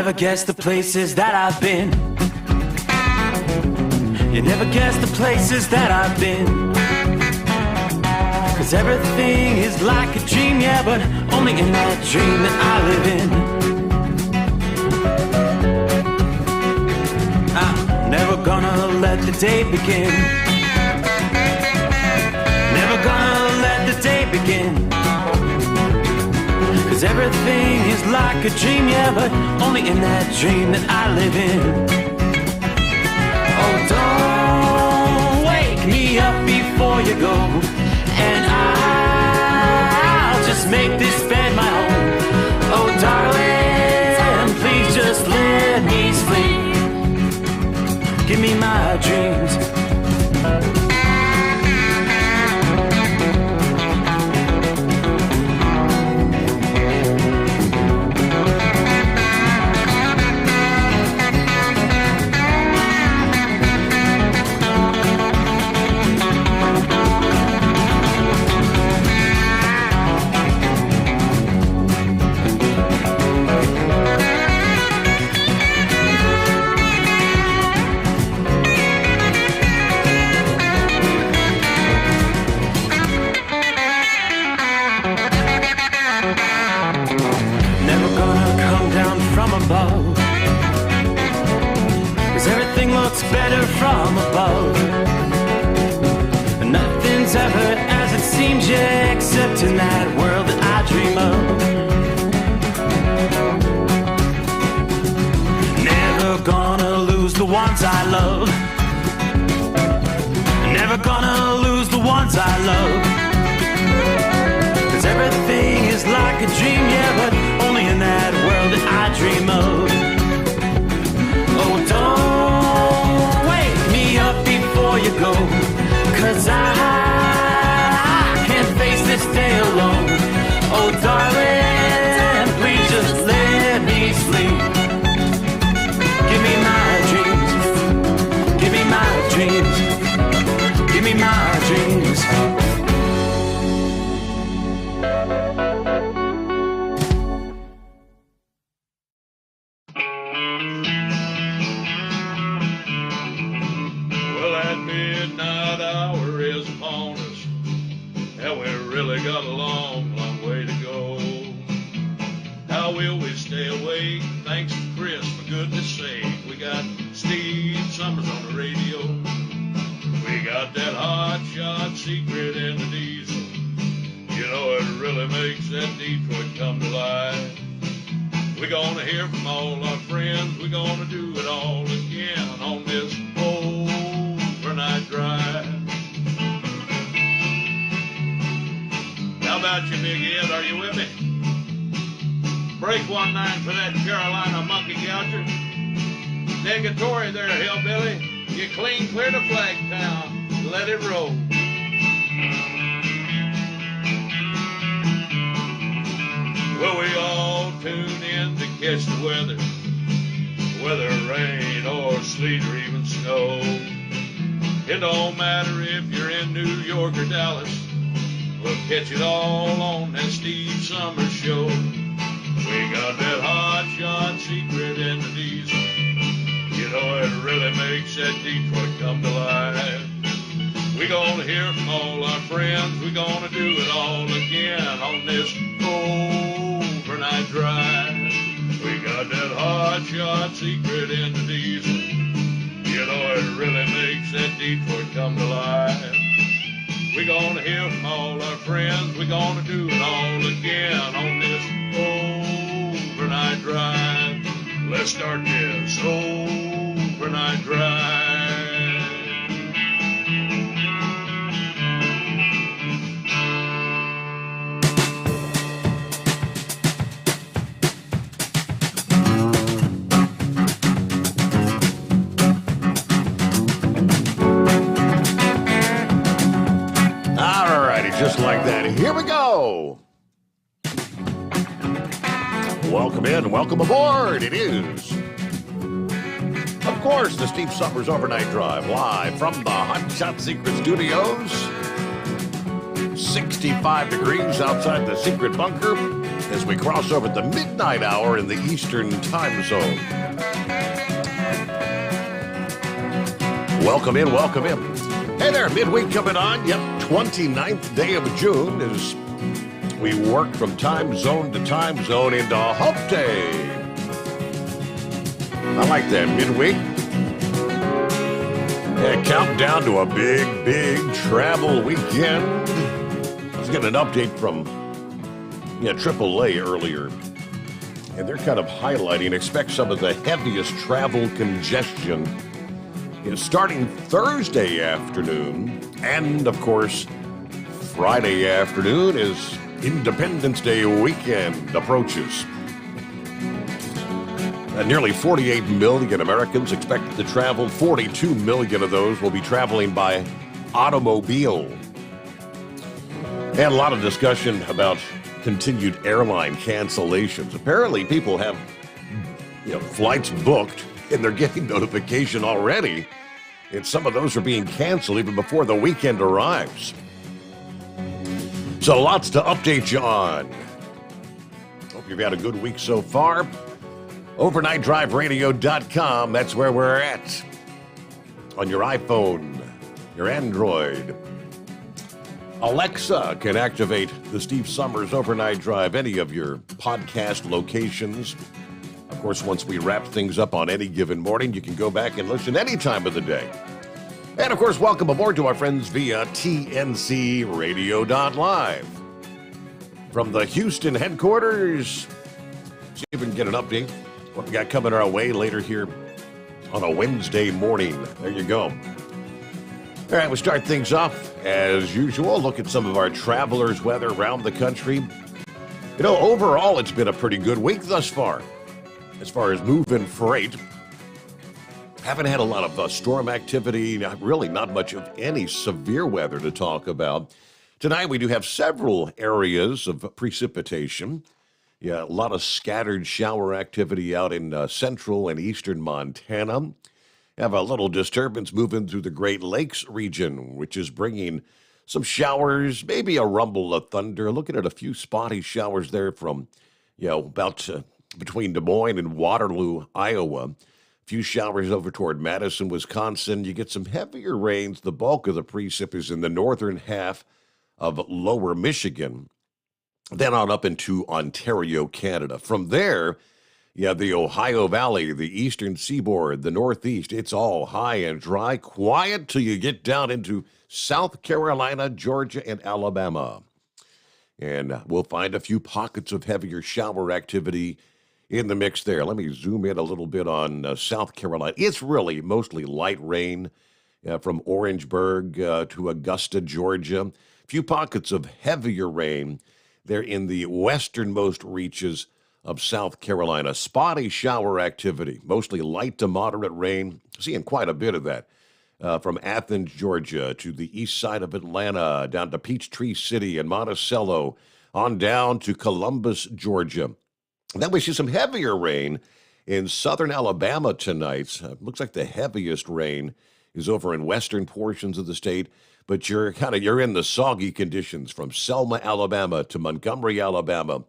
never guess the places that I've been. You never guess the places that I've been. 'Cause everything is like a dream, yeah, but only in that dream that I live in. I'm never gonna let the day begin. Never gonna let the day begin. 'Cause everything is like a dream, yeah, but only in that dream that I live in. Oh, don't wake me up before you go, and I'll just make this bed my home. Oh, darling, please just let me sleep. Give me my dreams. Better from above. Nothing's ever as it seems, yeah, except in that world that I dream of. Never gonna lose the ones I love. Never gonna lose the ones I love. 'Cause everything is like a dream, yeah, but only in that world that I dream of. Oh, don't wake me up before you go, 'cause I can't face this day alone. Oh, darling, please just let me sleep. Give me my dreams. Give me my dreams. Give me my dreams. Sommers on the radio. We got that hot shot secret in the diesel. You know it really makes that Detroit come to life. We're gonna hear from all our friends. We're gonna do it all again on this overnight drive. How about you, Big Ed? Are you with me? Break 1-9 for that Carolina monkey gouger. Negatory there, hillbilly. You clean clear to Flagtown. Let it roll. Well, we all tune in to catch the weather. Whether rain or sleet or even snow. It don't matter if you're in New York or Dallas. We'll catch it all on that Steve Sommers show. We got that hot shot secret in the diesel. You know it really makes that Detroit come to life. We're gonna hear from all our friends. We're gonna do it all again on this overnight drive. We got that hot shot secret in the diesel. You know it really makes that Detroit come to life. We're gonna hear from all our friends. We're gonna do it all again on this overnight drive. Let's start this overnight drive. All righty, just like that. Here we go. Welcome in, welcome aboard. It is, of course, the Steve Sommers Overnight Drive, live from the Hot Shot Secret Studios. 65 degrees outside the secret bunker. as we cross over the midnight hour in the Eastern time zone. Welcome in, welcome in. Hey there, midweek coming on. Yep, 29th day of June as we work from time zone to time zone into Hump Day. I like that, midweek. Yeah, countdown to a big travel weekend. Let's get an update from AAA earlier. And they're kind of highlighting, expect some of the heaviest travel congestion starting Thursday afternoon. And, of course, Friday afternoon as Independence Day weekend approaches. Nearly 48 million Americans expected to travel. 42 million of those will be traveling by automobile. And a lot of discussion about continued airline cancellations. Apparently, people have flights booked, and they're getting notification already. And some of those are being canceled even before the weekend arrives. So lots to update you on. Hope you've had a good week so far. OvernightDriveRadio.com, that's where we're at. On your iPhone, your Android. Alexa can activate the Steve Sommers Overnight Drive, any of your podcast locations. Of course, once we wrap things up on any given morning, you can go back and listen any time of the day. And, of course, welcome aboard to our friends via TNCRadio.live. From the Houston headquarters, see if we can get an update. What we got coming our way later here on a Wednesday morning. There you go. All right, we'll start things off as usual. Look at some of our travelers' weather around the country. Overall, it's been a pretty good week thus far. As far as moving freight, haven't had a lot of storm activity, really not much of any severe weather to talk about. Tonight, we do have several areas of precipitation. Yeah, a lot of scattered shower activity out in central and eastern Montana. Have a little disturbance moving through the Great Lakes region, which is bringing some showers, maybe a rumble of thunder. Looking at a few spotty showers there from, about between Des Moines and Waterloo, Iowa. A few showers over toward Madison, Wisconsin. You get some heavier rains. The bulk of the precip is in the northern half of lower Michigan. Then on up into Ontario, Canada. From there, the Ohio Valley, the eastern seaboard, the northeast, it's all high and dry, quiet till you get down into South Carolina, Georgia, and Alabama. And we'll find a few pockets of heavier shower activity in the mix there. Let me zoom in a little bit on South Carolina. It's really mostly light rain from Orangeburg to Augusta, Georgia. A few pockets of heavier rain there in the westernmost reaches of South Carolina. Spotty shower activity, mostly light to moderate rain. Seeing quite a bit of that from Athens, Georgia, to the east side of Atlanta, down to Peachtree City and Monticello, on down to Columbus, Georgia. Then we see some heavier rain in southern Alabama tonight. Looks like the heaviest rain is over in western portions of the state. But you're in the soggy conditions from Selma, Alabama to Montgomery, Alabama.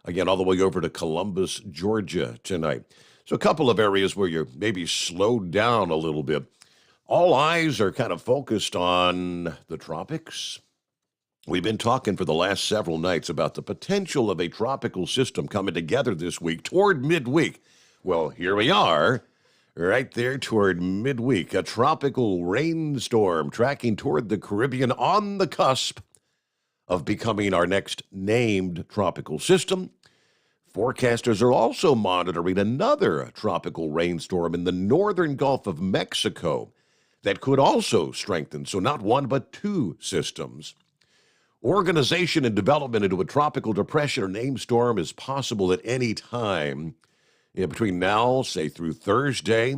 Again, all the way over to Columbus, Georgia tonight. So a couple of areas where you're maybe slowed down a little bit. All eyes are kind of focused on the tropics. We've been talking for the last several nights about the potential of a tropical system coming together this week toward midweek. Well, here we are. Right there toward midweek, a tropical rainstorm tracking toward the Caribbean on the cusp of becoming our next named tropical system. Forecasters are also monitoring another tropical rainstorm in the northern Gulf of Mexico that could also strengthen, so not one but two systems. Organization and development into a tropical depression or named storm is possible at any time. Between now, say through Thursday,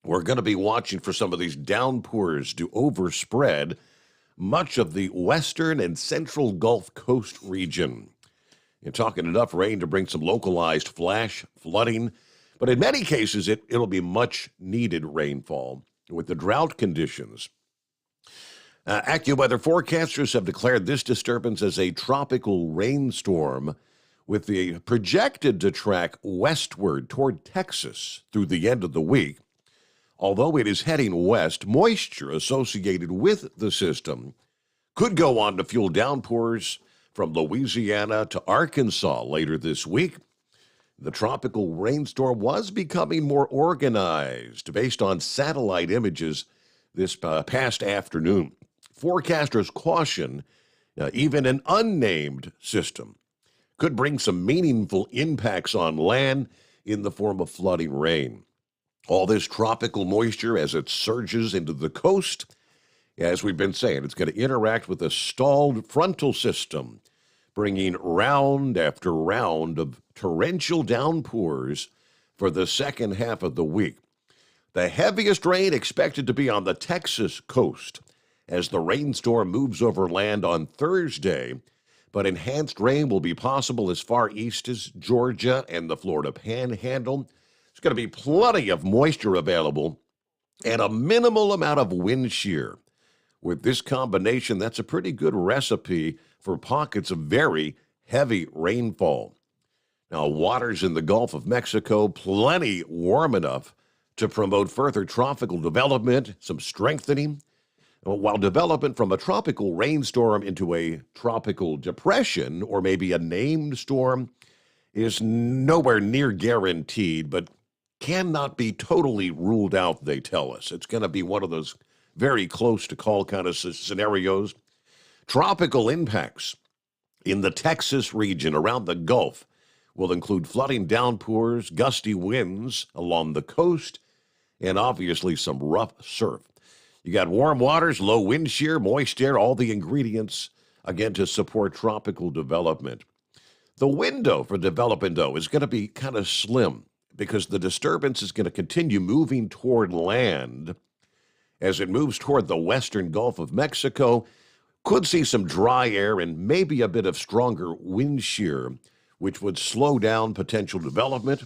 we're going to be watching for some of these downpours to overspread much of the western and central Gulf Coast region. You're talking enough rain to bring some localized flash flooding, but in many cases, it'll be much needed rainfall with the drought conditions. AccuWeather forecasters have declared this disturbance as a tropical rainstorm with the projected to track westward toward Texas through the end of the week. Although it is heading west, moisture associated with the system could go on to fuel downpours from Louisiana to Arkansas later this week. The tropical rainstorm was becoming more organized based on satellite images this past afternoon. Forecasters caution even an unnamed system could bring some meaningful impacts on land in the form of flooding rain. All this tropical moisture as it surges into the coast, as we've been saying, it's going to interact with a stalled frontal system, bringing round after round of torrential downpours for the second half of the week. The heaviest rain expected to be on the Texas coast as the rainstorm moves over land on Thursday, but enhanced rain will be possible as far east as Georgia and the Florida Panhandle. There's going to be plenty of moisture available and a minimal amount of wind shear. With this combination, that's a pretty good recipe for pockets of very heavy rainfall. Now, waters in the Gulf of Mexico, plenty warm enough to promote further tropical development, some strengthening, while development from a tropical rainstorm into a tropical depression or maybe a named storm is nowhere near guaranteed, but cannot be totally ruled out, they tell us. It's going to be one of those very close to call kind of scenarios. Tropical impacts in the Texas region around the Gulf will include flooding downpours, gusty winds along the coast, and obviously some rough surf. You got warm waters, low wind shear, moist air, all the ingredients, again, to support tropical development. The window for development, though, is going to be kind of slim because the disturbance is going to continue moving toward land. As it moves toward the western Gulf of Mexico, could see some dry air and maybe a bit of stronger wind shear, which would slow down potential development.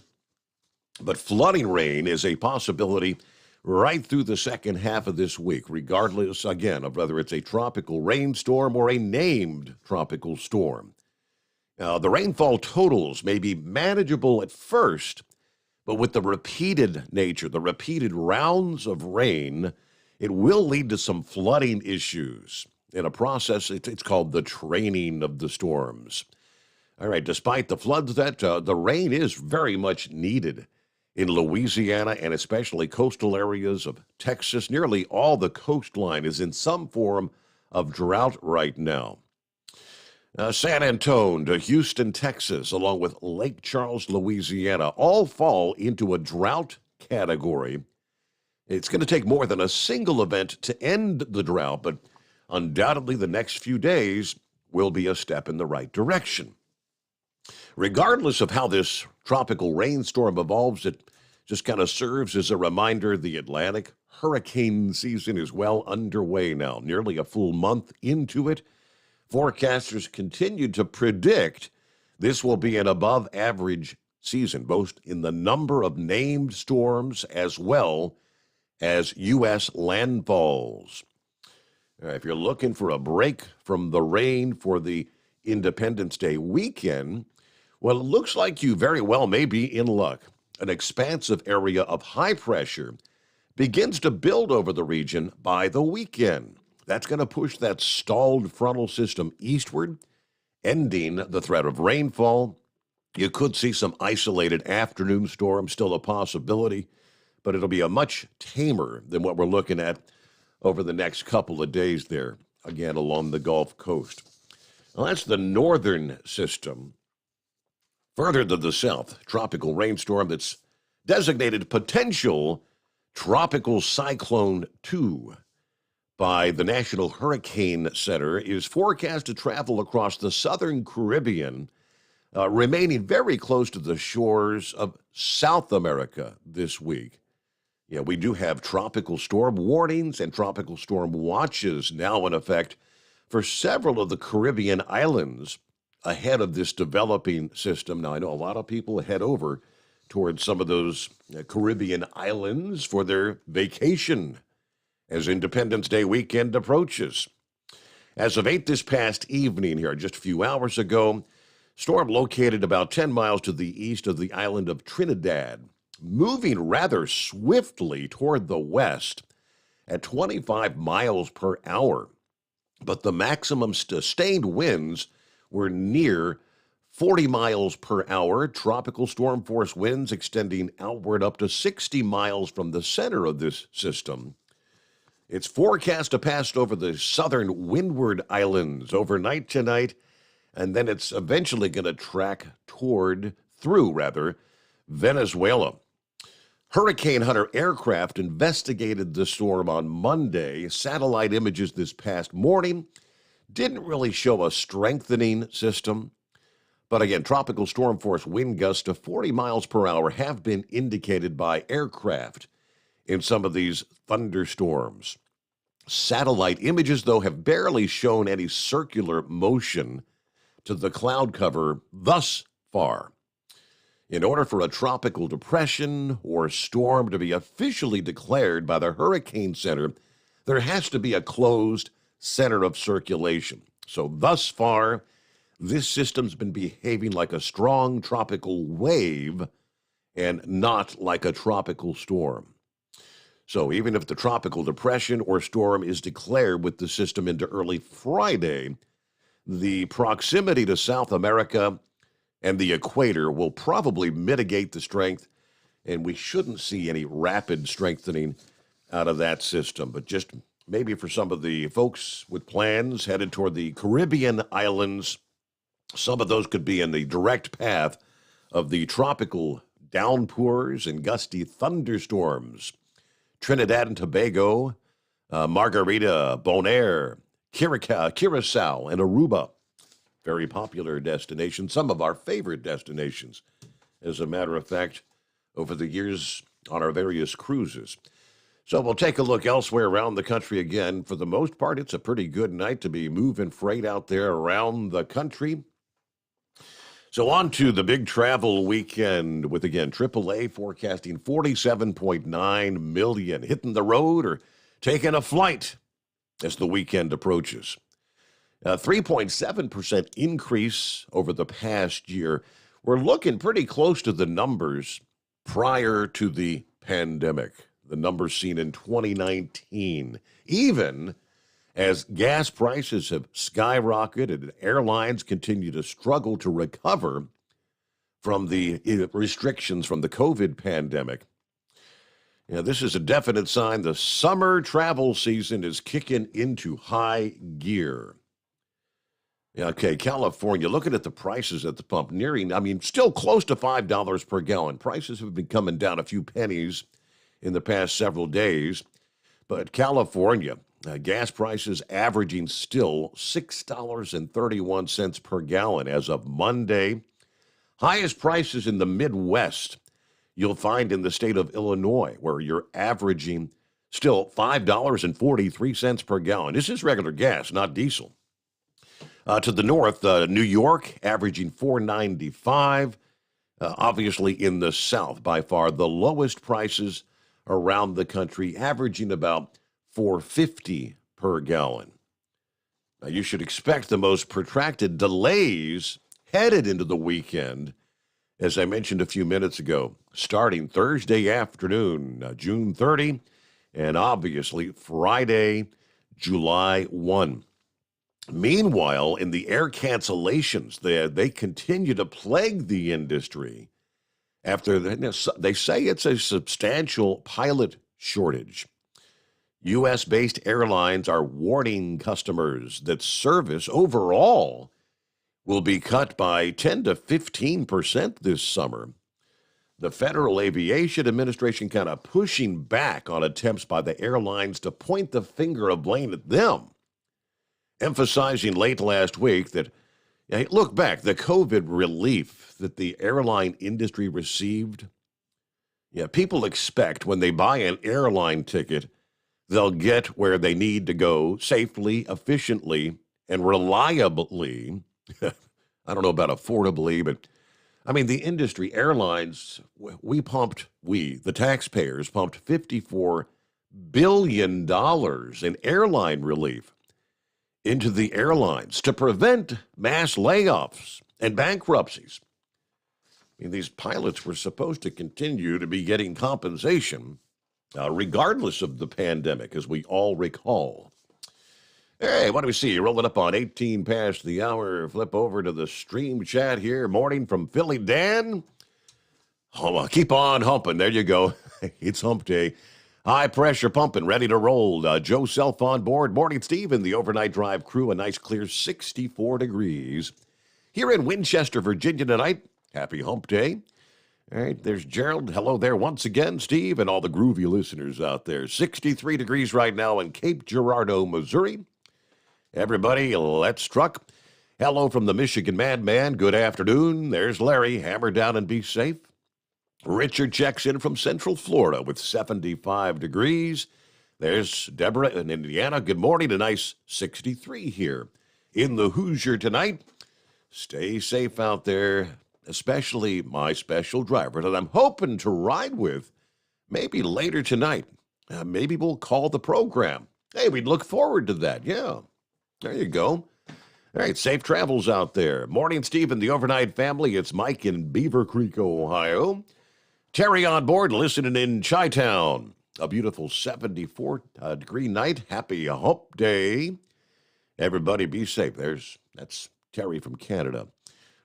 But flooding rain is a possibility right through the second half of this week, regardless, again, of whether it's a tropical rainstorm or a named tropical storm. Now, the rainfall totals may be manageable at first, but with the repeated nature, the repeated rounds of rain, it will lead to some flooding issues in a process. It's called the training of the storms. All right, despite the floods, the rain is very much needed in Louisiana and especially coastal areas of Texas. Nearly all the coastline is in some form of drought right now. San Antonio to Houston, Texas, along with Lake Charles, Louisiana, all fall into a drought category. It's going to take more than a single event to end the drought, but undoubtedly the next few days will be a step in the right direction. Regardless of how this tropical rainstorm evolves, it just kind of serves as a reminder the Atlantic hurricane season is well underway now, nearly a full month into it. Forecasters continue to predict this will be an above-average season, both in the number of named storms as well as U.S. landfalls. If you're looking for a break from the rain for the Independence Day weekend, well, it looks like you very well may be in luck. An expansive area of high pressure begins to build over the region by the weekend. That's going to push that stalled frontal system eastward, ending the threat of rainfall. You could see some isolated afternoon storms, still a possibility, but it'll be a much tamer than what we're looking at over the next couple of days there, again, along the Gulf Coast. Well, that's the northern system. Further to the south, tropical rainstorm that's designated potential Tropical Cyclone 2 by the National Hurricane Center is forecast to travel across the southern Caribbean, remaining very close to the shores of South America this week. Yeah, we do have tropical storm warnings and tropical storm watches now in effect for several of the Caribbean islands ahead of this developing system. Now, I know a lot of people head over towards some of those Caribbean islands for their vacation as Independence Day weekend approaches. As of 8 this past evening here, just a few hours ago, Storm located about 10 miles to the east of the island of Trinidad, moving rather swiftly toward the west at 25 miles per hour. But the maximum sustained winds were near 40 miles per hour, tropical storm force winds extending outward up to 60 miles from the center of this system. It's forecast to pass over the southern Windward Islands overnight tonight, and then it's eventually going to track through Venezuela. Hurricane Hunter aircraft investigated the storm on Monday. Satellite images this past morning didn't really show a strengthening system. But again, tropical storm force wind gusts to 40 miles per hour have been indicated by aircraft in some of these thunderstorms. Satellite images, though, have barely shown any circular motion to the cloud cover thus far. In order for a tropical depression or storm to be officially declared by the Hurricane Center, there has to be a closed center of circulation. So thus far, this system's been behaving like a strong tropical wave and not like a tropical storm. So even if the tropical depression or storm is declared with the system into early Friday, the proximity to South America and the equator will probably mitigate the strength, and we shouldn't see any rapid strengthening out of that system. But just maybe for some of the folks with plans headed toward the Caribbean islands, some of those could be in the direct path of the tropical downpours and gusty thunderstorms. Trinidad and Tobago, Margarita, Bonaire, Curacao, and Aruba. Very popular destinations, some of our favorite destinations, as a matter of fact, over the years on our various cruises. So we'll take a look elsewhere around the country again. For the most part, it's a pretty good night to be moving freight out there around the country. So on to the big travel weekend with, again, AAA forecasting 47.9 million hitting the road or taking a flight as the weekend approaches. A 3.7% increase over the past year. We're looking pretty close to the numbers prior to the pandemic, the numbers seen in 2019, even as gas prices have skyrocketed and airlines continue to struggle to recover from the restrictions from the COVID pandemic. This is a definite sign the summer travel season is kicking into high gear. Okay, California, looking at the prices at the pump, still close to $5 per gallon. Prices have been coming down a few pennies in the past several days. But California, gas prices averaging still $6.31 per gallon as of Monday. Highest prices in the Midwest you'll find in the state of Illinois, where you're averaging still $5.43 per gallon. This is regular gas, not diesel. To the north, New York averaging $4.95. Obviously in the south, by far the lowest prices around the country, averaging about $4.50 per gallon. Now, you should expect the most protracted delays headed into the weekend, as I mentioned a few minutes ago, starting Thursday afternoon, June 30, and obviously Friday, July 1. Meanwhile, in the air cancellations, they continue to plague the industry after they say it's a substantial pilot shortage. U.S.-based airlines are warning customers that service overall will be cut by 10 to 15% this summer. The Federal Aviation Administration kind of pushing back on attempts by the airlines to point the finger of blame at them, emphasizing late last week that, look back, the COVID relief that the airline industry received. People expect when they buy an airline ticket, they'll get where they need to go safely, efficiently, and reliably. I don't know about affordably, but the industry, airlines, the taxpayers pumped $54 billion in airline relief into the airlines to prevent mass layoffs and bankruptcies. I mean, these pilots were supposed to continue to be getting compensation regardless of the pandemic, as we all recall. Hey, what do we see? Rolling up on 18 past the hour. Flip over to the stream chat here. Morning from Philly, Dan. Oh, keep on humping. There you go. It's hump day. High pressure pumping, ready to roll. Joe Self on board. Morning, Steve, and the overnight drive crew. A nice clear 64 degrees. Here in Winchester, Virginia tonight. Happy hump day. All right, there's Gerald. Hello there once again, Steve, and all the groovy listeners out there. 63 degrees right now in Cape Girardeau, Missouri. Everybody, let's truck. Hello from the Michigan Madman. Good afternoon. There's Larry. Hammer down and be safe. Richard checks in from Central Florida with 75 degrees. There's Deborah in Indiana. Good morning. A nice 63 here in the Hoosier tonight. Stay safe out there, especially my special driver that I'm hoping to ride with maybe later tonight. Maybe we'll call the program. Hey, we'd look forward to that. Yeah. There you go. All right, safe travels out there. Morning, Steve and the overnight family. It's Mike in Beaver Creek, Ohio. Terry on board, listening in Chi-Town. A beautiful 74-degree night. Happy hump day. Everybody be safe. That's Terry from Canada.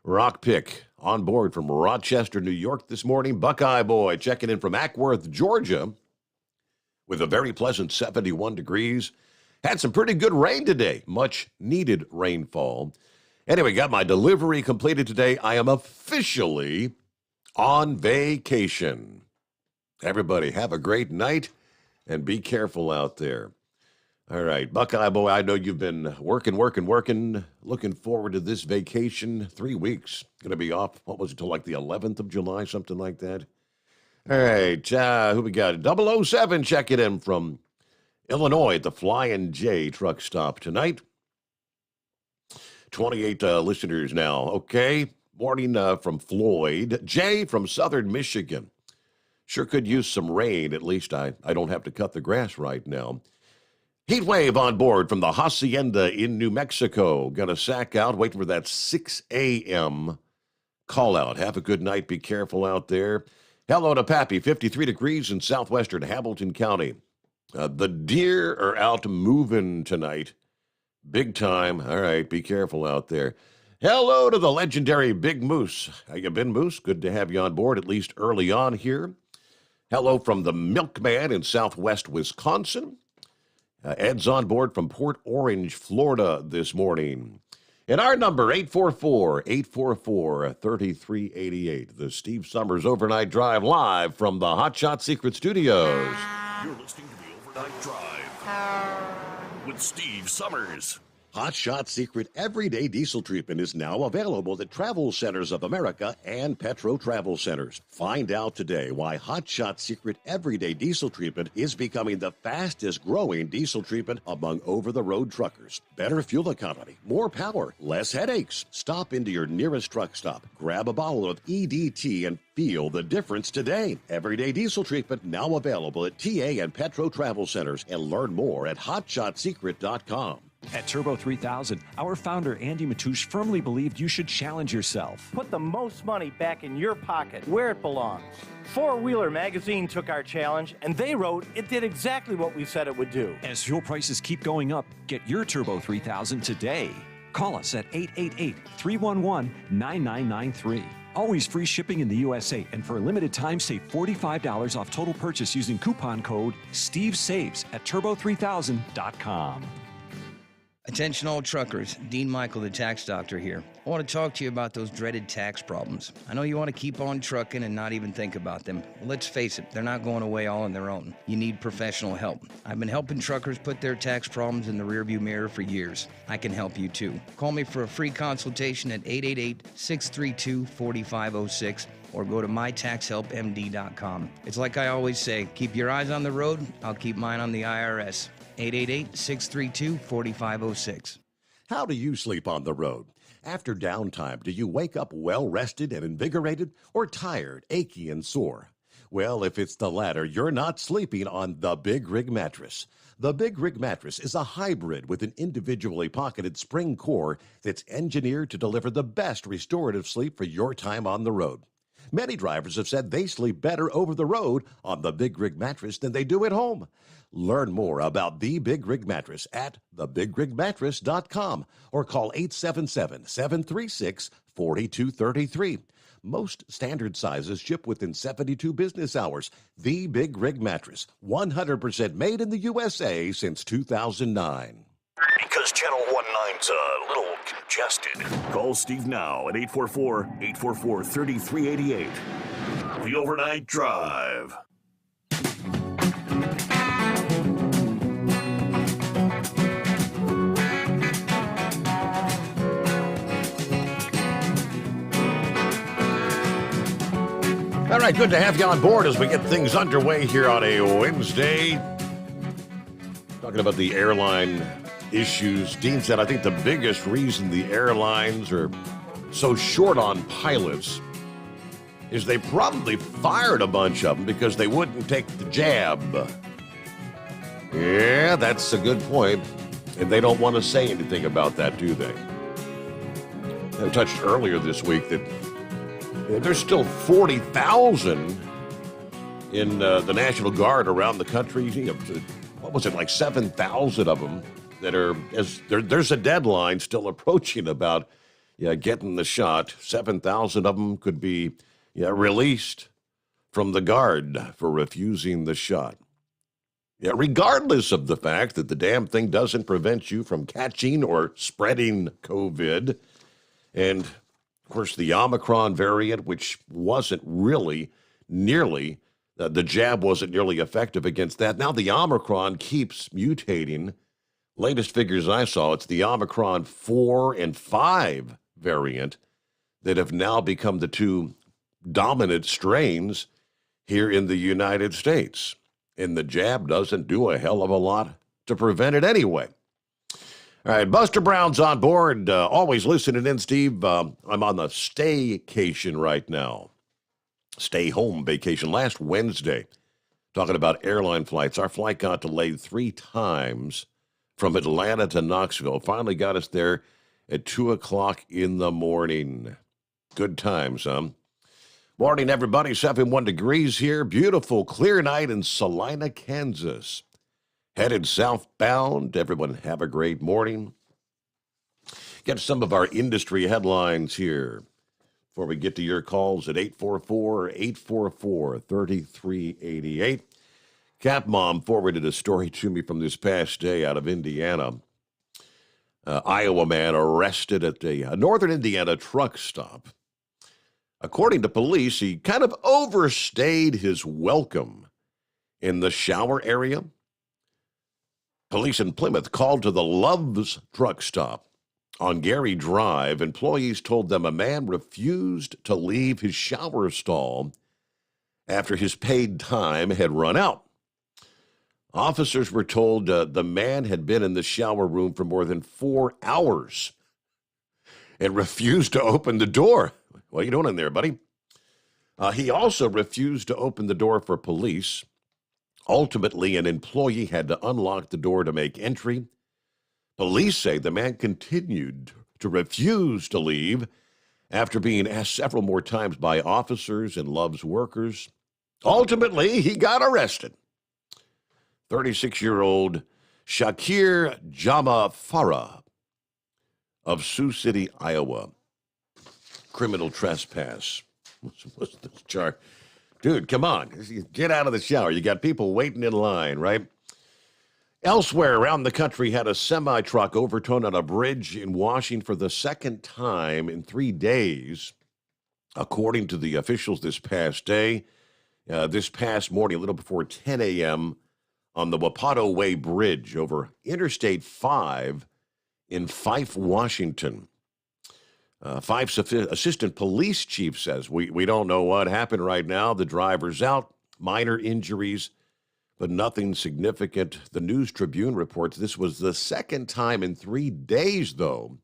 Rock Pick on board from Rochester, New York this morning. Buckeye Boy checking in from Ackworth, Georgia with a very pleasant 71 degrees. Had some pretty good rain today, much needed rainfall. Anyway, got my delivery completed today. I am officially on vacation. Everybody have a great night and be careful out there. All right, Buckeye Boy, I know you've been working. Looking forward to this vacation. 3 weeks. Going to be off, what was it, till like the 11th of July, something like that? All right, who we got? 007 checking in from Illinois at the Flying J truck stop tonight. 28 listeners now. Okay. Morning from Floyd. Jay from Southern Michigan. Sure could use some rain. At least I don't have to cut the grass right now. Heat wave on board from the Hacienda in New Mexico. Gonna sack out, waiting for that 6 a.m. call out. Have a good night. Be careful out there. Hello to Pappy. 53 degrees in southwestern Hamilton County. The deer are out moving tonight. Big time. All right, be careful out there. Hello to the legendary Big Moose. How you been, Moose? Good to have you on board, at least early on here. Hello from the Milkman in southwest Wisconsin. Ed's on board from Port Orange, Florida this morning. And our number, 844-844-3388. The Steve Sommers Overnight Drive live from the Hot Shot Secret Studios. You're listening to the Overnight Drive with Steve Sommers. Hot Shot Secret Everyday Diesel Treatment is now available at Travel Centers of America and Petro Travel Centers. Find out today why Hot Shot Secret Everyday Diesel Treatment is becoming the fastest growing diesel treatment among over-the-road truckers. Better fuel economy, more power, less headaches. Stop into your nearest truck stop, grab a bottle of EDT, and feel the difference today. Everyday Diesel Treatment now available at TA and Petro Travel Centers, and learn more at hotshotsecret.com. At Turbo 3000, our founder Andy Matouche firmly believed you should challenge yourself. Put the most money back in your pocket, where it belongs. Four Wheeler Magazine took our challenge, and they wrote it did exactly what we said it would do. As fuel prices keep going up, get your Turbo 3000 today. Call us at 888-311-9993. Always free shipping in the USA, and for a limited time, save $45 off total purchase using coupon code STEVESAVES at turbo3000.com. Attention all truckers, Dean Michael, the tax doctor here. I want to talk to you about those dreaded tax problems. I know you want to keep on trucking and not even think about them. Well, let's face it, they're not going away all on their own. You need professional help. I've been helping truckers put their tax problems in the rearview mirror for years. I can help you too. Call me for a free consultation at 888-632-4506 or go to mytaxhelpmd.com. It's like I always say, keep your eyes on the road, I'll keep mine on the IRS. 888-632-4506. How do you sleep on the road? After downtime, do you wake up well-rested and invigorated, or tired, achy, and sore? Well, if it's the latter, you're not sleeping on the Big Rig Mattress. The Big Rig Mattress is a hybrid with an individually pocketed spring core that's engineered to deliver the best restorative sleep for your time on the road. Many drivers have said they sleep better over the road on the Big Rig Mattress than they do at home. Learn more about the Big Rig Mattress at thebigrigmattress.com or call 877-736-4233. Most standard sizes ship within 72 business hours. The Big Rig Mattress, 100% made in the USA since 2009. Because Channel 19's a little congested. Call Steve now at 844-844-3388. The Overnight Drive. All right, good to have you on board as we get things underway here on a Wednesday. Talking about the airline issues. Dean said, I think the biggest reason the airlines are so short on pilots is they probably fired a bunch of them because they wouldn't take the jab. Yeah, that's a good point. And they don't want to say anything about that, do they? I touched earlier this week that there's still 40,000 in the National Guard around the country. What was it, like 7,000 of them that are, there's a deadline still approaching about getting the shot. 7,000 of them could be released from the Guard for refusing the shot. Yeah, regardless of the fact that the damn thing doesn't prevent you from catching or spreading COVID. And, of course, the Omicron variant, which wasn't really nearly, the jab wasn't nearly effective against that. Now the Omicron keeps mutating. Latest figures I saw, it's the Omicron 4 and 5 variant that have now become the two dominant strains here in the United States. And the jab doesn't do a hell of a lot to prevent it anyway. All right, Buster Brown's on board. Always listening in, Steve. I'm on the staycation right now. Stay home vacation. Last Wednesday, talking about airline flights. Our flight got delayed 3 times from Atlanta to Knoxville. Finally got us there at 2 o'clock in the morning. Good times, huh? Morning, everybody. 71 degrees here. Beautiful, clear night in Salina, Kansas. Headed southbound. Everyone have a great morning. Get some of our industry headlines here before we get to your calls at 844-844-3388. Cat Mom forwarded a story to me from this past day out of Indiana. Iowa man arrested at a northern Indiana truck stop. According to police, he kind of overstayed his welcome in the shower area. Police in Plymouth called to the Love's truck stop on Gary Drive. Employees told them a man refused to leave his shower stall after his paid time had run out. Officers were told the man had been in the shower room for more than 4 hours and refused to open the door. What are you doing in there, buddy? He also refused to open the door for police. Ultimately, an employee had to unlock the door to make entry. Police say the man continued to refuse to leave after being asked several more times by officers and Love's workers. Ultimately, he got arrested. 36-year-old Shakir Jama Farah of Sioux City, Iowa. Criminal trespass. What's this charge? Dude, come on. Get out of the shower. You got people waiting in line, right? Elsewhere around the country, had a semi-truck overturned on a bridge in Washington for the second time in 3 days. According to the officials this past day, this past morning, a little before 10 a.m., on the Wapato Way Bridge over Interstate 5 in Fife, Washington. Fife's assistant police chief says, we don't know what happened right now. The driver's out, minor injuries, but nothing significant. The News Tribune reports this was the second time in 3 days, though,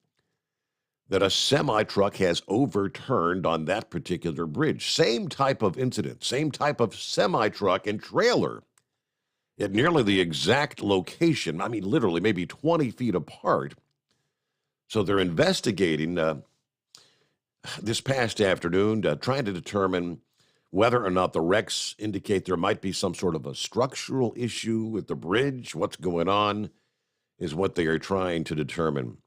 that a semi-truck has overturned on that particular bridge. Same type of incident, same type of semi-truck and trailer at nearly the exact location. I mean, literally maybe 20 feet apart. So they're investigating this past afternoon, trying to determine whether or not the wrecks indicate there might be some sort of a structural issue with the bridge. What's going on is what they are trying to determine.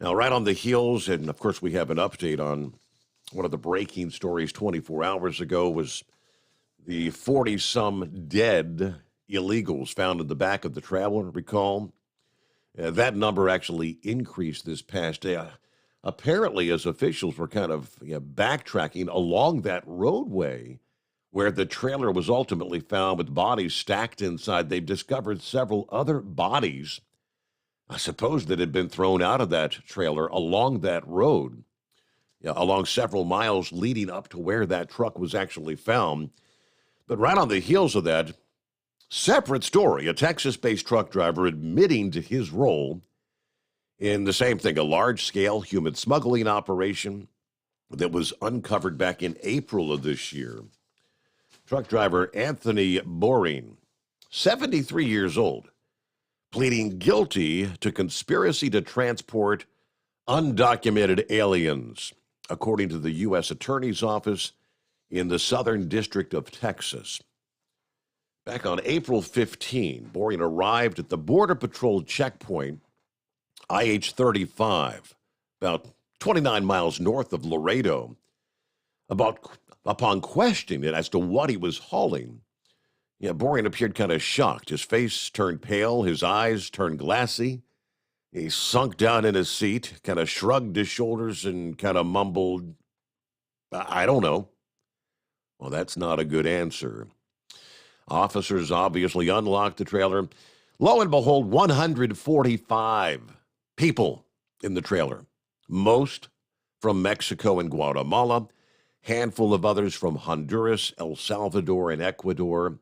Now, right on the heels, and of course we have an update on one of the breaking stories 24 hours ago, was the 40-some dead illegals found in the back of the trailer, recall. That number actually increased this past day. Apparently, as officials were kind of backtracking along that roadway where the trailer was ultimately found with bodies stacked inside, they've discovered several other bodies, I suppose, that had been thrown out of that trailer along that road, along several miles leading up to where that truck was actually found. But right on the heels of that, separate story, a Texas-based truck driver admitting to his role in the same thing, a large-scale human smuggling operation that was uncovered back in April of this year. Truck driver Anthony Boring, 73 years old, pleading guilty to conspiracy to transport undocumented aliens, according to the U.S. Attorney's Office in the Southern District of Texas. Back on April 15, Boring arrived at the Border Patrol checkpoint, IH-35, about 29 miles north of Laredo. Upon questioning it as to what he was hauling, Boring appeared kind of shocked. His face turned pale, his eyes turned glassy. He sunk down in his seat, kind of shrugged his shoulders and kind of mumbled, "I don't know." Well, that's not a good answer. Officers obviously unlocked the trailer. Lo and behold, 145 people in the trailer, most from Mexico and Guatemala, handful of others from Honduras, El Salvador, and Ecuador.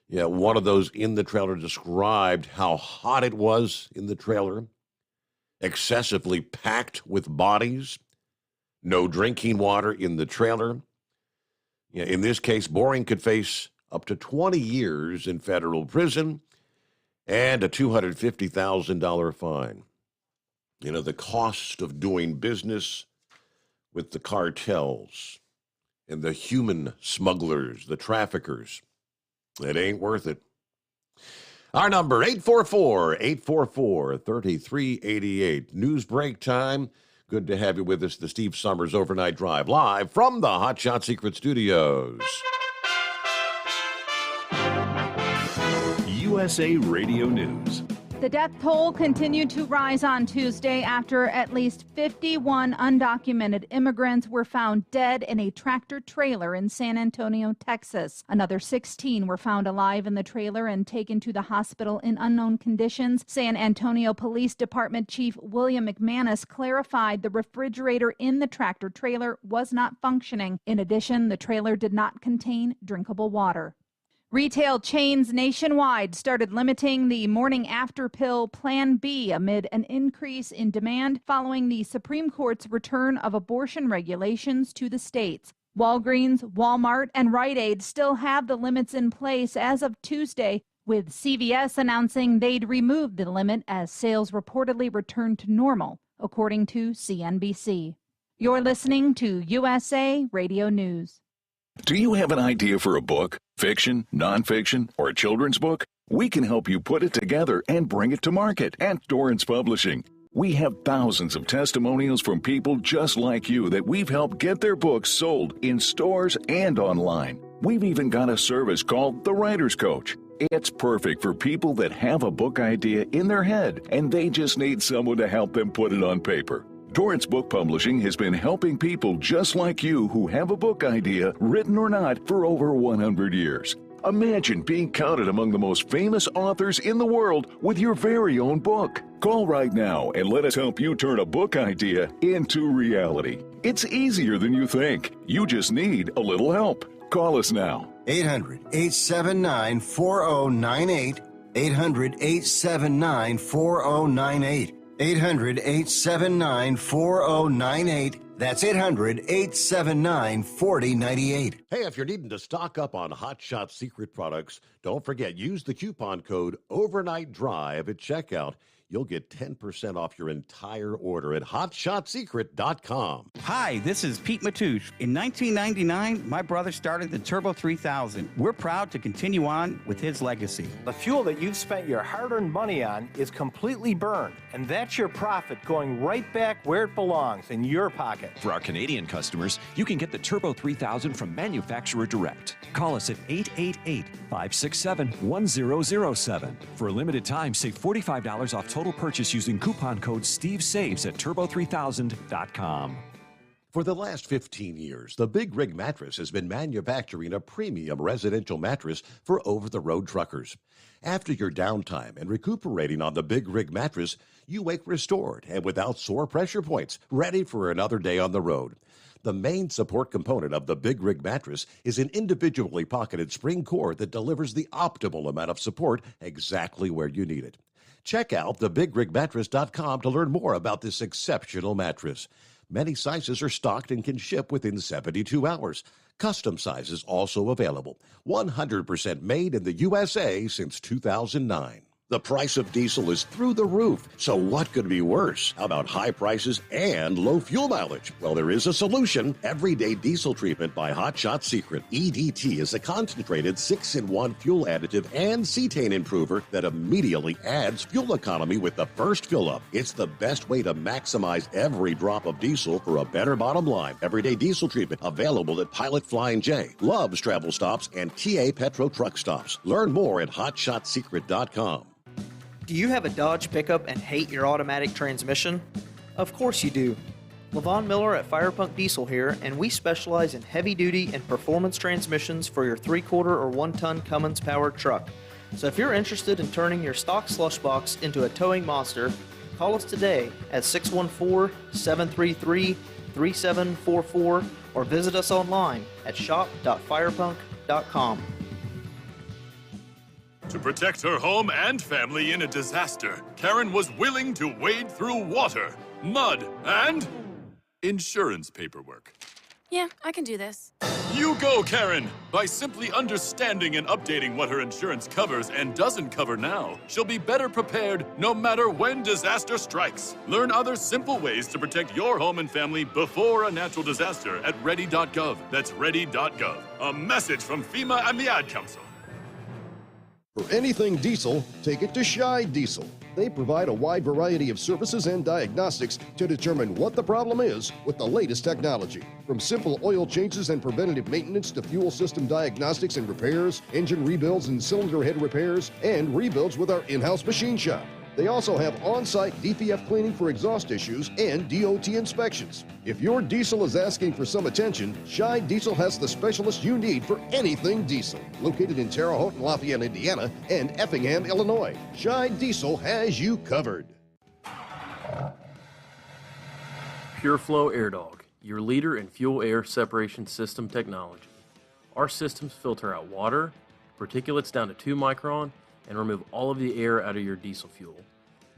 One of those in the trailer described how hot it was in the trailer, excessively packed with bodies, no drinking water in the trailer. In this case, Boring could face up to 20 years in federal prison and a $250,000 fine. The cost of doing business with the cartels and the human smugglers, the traffickers, it ain't worth it. Our number, 844-844-3388. News break time. Good to have you with us. The Steve Sommers Overnight Drive, live from the Hot Shot Secret Studios. USA Radio News. The death toll continued to rise on Tuesday after at least 51 undocumented immigrants were found dead in a tractor trailer in San Antonio, Texas. Another 16 were found alive in the trailer and taken to the hospital in unknown conditions. San Antonio Police Department Chief William McManus clarified the refrigerator in the tractor trailer was not functioning. In addition, the trailer did not contain drinkable water. Retail chains nationwide started limiting the morning after pill Plan B amid an increase in demand following the Supreme Court's return of abortion regulations to the states. Walgreens, Walmart, and Rite Aid still have the limits in place as of Tuesday, with CVS announcing they'd remove the limit as sales reportedly returned to normal, according to CNBC. You're listening to USA Radio News. Do you have an idea for a book, fiction, nonfiction, or a children's book? We can help you put it together and bring it to market at Dorrance Publishing. We have thousands of testimonials from people just like you that we've helped get their books sold in stores and online. We've even got a service called The Writer's Coach. It's perfect for people that have a book idea in their head and they just need someone to help them put it on paper. Dorrance Book Publishing has been helping people just like you who have a book idea, written or not, for over 100 years. Imagine being counted among the most famous authors in the world with your very own book. Call right now and let us help you turn a book idea into reality. It's easier than you think. You just need a little help. Call us now. 800-879-4098. 800-879-4098. 800-879-4098. That's 800-879-4098. Hey, if you're needing to stock up on Hot Shot Secret products, don't forget, use the coupon code Overnight Drive at checkout. You'll get 10% off your entire order at hotshotsecret.com. Hi, this is Pete Matouche. In 1999, my brother started the Turbo 3000. We're proud to continue on with his legacy. The fuel that you've spent your hard-earned money on is completely burned, and that's your profit going right back where it belongs, in your pocket. For our Canadian customers, you can get the Turbo 3000 from manufacturer direct. Call us at 888-567-1007. For a limited time, save $45 off total purchase using coupon code SteveSaves at turbo3000.com. For the last 15 years, the Big Rig Mattress has been manufacturing a premium residential mattress for over-the-road truckers. After your downtime and recuperating on the Big Rig Mattress, you wake restored and without sore pressure points, ready for another day on the road. The main support component of the Big Rig Mattress is an individually pocketed spring core that delivers the optimal amount of support exactly where you need it. Check out thebigrigmattress.com to learn more about this exceptional mattress. Many sizes are stocked and can ship within 72 hours. Custom sizes also available. 100% made in the USA since 2009. The price of diesel is through the roof, so what could be worse? How about high prices and low fuel mileage? Well, there is a solution. Everyday Diesel Treatment by Hot Shot Secret. EDT is a concentrated 6-in-1 fuel additive and cetane improver that immediately adds fuel economy with the first fill-up. It's the best way to maximize every drop of diesel for a better bottom line. Everyday Diesel Treatment available at Pilot Flying J, Love's Travel Stops, and TA Petro Truck Stops. Learn more at hotshotsecret.com. Do you have a Dodge pickup and hate your automatic transmission? Of course you do. LaVon Miller at Firepunk Diesel here, and we specialize in heavy-duty and performance transmissions for your 3-quarter or 1-ton Cummins-powered truck. So if you're interested in turning your stock slush box into a towing monster, call us today at 614-733-3744 or visit us online at shop.firepunk.com. To protect her home and family in a disaster, Karen was willing to wade through water, mud, and insurance paperwork. Yeah, I can do this. You go, Karen! By simply understanding and updating what her insurance covers and doesn't cover now, she'll be better prepared no matter when disaster strikes. Learn other simple ways to protect your home and family before a natural disaster at ready.gov. That's ready.gov. A message from FEMA and the Ad Council. For anything diesel, take it to Scheid Diesel. They provide a wide variety of services and diagnostics to determine what the problem is with the latest technology. From simple oil changes and preventative maintenance to fuel system diagnostics and repairs, engine rebuilds and cylinder head repairs, and rebuilds with our in-house machine shop. They also have on-site DPF cleaning for exhaust issues and DOT inspections. If your diesel is asking for some attention, Scheid Diesel has the specialist you need for anything diesel. Located in Terre Haute and Lafayette, Indiana, and Effingham, Illinois, Scheid Diesel has you covered. PureFlow Air Dog, your leader in fuel air separation system technology. Our systems filter out water, particulates down to 2 micron, and remove all of the air out of your diesel fuel.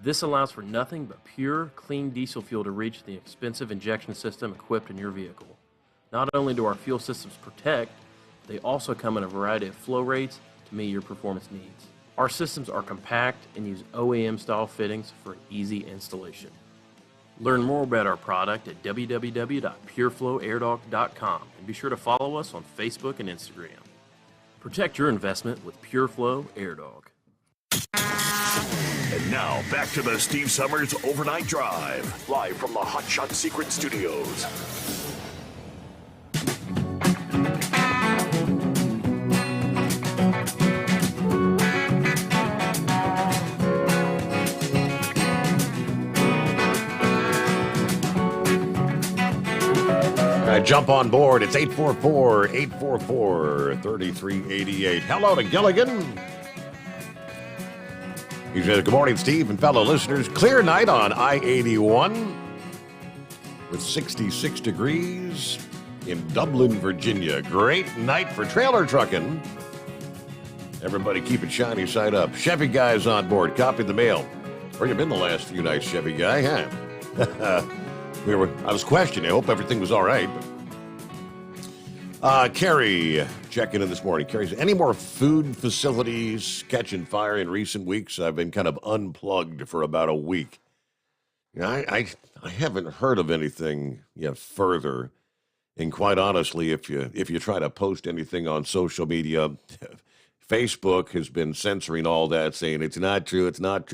This allows for nothing but pure, clean diesel fuel to reach the expensive injection system equipped in your vehicle. Not only do our fuel systems protect, they also come in a variety of flow rates to meet your performance needs. Our systems are compact and use OEM-style fittings for easy installation. Learn more about our product at www.pureflowairdog.com and be sure to follow us on Facebook and Instagram. Protect your investment with PureFlow Air Dog. And now, back to the Steve Sommers Overnight Drive, live from the Hot Shot Secret Studios. All right, jump on board. It's 844-844-3388. Hello to Gilligan. He says, good morning, Steve and fellow listeners. Clear night on I-81 with 66 degrees in Dublin, Virginia. Great night for trailer trucking. Everybody keep it shiny side up. Chevy guys on board. Copy the mail. Where you been the last few nights, Chevy guy, huh? I was questioning. I hope everything was all right. Carrie checking in this morning. Carrie, any more food facilities catching fire in recent weeks? I've been kind of unplugged for about a week. I haven't heard of anything yet further. And quite honestly, if you try to post anything on social media, Facebook has been censoring all that, saying it's not true,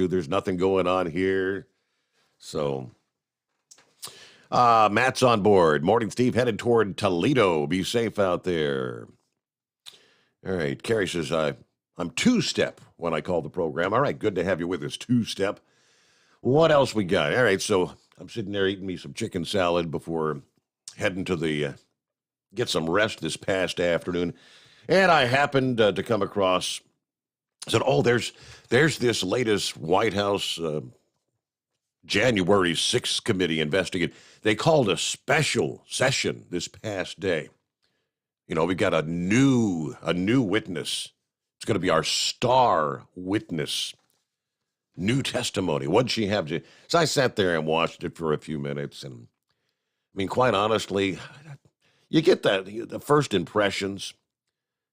there's nothing going on here. So, Matt's on board. Morning, Steve, headed toward Toledo. Be safe out there. All right, Carrie says, I'm two-step when I call the program. All right, good to have you with us, two-step. What else we got? All right, so I'm sitting there eating me some chicken salad before heading to get some rest this past afternoon. And I happened to come across, said, there's this latest White House January 6th committee investigating. They called a special session this past day. We got a new witness. It's going to be our star witness. New testimony. What'd she have to? So I sat there and watched it for a few minutes. And I mean, quite honestly, you get the first impressions.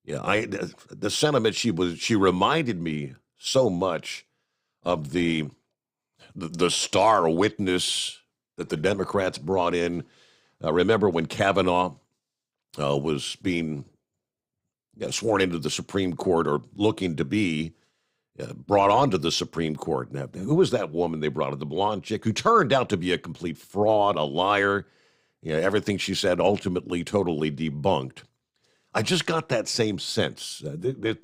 Yeah, the sentiment she reminded me so much of the star witness that the Democrats brought in. Remember when Kavanaugh was being sworn into the Supreme Court, or looking to be brought onto the Supreme Court? Now, who was that woman they brought in? The blonde chick who turned out to be a complete fraud, a liar. Everything she said ultimately totally debunked. I just got that same sense.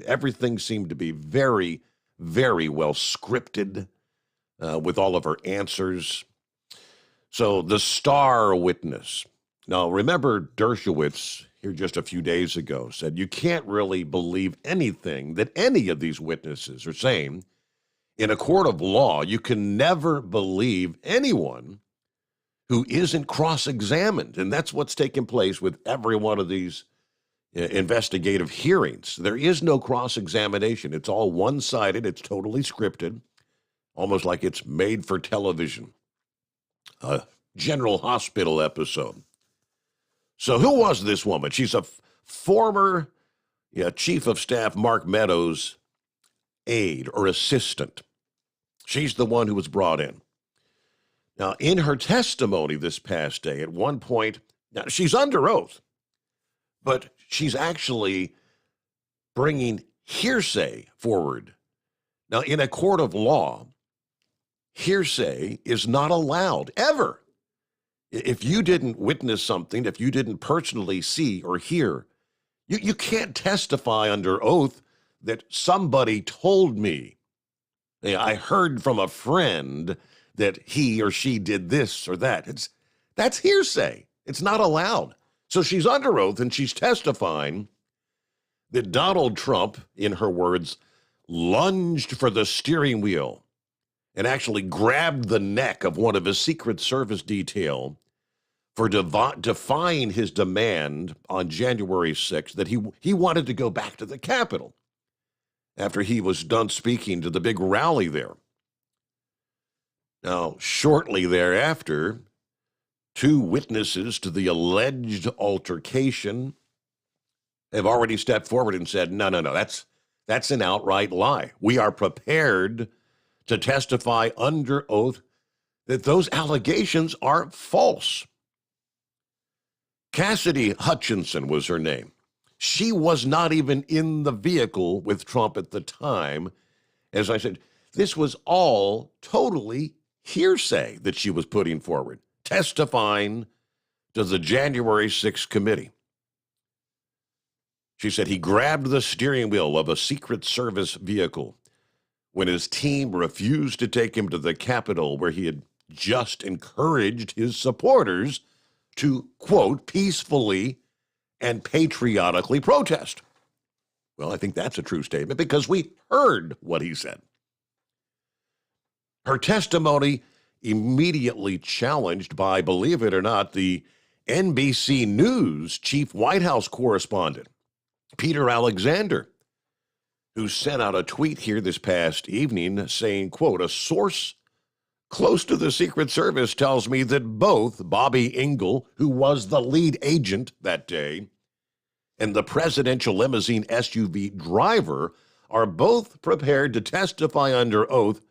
Everything seemed to be very, very well scripted with all of her answers. So the star witness. Now, remember Dershowitz here just a few days ago said you can't really believe anything that any of these witnesses are saying. In a court of law, you can never believe anyone who isn't cross-examined. And that's what's taking place with every one of these investigative hearings. There is no cross-examination. It's all one-sided. It's totally scripted, almost like it's made for television. A General Hospital episode. So who was this woman? She's a former Chief of Staff Mark Meadows' aide or assistant. She's the one who was brought in. Now, in her testimony this past day, at one point, now she's under oath, but she's actually bringing hearsay forward. Now, in a court of law, hearsay is not allowed, ever. If you didn't witness something, if you didn't personally see or hear, you can't testify under oath that somebody told me. I heard from a friend that he or she did this or that. That's hearsay. It's not allowed. So she's under oath and she's testifying that Donald Trump, in her words, lunged for the steering wheel and actually grabbed the neck of one of his Secret Service detail for defying his demand on January 6th that he wanted to go back to the Capitol after he was done speaking to the big rally there. Now, shortly thereafter, two witnesses to the alleged altercation have already stepped forward and said, no, that's an outright lie. We are prepared to testify under oath that those allegations are false. Cassidy Hutchinson was her name. She was not even in the vehicle with Trump at the time. As I said, this was all totally hearsay that she was putting forward, testifying to the January 6th committee. She said he grabbed the steering wheel of a Secret Service vehicle when his team refused to take him to the Capitol, where he had just encouraged his supporters to, quote, peacefully and patriotically protest. Well, I think that's a true statement because we heard what he said. Her testimony immediately challenged by, believe it or not, the NBC News chief White House correspondent, Peter Alexander, who sent out a tweet here this past evening saying, quote, a source Close to the Secret Service tells me that both Bobby Engel, who was the lead agent that day, and the presidential limousine SUV driver are both prepared to testify under oath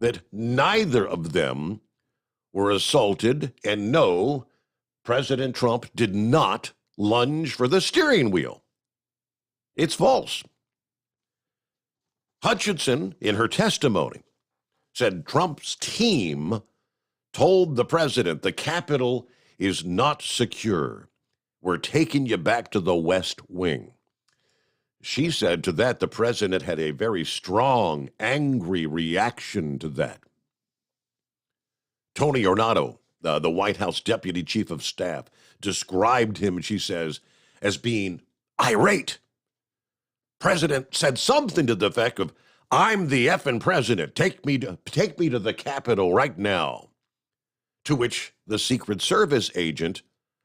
that neither of them were assaulted, and no, President Trump did not lunge for the steering wheel. It's false. Hutchinson, in her testimony, said Trump's team told the president the Capitol is not secure. We're taking you back to the West Wing. She said to that the president had a very strong, angry reaction to that. Tony Ornato, the White House deputy chief of staff, described him, she says, as being irate. President said something to the effect of, "I'm the effing president. Take me to the Capitol right now." To which the Secret Service agent,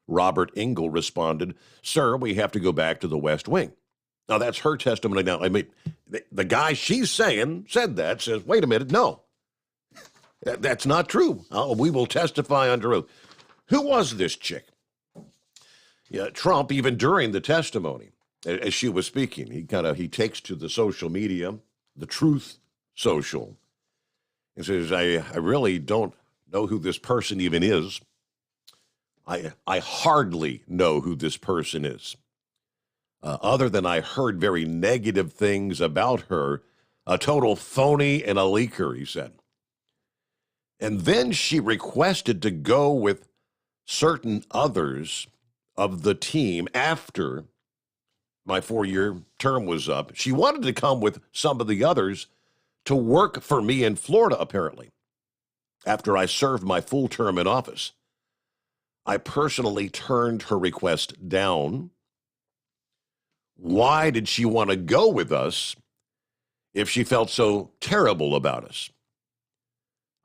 Robert Engel, responded, "Sir, we have to go back to the West Wing." Now, that's her testimony. Now, I mean, the guy she's saying said that, says, wait a minute, no. That's not true. We will testify under oath. Who was this chick? Yeah, Trump, even during the testimony, as she was speaking, he takes to the social media, the Truth Social, and says, I really don't know who this person even is. I hardly know who this person is. Other than I heard very negative things about her, a total phony and a leaker, he said. And then she requested to go with certain others of the team after my 4-year term was up. She wanted to come with some of the others to work for me in Florida, apparently, after I served my full term in office. I personally turned her request down. Why did she want to go with us if she felt so terrible about us?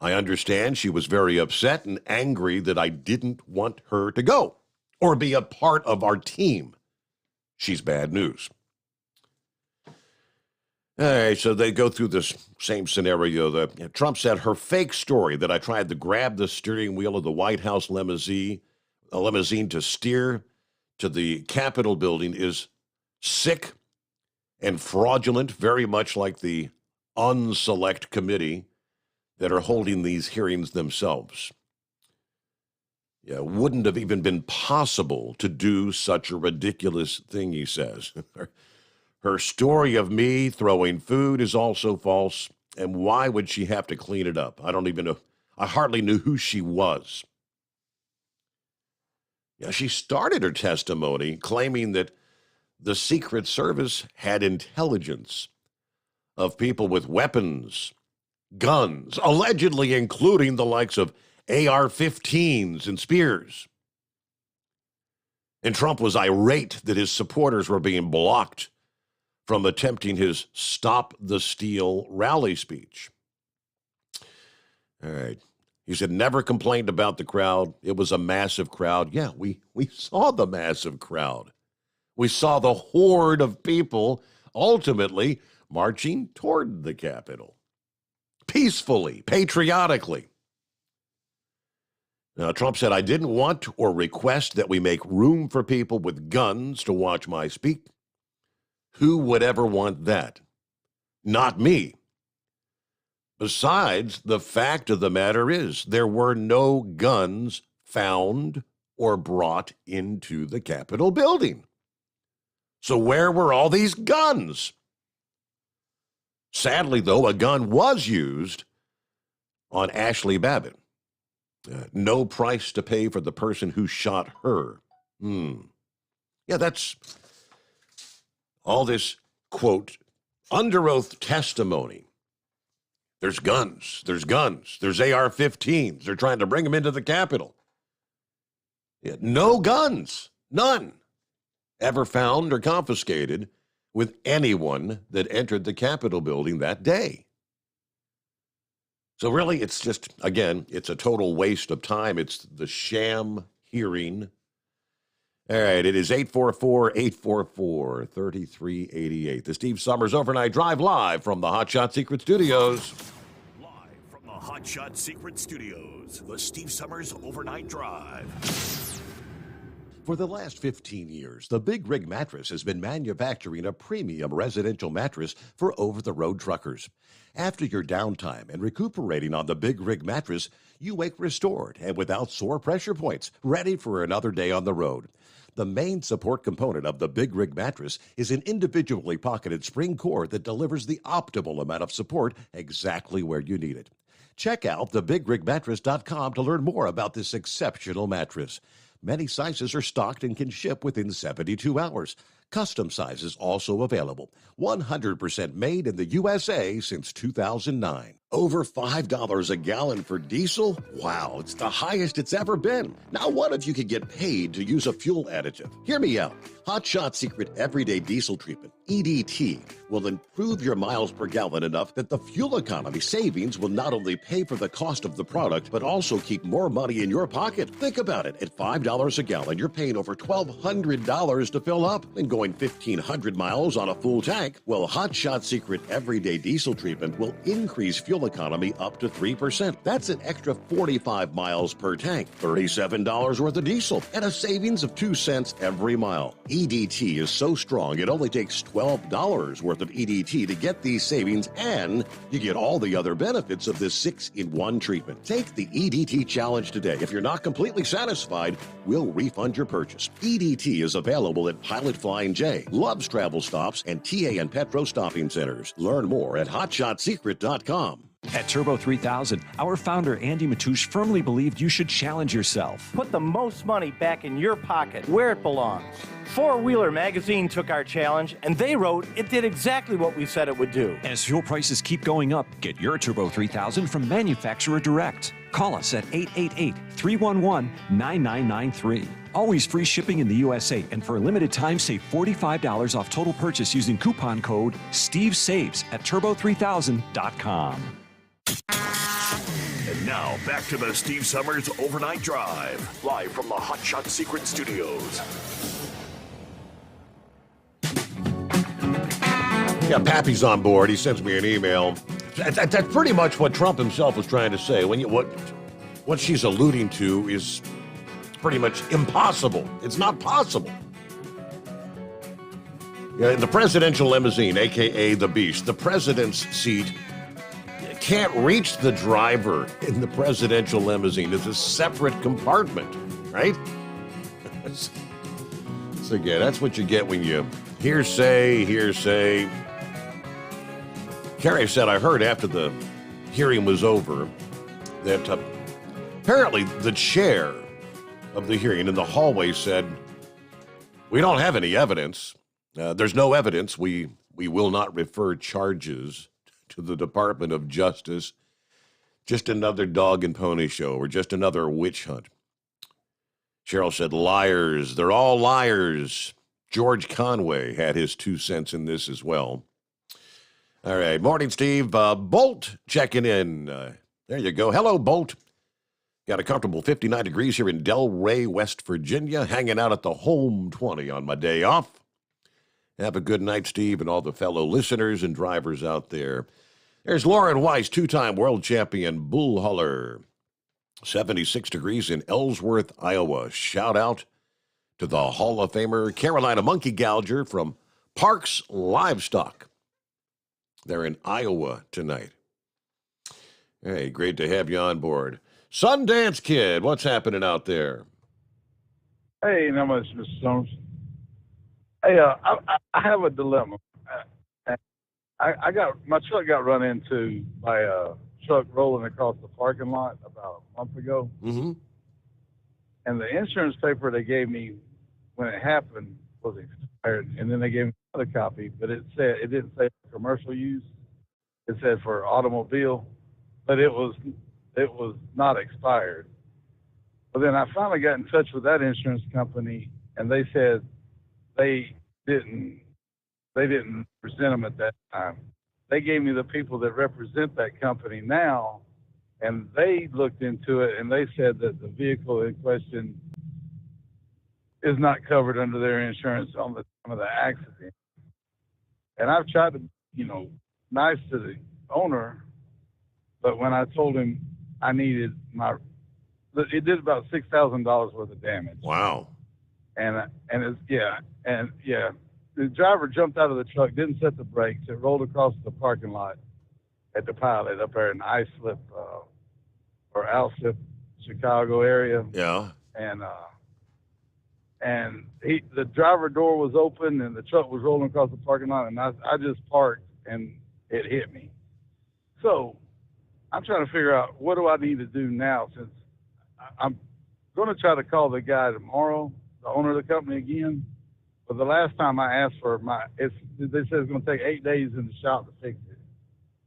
I understand she was very upset and angry that I didn't want her to go or be a part of our team. She's bad news. All right, so they go through this same scenario. Trump said her fake story that I tried to grab the steering wheel of the White House limousine to steer to the Capitol building is sick and fraudulent, very much like the unselect committee that are holding these hearings themselves. Yeah, it wouldn't have even been possible to do such a ridiculous thing, he says. Her story of me throwing food is also false, and why would she have to clean it up? I don't even know. I hardly knew who she was. Yeah, she started her testimony claiming that the Secret Service had intelligence of people with weapons, guns, allegedly including the likes of AR-15s and spears. And Trump was irate that his supporters were being blocked from attempting his Stop the Steal rally speech. All right. He said, never complained about the crowd. It was a massive crowd. Yeah, we saw the massive crowd. We saw the horde of people ultimately marching toward the Capitol. Peacefully, patriotically. Now, Trump said, I didn't want or request that we make room for people with guns to watch my speak. Who would ever want that? Not me. Besides, the fact of the matter is there were no guns found or brought into the Capitol building. So where were all these guns? Sadly, though, a gun was used on Ashley Babbitt. No price to pay for the person who shot her. Yeah, that's all this, quote, under oath testimony. There's guns. There's AR-15s. They're trying to bring them into the Capitol. Yeah, no guns. None. Ever found or confiscated with anyone that entered the Capitol building that day. So really, it's just, again, it's a total waste of time. It's the sham hearing. All right, it is 844-844-3388. The Steve Sommers Overnight Drive live from the Hot Shot Secret Studios. Live from the Hotshot Secret Studios, the Steve Sommers Overnight Drive. For the last 15 years, the Big Rig Mattress has been manufacturing a premium residential mattress for over-the-road truckers. After your downtime and recuperating on the Big Rig Mattress, you wake restored and without sore pressure points, ready for another day on the road. The main support component of the Big Rig Mattress is an individually pocketed spring cord that delivers the optimal amount of support exactly where you need it. Check out thebigrigmattress.com to learn more about this exceptional mattress. Many sizes are stocked and can ship within 72 hours. Custom sizes also available. 100% made in the USA since 2009. Over $5 a gallon for diesel? Wow, it's the highest it's ever been. Now what if you could get paid to use a fuel additive? Hear me out. Hotshot Secret Everyday Diesel Treatment, EDT, will improve your miles per gallon enough that the fuel economy savings will not only pay for the cost of the product, but also keep more money in your pocket. Think about it. At $5 a gallon, you're paying over $1,200 to fill up and going 1,500 miles on a full tank. Well, Hotshot Secret Everyday Diesel Treatment will increase fuel economy up to 3%. That's an extra 45 miles per tank, $37 worth of diesel, and a savings of 2 cents every mile. EDT is so strong, it only takes $12 worth of EDT to get these savings, and you get all the other benefits of this 6-in-1 treatment. Take the EDT challenge today. If you're not completely satisfied, we'll refund your purchase. EDT is available at Pilot Flying J, Love's Travel Stops, and TA and Petro Stopping Centers. Learn more at hotshotsecret.com. At Turbo 3000, our founder Andy Matoush firmly believed you should challenge yourself. Put the most money back in your pocket, where it belongs. Four Wheeler Magazine took our challenge, and they wrote it did exactly what we said it would do. As fuel prices keep going up, get your Turbo 3000 from manufacturer direct. Call us at 888-311-9993. Always free shipping in the USA, and for a limited time, save $45 off total purchase using coupon code STEVESAVES at turbo3000.com. And now, back to the Steve Sommers Overnight Drive, live from the Hotshot Secret Studios. Yeah, Pappy's on board. He sends me an email. That's pretty much what Trump himself was trying to say. What she's alluding to is pretty much impossible. It's not possible. Yeah, the presidential limousine, a.k.a. the Beast, the president's seat, can't reach the driver in the presidential limousine. It's a separate compartment, right? So again, that's what you get when you hearsay. Kerry said, I heard after the hearing was over that apparently the chair of the hearing in the hallway said, we don't have any evidence. There's no evidence. We will not refer charges to the Department of Justice. Just another dog and pony show, or just another witch hunt. Cheryl said, liars. They're all liars. George Conway had his 2 cents in this as well. All right. Morning, Steve. Bolt checking in. There you go. Hello, Bolt. Got a comfortable 59 degrees here in Delray, West Virginia, hanging out at the Home 20 on my day off. Have a good night, Steve, and all the fellow listeners and drivers out there. There's Lauren Weiss, 2-time world champion bull hauler. 76 degrees in Ellsworth, Iowa. Shout out to the Hall of Famer Carolina Monkey Gouger from Parks Livestock. They're in Iowa tonight. Hey, great to have you on board. Sundance Kid, what's happening out there? Hey, not much, Mr. Sommers. Hey, I have a dilemma. My truck got run into by a truck rolling across the parking lot about a month ago. Mm-hmm. And the insurance paper they gave me when it happened was expired, and then they gave me another copy, but it didn't say commercial use. It said for automobile, but it was not expired. But then I finally got in touch with that insurance company, and they said they didn't present them at that time. They gave me the people that represent that company now, and they looked into it, and they said that the vehicle in question is not covered under their insurance on the time of the accident. And I've tried to, nice to the owner, But when I told him I needed it did about $6,000 worth of damage. Wow. And the driver jumped out of the truck, didn't set the brakes. It rolled across the parking lot at the Pilot up there in the iSlip or Alslip, Chicago area. Yeah. And the driver door was open and the truck was rolling across the parking lot, and I just parked and it hit me. So I'm trying to figure out what do I need to do now, since I'm going to try to call the guy tomorrow, the owner of the company again. But the last time I asked for they said it's going to take 8 days in the shop to fix it.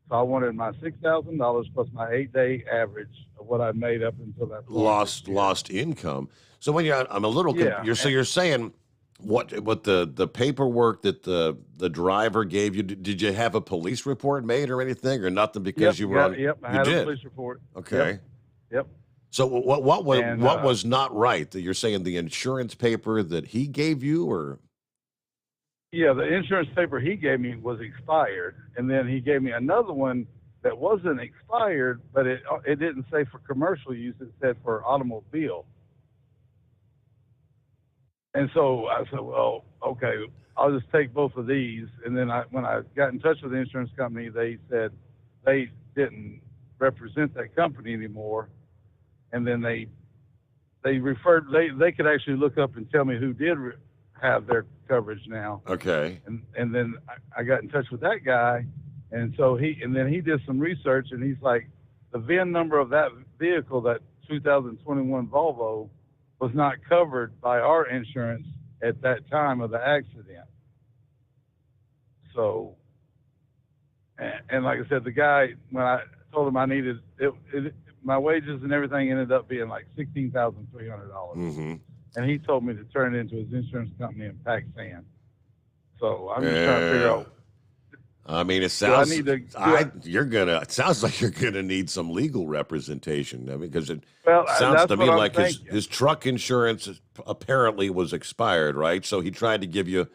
So I wanted my $6,000 plus my 8-day average of what I made up until that point. Lost income. So when I'm a little, you're saying what the paperwork that the driver gave you, did you have a police report made or anything, or nothing because you were on? Yep, I had a police report. Okay. Yep. So what was not right? That you're saying the insurance paper that he gave you, or? Yeah, the insurance paper he gave me was expired, and then he gave me another one that wasn't expired, but it didn't say for commercial use. It said for automobile. And so I said, well, okay, I'll just take both of these. And then when I got in touch with the insurance company, they said they didn't represent that company anymore. And then they referred, they could actually look up and tell me who did have their coverage now. Okay. And then I got in touch with that guy. And so he did some research, and he's like, the VIN number of that vehicle, that 2021 Volvo, was not covered by our insurance at that time of the accident. So, and like I said, the guy, when I told him I needed my wages and everything ended up being like $16,300. Mm-hmm. And he told me to turn it into his insurance company in Pakistan. So I'm just trying to figure out. I mean, it sounds it sounds like you're gonna need some legal representation. I mean, because it sounds to me like his truck insurance apparently was expired, right? So he tried to give you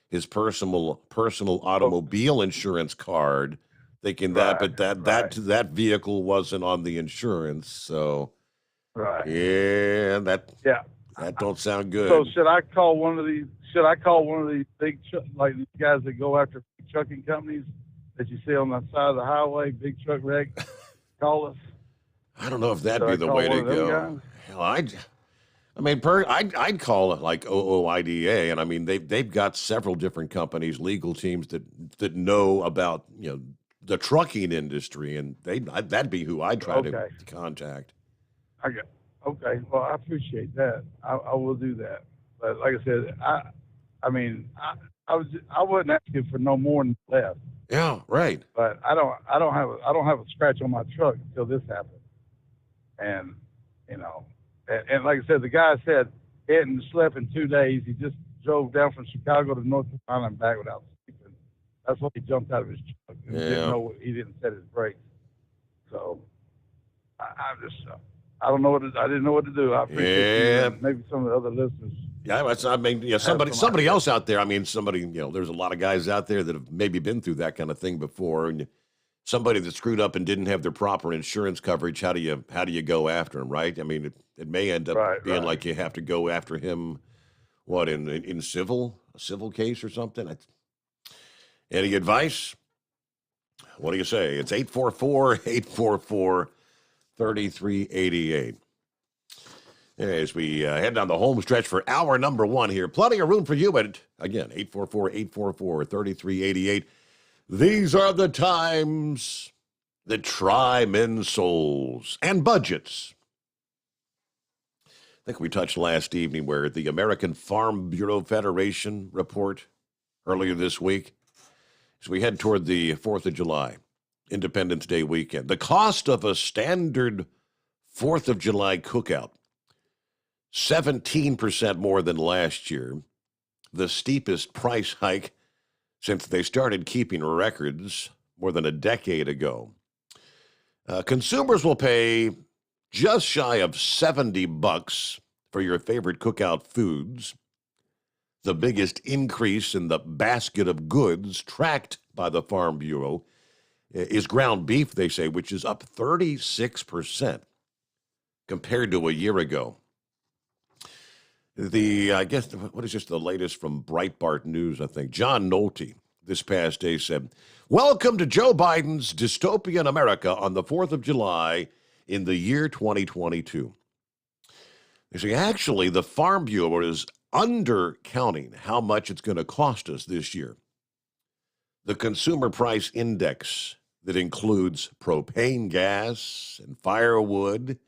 his personal automobile insurance card, thinking that vehicle wasn't on the insurance. So that don't sound good. So should I call one of these? Should I call one of these big like these guys that go after trucking companies that you see on the side of the highway, big truck wreck? Call us. I don't know if that'd be the way to go. Hell, I'd call it like OOIDA, and I mean they've got several different companies, legal teams that know about the trucking industry, and that'd be who I'd try to contact. Okay. Well, I appreciate that. I will do that. But like I said, I wasn't asking for no more than less. Yeah, right. But I don't have a scratch on my truck until this happened. And and like I said, the guy said he hadn't slept in 2 days. He just drove down from Chicago to North Carolina and back without sleeping. That's why he jumped out of his truck. He didn't set his brakes. So I don't know I didn't know what to do. I appreciate maybe some of the other listeners. Yeah, I mean, somebody else out there. I mean, there's a lot of guys out there that have maybe been through that kind of thing before, and somebody that screwed up and didn't have their proper insurance coverage. How do you go after him, right? I mean, it may end up being like you have to go after him. What in a civil case or something? Any advice? What do you say? It's 844-844-3388. As we head down the home stretch for hour number 1 here. Plenty of room for you, but again, 844-844-3388. These are the times that try men's souls and budgets. I think we touched last evening where the American Farm Bureau Federation report earlier this week, as we head toward the 4th of July, Independence Day weekend. The cost of a standard 4th of July cookout, 17% more than last year, the steepest price hike since they started keeping records more than a decade ago. Consumers will pay just shy of $70 for your favorite cookout foods, the biggest increase in the basket of goods tracked by the Farm Bureau is ground beef, they say, which is up 36% compared to a year ago. I guess, what is this, the latest from Breitbart News, I think. John Nolte this past day said, "Welcome to Joe Biden's dystopian America on the 4th of July in the year 2022. They say, actually, the Farm Bureau is undercounting how much it's going to cost us this year. The Consumer Price Index that includes propane gas and firewood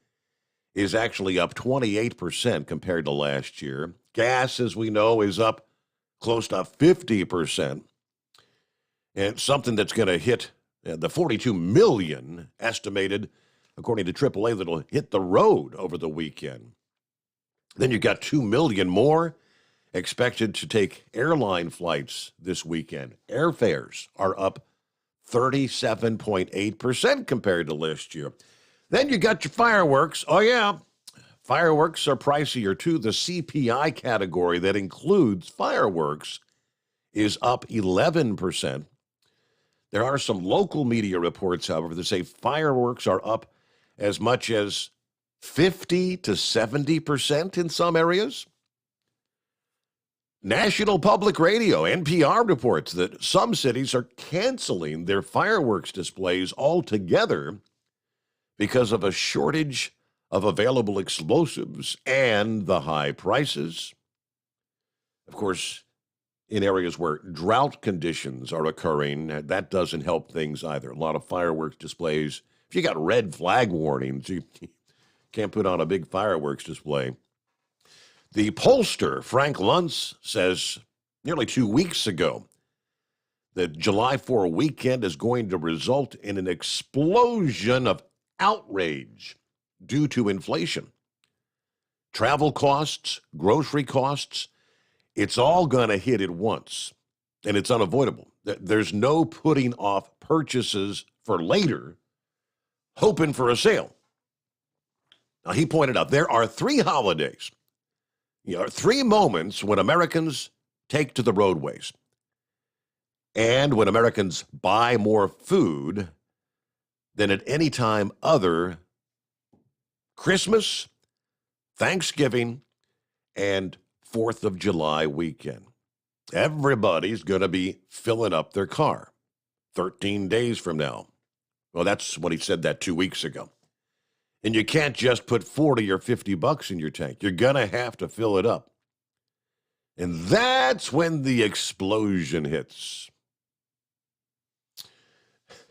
is actually up 28% compared to last year. Gas, as we know, is up close to 50%. And something that's going to hit the 42 million estimated, according to AAA, that'll hit the road over the weekend. Then you got 2 million more expected to take airline flights this weekend. Airfares are up 37.8% compared to last year. Then you got your fireworks. Oh, yeah. Fireworks are pricier, too. The CPI category that includes fireworks is up 11%. There are some local media reports, however, that say fireworks are up as much as 50 to 70% in some areas. National Public Radio, NPR, reports that some cities are canceling their fireworks displays altogether because of a shortage of available explosives and the high prices. Of course, in areas where drought conditions are occurring, that doesn't help things either. A lot of fireworks displays, if you got red flag warnings, you can't put on a big fireworks display. The pollster, Frank Luntz, says nearly 2 weeks ago that July 4 weekend is going to result in an explosion of outrage due to inflation. Travel costs, grocery costs, it's all going to hit at once, and it's unavoidable. There's no putting off purchases for later, hoping for a sale. Now, he pointed out there are 3 holidays, 3 moments when Americans take to the roadways and when Americans buy more food than at any time other: Christmas, Thanksgiving, and 4th of July weekend. Everybody's going to be filling up their car 13 days from now. Well, that's what he said that 2 weeks ago. And you can't just put 40 or 50 bucks in your tank. You're going to have to fill it up. And that's when the explosion hits.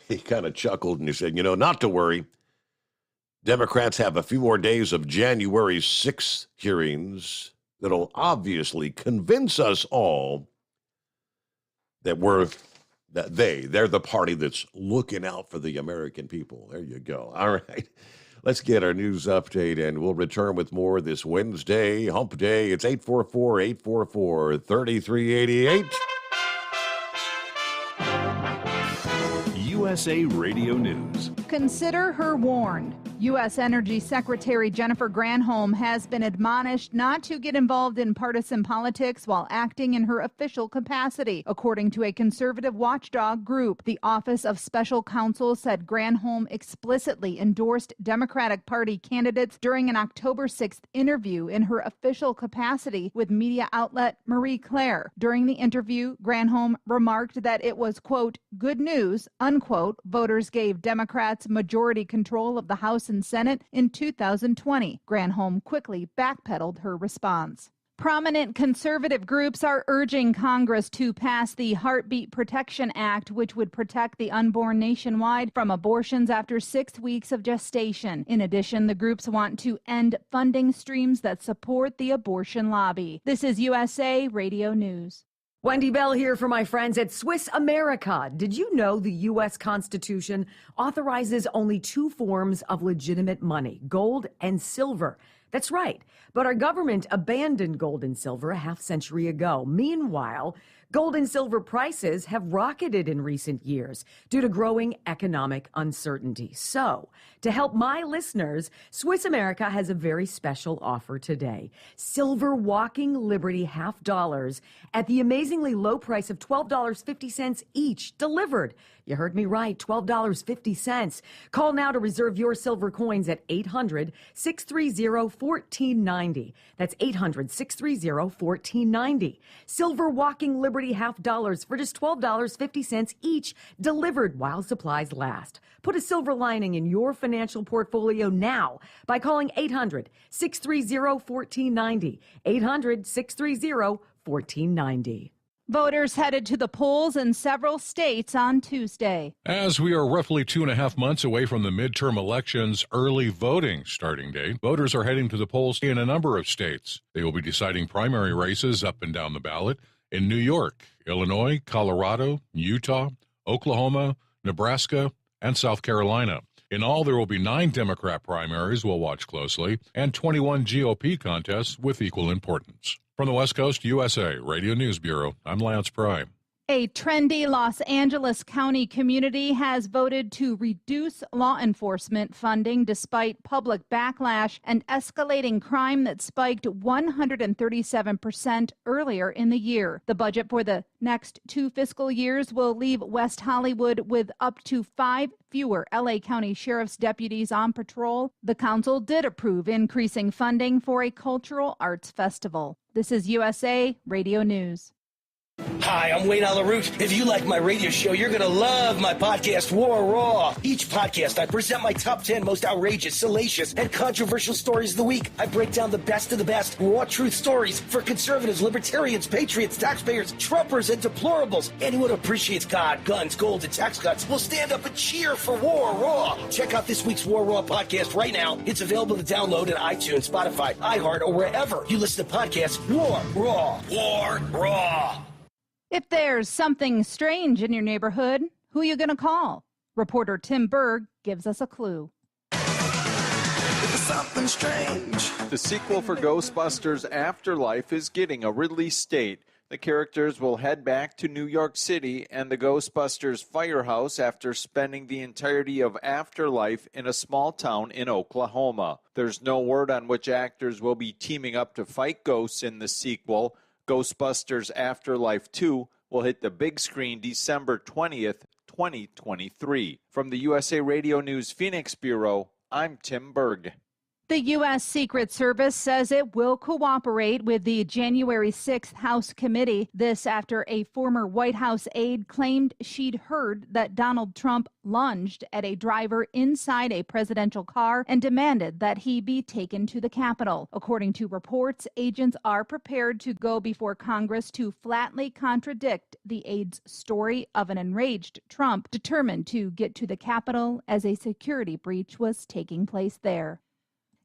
He kind of chuckled and he said, not to worry. Democrats have a few more days of January 6th hearings that'll obviously convince us all that they're the party that's looking out for the American people. There you go. All right. Let's get our news update, and we'll return with more this Wednesday, Hump Day. It's 844-844-3388. USA Radio News. Consider her warned. U.S. Energy Secretary Jennifer Granholm has been admonished not to get involved in partisan politics while acting in her official capacity, according to a conservative watchdog group. The Office of Special Counsel said Granholm explicitly endorsed Democratic Party candidates during an October 6th interview in her official capacity with media outlet Marie Claire. During the interview, Granholm remarked that it was, quote, good news, unquote, voters gave Democrats majority control of the House and Senate in 2020. Granholm quickly backpedaled her response. Prominent conservative groups are urging Congress to pass the Heartbeat Protection Act, which would protect the unborn nationwide from abortions after 6 weeks of gestation. In addition, the groups want to end funding streams that support the abortion lobby. This is USA Radio News. Wendy Bell here for my friends at Swiss America. Did you know the U.S. Constitution authorizes only 2 forms of legitimate money, gold and silver? That's right. But our government abandoned gold and silver a half-century ago. Meanwhile, gold and silver prices have rocketed in recent years due to growing economic uncertainty. So, to help my listeners, Swiss America has a very special offer today. Silver Walking Liberty $half at the amazingly low price of $12.50 each, delivered. You heard me right, $12.50. Call now to reserve your silver coins at 800-630-1490. That's 800-630-1490. Silver Walking Liberty half dollars for just $12.50 each, delivered while supplies last. Put a silver lining in your financial portfolio now by calling 800-630-1490. 800-630-1490. Voters headed to the polls in several states on Tuesday. As we are roughly 2.5 months away from the midterm elections' early voting starting date, voters are heading to the polls in a number of states. They will be deciding primary races up and down the ballot in New York, Illinois, Colorado, Utah, Oklahoma, Nebraska, and South Carolina. In all, there will be 9 Democrat primaries we'll watch closely and 21 GOP contests with equal importance. From the West Coast, USA Radio News Bureau, I'm Lance Pry. A trendy Los Angeles County community has voted to reduce law enforcement funding despite public backlash and escalating crime that spiked 137% earlier in the year. The budget for the next 2 fiscal years will leave West Hollywood with up to 5 fewer LA County Sheriff's deputies on patrol. The council did approve increasing funding for a cultural arts festival. This is USA Radio News. Hi, I'm Wayne Alaroot. If you like my radio show, you're going to love my podcast, War Raw. Each podcast, I present my top 10 most outrageous, salacious, and controversial stories of the week. I break down the best of the best, raw truth stories for conservatives, libertarians, patriots, taxpayers, Trumpers, and deplorables. Anyone who appreciates God, guns, gold, and tax cuts will stand up and cheer for War Raw. Check out this week's War Raw podcast right now. It's available to download at iTunes, Spotify, iHeart, or wherever you listen to podcasts. War Raw. War Raw. If there's something strange in your neighborhood, who are you going to call? Reporter Tim Berg gives us a clue. Something strange. The sequel for Ghostbusters Afterlife is getting a release date. The characters will head back to New York City and the Ghostbusters firehouse after spending the entirety of Afterlife in a small town in Oklahoma. There's no word on which actors will be teaming up to fight ghosts in the sequel. Ghostbusters Afterlife 2 will hit the big screen December 20th, 2023. From the USA Radio News Phoenix Bureau, I'm Tim Berg. The U.S. Secret Service says it will cooperate with the January 6th House Committee. This after a former White House aide claimed she'd heard that Donald Trump lunged at a driver inside a presidential car and demanded that he be taken to the Capitol. According to reports, agents are prepared to go before Congress to flatly contradict the aide's story of an enraged Trump determined to get to the Capitol as a security breach was taking place there.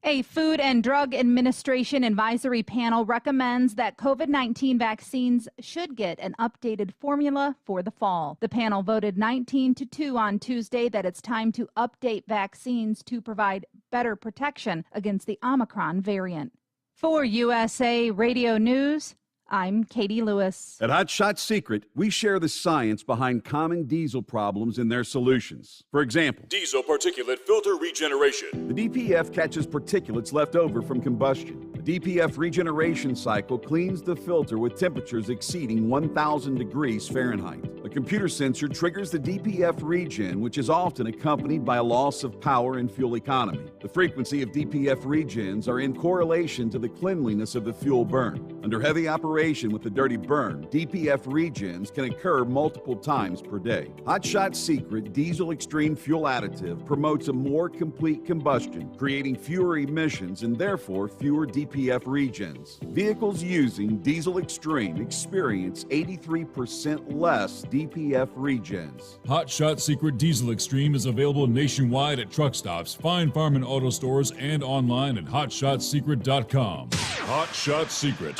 A Food and Drug Administration advisory panel recommends that COVID-19 vaccines should get an updated formula for the fall. The panel voted 19-2 on Tuesday that it's time to update vaccines to provide better protection against the Omicron variant. For USA Radio News, I'm Katie Lewis. At Hot Shot Secret, we share the science behind common diesel problems and their solutions. For example, diesel particulate filter regeneration. The DPF catches particulates left over from combustion. The DPF regeneration cycle cleans the filter with temperatures exceeding 1,000 degrees Fahrenheit. A computer sensor triggers the DPF regen, which is often accompanied by a loss of power and fuel economy. The frequency of DPF regens are in correlation to the cleanliness of the fuel burn. Under heavy operation with the dirty burn, DPF regens can occur multiple times per day. Hot Shot Secret Diesel Extreme Fuel Additive promotes a more complete combustion, creating fewer emissions and therefore fewer DPF regens. Vehicles using Diesel Extreme experience 83% less DPF regens. Hot Shot Secret Diesel Extreme is available nationwide at truck stops, fine farm and auto stores, and online at hotshotsecret.com. Hot Shot Secret.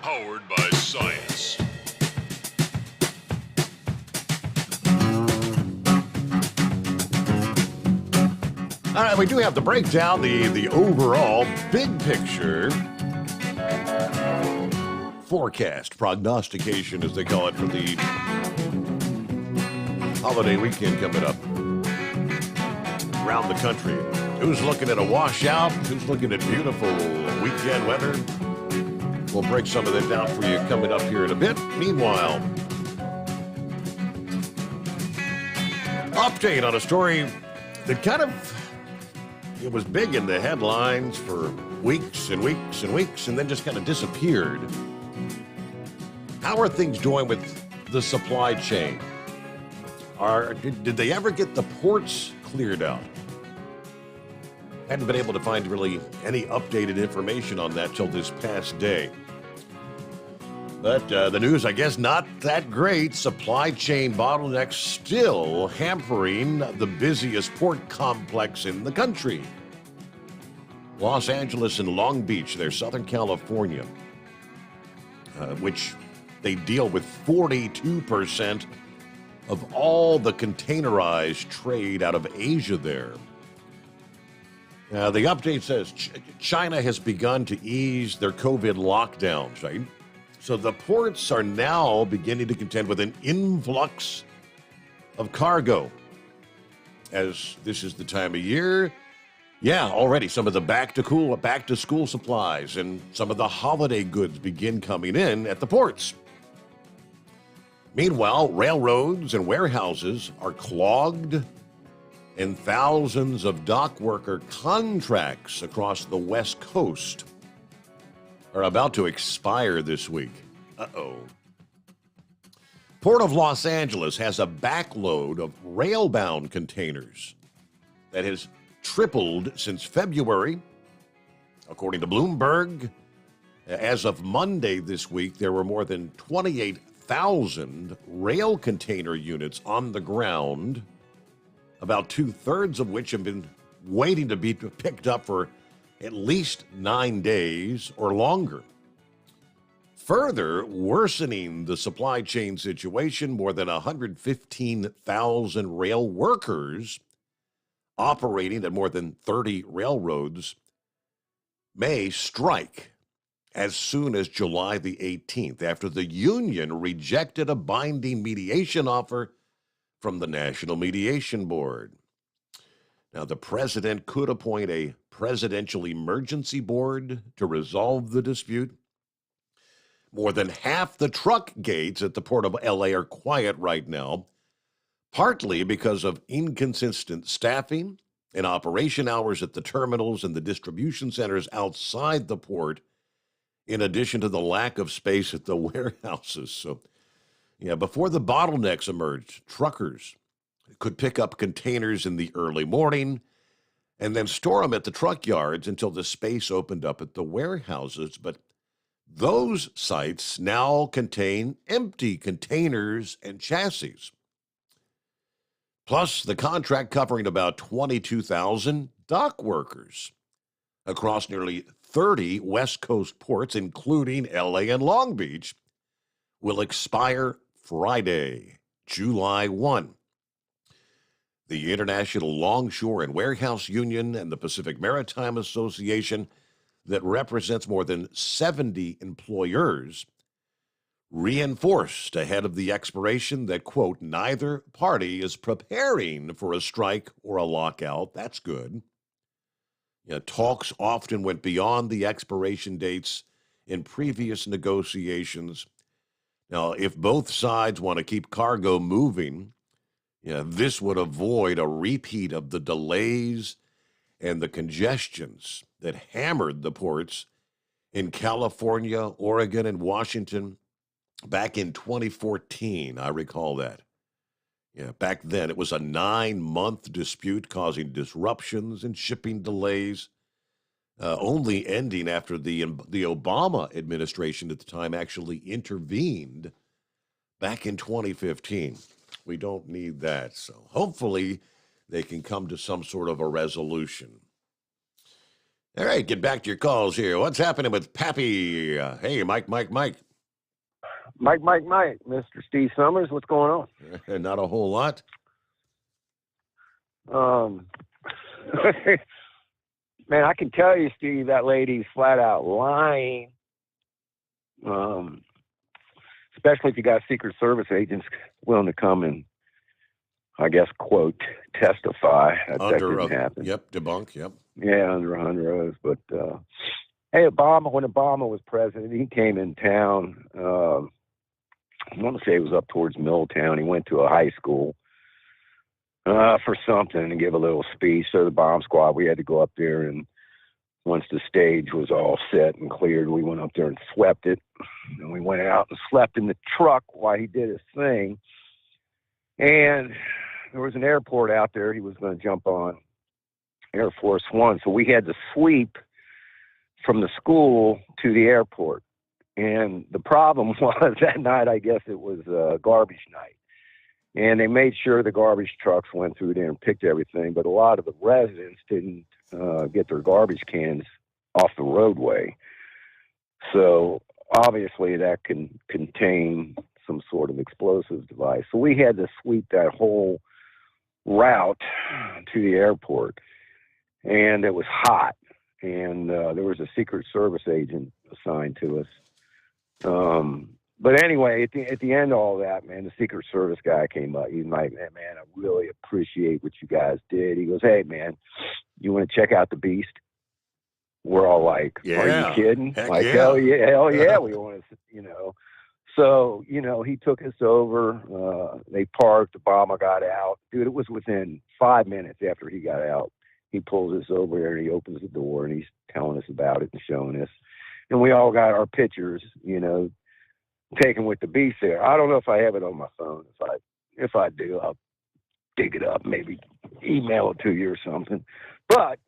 Powered by science. All right, we do have to break down the overall big picture forecast, prognostication, as they call it, for the holiday weekend coming up around the country. Who's looking at a washout? Who's looking at beautiful weekend weather? We'll break some of that down for you coming up here in a bit. Meanwhile, Update on a story that it was big in the headlines for weeks and weeks and weeks and then just kind of disappeared. How are things going with the supply chain? Did they ever get the ports cleared out? Hadn't been able to find really any updated information on that till this past day. But the news, I guess, not that great. Supply chain bottlenecks still hampering the busiest port complex in the country. Los Angeles and Long Beach, they're Southern California, which they deal with 42% of all the containerized trade out of Asia there. The update says China has begun to ease their COVID lockdowns, right? So the ports are now beginning to contend with an influx of cargo. As this is the time of year, already some of the back to school supplies and some of the holiday goods begin coming in at the ports. Meanwhile, railroads and warehouses are clogged, and thousands of dock worker contracts across the West Coast are about to expire this week. Port of Los Angeles has a backload of rail-bound containers that has tripled since February. According to Bloomberg, as of Monday this week, there were more than 28,000 rail container units on the ground, about 2/3 of which have been waiting to be picked up for at least 9 days or longer. Further worsening the supply chain situation, more than 115,000 rail workers operating at more than 30 railroads may strike as soon as July the 18th after the union rejected a binding mediation offer from the National Mediation Board. Now, the president could appoint a presidential emergency board to resolve the dispute. More than half the truck gates at the Port of LA are quiet right now, partly because of inconsistent staffing and operation hours at the terminals and the distribution centers outside the port, in addition to the lack of space at the warehouses. So, before the bottlenecks emerged, truckers could pick up containers in the early morning and then store them at the truck yards until the space opened up at the warehouses. But those sites now contain empty containers and chassis. Plus, the contract covering about 22,000 dock workers across nearly 30 West Coast ports, including LA and Long Beach, will expire Friday, July 1. The International Longshore and Warehouse Union and the Pacific Maritime Association, that represents more than 70 employers, reinforced ahead of the expiration that, quote, neither party is preparing for a strike or a lockout. That's good. Talks often went beyond the expiration dates in previous negotiations. Now, if both sides want to keep cargo moving, this would avoid a repeat of the delays and the congestions that hammered the ports in California, Oregon, and Washington back in 2014. I recall that. Back then it was a 9-month dispute causing disruptions and shipping delays, only ending after the Obama administration at the time actually intervened back in 2015. We don't need that. So hopefully they can come to some sort of a resolution. All right, get back to your calls here. What's happening with Pappy? Hey, Mike. Mike, Mr. Steve Sommers, what's going on? Not a whole lot. Man, I can tell you, Steve, that lady's flat out lying. Especially if you got Secret Service agents willing to come and, I guess, quote, testify. That didn't happen. Yep, debunk, yep. Yeah, under oath. But, hey, Obama, when Obama was president, he came in town. I want to say it was up towards Milltown. He went to a high school. for something, to give a little speech. So the bomb squad, we had to go up there, and once the stage was all set and cleared, we went up there and swept it. And we went out and slept in the truck while he did his thing. And there was an airport out there. He was going to jump on Air Force One. So we had to sweep from the school to the airport. And the problem was that night, I guess it was garbage night. And they made sure the garbage trucks went through there and picked everything. But a lot of the residents didn't get their garbage cans off the roadway. So obviously that can contain some sort of explosive device. So we had to sweep that whole route to the airport. And it was hot. And there was a Secret Service agent assigned to us. But anyway, at the end of all that, man, the Secret Service guy came up. He's like, man, I really appreciate what you guys did. He goes, hey, man, you want to check out the Beast? We're all like, are you kidding? Heck like, yeah. hell yeah, we want to, you know. So, you know, he took us over. They parked. Obama got out. Dude, it was within 5 minutes after he got out. He pulls us over there, and he opens the door, and he's telling us about it and showing us. And we all got our pictures, you know, taken with the Beast there. I don't know if I have it on my phone. If I do, I'll dig it up, maybe email it to you or something. But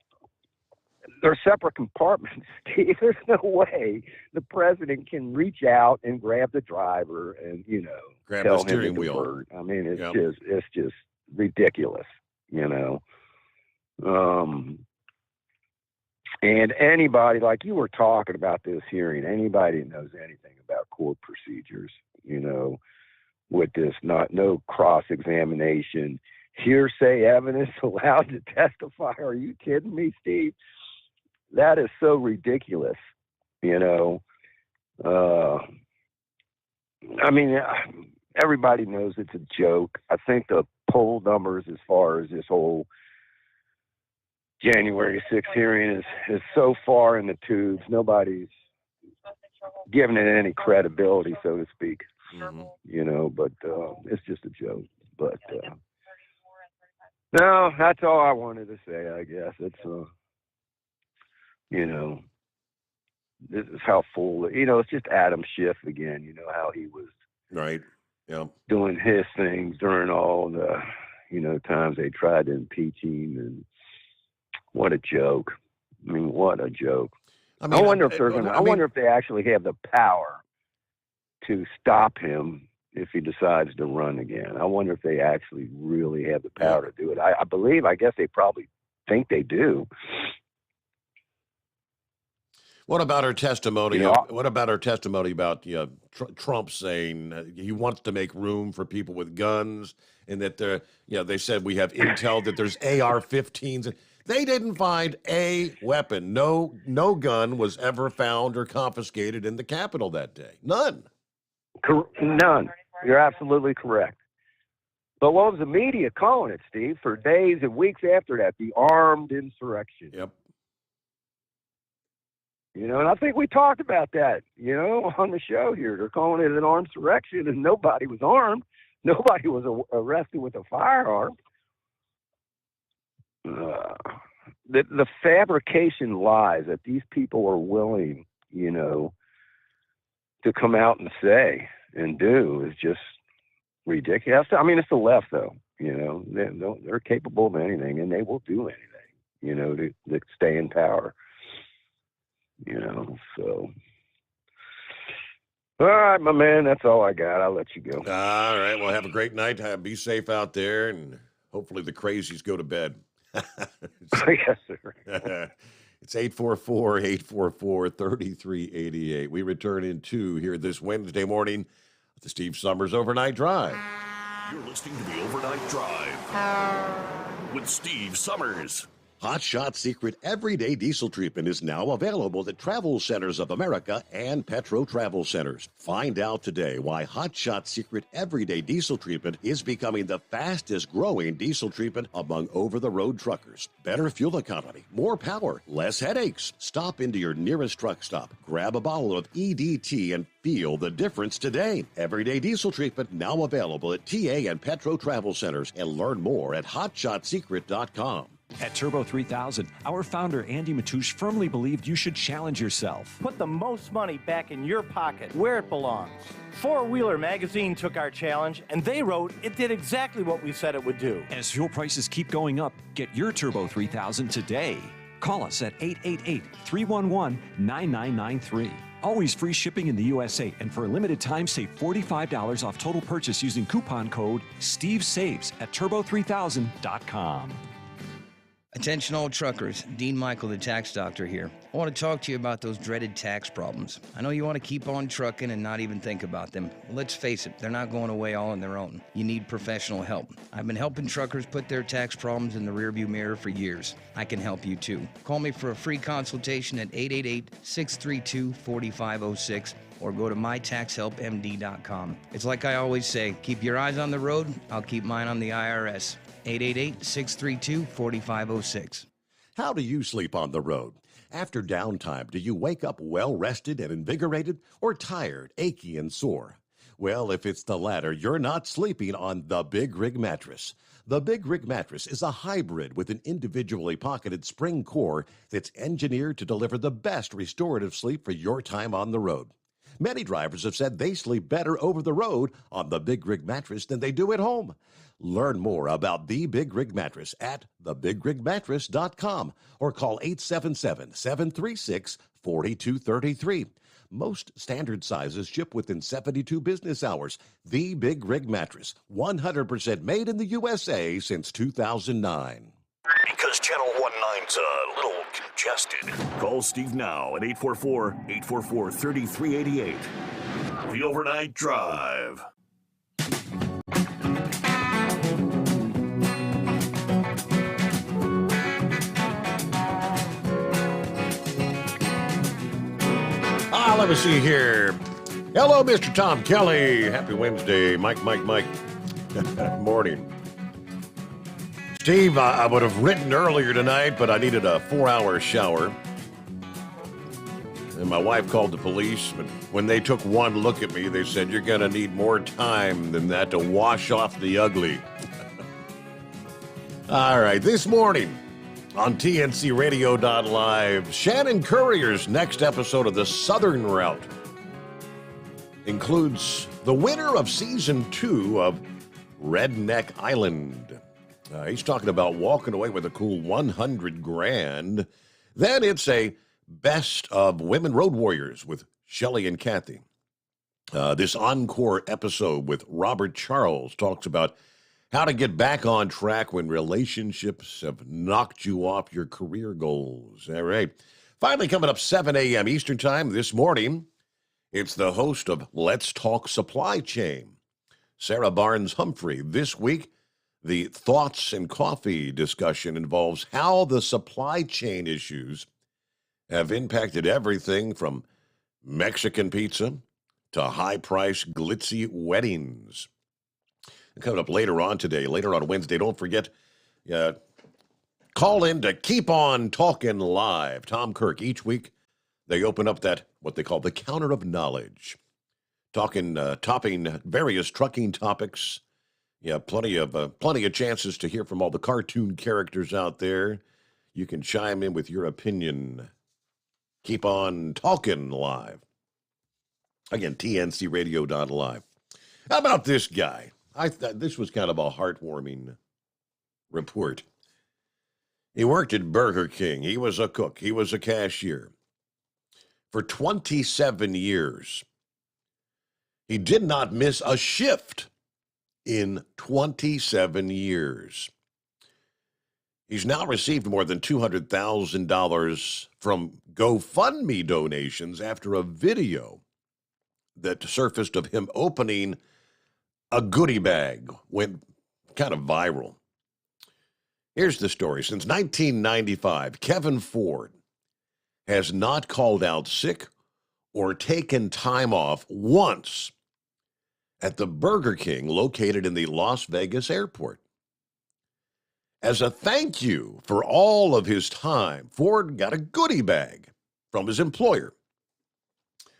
they're separate compartments, Steve. There's no way the president can reach out and grab the driver and, you know, Grab tell the steering him to wheel. divert. I mean, it's just ridiculous, you know. And anybody, like you were talking about this hearing, anybody that knows anything about court procedures, you know, with this, no cross-examination, hearsay evidence allowed to testify. Are you kidding me, Steve? That is so ridiculous, you know. I mean, everybody knows it's a joke. I think the poll numbers as far as this whole January 6th hearing is so far in the tubes. Nobody's giving it any credibility, so to speak. Mm-hmm. You know, but it's just a joke. But no, that's all I wanted to say, I guess. It's, you know, this is how full, you know, it's just Adam Schiff again, you know, how he was right. Yeah. doing his things during all the, you know, times they tried to impeach him. And what a joke. I mean, what a joke. I wonder if they're I wonder if they actually have the power to stop him if he decides to run again. I wonder if they actually really have the power to do it. I guess they probably think they do. What about her testimony? You know, what about her testimony about Trump saying he wants to make room for people with guns, and that they said we have intel that there's AR-15s. They didn't find a weapon. No gun was ever found or confiscated in the Capitol that day. None. None. You're absolutely correct. But what was the media calling it, Steve, for days and weeks after that? The armed insurrection. Yep. You know, and I think we talked about that, you know, on the show here. They're calling it an armed insurrection, and nobody was armed. Nobody was arrested with a firearm. The fabrication lies that these people are willing, you know, to come out and say and do is just ridiculous. I mean, it's the left, though. You know, they're capable of anything, and they will do anything, you know, to stay in power. You know, so. All right, my man, that's all I got. I'll let you go. All right, well, have a great night. Be safe out there, and hopefully the crazies go to bed. Yes, sir. It's 844-844-3388. We return in 2 here this Wednesday morning with the Steve Sommers Overnight Drive. You're listening to the Overnight Drive with Steve Sommers. Hot Shot Secret Everyday Diesel Treatment is now available at Travel Centers of America and Petro Travel Centers. Find out today why Hot Shot Secret Everyday Diesel Treatment is becoming the fastest growing diesel treatment among over-the-road truckers. Better fuel economy, more power, less headaches. Stop into your nearest truck stop, grab a bottle of EDT, and feel the difference today. Everyday Diesel Treatment now available at TA and Petro Travel Centers, and learn more at hotshotsecret.com. At Turbo 3000, our founder Andy Matouche firmly believed you should challenge yourself. Put the most money back in your pocket, where it belongs. Four Wheeler Magazine took our challenge, and they wrote it did exactly what we said it would do. As fuel prices keep going up, get your Turbo 3000 today. Call us at 888-311-9993. Always free shipping in the USA, and for a limited time, save $45 off total purchase using coupon code STEVESAVES at turbo3000.com. Attention all truckers, Dean Michael, the tax doctor here. I want to talk to you about those dreaded tax problems. I know you want to keep on trucking and not even think about them. Well, let's face it, they're not going away all on their own. You need professional help. I've been helping truckers put their tax problems in the rearview mirror for years. I can help you too. Call me for a free consultation at 888-632-4506 or go to mytaxhelpmd.com. It's like I always say, keep your eyes on the road, I'll keep mine on the IRS. 888-632-4506. How do you sleep on the road? After downtime, do you wake up well-rested and invigorated, or tired, achy, and sore? Well, if it's the latter, you're not sleeping on the Big Rig Mattress. The Big Rig Mattress is a hybrid with an individually pocketed spring core that's engineered to deliver the best restorative sleep for your time on the road. Many drivers have said they sleep better over the road on the Big Rig Mattress than they do at home. Learn more about the Big Rig Mattress at thebigrigmattress.com or call 877-736-4233. Most standard sizes ship within 72 business hours. The Big Rig Mattress, 100% made in the USA since 2009. Because Channel 19's a little congested. Call Steve now at 844-844-3388. The Overnight Drive. Let me see here. Hello, Mr. Tom Kelly. Happy Wednesday. Mike. Morning. Steve, I would have written earlier tonight, but I needed a 4-hour shower. And my wife called the police, but when they took one look at me, they said, you're going to need more time than that to wash off the ugly. All right, this morning on TNCRadio.live, Shannon Courier's next episode of the Southern Route includes the winner of Season 2 of Redneck Island. He's talking about walking away with a cool $100,000. Then it's a best of women road warriors with Shelley and Kathy. This encore episode with Robert Charles talks about how to get back on track when relationships have knocked you off your career goals. All right. Finally, coming up 7 a.m. Eastern Time this morning, it's the host of Let's Talk Supply Chain, Sarah Barnes-Humphrey. This week, the Thoughts and Coffee discussion involves how the supply chain issues have impacted everything from Mexican pizza to high-priced glitzy weddings. Coming up later on today, later on Wednesday, don't forget, call in to Keep On Talking Live. Tom Kirk, each week, they open up that, what they call the counter of knowledge, topping various trucking topics. Yeah, plenty of chances to hear from all the cartoon characters out there. You can chime in with your opinion. Keep On Talking Live. Again, TNCRadio.live. How about this guy? I thought this was kind of a heartwarming report. He worked at Burger King. He was a cook. He was a cashier. For 27 years, he did not miss a shift in 27 years. He's now received more than $200,000 from GoFundMe donations after a video that surfaced of him opening a goodie bag went kind of viral. Here's the story. Since 1995, Kevin Ford has not called out sick or taken time off once at the Burger King located in the Las Vegas airport. As a thank you for all of his time, Ford got a goodie bag from his employer.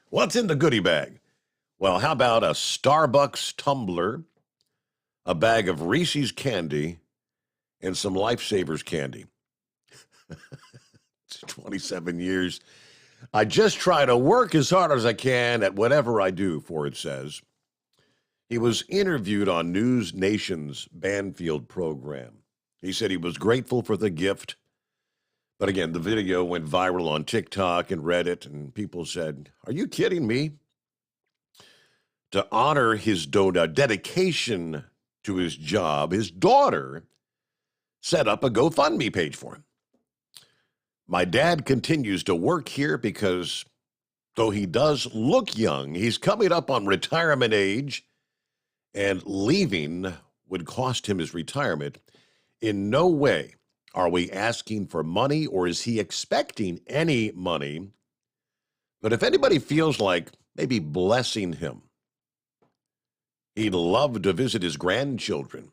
What's in the goodie bag? Well, how about a Starbucks tumbler, a bag of Reese's candy, and some Lifesavers candy? It's 27 years. I just try to work as hard as I can at whatever I do, Ford says. He was interviewed on News Nation's Banfield program. He said he was grateful for the gift. But again, the video went viral on TikTok and Reddit, and people said, "Are you kidding me?" To honor his dedication to his job, his daughter set up a GoFundMe page for him. My dad continues to work here because, though he does look young, he's coming up on retirement age, and leaving would cost him his retirement. In no way are we asking for money, or is he expecting any money. But if anybody feels like maybe blessing him, he'd love to visit his grandchildren.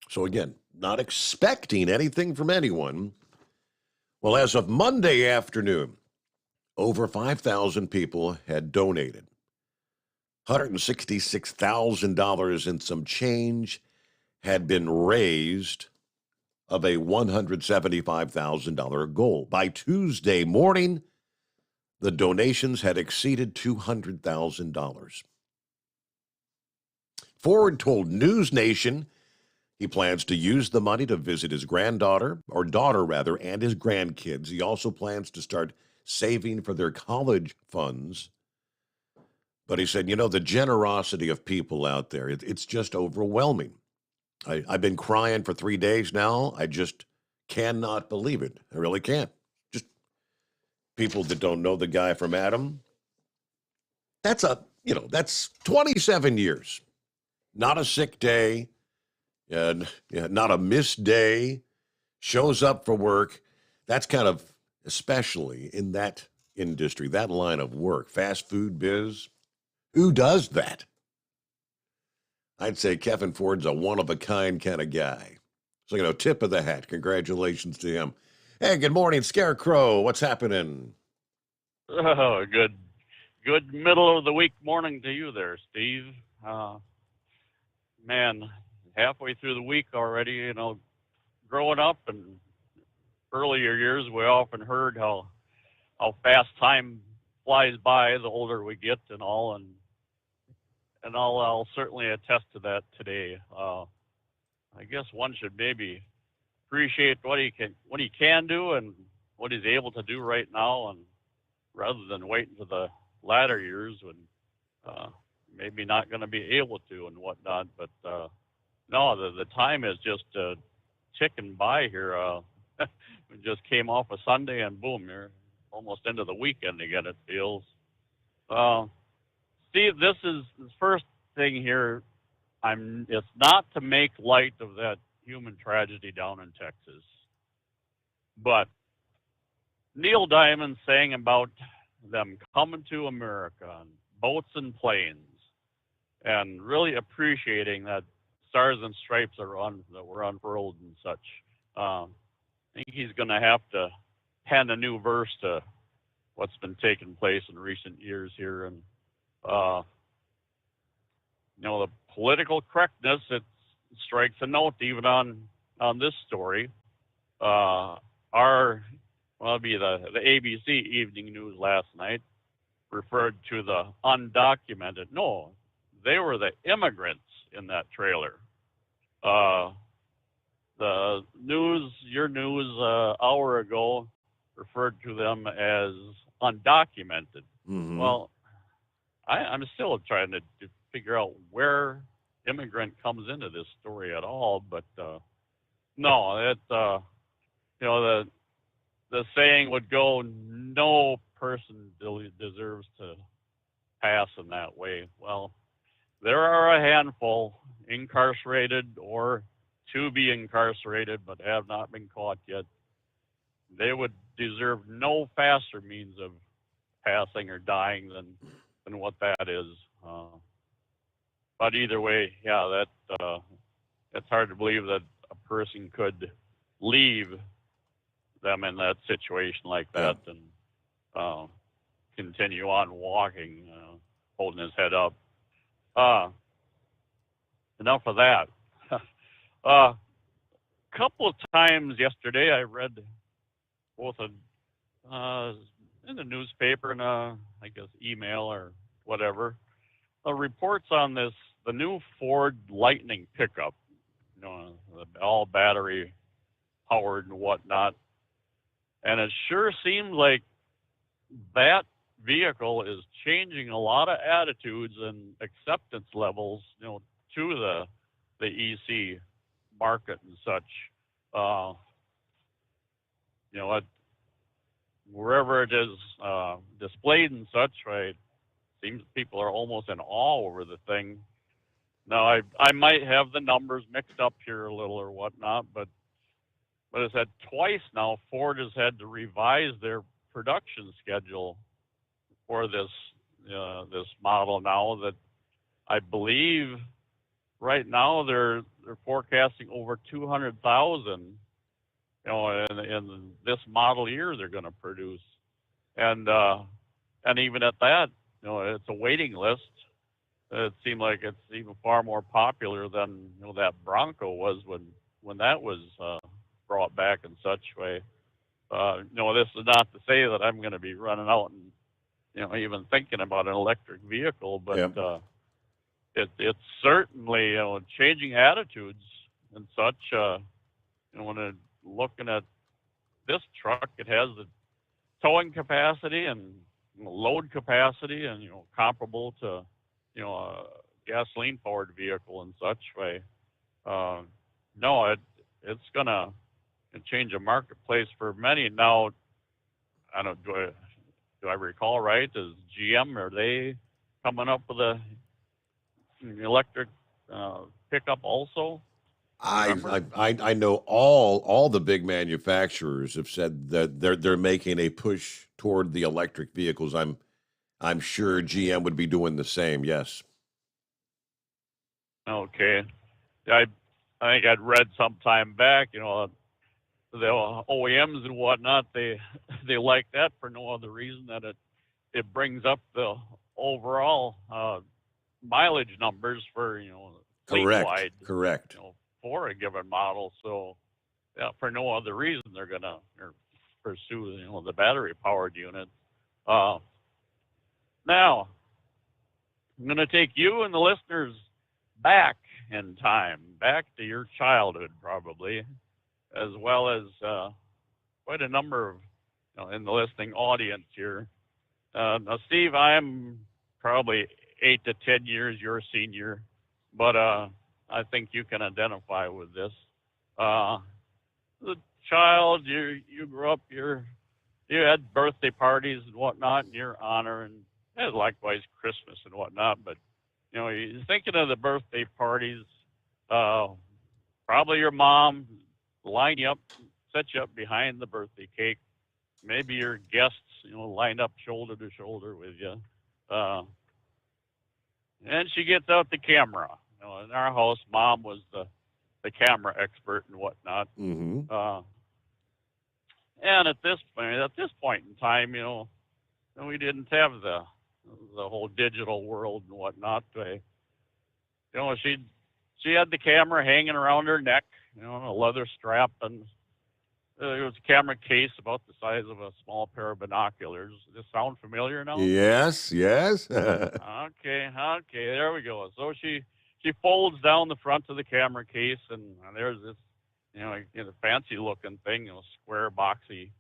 So again, not expecting anything from anyone. Well, as of Monday afternoon, over 5,000 people had donated. $166,000 and some change had been raised of a $175,000 goal. By Tuesday morning, the donations had exceeded $200,000. Ford told News Nation he plans to use the money to visit his daughter, and his grandkids. He also plans to start saving for their college funds. But he said, the generosity of people out there, it's just overwhelming. I've been crying for 3 days now. I just cannot believe it. I really can't. Just people that don't know the guy from Adam. That's 27 years. Not a sick day. Not a missed day. Shows up for work. That's kind of, especially in that industry, that line of work, fast food biz. Who does that? I'd say Kevin Ford's a one-of-a-kind kind of guy. So, tip of the hat. Congratulations to him. Hey, good morning, Scarecrow. What's happening? Oh, good middle of the week morning to you there, Steve. Man, halfway through the week already, growing up and earlier years, we often heard how fast time flies by the older we get and all, and I'll certainly attest to that today. I guess one should maybe appreciate what he can do and what he's able to do right now, and rather than wait until the latter years when maybe not going to be able to and whatnot. But no, the time is just ticking by here. We just came off a Sunday and boom, you're almost into the weekend again, it feels. Steve, this is the first thing here. It's not to make light of that human tragedy down in Texas, but Neil Diamond saying about them coming to America on boats and planes, and really appreciating that Stars and Stripes that were unfurled and such. I think he's going to have to pen a new verse to what's been taking place in recent years here, and the political correctness, it strikes a note even on this story. The ABC Evening News last night referred to the undocumented. No, they were the immigrants in that trailer. The news, your news, hour ago referred to them as undocumented. Mm-hmm. Well, I'm still trying to figure out where immigrant comes into this story at all, but no, the saying would go, no person deserves to pass in that way. Well, there are a handful incarcerated or to be incarcerated but have not been caught yet. They would deserve no faster means of passing or dying than what that is. But either way, yeah, it's hard to believe that a person could leave them in that situation like that and continue on walking, holding his head up. Enough of that. A couple of times yesterday, I read both in the newspaper and I guess email or whatever, reports on the new Ford Lightning pickup, all battery powered and whatnot. And it sure seems like that vehicle is changing a lot of attitudes and acceptance levels, to the EC market and such. Wherever it is displayed and such, right, seems people are almost in awe over the thing. Now, I might have the numbers mixed up here a little or whatnot, but it's had twice now Ford has had to revise their production schedule for this model now. That I believe right now they're forecasting over 200,000. In this model year they're going to produce, and even at that, it's a waiting list. It seemed like it's even far more popular than that Bronco was when that was brought back in such way. This is not to say that I'm going to be running out and even thinking about an electric vehicle, but it's certainly changing attitudes and such. When looking at this truck, it has the towing capacity and load capacity, and comparable to a gasoline powered vehicle and such way. It's gonna change a marketplace for many. Now, I don't do I recall right? Is GM, are they coming up with an electric pickup also? I know all the big manufacturers have said that they're making a push toward the electric vehicles. I'm sure GM would be doing the same. Yes. Okay. I think I'd read some time back, the OEMs and whatnot, they like that for no other reason that it brings up the overall mileage numbers for fleet-wide. Correct. For a given model. So, for no other reason, they're going to pursue, the battery-powered unit. Now, I'm going to take you and the listeners back in time, back to your childhood, probably, as well as quite a number of, in the listening audience here. Now, Steve, I'm probably 8 to 10 years your senior, but I think you can identify with this. The child, you grew up, you had birthday parties and whatnot in your honor, and likewise Christmas and whatnot. But you're thinking of the birthday parties. Probably your mom line you up, set you up behind the birthday cake. Maybe your guests, line up shoulder to shoulder with you. And she gets out the camera. In our house, Mom was the camera expert and whatnot. Mm-hmm. And at this point in time, we didn't have the whole digital world and whatnot. She had the camera hanging around her neck, a leather strap, and it was a camera case about the size of a small pair of binoculars. Does this sound familiar now? Yes. Okay, there we go. So she folds down the front of the camera case, and there's this, fancy looking thing, square, boxy,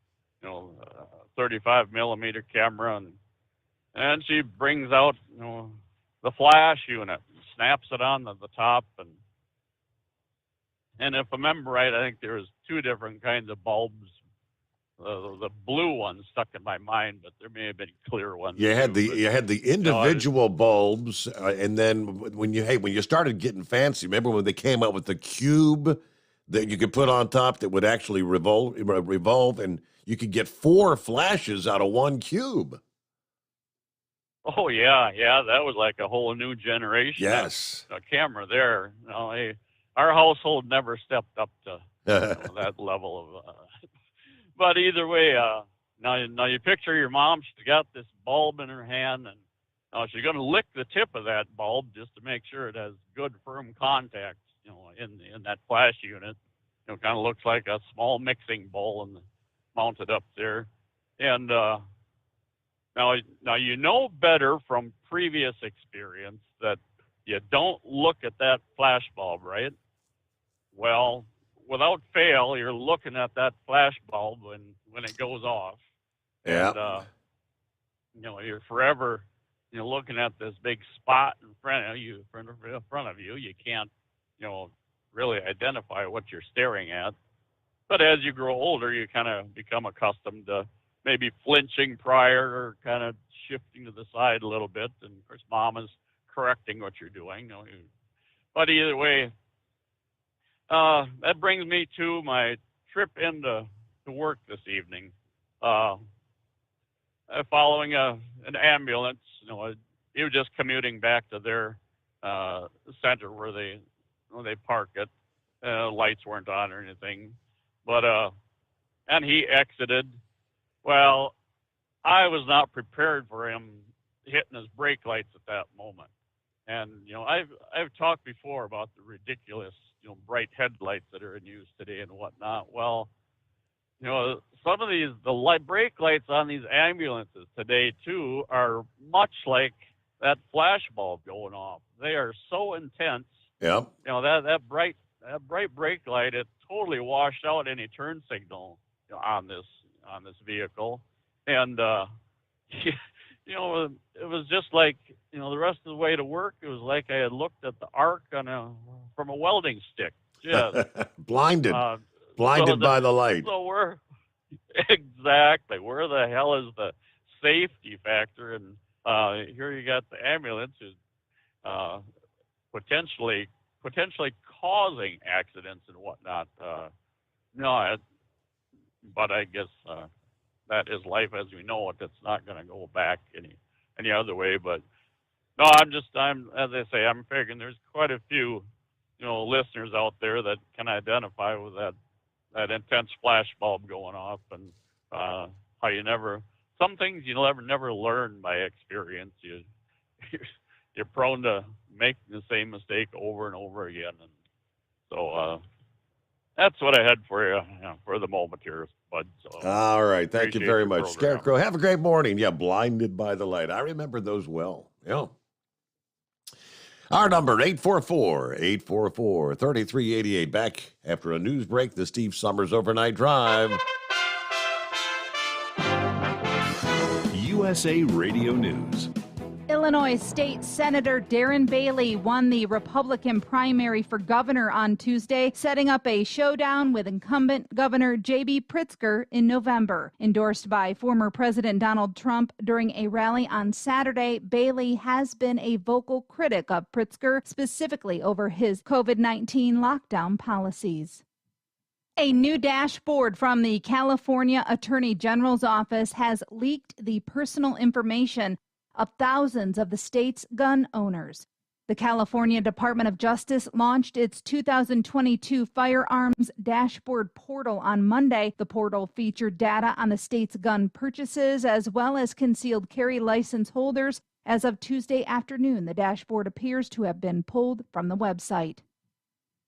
35 millimeter camera, and she brings out, the flash unit, snaps it on the top, and if I remember right, I think there was 2 different kinds of bulbs. The blue one stuck in my mind, but there may have been clear ones. You had the individual bulbs, and then when you started getting fancy, remember when they came out with the cube that you could put on top that would actually revolve, and you could get 4 flashes out of one cube. Oh, yeah, that was like a whole new generation. Yes. A camera there. Our household never stepped up to that level of. But either way, now you picture your mom. She's got this bulb in her hand, and she's going to lick the tip of that bulb just to make sure it has good, firm contact. In that flash unit, kind of looks like a small mixing bowl and mounted up there, and. Now you know better from previous experience that you don't look at that flash bulb, right? Well, without fail, you're looking at that flash bulb when it goes off. Yeah. And, you're forever, looking at this big spot in front of you. You can't, really identify what you're staring at. But as you grow older, you kind of become accustomed to maybe flinching prior or kind of shifting to the side a little bit. And, of course, Mom is correcting what you're doing. But either way, that brings me to my trip into work this evening. Following an ambulance, he was just commuting back to their center where they park it. Lights weren't on or anything. But, and he exited. Well, I was not prepared for him hitting his brake lights at that moment. And, I've talked before about the ridiculous, bright headlights that are in use today and whatnot. Well, some of the brake lights on these ambulances today, too, are much like that flash bulb going off. They are so intense. Yep. That bright brake light, it totally washed out any turn signal on this vehicle, and it was just like the rest of the way to work. It was like I had looked at the arc from a welding stick. Just blinded by the light. So where the hell is the safety factor? And here you got the ambulance is potentially causing accidents and whatnot. But I guess that is life as we know it. It's not going to go back any other way. But no, I'm as I say, I'm figuring there's quite a few, listeners out there that can identify with that intense flash bulb going off, and how some things you'll never learn by experience. You're prone to make the same mistake over and over again, and so. That's what I had for you, for the moment here, Bud. So all right. Thank you very much, program. Scarecrow. Have a great morning. Yeah, blinded by the light. I remember those well. Yeah. Our number, 844-844-3388. Back after a news break, the Steve Sommers Overnight Drive. USA Radio News. Illinois State Senator Darren Bailey won the Republican primary for governor on Tuesday, setting up a showdown with incumbent Governor J.B. Pritzker in November. Endorsed by former President Donald Trump during a rally on Saturday, Bailey has been a vocal critic of Pritzker, specifically over his COVID-19 lockdown policies. A new dashboard from the California Attorney General's office has leaked the personal information of thousands of the state's gun owners. The California Department of Justice launched its 2022 Firearms Dashboard Portal on Monday. The portal featured data on the state's gun purchases as well as concealed carry license holders. As of Tuesday afternoon, the dashboard appears to have been pulled from the website.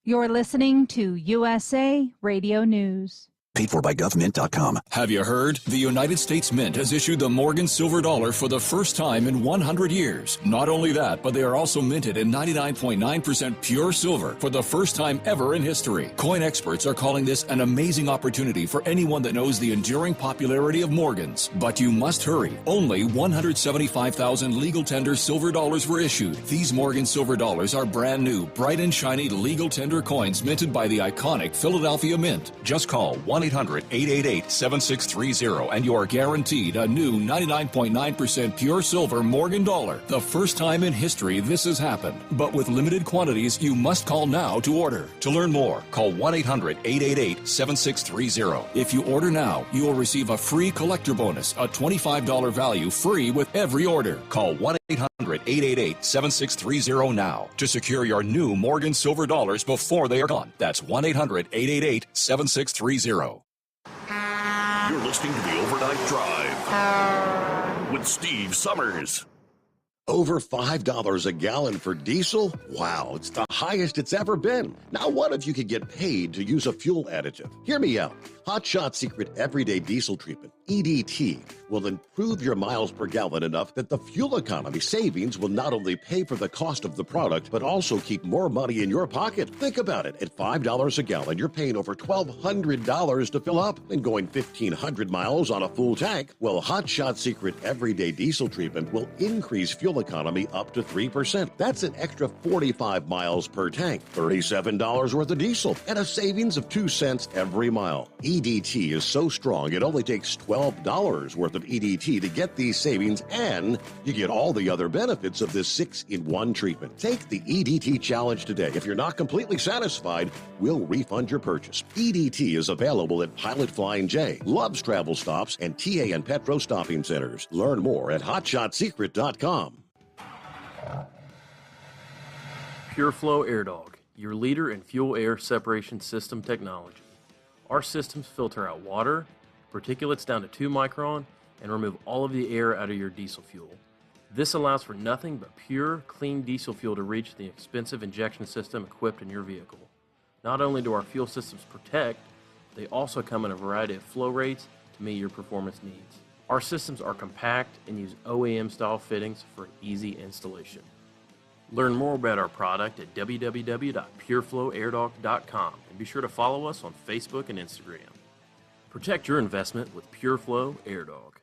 You're listening to USA Radio News. Paid for by GovMint.com. Have you heard? The United States Mint has issued the Morgan Silver Dollar for the first time in 100 years. Not only that, but they are also minted in 99.9% pure silver for the first time ever in history. Coin experts are calling this an amazing opportunity for anyone that knows the enduring popularity of Morgans. But you must hurry. Only 175,000 legal tender silver dollars were issued. These Morgan Silver Dollars are brand new, bright and shiny legal tender coins minted by the iconic Philadelphia Mint. Just call 1 1-800-888-7630 and you're guaranteed a new 99.9% pure silver Morgan dollar. The first time in history this has happened. But with limited quantities, you must call now to order. To learn more, call 1-800-888-7630. If you order now, you will receive a free collector bonus, a $25 value free with every order. Call 1-800-888-7630 now to secure your new Morgan silver dollars before they are gone. That's 1-800-888-7630. You're listening to the Overnight Drive with Steve Summers. Over $5 a gallon for diesel? Wow, it's the highest it's ever been. Now, what if you could get paid to use a fuel additive? Hear me out. Hot Shot Secret Everyday Diesel Treatment, EDT, will improve your miles per gallon enough that the fuel economy savings will not only pay for the cost of the product, but also keep more money in your pocket. Think about it. At $5 a gallon, you're paying over $1,200 to fill up and going 1,500 miles on a full tank. Well, Hot Shot Secret Everyday Diesel Treatment will increase fuel economy up to 3%. That's an extra 45 miles per tank, $37 worth of diesel, and a savings of 2 cents every mile. EDT is so strong, it only takes $12 worth of EDT to get these savings, and you get all the other benefits of this 6-in-1 treatment. Take the EDT challenge today. If you're not completely satisfied, we'll refund your purchase. EDT is available at Pilot Flying J, Love's Travel Stops, and TA and Petro Stopping Centers. Learn more at hotshotsecret.com. PureFlow Air Dog, your leader in fuel air separation system technology. Our systems filter out water, particulates down to 2 micron, and remove all of the air out of your diesel fuel. This allows for nothing but pure, clean diesel fuel to reach the expensive injection system equipped in your vehicle. Not only do our fuel systems protect, they also come in a variety of flow rates to meet your performance needs. Our systems are compact and use OEM-style fittings for an easy installation. Learn more about our product at www.pureflowairdog.com and be sure to follow us on Facebook and Instagram. Protect your investment with PureFlow Air Dog.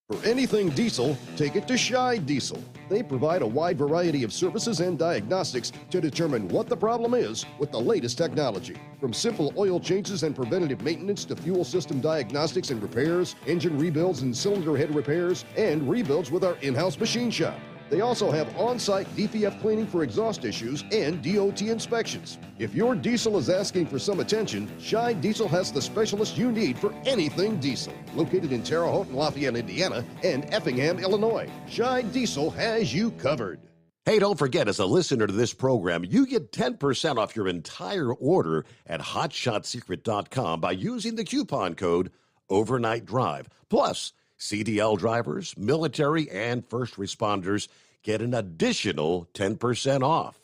For anything diesel, take it to Scheid Diesel. They provide a wide variety of services and diagnostics to determine what the problem is with the latest technology. From simple oil changes and preventative maintenance to fuel system diagnostics and repairs, engine rebuilds and cylinder head repairs, and rebuilds with our in-house machine shop. They also have on-site DPF cleaning for exhaust issues and DOT inspections. If your diesel is asking for some attention, Scheid Diesel has the specialist you need for anything diesel. Located in Terre Haute and Lafayette, Indiana, and Effingham, Illinois, Scheid Diesel has you covered. Hey, don't forget, as a listener to this program, you get 10% off your entire order at hotshotsecret.com by using the coupon code Overnight Drive. Plus, CDL drivers, military, and first responders get an additional 10% off.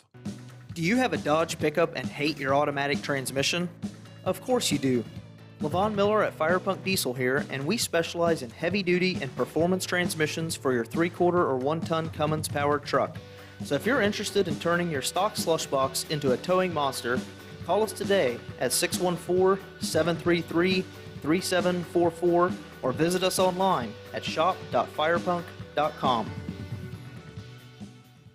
Do you have a Dodge pickup and hate your automatic transmission? Of course you do. LaVon Miller at Firepunk Diesel here, and we specialize in heavy-duty and performance transmissions for your 3-quarter or 1-ton Cummins-powered truck. So if you're interested in turning your stock slush box into a towing monster, call us today at 614-733-3744 or visit us online at shop.firepunk.com.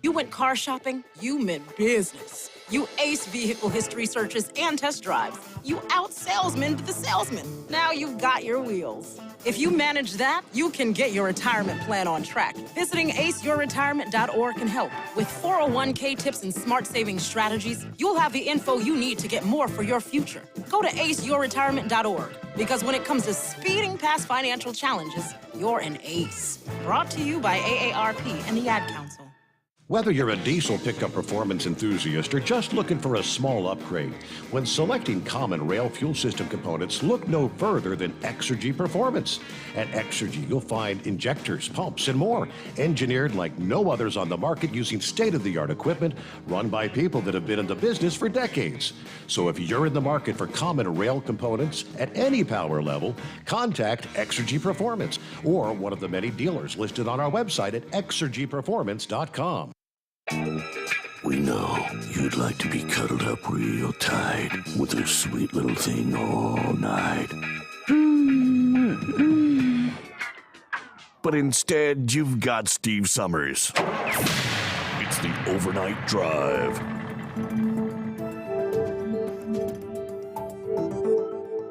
You went car shopping, you meant business. You ace vehicle history searches and test drives. You out-salesman the salesman. Now you've got your wheels. If you manage that, you can get your retirement plan on track. Visiting aceyourretirement.org can help. With 401k tips and smart saving strategies, you'll have the info you need to get more for your future. Go to aceyourretirement.org, because when it comes to speeding past financial challenges, you're an ace. Brought to you by AARP and the Ad Council. Whether you're a diesel pickup performance enthusiast or just looking for a small upgrade, when selecting common rail fuel system components, look no further than Exergy Performance. At Exergy, you'll find injectors, pumps, and more, engineered like no others on the market using state-of-the-art equipment run by people that have been in the business for decades. So if you're in the market for common rail components at any power level, contact Exergy Performance or one of the many dealers listed on our website at exergyperformance.com. We know you'd like to be cuddled up real tight with a sweet little thing all night. But instead, you've got Steve Summers. It's the Overnight Drive.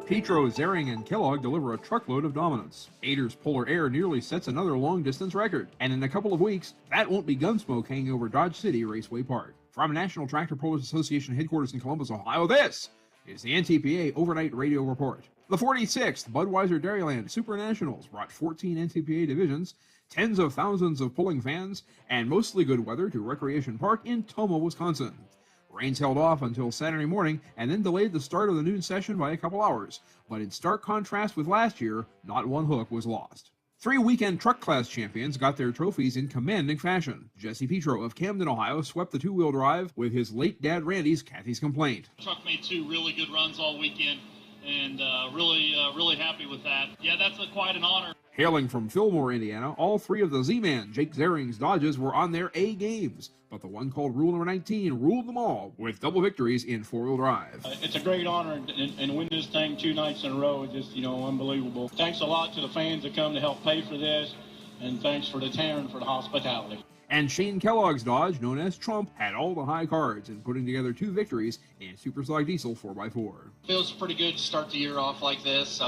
Petro, Zering, and Kellogg deliver a truckload of dominance. Ader's Polar Air nearly sets another long-distance record, and in a couple of weeks, that won't be gunsmoke hanging over Dodge City Raceway Park. From National Tractor Pullers Association headquarters in Columbus, Ohio, this is the NTPA Overnight Radio Report. The 46th Budweiser Dairyland Super Nationals brought 14 NTPA divisions, tens of thousands of pulling fans, and mostly good weather to Recreation Park in Tomah, Wisconsin. Rains held off until Saturday morning and then delayed the start of the noon session by a couple hours, but in stark contrast with last year, not one hook was lost. 3 weekend truck class champions got their trophies in commanding fashion. Jesse Petro of Camden, Ohio, swept the two-wheel drive with his late dad Randy's Kathy's Complaint. The truck made 2 really good runs all weekend, and really happy with that. Yeah, that's quite an honor. Hailing from Fillmore, Indiana, all 3 of the Z-Man, Jake Zering's Dodges, were on their A games, but the one called Rule Number 19 ruled them all with double victories in four-wheel drive. It's a great honor, and win this thing 2 nights in a row is just, unbelievable. Thanks a lot to the fans that come to help pay for this, and thanks for the Darren for the hospitality. And Shane Kellogg's Dodge, known as Trump, had all the high cards in putting together 2 victories in Superstock Diesel 4x4. Feels pretty good to start the year off like this.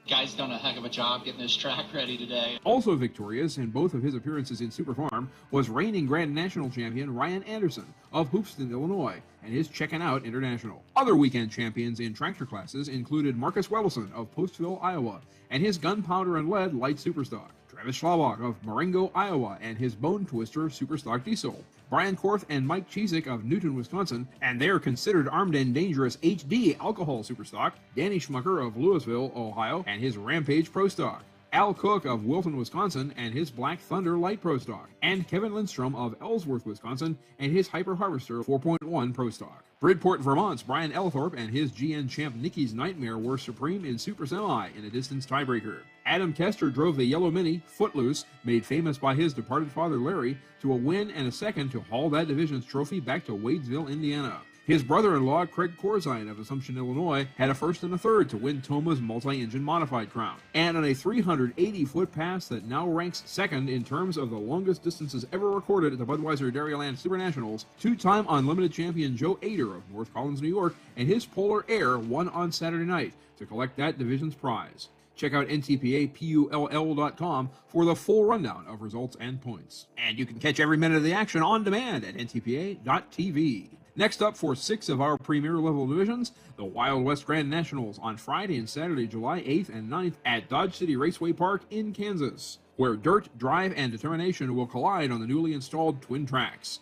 Guy's done a heck of a job getting this track ready today. Also victorious in both of his appearances in Super Farm was reigning Grand National champion Ryan Anderson of Hoopston, Illinois, and his Checkin' Out International. Other weekend champions in tractor classes included Marcus Wellison of Postville, Iowa, and his Gunpowder and Lead Light Superstock. Travis Schlabach of Marengo, Iowa, and his Bone Twister Superstock Diesel. Brian Korth and Mike Chizik of Newton, Wisconsin, and their considered armed and dangerous HD Alcohol Superstock. Danny Schmucker of Louisville, Ohio, and his Rampage Pro Stock. Al Cook of Wilton, Wisconsin, and his Black Thunder Light Pro Stock, and Kevin Lindstrom of Ellsworth, Wisconsin, and his Hyper Harvester 4.1 Pro Stock. Bridport, Vermont's Brian Elthorpe and his GN champ Nicky's Nightmare were supreme in Super Semi in a distance tiebreaker. Adam Kester drove the Yellow Mini, Footloose, made famous by his departed father Larry, to a win and a second to haul that division's trophy back to Wadesville, Indiana. His brother-in-law, Craig Corzine of Assumption, Illinois, had a first and a third to win Tomah's multi-engine modified crown. And on a 380-foot pass that now ranks second in terms of the longest distances ever recorded at the Budweiser Dairyland Super Nationals, 2-time unlimited champion Joe Ader of North Collins, New York, and his Polar Air won on Saturday night to collect that division's prize. Check out ntpapull.com for the full rundown of results and points. And you can catch every minute of the action on demand at ntpa.tv. Next up for 6 of our premier level divisions, the Wild West Grand Nationals on Friday and Saturday, July 8th and 9th at Dodge City Raceway Park in Kansas, where dirt, drive, and determination will collide on the newly installed twin tracks.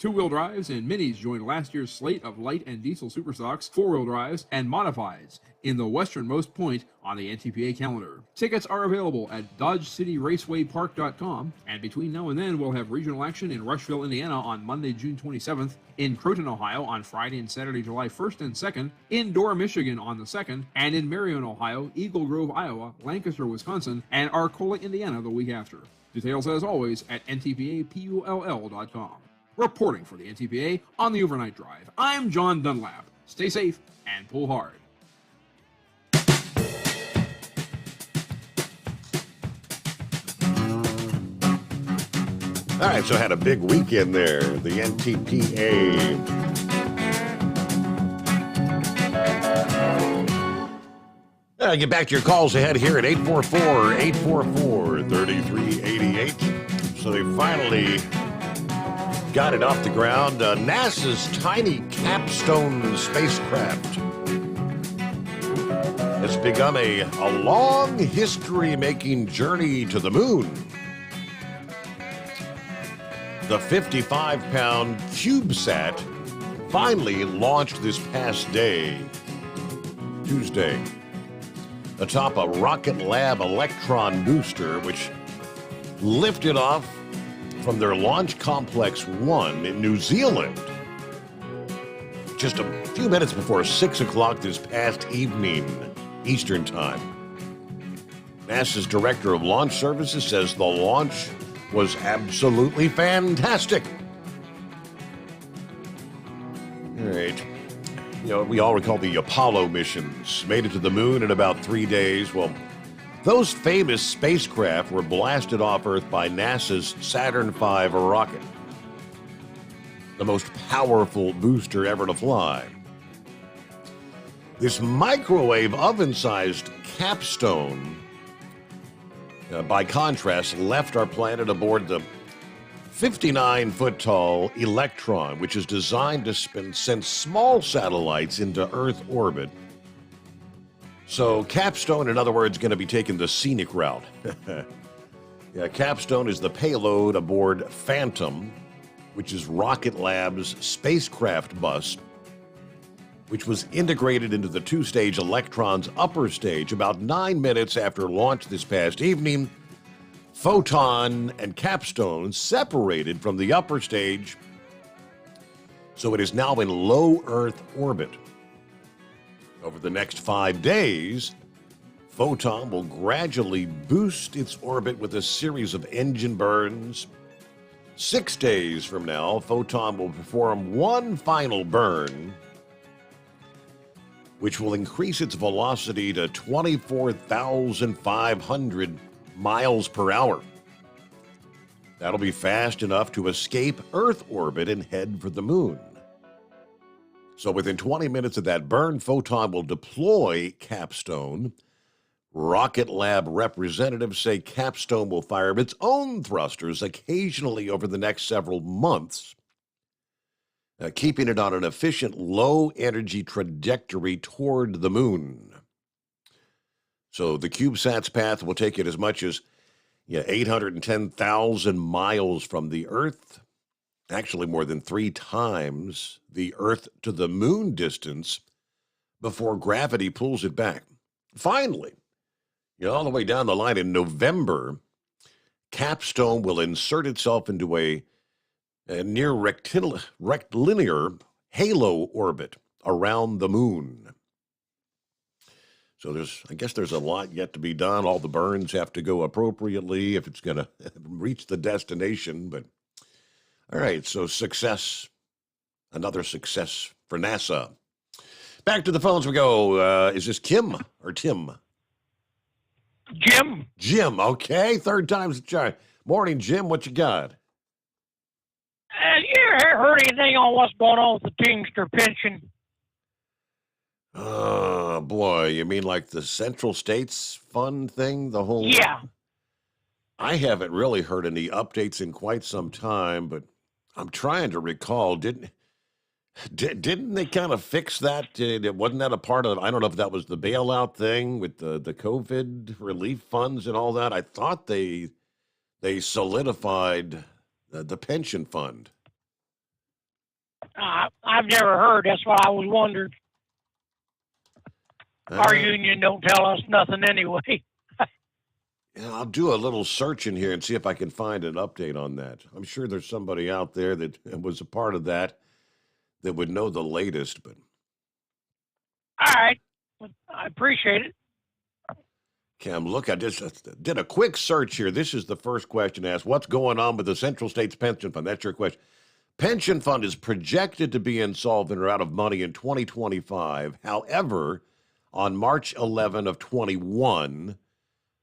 2-wheel drives and minis join last year's slate of light and diesel superstocks, 4-wheel drives, and modifieds in the westernmost point on the NTPA calendar. Tickets are available at DodgeCityRacewayPark.com, and between now and then we'll have regional action in Rushville, Indiana on Monday, June 27th, in Croton, Ohio on Friday and Saturday, July 1st and 2nd, in Dorr, Michigan on the 2nd, and in Marion, Ohio, Eagle Grove, Iowa, Lancaster, Wisconsin, and Arcola, Indiana the week after. Details, as always, at ntpapull.com. Reporting for the NTPA on the Overnight Drive, I'm John Dunlap. Stay safe and pull hard. All right, so had a big weekend there, the NTPA. Get back to your calls ahead here at 844-844-3388. So they finally got it off the ground. NASA's tiny capstone spacecraft has begun a long history-making journey to the moon. The 55-pound CubeSat finally launched this past day, Tuesday, atop a Rocket Lab Electron booster, which lifted off from their Launch Complex 1 in New Zealand just a few minutes before 6 o'clock this past evening, Eastern Time. NASA's Director of Launch Services says the launch was absolutely fantastic. All right. You know, we all recall the Apollo missions, made it to the moon in about 3 days. Well, those famous spacecraft were blasted off Earth by NASA's Saturn V rocket, the most powerful booster ever to fly. This microwave oven-sized capstone, by contrast, left our planet aboard the 59-foot-tall Electron, which is designed to send small satellites into Earth orbit. So Capstone, in other words, going to be taking the scenic route. Yeah, Capstone is the payload aboard Phantom, which is Rocket Lab's spacecraft bus, which was integrated into the two-stage Electron's upper stage about 9 minutes after launch this past evening. Photon and Capstone separated from the upper stage, so it is now in low Earth orbit. Over the next 5 days, Photon will gradually boost its orbit with a series of engine burns. 6 days from now, Photon will perform one final burn, which will increase its velocity to 24,500 miles per hour. That'll be fast enough to escape Earth orbit and head for the moon. So within 20 minutes of that burn, Photon will deploy Capstone. Rocket Lab representatives say Capstone will fire its own thrusters occasionally over the next several months, keeping it on an efficient low-energy trajectory toward the moon. So the CubeSat's path will take it as much as 810,000 miles from the Earth, actually more than 3 times the Earth to the moon distance before gravity pulls it back. Finally, all the way down the line in November, Capstone will insert itself into a near rectilinear halo orbit around the moon. So I guess there's a lot yet to be done. All the burns have to go appropriately if it's going to reach the destination. But all right, so success, another success for NASA. Back to the phones we go. Is this Kim or Tim? Jim. Jim, okay. Third time's the charm. Morning, Jim. What you got? You heard anything on what's going on with the Teamster pension? Oh, boy. You mean like the Central States Fund thing? The whole... Yeah. I haven't really heard any updates in quite some time, but I'm trying to recall. Didn't they kind of fix that? Wasn't that a part of it? I don't know if that was the bailout thing with the COVID relief funds and all that. I thought they solidified the pension fund. I've never heard. That's what I was wondering. Our union don't tell us nothing anyway. Yeah, I'll do a little searching here and see if I can find an update on that. I'm sure there's somebody out there that was a part of that would know the latest. But all right, I appreciate it. Cam, look, I just did a quick search here. This is the first question asked. What's going on with the Central States Pension Fund? That's your question. Pension fund is projected to be insolvent or out of money in 2025. However, on March 11 of 21,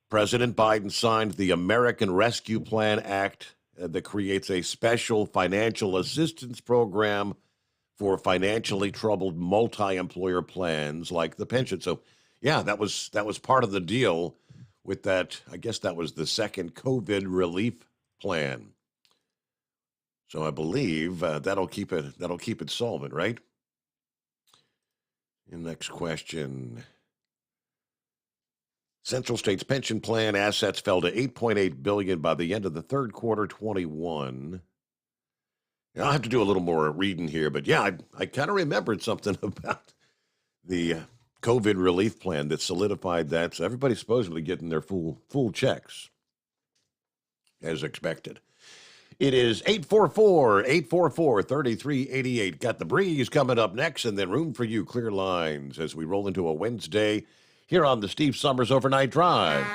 President Biden signed the American Rescue Plan Act that creates a special financial assistance program for financially troubled multi-employer plans like the pension. So, yeah, that was part of the deal with that. I guess that was the second COVID relief plan. So I believe that'll keep it solvent, right? And next question. Central States Pension Plan assets fell to $8.8 billion by the end of the third quarter 21. I'll have to do a little more reading here, but yeah, I kind of remembered something about the COVID relief plan that solidified that. So everybody's supposedly getting their full checks, as expected. It is 844-844-3388. Got the breeze coming up next, and then room for you, clear lines, as we roll into a Wednesday here on the Steve Sommers Overnight Drive.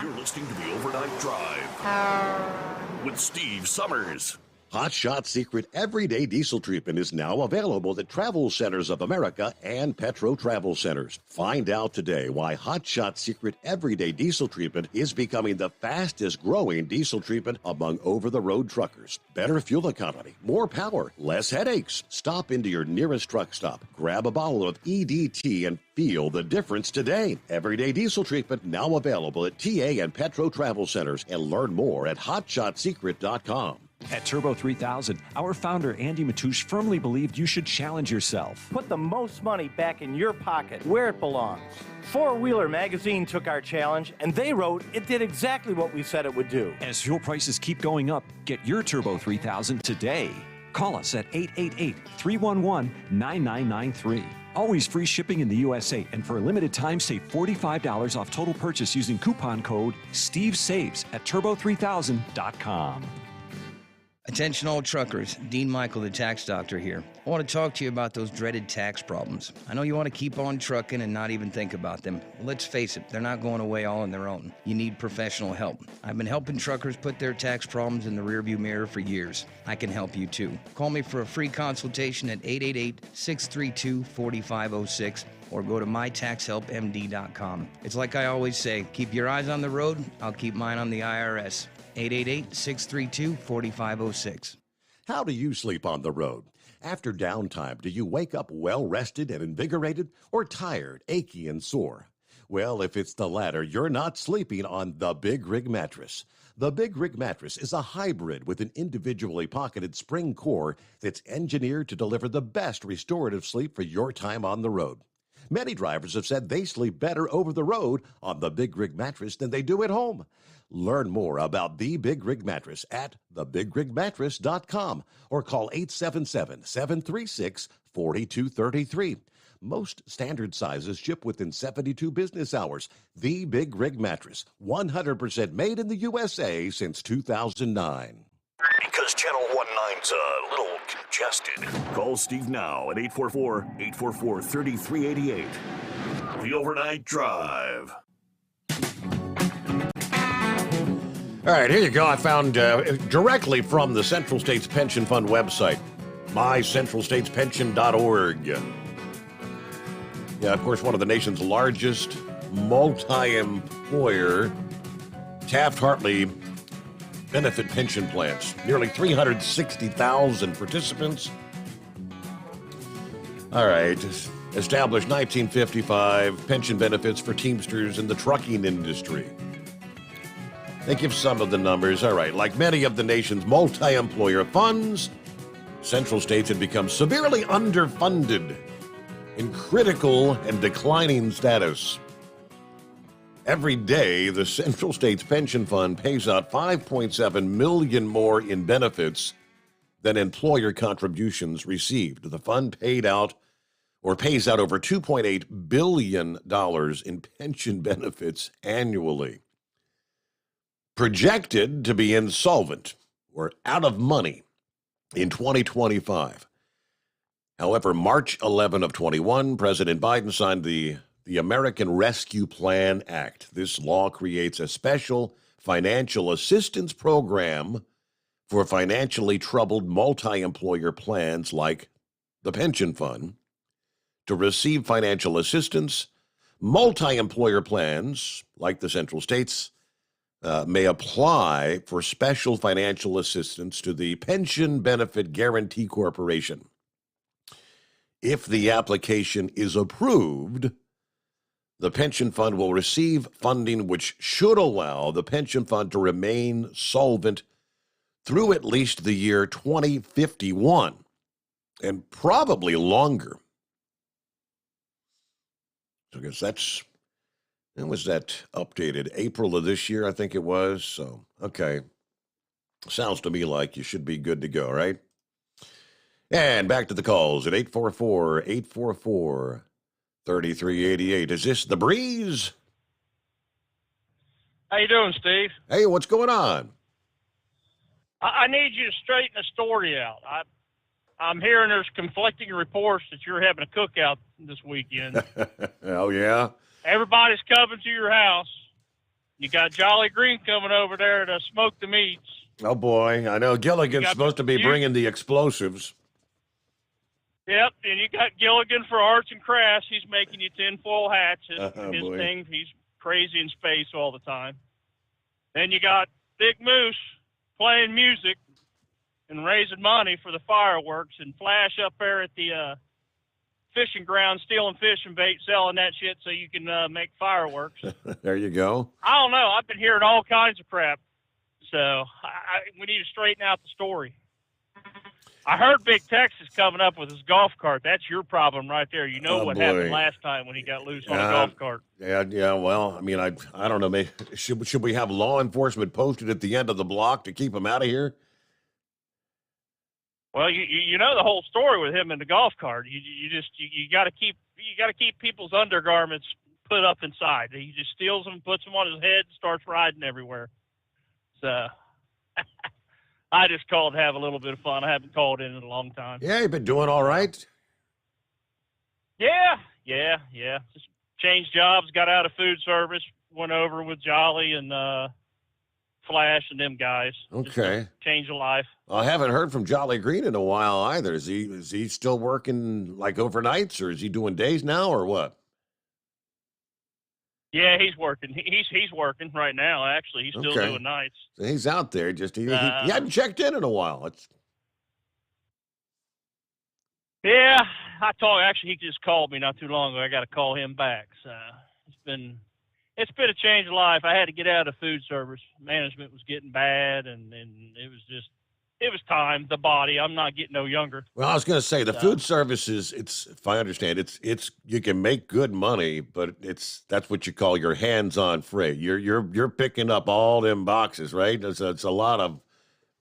You're listening to the Overnight Drive with Steve Sommers. Hot Shot Secret Everyday Diesel Treatment is now available at Travel Centers of America and Petro Travel Centers. Find out today why Hot Shot Secret Everyday Diesel Treatment is becoming the fastest growing diesel treatment among over-the-road truckers. Better fuel economy, more power, less headaches. Stop into your nearest truck stop, grab a bottle of EDT, and feel the difference today. Everyday Diesel Treatment now available at TA and Petro Travel Centers, and learn more at hotshotsecret.com. At Turbo 3000, our founder Andy Matouche firmly believed you should challenge yourself. Put the most money back in your pocket, where it belongs. Four Wheeler Magazine took our challenge, and they wrote it did exactly what we said it would do. As fuel prices keep going up, get your Turbo 3000 today. Call us at 888-311-9993. Always free shipping in the USA, and for a limited time, save $45 off total purchase using coupon code STEVESAVES at turbo3000.com. Attention all truckers, Dean Michael, the tax doctor here. I want to talk to you about those dreaded tax problems. I know you want to keep on trucking and not even think about them. Let's face it, they're not going away all on their own. You need professional help. I've been helping truckers put their tax problems in the rearview mirror for years. I can help you too. Call me for a free consultation at 888-632-4506 or go to mytaxhelpmd.com. It's like I always say, keep your eyes on the road, I'll keep mine on the IRS. 888-632-4506. How do you sleep on the road? After downtime, do you wake up well-rested and invigorated, or tired, achy, and sore? Well, if it's the latter, you're not sleeping on the Big Rig Mattress. The Big Rig Mattress is a hybrid with an individually pocketed spring core that's engineered to deliver the best restorative sleep for your time on the road. Many drivers have said they sleep better over the road on the Big Rig Mattress than they do at home. Learn more about the Big Rig Mattress at thebigrigmattress.com or call 877-736-4233. Most standard sizes ship within 72 business hours. The Big Rig Mattress, 100% made in the USA since 2009. Because Channel 19's a little congested. Call Steve now at 844-844-3388. The Overnight Drive. All right, here you go. I found directly from the Central States Pension Fund website, mycentralstatespension.org. Yeah, of course, one of the nation's largest multi-employer Taft-Hartley benefit pension plans. Nearly 360,000 participants. All right, established 1955, pension benefits for Teamsters in the trucking industry. They give some of the numbers. All right, like many of the nation's multi-employer funds, Central States had become severely underfunded in critical and declining status. Every day, the Central States Pension Fund pays out $5.7 million more in benefits than employer contributions received. The fund pays out over $2.8 billion in pension benefits annually. Projected to be insolvent or out of money in 2025. However, March 11 of 21, President Biden signed the American Rescue Plan Act. This law creates a special financial assistance program for financially troubled multi-employer plans like the pension fund. To receive financial assistance, multi-employer plans like the Central States may apply for special financial assistance to the Pension Benefit Guarantee Corporation. If the application is approved, the pension fund will receive funding which should allow the pension fund to remain solvent through at least the year 2051, and probably longer. So I guess when was that updated? April of this year, I think it was. So, okay. Sounds to me like you should be good to go, right? And back to the calls at 844-844-3388. Is this The Breeze? How you doing, Steve? Hey, what's going on? I need you to straighten the story out. I'm hearing there's conflicting reports that you're having a cookout this weekend. Oh, yeah? Everybody's coming to your house. You got Jolly Green coming over there to smoke the meats. Oh, boy. I know Gilligan's supposed to be bringing the explosives. Yep, and you got Gilligan for arts and crafts. He's making you tinfoil hats. His boy. thing, he's crazy in space all the time. Then you got Big Moose playing music and raising money for the fireworks, and Flash up there at the fishing ground stealing fishing bait, selling that shit so you can make fireworks. There you go. I don't know. I've been hearing all kinds of crap. So we need to straighten out the story. I heard Big Tex is coming up with his golf cart. That's your problem right there. You know what happened last time when he got loose on a golf cart. Yeah. Well, I mean, I don't know. Maybe, should we have law enforcement posted at the end of the block to keep him out of here? Well, you know the whole story with him and the golf cart. You got to keep people's undergarments put up inside. He just steals them, puts them on his head, and starts riding everywhere. So I just called to have a little bit of fun. I haven't called in a long time. Yeah, you've been doing all right. Yeah. Just changed jobs, got out of food service, went over with Jolly and Flash and them guys. Okay. Change of life. I haven't heard from Jolly Green in a while either. Is he still working like overnights, or is he doing days now, or what? Yeah, he's working. He's working right now. Actually, he's still doing nights. So he's out there. Just he hadn't checked in a while. Yeah, actually, he just called me not too long ago. I got to call him back. So it's been a change of life. I had to get out of food service. Management was getting bad, and it was time. The body. I'm not getting no younger. Well, I was going to say the food service is, if I understand, it's you can make good money, but that's what you call your hands-on freight. You're picking up all them boxes, right? It's a lot of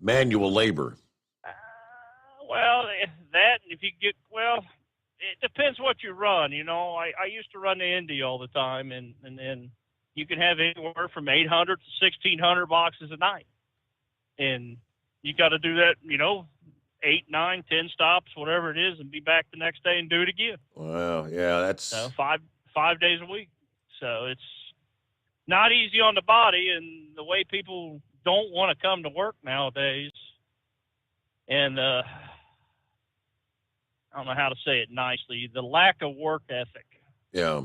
manual labor. Well, it depends what you run. You know, I used to run the Indy all the time, and then you can have anywhere from 800 to 1,600 boxes a night, and you got to do that, 8, 9, 10 stops, whatever it is, and be back the next day and do it again. Wow, yeah, that's 5 days a week. So it's not easy on the body, and the way people don't want to come to work nowadays, and I don't know how to say it nicely, the lack of work ethic. Yeah.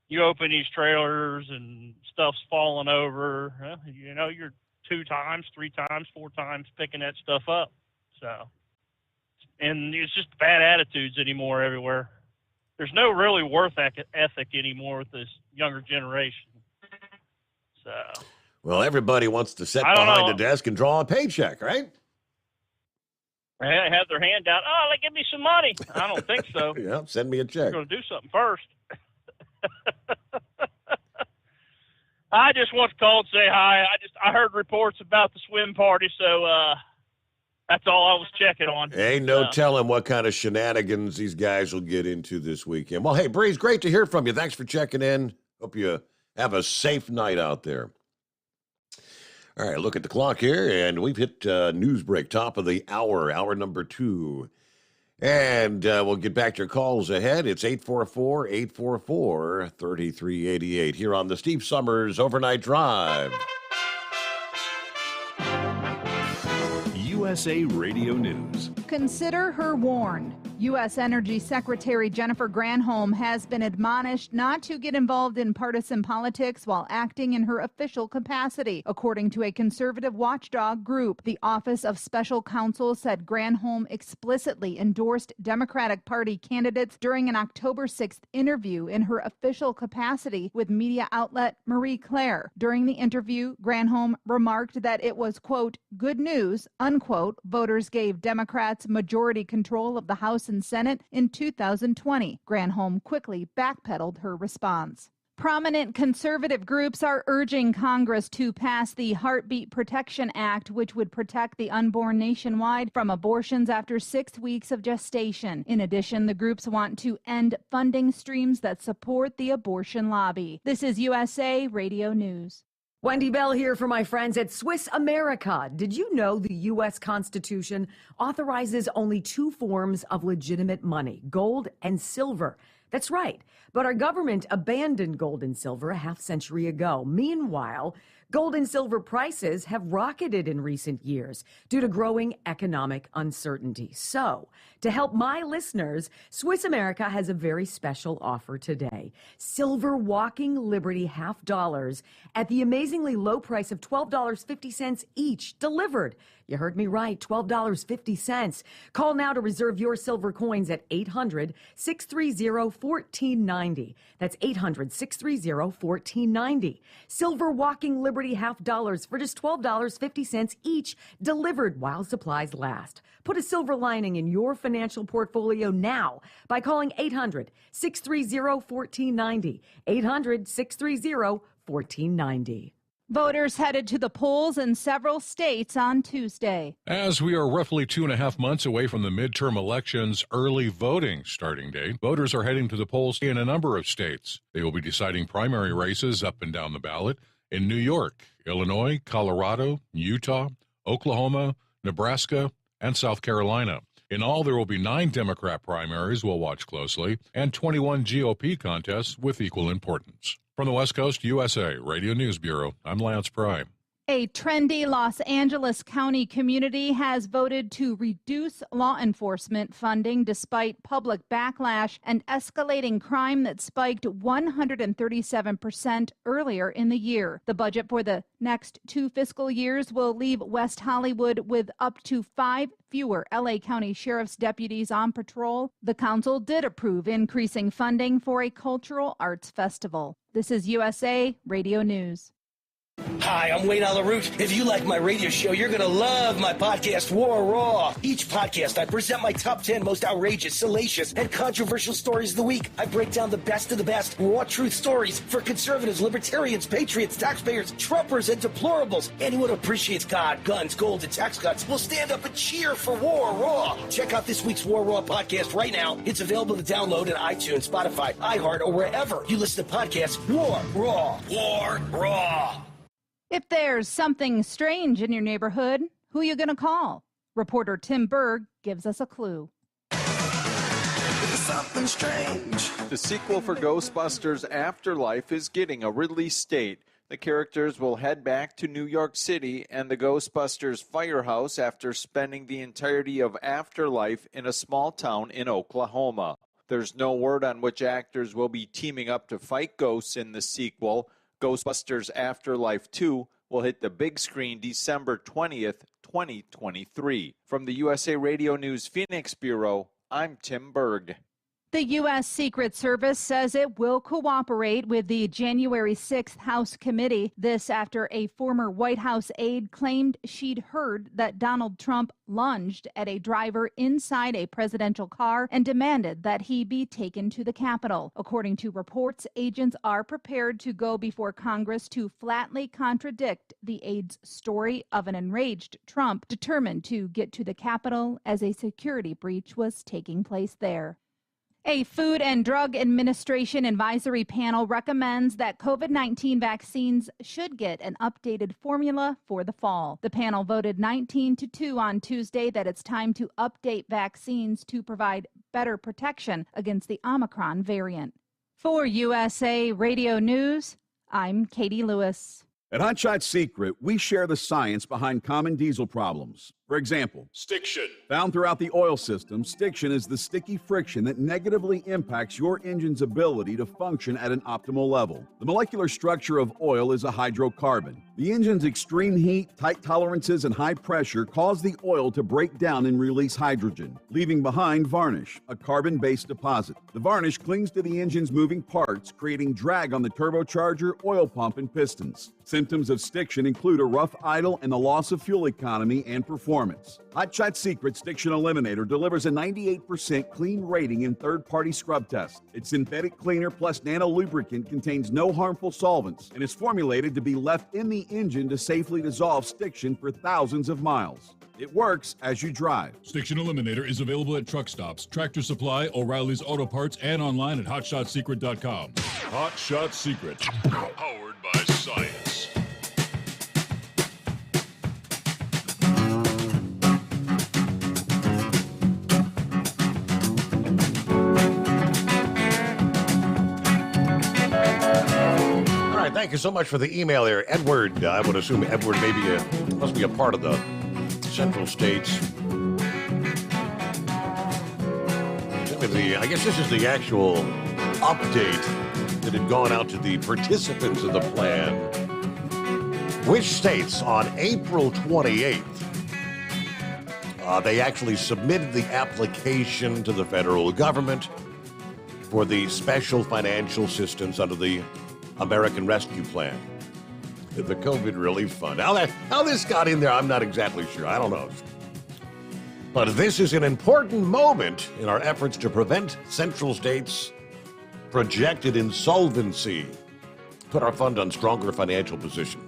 You open these trailers and stuff's falling over. You're 2 times, 3 times, 4 times picking that stuff up. So, and it's just bad attitudes anymore everywhere. There's no really work ethic anymore with this younger generation. So, well, everybody wants to sit behind the desk and draw a paycheck, right? They have their hand out. Oh, give me some money. I don't think so. Yeah, send me a check. You're going to do something first. I just want to call and say hi. I heard reports about the swim party, so that's all I was checking on. Ain't no telling what kind of shenanigans these guys will get into this weekend. Well, hey, Breeze, great to hear from you. Thanks for checking in. Hope you have a safe night out there. All right, look at the clock here, and we've hit news break, top of the hour number 2. And we'll get back to your calls ahead. It's 844-844-3388 here on the Steve Sommers Overnight Drive. USA Radio News. Consider her warned. U.S. Energy Secretary Jennifer Granholm has been admonished not to get involved in partisan politics while acting in her official capacity, according to a conservative watchdog group. The Office of Special Counsel said Granholm explicitly endorsed Democratic Party candidates during an October 6th interview in her official capacity with media outlet Marie Claire. During the interview, Granholm remarked that it was, quote, good news, unquote, voters gave Democrats majority control of the House and Senate in 2020. Granholm quickly backpedaled her response. Prominent conservative groups are urging Congress to pass the Heartbeat Protection Act, which would protect the unborn nationwide from abortions after 6 weeks of gestation. In addition, the groups want to end funding streams that support the abortion lobby. This is USA Radio News. Wendy Bell here for my friends at Swiss America. Did you know the U.S. Constitution authorizes only 2 forms of legitimate money, gold and silver? That's right. But our government abandoned gold and silver a half-century ago. Meanwhile, gold and silver prices have rocketed in recent years due to growing economic uncertainty. So, to help my listeners, Swiss America has a very special offer today. Silver Walking Liberty $half at the amazingly low price of $12.50 each, delivered. You heard me right, $12.50. Call now to reserve your silver coins at 800-630-1490. That's 800-630-1490. Silver Walking Liberty $half for just $12.50 each, delivered while supplies last. Put a silver lining in your financial portfolio now by calling 800-630-1490. 800-630-1490. Voters headed to the polls in several states on Tuesday. As we are roughly 2.5 months away from the midterm elections' early voting starting date, voters are heading to the polls in a number of states. They will be deciding primary races up and down the ballot in New York, Illinois, Colorado, Utah, Oklahoma, Nebraska, and South Carolina. In all, there will be 9 Democrat primaries we'll watch closely and 21 GOP contests with equal importance. From the West Coast USA Radio News Bureau, I'm Lance Pry. A trendy Los Angeles County community has voted to reduce law enforcement funding despite public backlash and escalating crime that spiked 137% earlier in the year. The budget for the next 2 fiscal years will leave West Hollywood with up to 5 fewer LA County Sheriff's deputies on patrol. The council did approve increasing funding for a cultural arts festival. This is USA Radio News. Hi, I'm Wayne Alaroot. If you like my radio show, you're going to love my podcast, War Raw. Each podcast, I present my top 10 most outrageous, salacious, and controversial stories of the week. I break down the best of the best raw truth stories for conservatives, libertarians, patriots, taxpayers, Trumpers, and deplorables. Anyone who appreciates God, guns, gold, and tax cuts will stand up and cheer for War Raw. Check out this week's War Raw podcast right now. It's available to download in iTunes, Spotify, iHeart, or wherever you listen to podcasts. War Raw. War Raw. If there's something strange in your neighborhood, who are you going to call? Reporter Tim Berg gives us a clue. Something strange. The sequel for Ghostbusters Afterlife is getting a release date. The characters will head back to New York City and the Ghostbusters firehouse after spending the entirety of Afterlife in a small town in Oklahoma. There's no word on which actors will be teaming up to fight ghosts in the sequel. Ghostbusters Afterlife 2 will hit the big screen December 20th, 2023. From the USA Radio News Phoenix Bureau, I'm Tim Berg. The U.S. Secret Service says it will cooperate with the January 6th House Committee. This after a former White House aide claimed she'd heard that Donald Trump lunged at a driver inside a presidential car and demanded that he be taken to the Capitol. According to reports, agents are prepared to go before Congress to flatly contradict the aide's story of an enraged Trump determined to get to the Capitol as a security breach was taking place there. A Food and Drug Administration advisory panel recommends that COVID-19 vaccines should get an updated formula for the fall. The panel voted 19-2 on Tuesday that it's time to update vaccines to provide better protection against the Omicron variant. For USA Radio News, I'm Katie Lewis. At Hot Shot Secret, we share the science behind common diesel problems. For example, stiction. Found throughout the oil system, stiction is the sticky friction that negatively impacts your engine's ability to function at an optimal level. The molecular structure of oil is a hydrocarbon. The engine's extreme heat, tight tolerances, and high pressure cause the oil to break down and release hydrogen, leaving behind varnish, a carbon-based deposit. The varnish clings to the engine's moving parts, creating drag on the turbocharger, oil pump, and pistons. Symptoms of stiction include a rough idle and the loss of fuel economy and performance. Hot Shot Secret Stiction Eliminator delivers a 98% clean rating in third-party scrub tests. Its synthetic cleaner plus nano lubricant contains no harmful solvents and is formulated to be left in the engine to safely dissolve stiction for thousands of miles. It works as you drive. Stiction Eliminator is available at truck stops, Tractor Supply, O'Reilly's Auto Parts, and online at HotShotSecret.com. Hot Shot Secret, powered by science. thank you so much for the email there, Edward. I would assume Edward must be a part of the Central States. I guess this is the actual update that had gone out to the participants of the plan. Which states on April 28th, they actually submitted the application to the federal government for the special financial assistance under the American Rescue Plan, the COVID Relief Fund. How this got in there, I'm not exactly sure. I don't know. But this is an important moment in our efforts to prevent Central States' projected insolvency, put our fund on stronger financial position.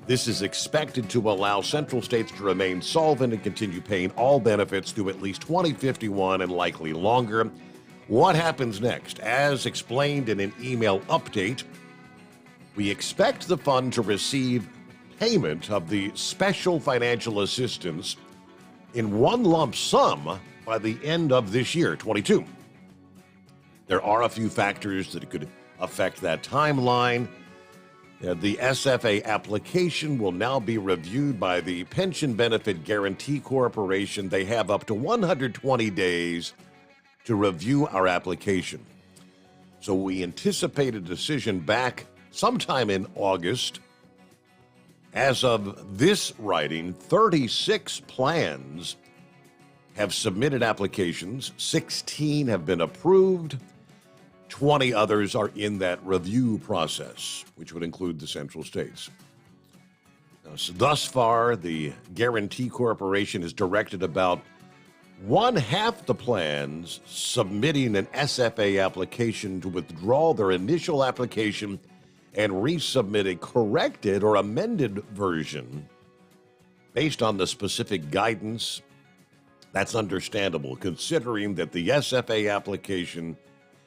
This is expected to allow Central States to remain solvent and continue paying all benefits through at least 2051 and likely longer. What happens next? As explained in an email update, we expect the fund to receive payment of the special financial assistance in one lump sum by the end of this year, 22. There are a few factors that could affect that timeline. The SFA application will now be reviewed by the Pension Benefit Guarantee Corporation. They have up to 120 days to review our application. So we anticipate a decision back sometime in August. As of this writing, 36 plans have submitted applications, 16 have been approved, 20 others are in that review process, which would include the Central States. So thus far, the Guarantee Corporation has directed about one-half the plans submitting an SFA application to withdraw their initial application and resubmit a corrected or amended version based on the specific guidance. That's understandable, considering that the SFA application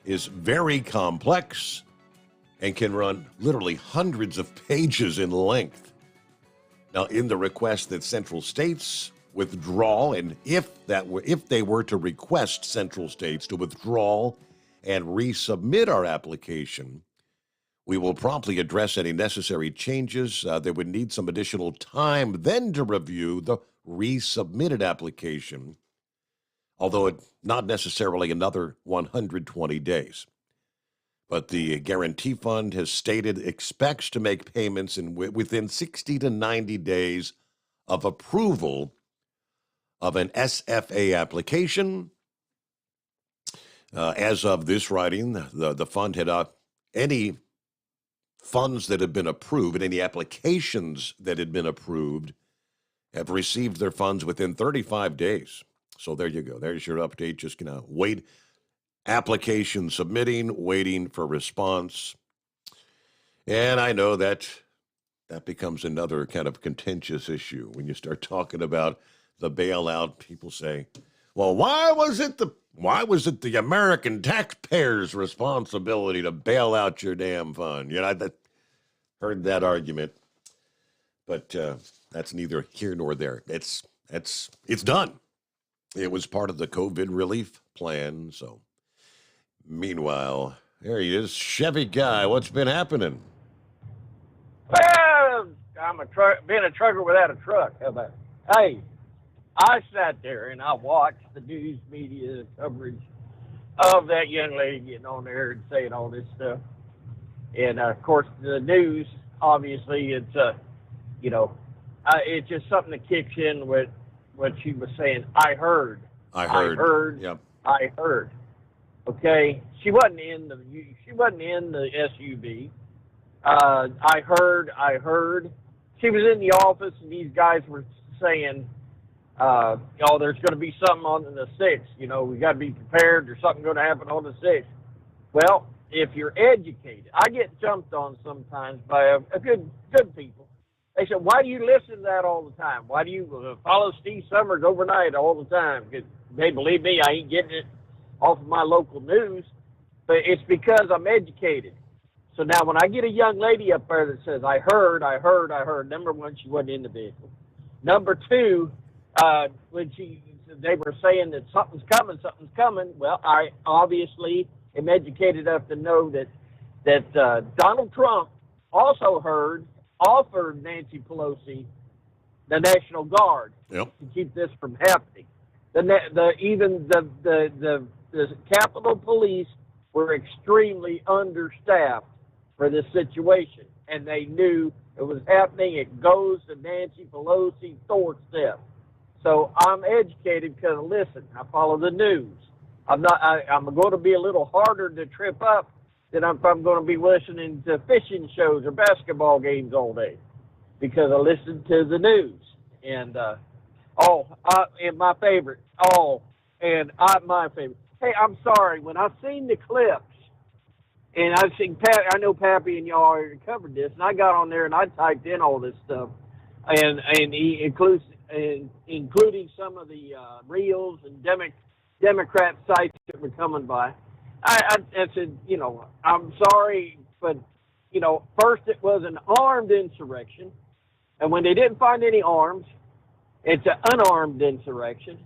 is very complex and can run literally hundreds of pages in length. Now, in the request that Central States withdraw, and if they were to request Central States to withdraw and resubmit our application, we will promptly address any necessary changes. They would need some additional time then to review the resubmitted application, although not necessarily another 120 days. But the Guarantee Fund has stated it expects to make payments within 60 to 90 days of approval of an SFA application. As of this writing, the fund had any funds that have been approved and any applications that had been approved have received their funds within 35 days. So there you go. There's your update. Just wait. Application submitting, waiting for response. And I know that becomes another kind of contentious issue when you start talking about the bailout. People say, well, why was it the American taxpayers' responsibility to bail out your damn fund? I heard that argument, but that's neither here nor there. It's done. It was part of the COVID relief plan. So, meanwhile, there he is, Chevy guy. What's been happening? Well, I'm being a trucker without a truck. How about it? Hey, I sat there and I watched the news media coverage of that young lady getting on there and saying all this stuff. And of course, the news, obviously, it's just something that kicks in with what she was saying. I heard. Yep. I heard. Okay, she wasn't in the SUV. I heard. She was in the office, and these guys were saying, there's going to be something on the 6th. We got to be prepared. There's something going to happen on the 6th. Well, if you're educated, I get jumped on sometimes by a good people. They said, why do you listen to that all the time? Why do you follow Steve Sommers overnight all the time? Because they believe me, I ain't getting it off of my local news. But it's because I'm educated. So now when I get a young lady up there that says, I heard, number one, she wasn't in the vehicle. Number two, when they were saying that something's coming, well, I obviously am educated enough to know that that Donald Trump also offered Nancy Pelosi the National Guard to keep this from happening. The Capitol Police were extremely understaffed for this situation, and they knew it was happening. It goes to Nancy Pelosi's doorstep. So I'm educated because, listen, I follow the news. I'm going to be a little harder to trip up than if I'm going to be listening to fishing shows or basketball games all day, because I listen to the news. And my favorite. Hey, I'm sorry. When I seen the clips, and I know Pappy and y'all already covered this, and I got on there and I typed in all this stuff, and he including some of the reels and Democrat sites that were coming by. I said, I'm sorry, but first it was an armed insurrection, and when they didn't find any arms, it's an unarmed insurrection.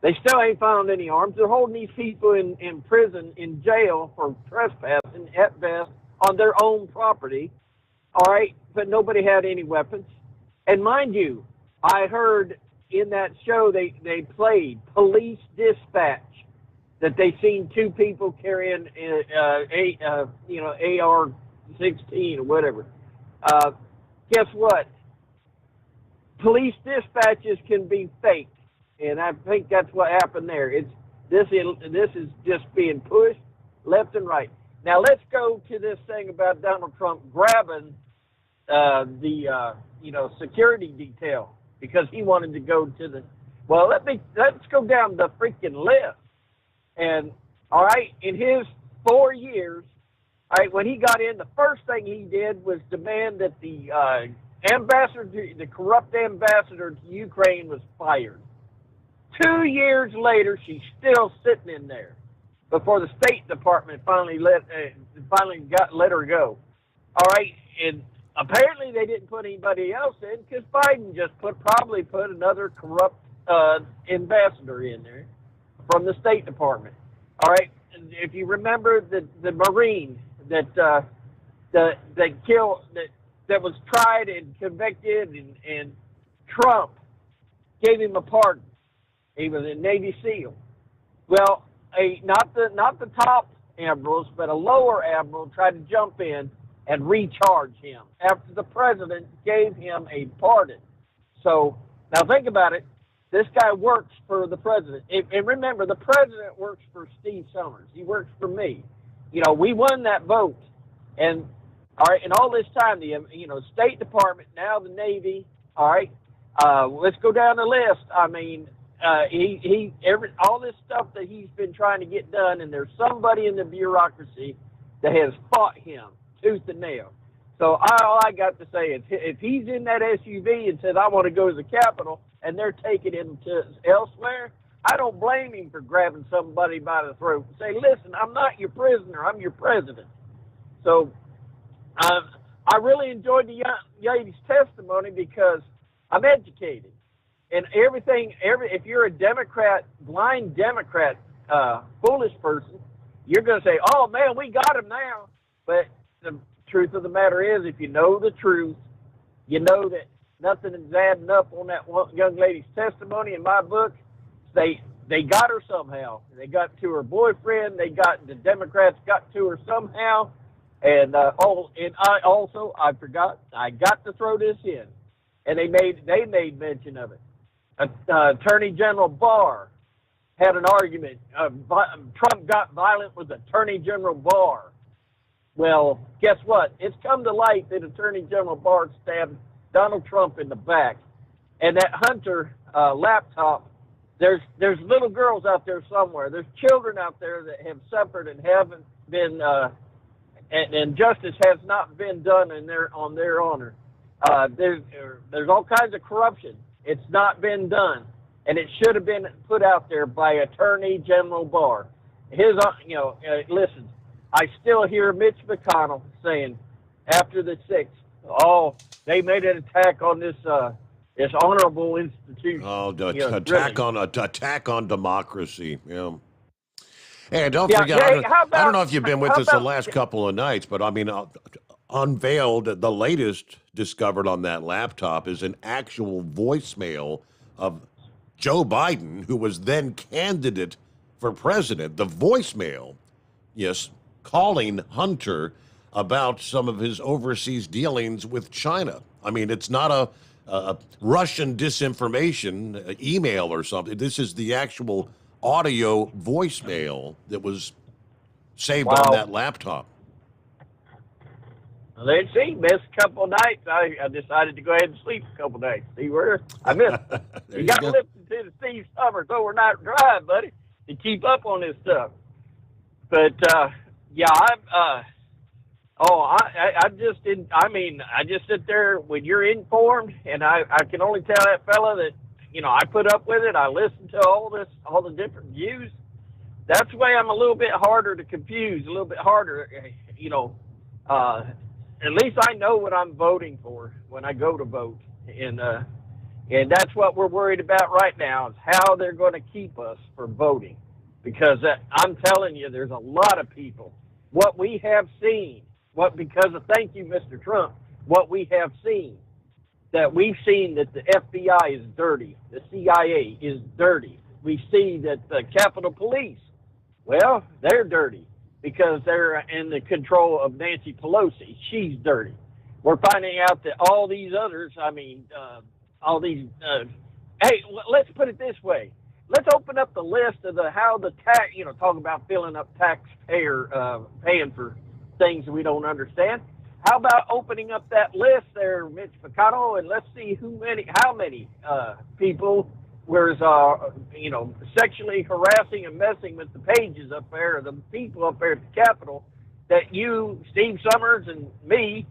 They still ain't found any arms. They're holding these people in prison, in jail for trespassing at best on their own property. All right, but nobody had any weapons. And mind you, I heard in that show they played police dispatch that they seen two people carrying AR-16 or whatever. Guess what? Police dispatches can be faked. And I think that's what happened there. This is just being pushed left and right. Now let's go to this thing about Donald Trump grabbing the security detail because he wanted to go to the. Well, let's go down the freaking list. And all right, in his 4 years, all right, when he got in, the first thing he did was demand that the corrupt ambassador to Ukraine was fired. 2 years later, she's still sitting in there before the State Department finally let her go. All right, and apparently they didn't put anybody else in because Biden just probably put another corrupt ambassador in there from the State Department. All right, and if you remember the Marine that was tried and convicted, and Trump gave him a pardon. He was a Navy SEAL. Well, not the top admirals, but a lower admiral tried to jump in and recharge him after the president gave him a pardon. So now think about it. This guy works for the president. And remember, the president works for Steve Sommers. He works for me. We won that vote. And all right, and all this time, the State Department, now the Navy. All right, let's go down the list. I mean, all this stuff that he's been trying to get done, and there's somebody in the bureaucracy that has fought him tooth and nail. So all I got to say is, if he's in that SUV and says, I want to go to the Capitol, and they're taking him to elsewhere, I don't blame him for grabbing somebody by the throat and say, listen, I'm not your prisoner, I'm your president. So I really enjoyed the young lady's testimony because I'm educated. And if you're a Democrat, blind Democrat, foolish person, you're going to say, oh, man, we got him now. But the truth of the matter is, if you know the truth, you know that nothing is adding up on that one young lady's testimony. In my book, they got her somehow. They got to her boyfriend. The Democrats got to her somehow. And I forgot, I got to throw this in. And they made mention of it. Attorney General Barr had an argument. Trump got violent with Attorney General Barr. Well, guess what? It's come to light that Attorney General Barr stabbed Donald Trump in the back. And that Hunter laptop, there's little girls out there somewhere. There's children out there that have suffered and haven't been, and justice has not been done on their honor. There's all kinds of corruption. It's not been done, and it should have been put out there by Attorney General Barr. Listen, I still hear Mitch McConnell saying after the 6th, they made an attack on this honorable institution. Attack on democracy. Yeah. Hey, don't Yeah, forget, hey, I don't know if you've been with how us the about- last couple of nights, but I mean, unveiled, the latest discovered on that laptop is an actual voicemail of Joe Biden, who was then candidate for president. The voicemail, yes, calling Hunter about some of his overseas dealings with China. I mean, it's not a Russian disinformation email or something. This is the actual audio voicemail that was saved on that laptop. Let's see, missed a couple of nights. I decided to go ahead and sleep a couple of days. See where I missed. You got to listen to the Steve Sommers overnight drive, buddy, to keep up on this stuff. But yeah, I just didn't. I mean, I just sit there when you're informed, and I can only tell that fella that I put up with it. I listen to all the different views. That's the way I'm a little bit harder to confuse, a little bit harder, at least I know what I'm voting for when I go to vote, and that's what we're worried about right now is how they're going to keep us from voting, because I'm telling you, there's a lot of people. What we have seen, thank you, Mr. Trump, what we have seen, that we've seen that the FBI is dirty, the CIA is dirty. We see that the Capitol Police, well, they're dirty, because they're in the control of Nancy Pelosi. She's dirty. We're finding out that all these others, hey, let's put it this way. Let's open up the list of how the tax, talk about filling up taxpayer, paying for things we don't understand. How about opening up that list there, Mitch McConnell, and let's see how many people was, sexually harassing and messing with the pages up there, the people up there at the Capitol, that you, Steve Sommers, and me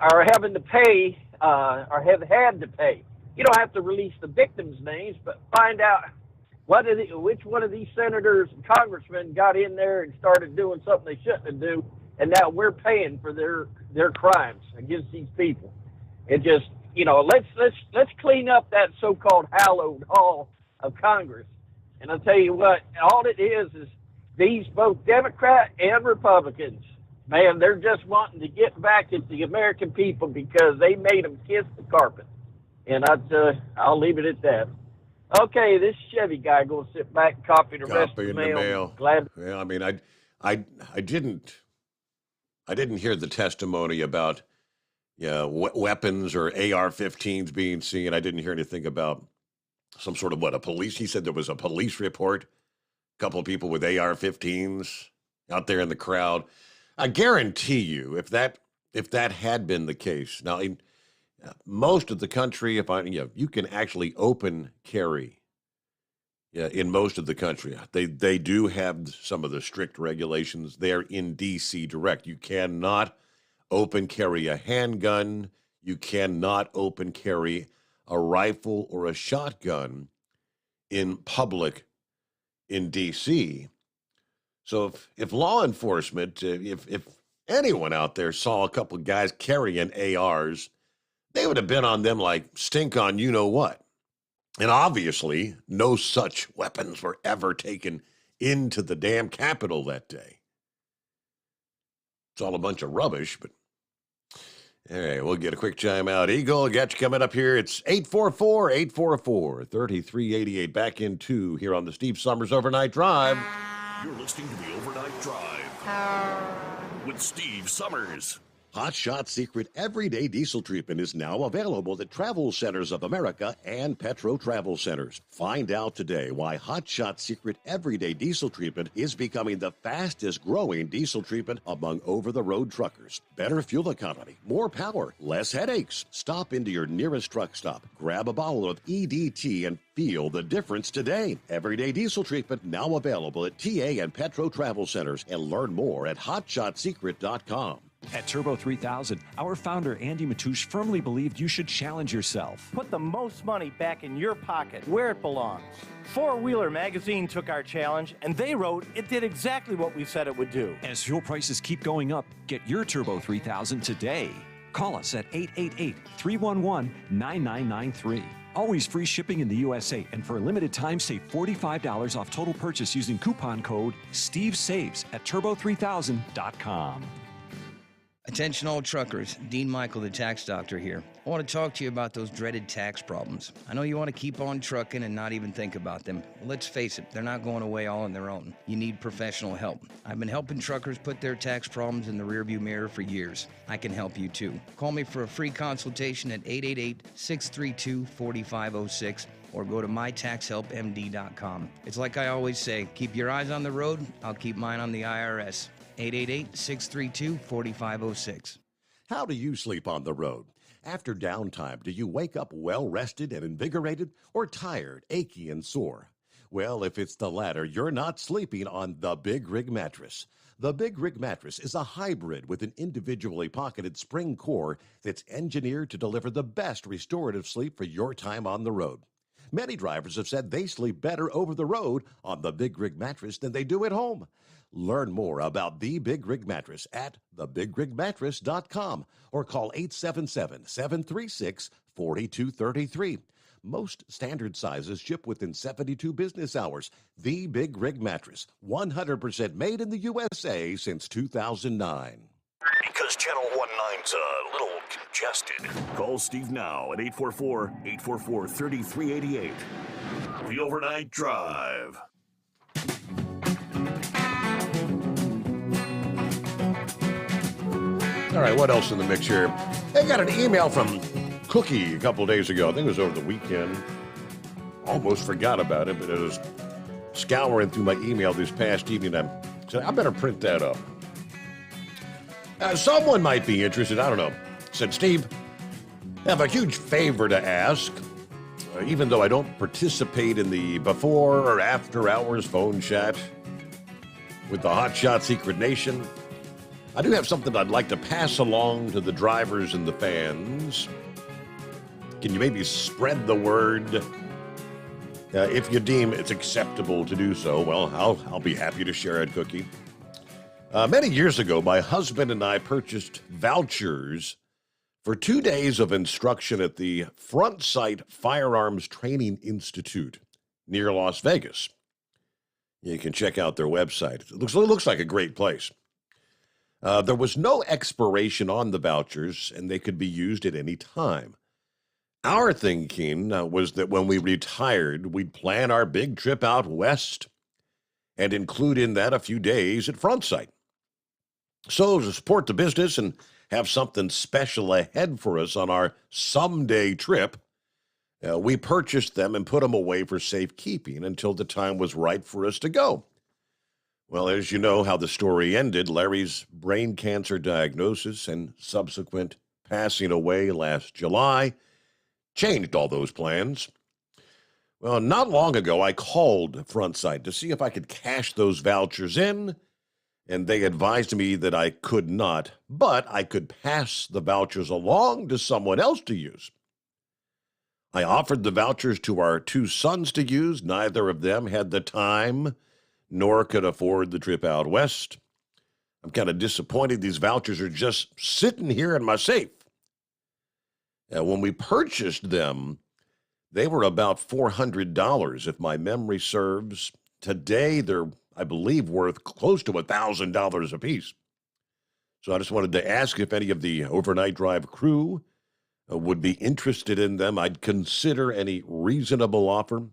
are having to pay, or have had to pay. You don't have to release the victims' names, but find out which one of these senators and congressmen got in there and started doing something they shouldn't do, and now we're paying for their crimes against these people. It just, let's clean up that so-called hallowed hall of Congress. And I'll tell you what, all it is these both Democrat and Republicans, man, they're just wanting to get back at the American people because they made them kiss the carpet. And I'll leave it at that. Okay, this Chevy guy going to sit back and copy the rest of the mail. Glad. Yeah, I mean, I didn't hear the testimony about weapons or AR-15s being seen. I didn't hear anything about some sort of a police. He said there was a police report, a couple of people with AR-15s out there in the crowd. I guarantee you, if that had been the case, now in most of the country, you can actually open carry. Yeah, in most of the country, they do have some of the strict regulations there in D.C. direct. You cannot open carry a handgun. You cannot open carry a rifle or a shotgun in public in D.C. So if law enforcement, if anyone out there saw a couple of guys carrying ARs, they would have been on them like stink on you-know-what. And obviously, no such weapons were ever taken into the damn Capitol that day. It's all a bunch of rubbish, but all right, we'll get a quick chime out. Eagle, got you coming up here. It's 844-844-3388. Back in 2 here on the Steve Sommers Overnight Drive. You're listening to the Overnight Drive with Steve Sommers. Hot Shot Secret Everyday Diesel Treatment is now available at Travel Centers of America and Petro Travel Centers. Find out today why Hot Shot Secret Everyday Diesel Treatment is becoming the fastest growing diesel treatment among over-the-road truckers. Better fuel economy, more power, less headaches. Stop into your nearest truck stop, grab a bottle of EDT, and feel the difference today. Everyday Diesel Treatment now available at TA and Petro Travel Centers, and learn more at hotshotsecret.com. At Turbo 3000, our founder Andy Matoush firmly believed you should challenge yourself. Put the most money back in your pocket, where it belongs. Four Wheeler Magazine took our challenge, and they wrote it did exactly what we said it would do. As fuel prices keep going up, get your Turbo 3000 today. Call us at 888-311-9993. Always free shipping in the USA, and for a limited time, save $45 off total purchase using coupon code SteveSaves at turbo3000.com. Attention all truckers, Dean Michael, the tax doctor here. I want to talk to you about those dreaded tax problems. I know you want to keep on trucking and not even think about them. Well, let's face it, they're not going away all on their own. You need professional help. I've been helping truckers put their tax problems in the rearview mirror for years. I can help you too. Call me for a free consultation at 888-632-4506 or go to mytaxhelpmd.com. It's like I always say, keep your eyes on the road, I'll keep mine on the IRS. 888-632-4506. How do you sleep on the road? After downtime, do you wake up well-rested and invigorated or tired, achy, and sore? Well, if it's the latter, you're not sleeping on the Big Rig Mattress. The Big Rig Mattress is a hybrid with an individually pocketed spring core that's engineered to deliver the best restorative sleep for your time on the road. Many drivers have said they sleep better over the road on the Big Rig Mattress than they do at home. Learn more about the Big Rig Mattress at thebigrigmattress.com or call 877-736-4233. Most standard sizes ship within 72 business hours. The Big Rig Mattress, 100% made in the USA since 2009. Because Channel 19's a little congested. Call Steve now at 844-844-3388. The Overnight Drive. All right, what else in the mix here? I got an email from Cookie a couple days ago. I think it was over the weekend. Almost forgot about it, but it was scouring through my email this past evening. I said, I better print that up. Someone might be interested. I don't know. Said, Steve, I have a huge favor to ask. Even though I don't participate in the before or after hours phone chat with the Hotshot Secret Nation, I do have something I'd like to pass along to the drivers and the fans. Can you maybe spread the word? If you deem it's acceptable to do so, well, I'll be happy to share it, Cookie. Many years ago, my husband and I purchased vouchers for 2 days of instruction at the Front Sight Firearms Training Institute near Las Vegas. You can check out their website. It looks like a great place. There was no expiration on the vouchers, and they could be used at any time. Our thinking was that when we retired, we'd plan our big trip out west and include in that a few days at Front Sight. So to support the business and have something special ahead for us on our someday trip, we purchased them and put them away for safekeeping until the time was right for us to go. Well, as you know how the story ended, Larry's brain cancer diagnosis and subsequent passing away last July changed all those plans. Well, not long ago, I called Front Sight to see if I could cash those vouchers in, and they advised me that I could not, but I could pass the vouchers along to someone else to use. I offered the vouchers to our 2 sons to use. Neither of them had the time nor could afford the trip out west. I'm kind of disappointed. These vouchers are just sitting here in my safe. When we purchased them, they were about $400, if my memory serves. Today, they're, I believe, worth close to $1,000 a piece. So I just wanted to ask if any of the Overnight Drive crew would be interested in them. I'd consider any reasonable offer.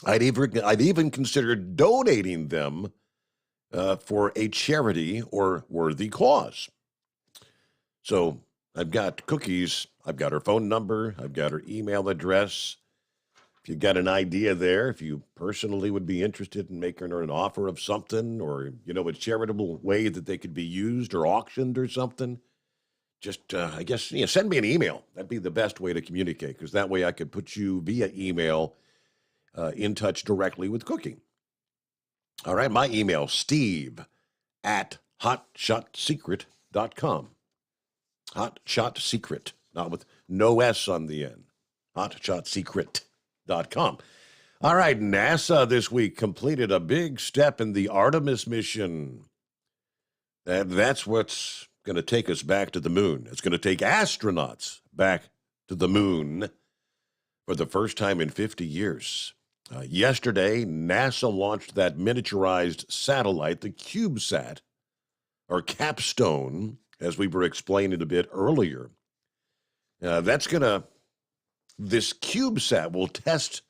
I'd even consider donating them for a charity or worthy cause. So I've got Cookies. I've got her phone number. I've got her email address. If you've got an idea there, if you personally would be interested in making her an offer of something or, a charitable way that they could be used or auctioned or something, just, I guess, send me an email. That'd be the best way to communicate, because that way I could put you via email in touch directly with Cookie. All right, my email, steve@hotshotsecret.com. Hotshot Secret, not with no S on the end. Hotshotsecret.com. All right, NASA this week completed a big step in the Artemis mission. That's what's going to take us back to the moon. It's going to take astronauts back to the moon for the first time in 50 years. Yesterday, NASA launched that miniaturized satellite, the CubeSat, or Capstone, as we were explaining a bit earlier. This CubeSat will test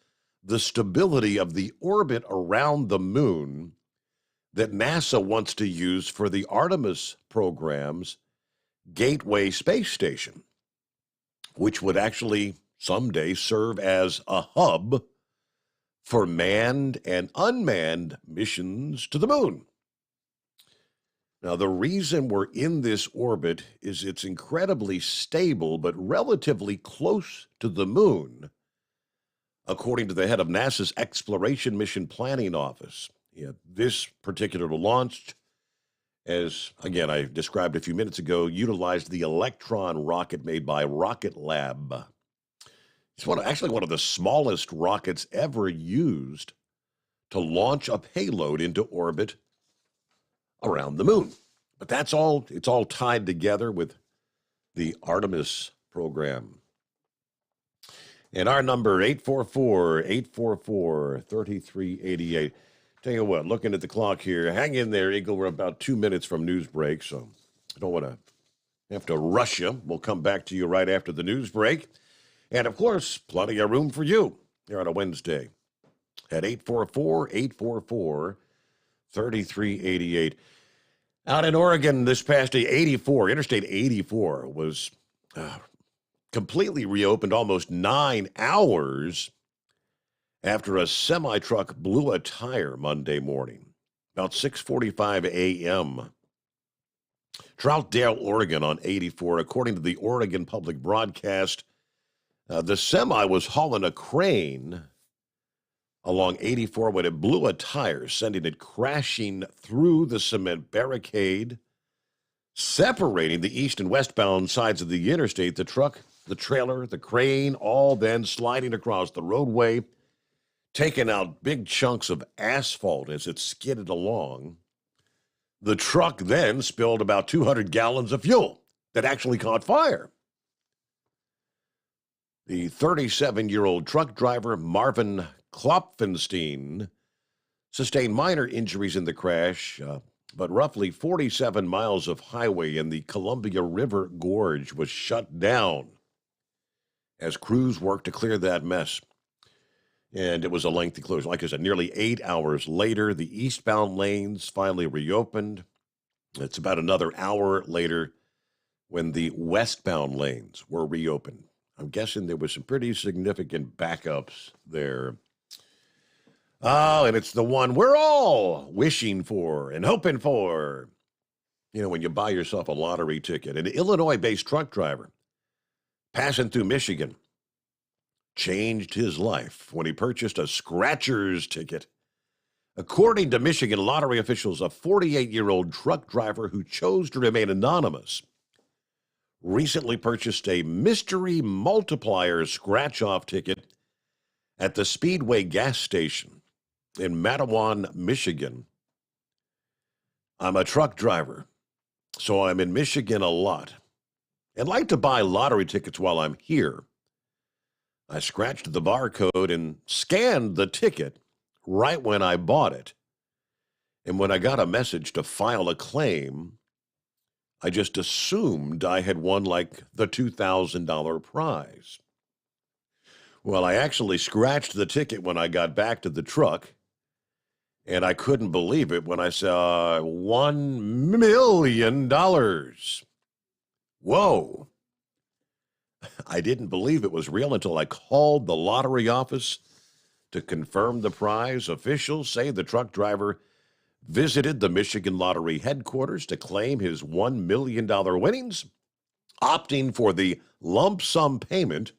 the stability of the orbit around the moon that NASA wants to use for the Artemis program's Gateway Space Station, which would actually someday serve as a hub for manned and unmanned missions to the moon. Now, the reason we're in this orbit is it's incredibly stable but relatively close to the moon, according to the head of NASA's Exploration Mission Planning Office. This particular launch, as again I described a few minutes ago, utilized the Electron rocket made by Rocket Lab. It's actually one of the smallest rockets ever used to launch a payload into orbit around the moon. But it's all tied together with the Artemis program. And our number, 844-844-3388. Tell you what, looking at the clock here, hang in there, Eagle. We're about 2 minutes from news break, so I don't want to have to rush you. We'll come back to you right after the news break. And, of course, plenty of room for you here on a Wednesday at 844-844-3388. Out in Oregon this past day, Interstate 84 was completely reopened almost 9 hours after a semi-truck blew a tire Monday morning, about 6:45 a.m. Troutdale, Oregon on 84. According to the Oregon Public Broadcast, the semi was hauling a crane along 84 when it blew a tire, sending it crashing through the cement barricade, separating the east and westbound sides of the interstate. The truck, the trailer, the crane, all then sliding across the roadway, taking out big chunks of asphalt as it skidded along. The truck then spilled about 200 gallons of fuel that actually caught fire. The 37-year-old truck driver, Marvin Klopfenstein, sustained minor injuries in the crash, but roughly 47 miles of highway in the Columbia River Gorge was shut down as crews worked to clear that mess. And it was a lengthy closure. Like I said, nearly 8 hours later, the eastbound lanes finally reopened. It's about another hour later when the westbound lanes were reopened. I'm guessing there was some pretty significant backups there. Oh, and it's the one we're all wishing for and hoping for. You know, when you buy yourself a lottery ticket. An Illinois-based truck driver passing through Michigan changed his life when he purchased a scratcher's ticket. According to Michigan lottery officials, a 48-year-old truck driver who chose to remain anonymous recently purchased a mystery multiplier scratch-off ticket at the Speedway gas station in Matawan, Michigan. I'm a truck driver, so I'm in Michigan a lot and like to buy lottery tickets while I'm here. I scratched the barcode and scanned the ticket right when I bought it. And when I got a message to file a claim, I just assumed I had won like the $2,000 prize. Well, I actually scratched the ticket when I got back to the truck, and I couldn't believe it when I saw $1 million. Whoa. I didn't believe it was real until I called the lottery office to confirm the prize. Officials say the truck driver visited the Michigan Lottery headquarters to claim his $1 million winnings, opting for the lump sum payment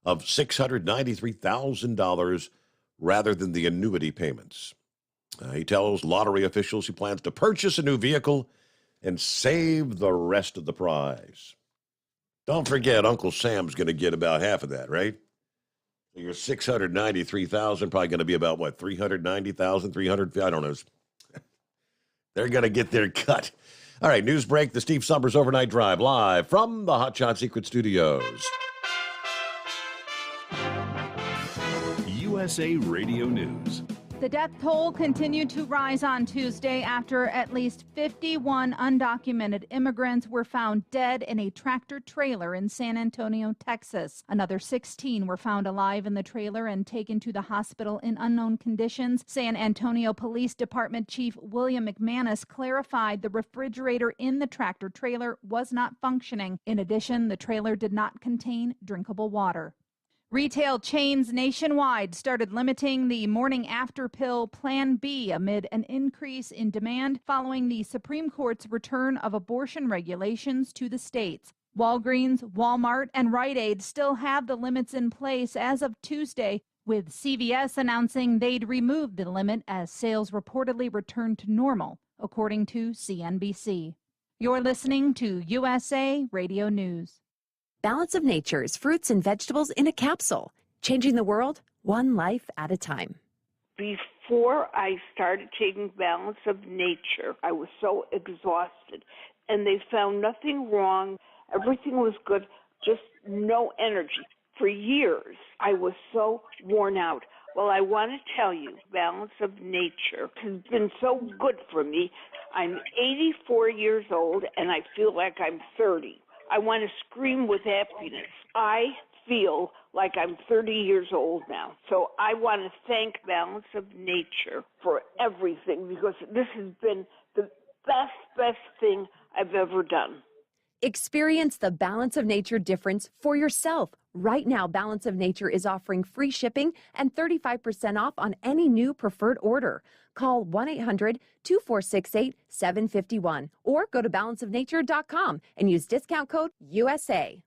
of $693,000 rather than the annuity payments. He tells lottery officials he plans to purchase a new vehicle and save the rest of the prize. Don't forget, Uncle Sam's going to get about half of that, right? So your $693,000 probably going to be about, what, $390,000, $300,000? I don't know. They're going to get their cut. All right, news break, the Steve Sommers Overnight Drive, live from the Hot Shot Secret Studios. USA Radio News. The death toll continued to rise on Tuesday after at least 51 undocumented immigrants were found dead in a tractor trailer in San Antonio, Texas. Another 16 were found alive in the trailer and taken to the hospital in unknown conditions. San Antonio Police Department Chief William McManus clarified the refrigerator in the tractor trailer was not functioning. In addition, the trailer did not contain drinkable water. Retail chains nationwide started limiting the morning after pill Plan B amid an increase in demand following the Supreme Court's return of abortion regulations to the states. Walgreens, Walmart, and Rite Aid still have the limits in place as of Tuesday, with CVS announcing they'd remove the limit as sales reportedly returned to normal, according to CNBC. You're listening to USA Radio News. Balance of Nature's fruits and vegetables in a capsule, changing the world one life at a time. Before I started taking Balance of Nature, I was so exhausted, and they found nothing wrong. Everything was good, just no energy. For years, I was so worn out. Well, I want to tell you, Balance of Nature has been so good for me. I'm 84 years old, and I feel like I'm 30. I want to scream with happiness. I feel like I'm 30 years old now. So I want to thank Balance of Nature for everything, because this has been the best thing I've ever done. Experience the Balance of Nature difference for yourself. Right now, Balance of Nature is offering free shipping and 35% off on any new preferred order. Call 1-800-2468-751 or go to balanceofnature.com and use discount code USA.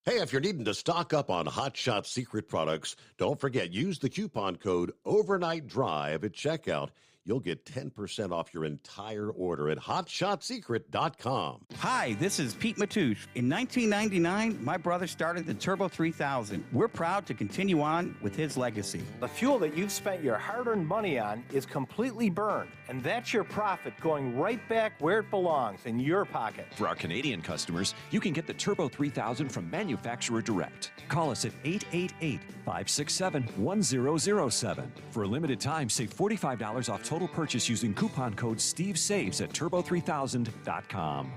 Hey, if you're needing to stock up on Hot Shot Secret products, don't forget, use the coupon code Overnight Drive at checkout. You'll get 10% off your entire order at hotshotsecret.com. Hi, this is Pete Matouche. In 1999, my brother started the Turbo 3000. We're proud to continue on with his legacy. The fuel that you've spent your hard-earned money on is completely burned, and that's your profit going right back where it belongs, in your pocket. For our Canadian customers, you can get the Turbo 3000 from manufacturer direct. Call us at 888-567-1007. For a limited time, save $45 off total purchase using coupon code SteveSaves at turbo3000.com.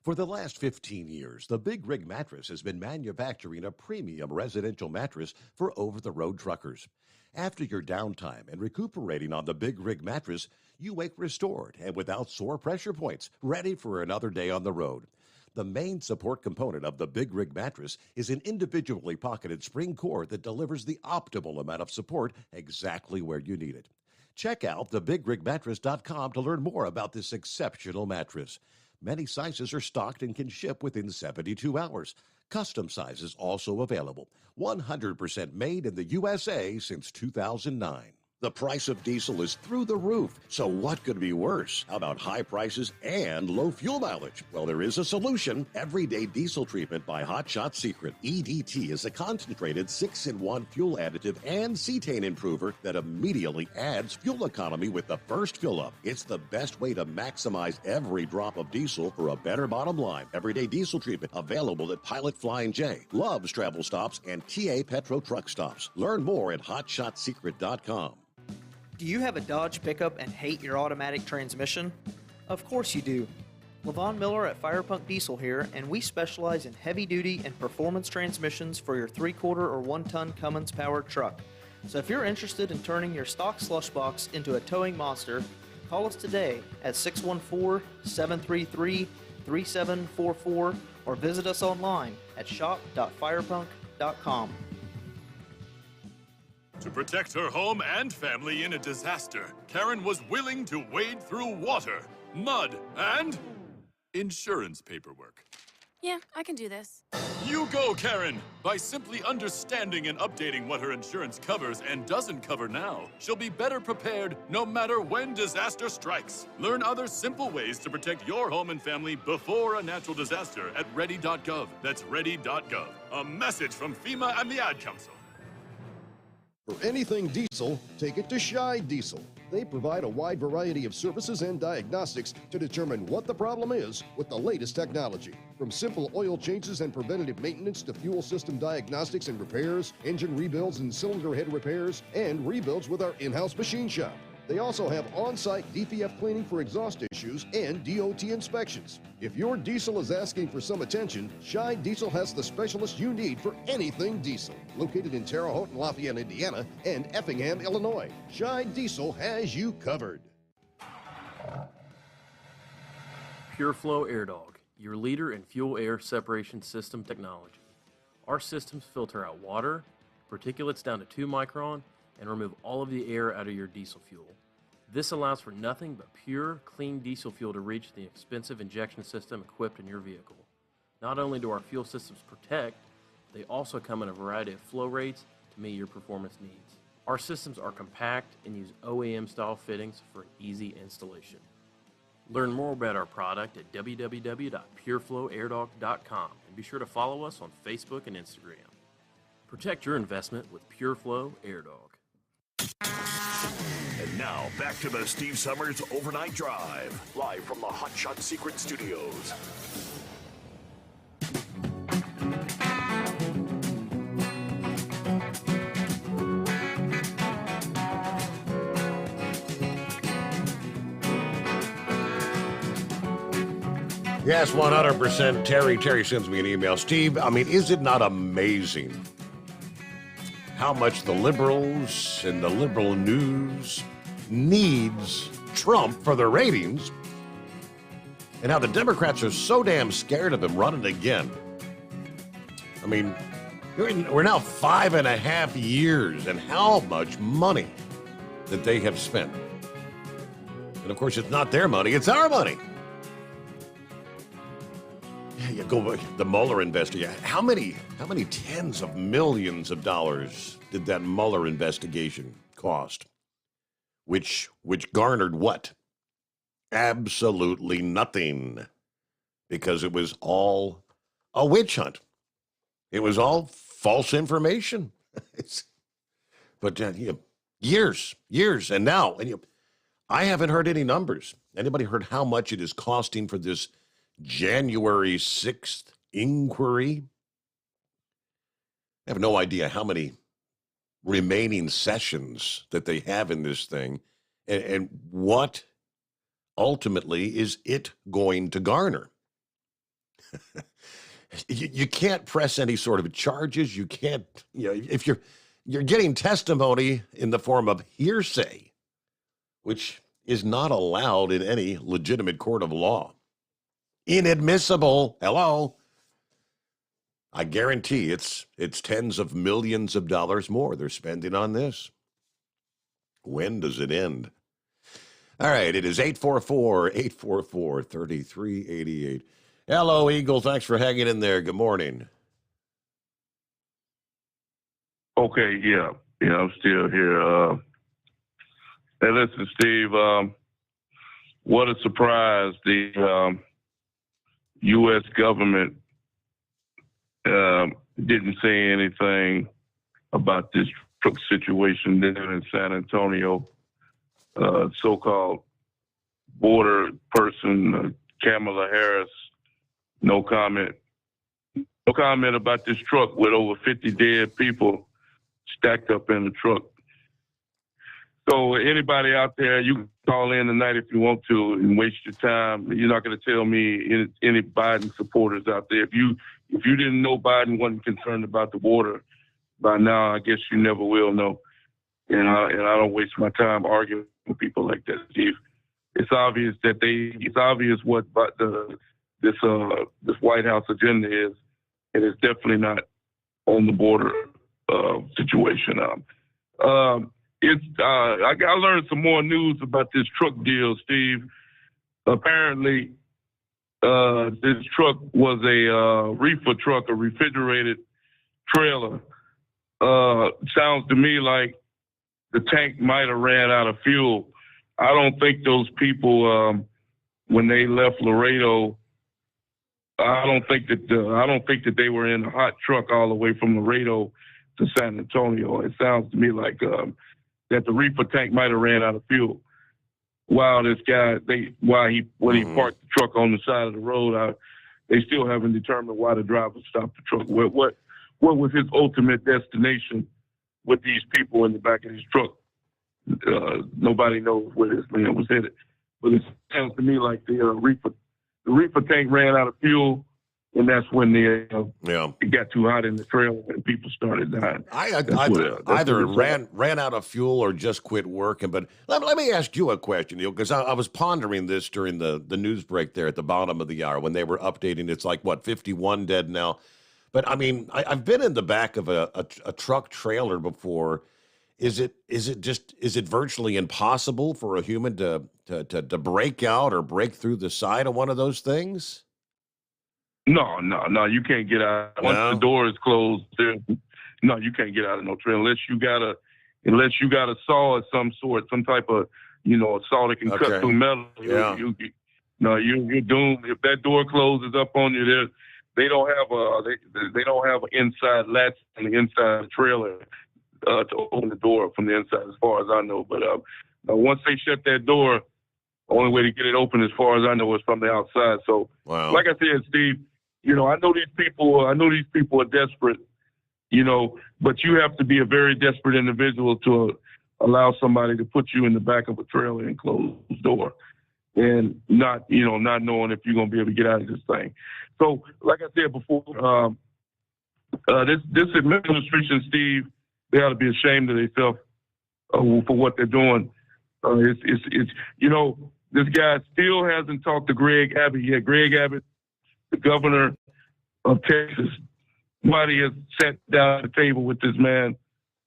For the last 15 years, the Big Rig Mattress has been manufacturing a premium residential mattress for over-the-road truckers. After your downtime and recuperating on the Big Rig Mattress, you wake restored and without sore pressure points, ready for another day on the road. The main support component of the Big Rig Mattress is an individually pocketed spring core that delivers the optimal amount of support exactly where you need it. Check out thebigrigmattress.com to learn more about this exceptional mattress. Many sizes are stocked and can ship within 72 hours. Custom sizes also available. 100% made in the USA since 2009. The price of diesel is through the roof, so what could be worse? How about high prices and low fuel mileage? Well, there is a solution. Everyday Diesel Treatment by Hot Shot Secret. EDT is a concentrated 6-in-1 fuel additive and cetane improver that immediately adds fuel economy with the first fill-up. It's the best way to maximize every drop of diesel for a better bottom line. Everyday Diesel Treatment available at Pilot Flying J, Love's Travel Stops, and TA Petro Truck Stops. Learn more at hotshotsecret.com. Do you have a Dodge pickup and hate your automatic transmission? Of course you do. LaVon Miller at Firepunk Diesel here, and we specialize in heavy-duty and performance transmissions for your 3-quarter or 1-ton Cummins-powered truck. So if you're interested in turning your stock slush box into a towing monster, call us today at 614-733-3744 or visit us online at shop.firepunk.com. To protect her home and family in a disaster, Karen was willing to wade through water, mud, and insurance paperwork. Yeah, I can do this. You go, Karen! By simply understanding and updating what her insurance covers and doesn't cover now, she'll be better prepared no matter when disaster strikes. Learn other simple ways to protect your home and family before a natural disaster at ready.gov. That's ready.gov. A message from FEMA and the Ad Council. For anything diesel, take it to Scheid Diesel. They provide a wide variety of services and diagnostics to determine what the problem is with the latest technology. From simple oil changes and preventative maintenance to fuel system diagnostics and repairs, engine rebuilds and cylinder head repairs, and rebuilds with our in-house machine shop. They also have on-site DPF cleaning for exhaust issues and DOT inspections. If your diesel is asking for some attention, Scheid Diesel has the specialist you need for anything diesel. Located in Terre Haute and Lafayette, Indiana, and Effingham, Illinois, Scheid Diesel has you covered. PureFlow Air Dog, your leader in fuel air separation system technology. Our systems filter out water, particulates down to 2 micron, and remove all of the air out of your diesel fuel. This allows for nothing but pure, clean diesel fuel to reach the expensive injection system equipped in your vehicle. Not only do our fuel systems protect, they also come in a variety of flow rates to meet your performance needs. Our systems are compact and use OEM-style fittings for an easy installation. Learn more about our product at www.pureflowairdog.com and be sure to follow us on Facebook and Instagram. Protect your investment with PureFlow Air Dog. And now, back to the Steve Sommers Overnight Drive, live from the Hot Shot Secret Studios. Yes, 100%. Terry sends me an email. Steve, I mean, is it not amazing how much the liberals and the liberal news needs Trump for their ratings, and how the Democrats are so damn scared of him running again? I mean, we're now 5.5 years, and how much money that they have spent. And of course, it's not their money, it's our money. You go the Mueller investigation. How many tens of millions of dollars did that Mueller investigation cost? Which garnered what? Absolutely nothing, because it was all a witch hunt. It was all false information. But years, and now, I haven't heard any numbers. Anybody heard how much it is costing for this January 6th inquiry? I have no idea how many remaining sessions that they have in this thing, and what ultimately is it going to garner. You can't press any sort of charges. You can't, if you're getting testimony in the form of hearsay, which is not allowed in any legitimate court of law. Inadmissible. Hello. I guarantee it's tens of millions of dollars more they're spending on this. When does it end? All right, it is 844-844-3388. Hello, Eagle. Thanks for hanging in there. Good morning. Okay, yeah, I'm still here. Hey, listen, Steve, what a surprise. The U.S. government didn't say anything about this truck situation there in San Antonio. So-called border person, Kamala Harris, no comment. No comment about this truck with over 50 dead people stacked up in the truck. So anybody out there, you can call in tonight if you want to and waste your time. You're not going to tell me any Biden supporters out there. If you didn't know Biden wasn't concerned about the border by now, I guess you never will know. And I don't waste my time arguing with people like that, Steve. It's obvious what this White House agenda is, and it's definitely not on the border situation. I learned some more news about this truck deal, Steve. Apparently, this truck was a reefer truck, a refrigerated trailer. Sounds to me like the tank might have ran out of fuel. I don't think those people, when they left Laredo, I don't think that they were in a hot truck all the way from Laredo to San Antonio. It sounds to me like that the reefer tank might have ran out of fuel. While this guy, when he parked the truck on the side of the road, they still haven't determined why the driver stopped the truck. What was his ultimate destination with these people in the back of his truck? Nobody knows where this man was headed. But it sounds to me like the reefer tank ran out of fuel, and that's when it got too hot in the trailer and people started dying. Either ran out of fuel or just quit working. But let me ask you a question, Neil, because I was pondering this during the news break there at the bottom of the hour when they were updating. It's like, 51 dead now. But, I mean, I've been in the back of a truck trailer before. Is it virtually impossible for a human to break out or break through the side of one of those things? No, you can't get out. Once the door is closed, no, you can't get out of no trailer unless you got a saw of some sort, some type of, a saw that can cut through metal. You're doomed. If that door closes up on you, they don't have an inside latch on the inside of the trailer to open the door from the inside, as far as I know. But once they shut that door, the only way to get it open, as far as I know, is from the outside. So, like I said, Steve, I know these people are desperate, but you have to be a very desperate individual to allow somebody to put you in the back of a trailer and close the door, and not knowing if you're going to be able to get out of this thing. So, like I said before, this administration, Steve, they ought to be ashamed of themselves for what they're doing. This guy still hasn't talked to Greg Abbott yet. Greg Abbott, the governor of Texas, nobody has sat down at the table with this man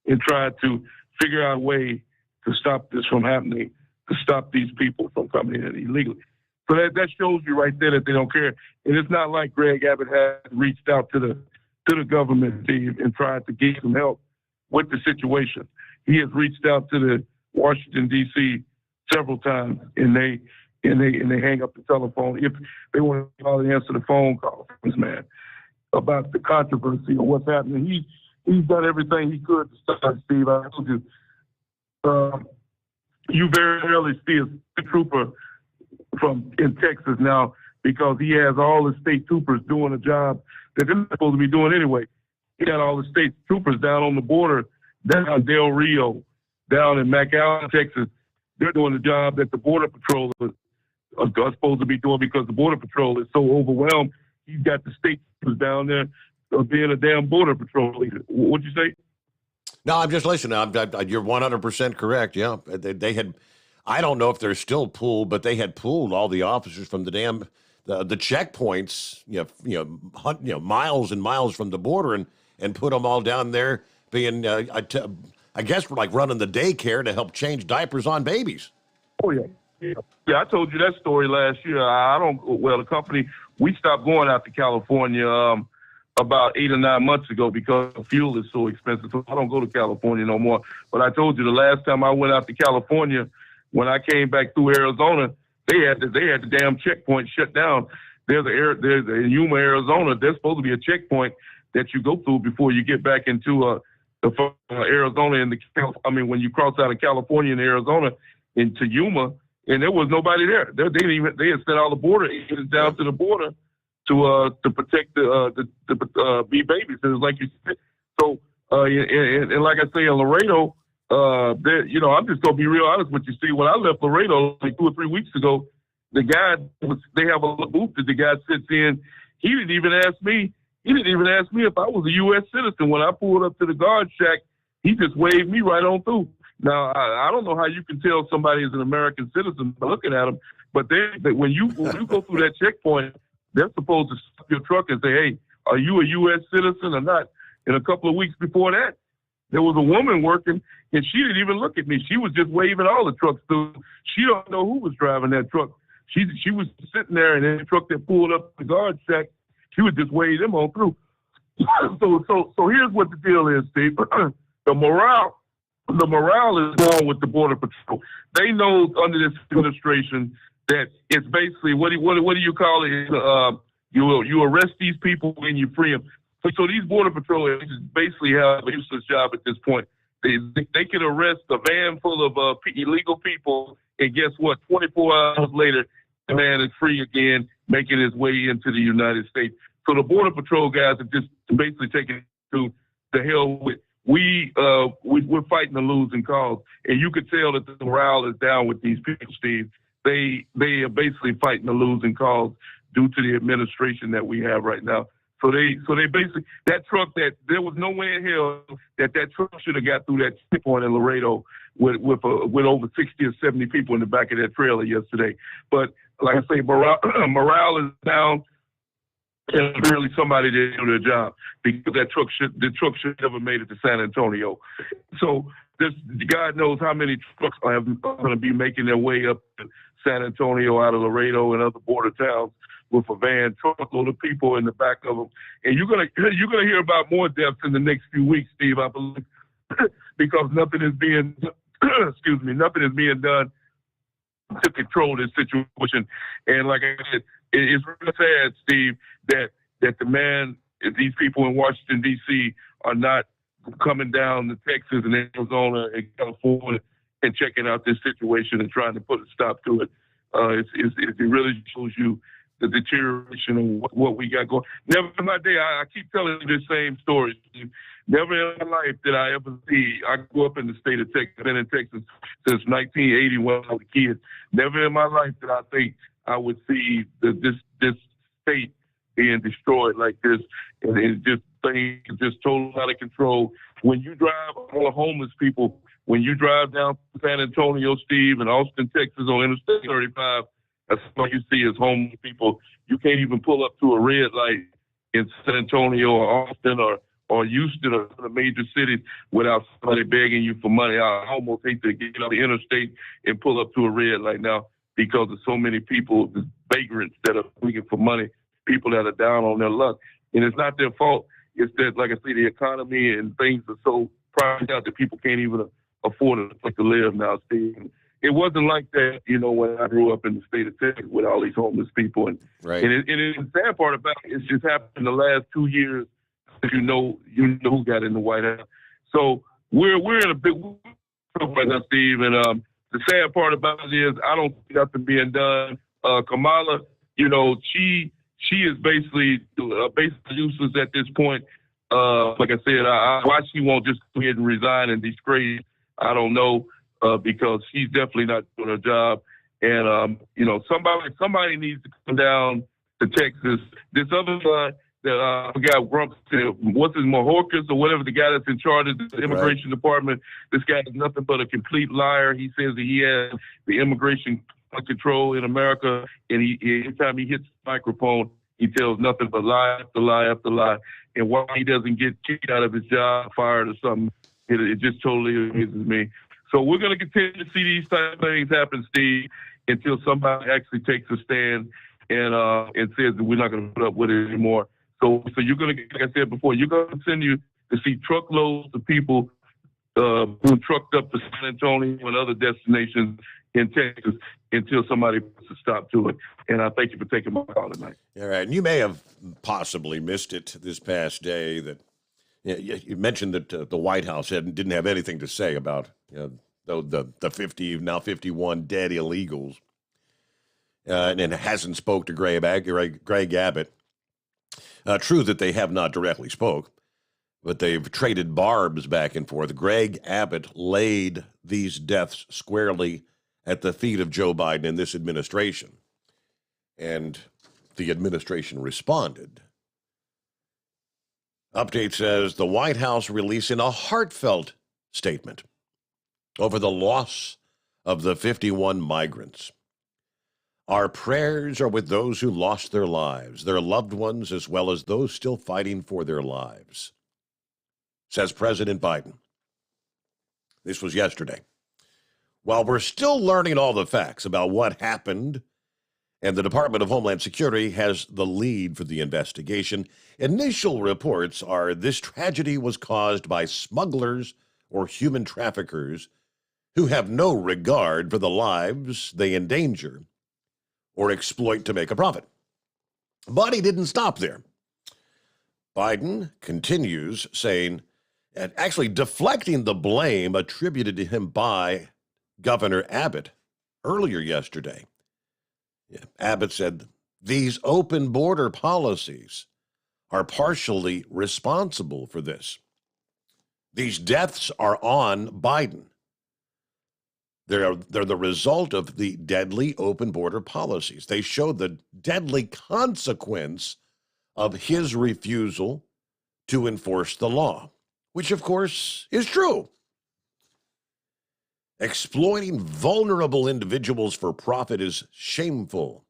and tried to figure out a way to stop this from happening, to stop these people from coming in illegally. So that shows you right there that they don't care. And it's not like Greg Abbott has reached out to the government, Steve, and tried to get some help with the situation. He has reached out to the Washington, D.C. several times, and they hang up the telephone. If they want to call and answer the phone call from this man about the controversy or what's happening, he's done everything he could to stop Steve. I told you, you very rarely see a state trooper in Texas now, because he has all the state troopers doing a job that they're not supposed to be doing anyway. He got all the state troopers down on the border, down in Del Rio, down in McAllen, Texas. They're doing the job that the Border Patrol are supposed to be doing, because the Border Patrol is so overwhelmed. He's got the state troopers down there being a damn Border Patrol leader. What'd you say? No, I'm just listening. You're 100% correct. Yeah, they had. I don't know if they're still pulled, but they had pulled all the officers from the checkpoints, miles and miles from the border, and put them all down there, being, I guess, we're like running the daycare to help change diapers on babies. Oh yeah. I told you that story last year. The company, we stopped going out to California about 8 or 9 months ago because fuel is so expensive. So I don't go to California no more. But I told you the last time I went out to California, when I came back through Arizona, they had the damn checkpoint shut down. There's in Yuma, Arizona. There's supposed to be a checkpoint that you go through before you get back into Arizona. When you cross out of California and Arizona into Yuma, and there was nobody there. They had sent all the border agents down to the border to protect the bee babies. And it's like you said. So and like I say, in Laredo, I'm just gonna be real honest with you. See, when I left Laredo like 2 or 3 weeks ago, they have a booth that the guy sits in. He didn't even ask me if I was a U.S. citizen. When I pulled up to the guard shack, he just waved me right on through. Now, I don't know how you can tell somebody is an American citizen by looking at them, but when you go through that checkpoint, they're supposed to stop your truck and say, hey, are you a U.S. citizen or not? And a couple of weeks before that, there was a woman working, and she didn't even look at me. She was just waving all the trucks through. She don't know who was driving that truck. She was sitting there, and the truck that pulled up the guard shack, she would just wave them on through. So here's what the deal is, Steve. The morale is gone with the Border Patrol. They know under this administration that it's basically what do you call it? You arrest these people and you free them. So these Border Patrol agents basically have a useless job at this point. They can arrest a van full of illegal people, and guess what? 24 hours later, the man is free again, making his way into the United States. So the Border Patrol guys are just basically taking it to the hell with. We're fighting a losing cause, and you could tell that the morale is down with these people, Steve. They are basically fighting a losing cause due to the administration that we have right now. So they basically, that truck, that there was no way in hell that truck should have got through that checkpoint in Laredo with over 60 or 70 people in the back of that trailer yesterday. But like I say, morale is down, and really somebody didn't do their job, because the truck should never made it to San Antonio. So God knows how many trucks are going to be making their way up to San Antonio out of Laredo and other border towns with a van, truckload of people in the back of them. And you're gonna hear about more deaths in the next few weeks, Steve, I believe, because nothing is being done to control this situation. And like I said, it's really sad, Steve, that these people in Washington, D.C. are not coming down to Texas and Arizona and California and checking out this situation and trying to put a stop to it. It really shows you the deterioration of what we got going. Never in my day, I keep telling you this same story, Steve. Never in my life did I ever see, I grew up in the state of Texas, been in Texas since 1980 when I was a kid. Never in my life did I think I would see this state being destroyed like this, and it's just things just totally out of control. When you drive, all the homeless people, when you drive down to San Antonio, Steve, and Austin, Texas on Interstate 35, that's all you see is homeless people. You can't even pull up to a red light in San Antonio or Austin or Houston or the major cities without somebody begging you for money. I almost hate to get on the interstate and pull up to a red light now because of so many people, the vagrants that are begging for money, people that are down on their luck. And it's not their fault. It's that, like I say, the economy and things are so priced out that people can't even afford a place to live now, Steve. It wasn't like that, when I grew up in the state of Texas with all these homeless people. And right. And the sad part about it, it's just happened in the last 2 years. You know who got in the White House. So we're in a big right now, Steve. And the sad part about it is I don't see nothing being done. Kamala, she is basically useless at this point. Like I said, why she won't just go ahead and resign and disgrace, I don't know, because she's definitely not doing her job. And, somebody needs to come down to Texas. This other guy that I forgot, what's his Mahorkas or whatever, the guy that's in charge of the immigration department, this guy is nothing but a complete liar. He says that he has the immigration control in America, and anytime he hits the microphone, he tells nothing but lie after lie after lie. And why he doesn't get kicked out of his job, fired or something, it just totally amuses me. So we're going to continue to see these type of things happen, Steve, until somebody actually takes a stand and says that we're not going to put up with it anymore. So you're going to, like I said before, you're going to continue to see truckloads of people being trucked up to San Antonio and other destinations in Texas until somebody puts a stop to it. And I thank you for taking my call tonight. All right. And you may have possibly missed it this past day that you mentioned that the White House didn't have anything to say about the 50, now 51 dead illegals, and hasn't spoke to Greg Abbott. True that they have not directly spoke, but they've traded barbs back and forth. Greg Abbott laid these deaths squarely at the feet of Joe Biden and this administration, and the administration responded. Update says the White House releasing a heartfelt statement over the loss of the 51 migrants. Our prayers are with those who lost their lives, their loved ones, as well as those still fighting for their lives, says President Biden. This was yesterday. While we're still learning all the facts about what happened, and the Department of Homeland Security has the lead for the investigation, initial reports are this tragedy was caused by smugglers or human traffickers who have no regard for the lives they endanger or exploit to make a profit. But he didn't stop there. Biden continues saying, and actually deflecting the blame attributed to him by Governor Abbott earlier yesterday. Yeah, Abbott said these open border policies are partially responsible for this. These deaths are on Biden. They're the result of the deadly open border policies. They show the deadly consequence of his refusal to enforce the law, which of course is true. Exploiting vulnerable individuals for profit is shameful,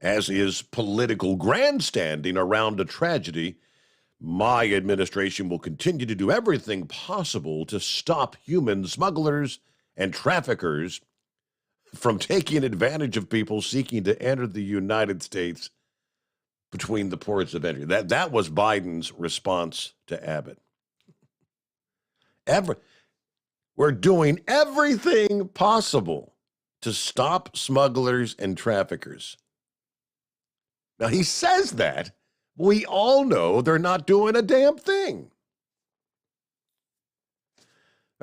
as is political grandstanding around a tragedy. My administration will continue to do everything possible to stop human smugglers and traffickers from taking advantage of people seeking to enter the United States between the ports of entry. That was Biden's response to Abbott. We're doing everything possible to stop smugglers and traffickers. Now, he says that. We all know they're not doing a damn thing.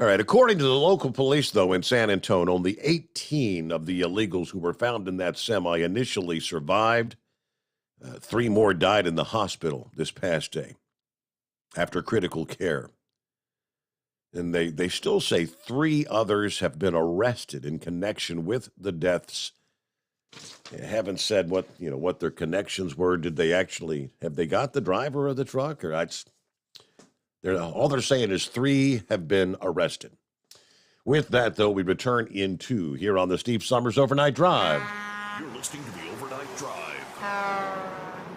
All right, according to the local police, though, in San Antonio, only 18 of the illegals who were found in that semi initially survived. 3 more died in the hospital this past day after critical care. And they still say 3 others have been arrested in connection with the deaths. They haven't said what their connections were. Have they got the driver of the truck? Or all they're saying is 3 have been arrested. With that, though, we return here on the Steve Sommers Overnight Drive. You're listening to the Overnight Drive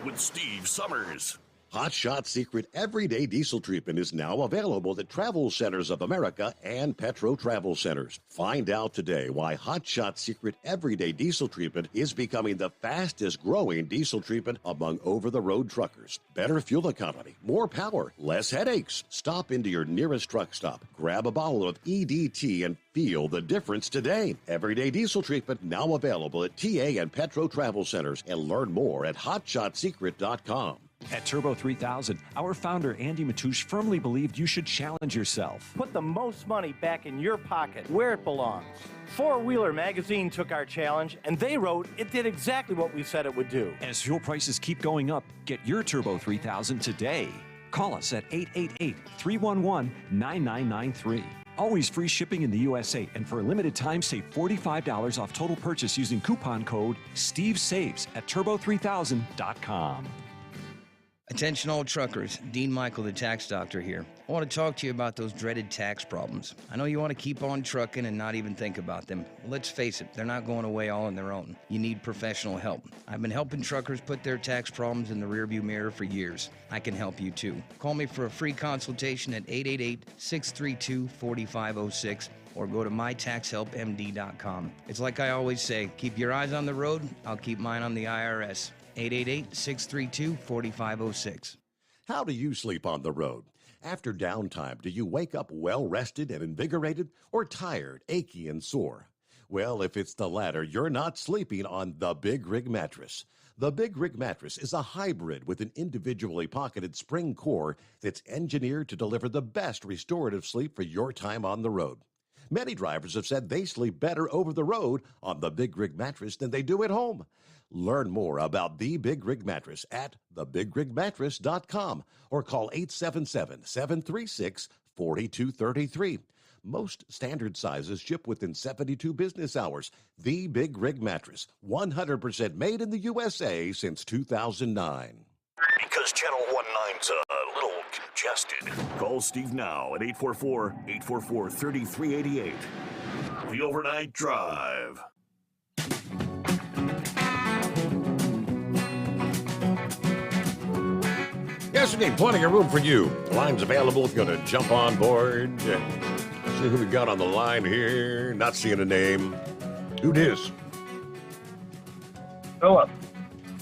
with Steve Sommers. Hot Shot Secret Everyday Diesel Treatment is now available at Travel Centers of America and Petro Travel Centers. Find out today why Hot Shot Secret Everyday Diesel Treatment is becoming the fastest growing diesel treatment among over-the-road truckers. Better fuel economy, more power, less headaches. Stop into your nearest truck stop, grab a bottle of EDT, and feel the difference today. Everyday Diesel Treatment now available at TA and Petro Travel Centers, and learn more at hotshotsecret.com. At Turbo 3000, our founder Andy Matoush firmly believed you should challenge yourself. Put the most money back in your pocket, where it belongs. Four Wheeler Magazine took our challenge, and they wrote it did exactly what we said it would do. As fuel prices keep going up, get your Turbo 3000 today. Call us at 888-311-9993. Always free shipping in the USA, and for a limited time, save $45 off total purchase using coupon code STEVESAVES at turbo3000.com. Attention all truckers, Dean Michael, the tax doctor here. I want to talk to you about those dreaded tax problems. I know you want to keep on trucking and not even think about them. Well, let's face it, they're not going away all on their own. You need professional help. I've been helping truckers put their tax problems in the rearview mirror for years. I can help you too. Call me for a free consultation at 888-632-4506 or go to mytaxhelpmd.com. It's like I always say, keep your eyes on the road, I'll keep mine on the IRS. 888-632-4506. How do you sleep on the road? After downtime, do you wake up well-rested and invigorated, or tired, achy, and sore? Well, if it's the latter, you're not sleeping on the Big Rig Mattress. The Big Rig Mattress is a hybrid with an individually pocketed spring core that's engineered to deliver the best restorative sleep for your time on the road. Many drivers have said they sleep better over the road on the Big Rig Mattress than they do at home. Learn more about the Big Rig Mattress at thebigrigmattress.com or call 877-736-4233. Most standard sizes ship within 72 business hours. The Big Rig Mattress, 100% made in the USA since 2009. Because Channel 19's a little congested. Call Steve now at 844-844-3388. The Overnight Drive. Yesterday, plenty of room for you. The line's available if you're going to jump on board. See who we got on the line here. Not seeing a name. Who dis? Philip.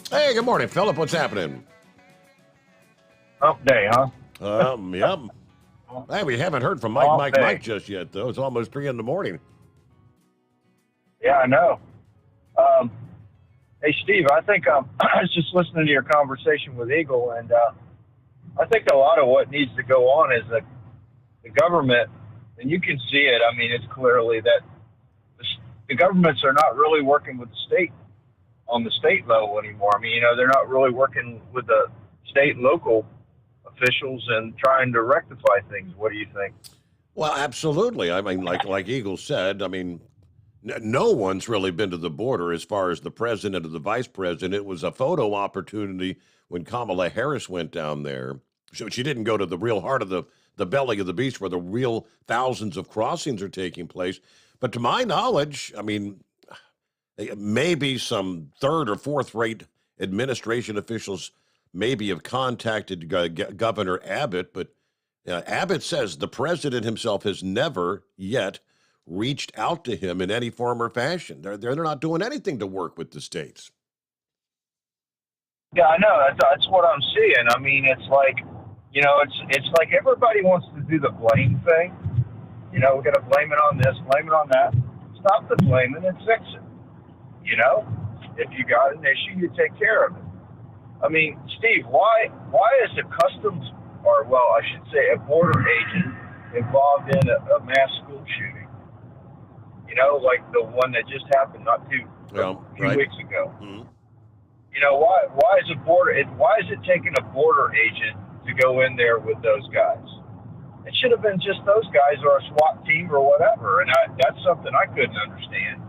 Hey, good morning, Philip. What's happening? Up day, huh? Yep. Hey, we haven't heard from Mike just yet, though. It's almost 3 in the morning. Yeah, I know. Hey, Steve, I think I was just listening to your conversation with Eagle, and I think a lot of what needs to go on is that the government, and you can see it. I mean, it's clearly that the governments are not really working with the state on the state level anymore. I mean, they're not really working with the state and local officials and trying to rectify things. What do you think? Well, absolutely. I mean, like Eagle said, I mean, no one's really been to the border as far as the president or the vice president. It was a photo opportunity when Kamala Harris went down there. So she didn't go to the real heart of the belly of the beast where the real thousands of crossings are taking place. But to my knowledge, I mean, maybe some third or fourth rate administration officials maybe have contacted Governor Abbott, but Abbott says the president himself has never yet reached out to him in any form or fashion. They're not doing anything to work with the states. Yeah, I know. That's what I'm seeing. I mean, it's like, it's like everybody wants to do the blame thing. We're going to blame it on this, blame it on that. Stop the blaming and fix it. If you got an issue, you take care of it. I mean, Steve, why is a customs, or well, I should say a border agent involved in a mass school shooting? Like the one that just happened a few weeks ago. Mm-hmm. Why is it taking a border agent to go in there with those guys? It should have been just those guys or a SWAT team or whatever. And that's something I couldn't understand.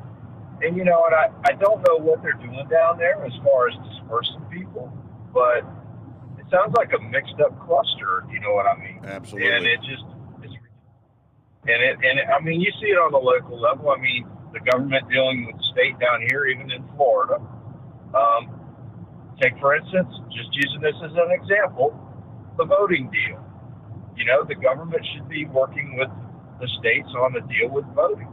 And, and I don't know what they're doing down there as far as dispersing people, but it sounds like a mixed up cluster, you know what I mean? Absolutely. And I mean, you see it on the local level. I mean, the government dealing with the state down here, even in Florida. Take, for instance, just using this as an example, the voting deal. The government should be working with the states on a deal with voting.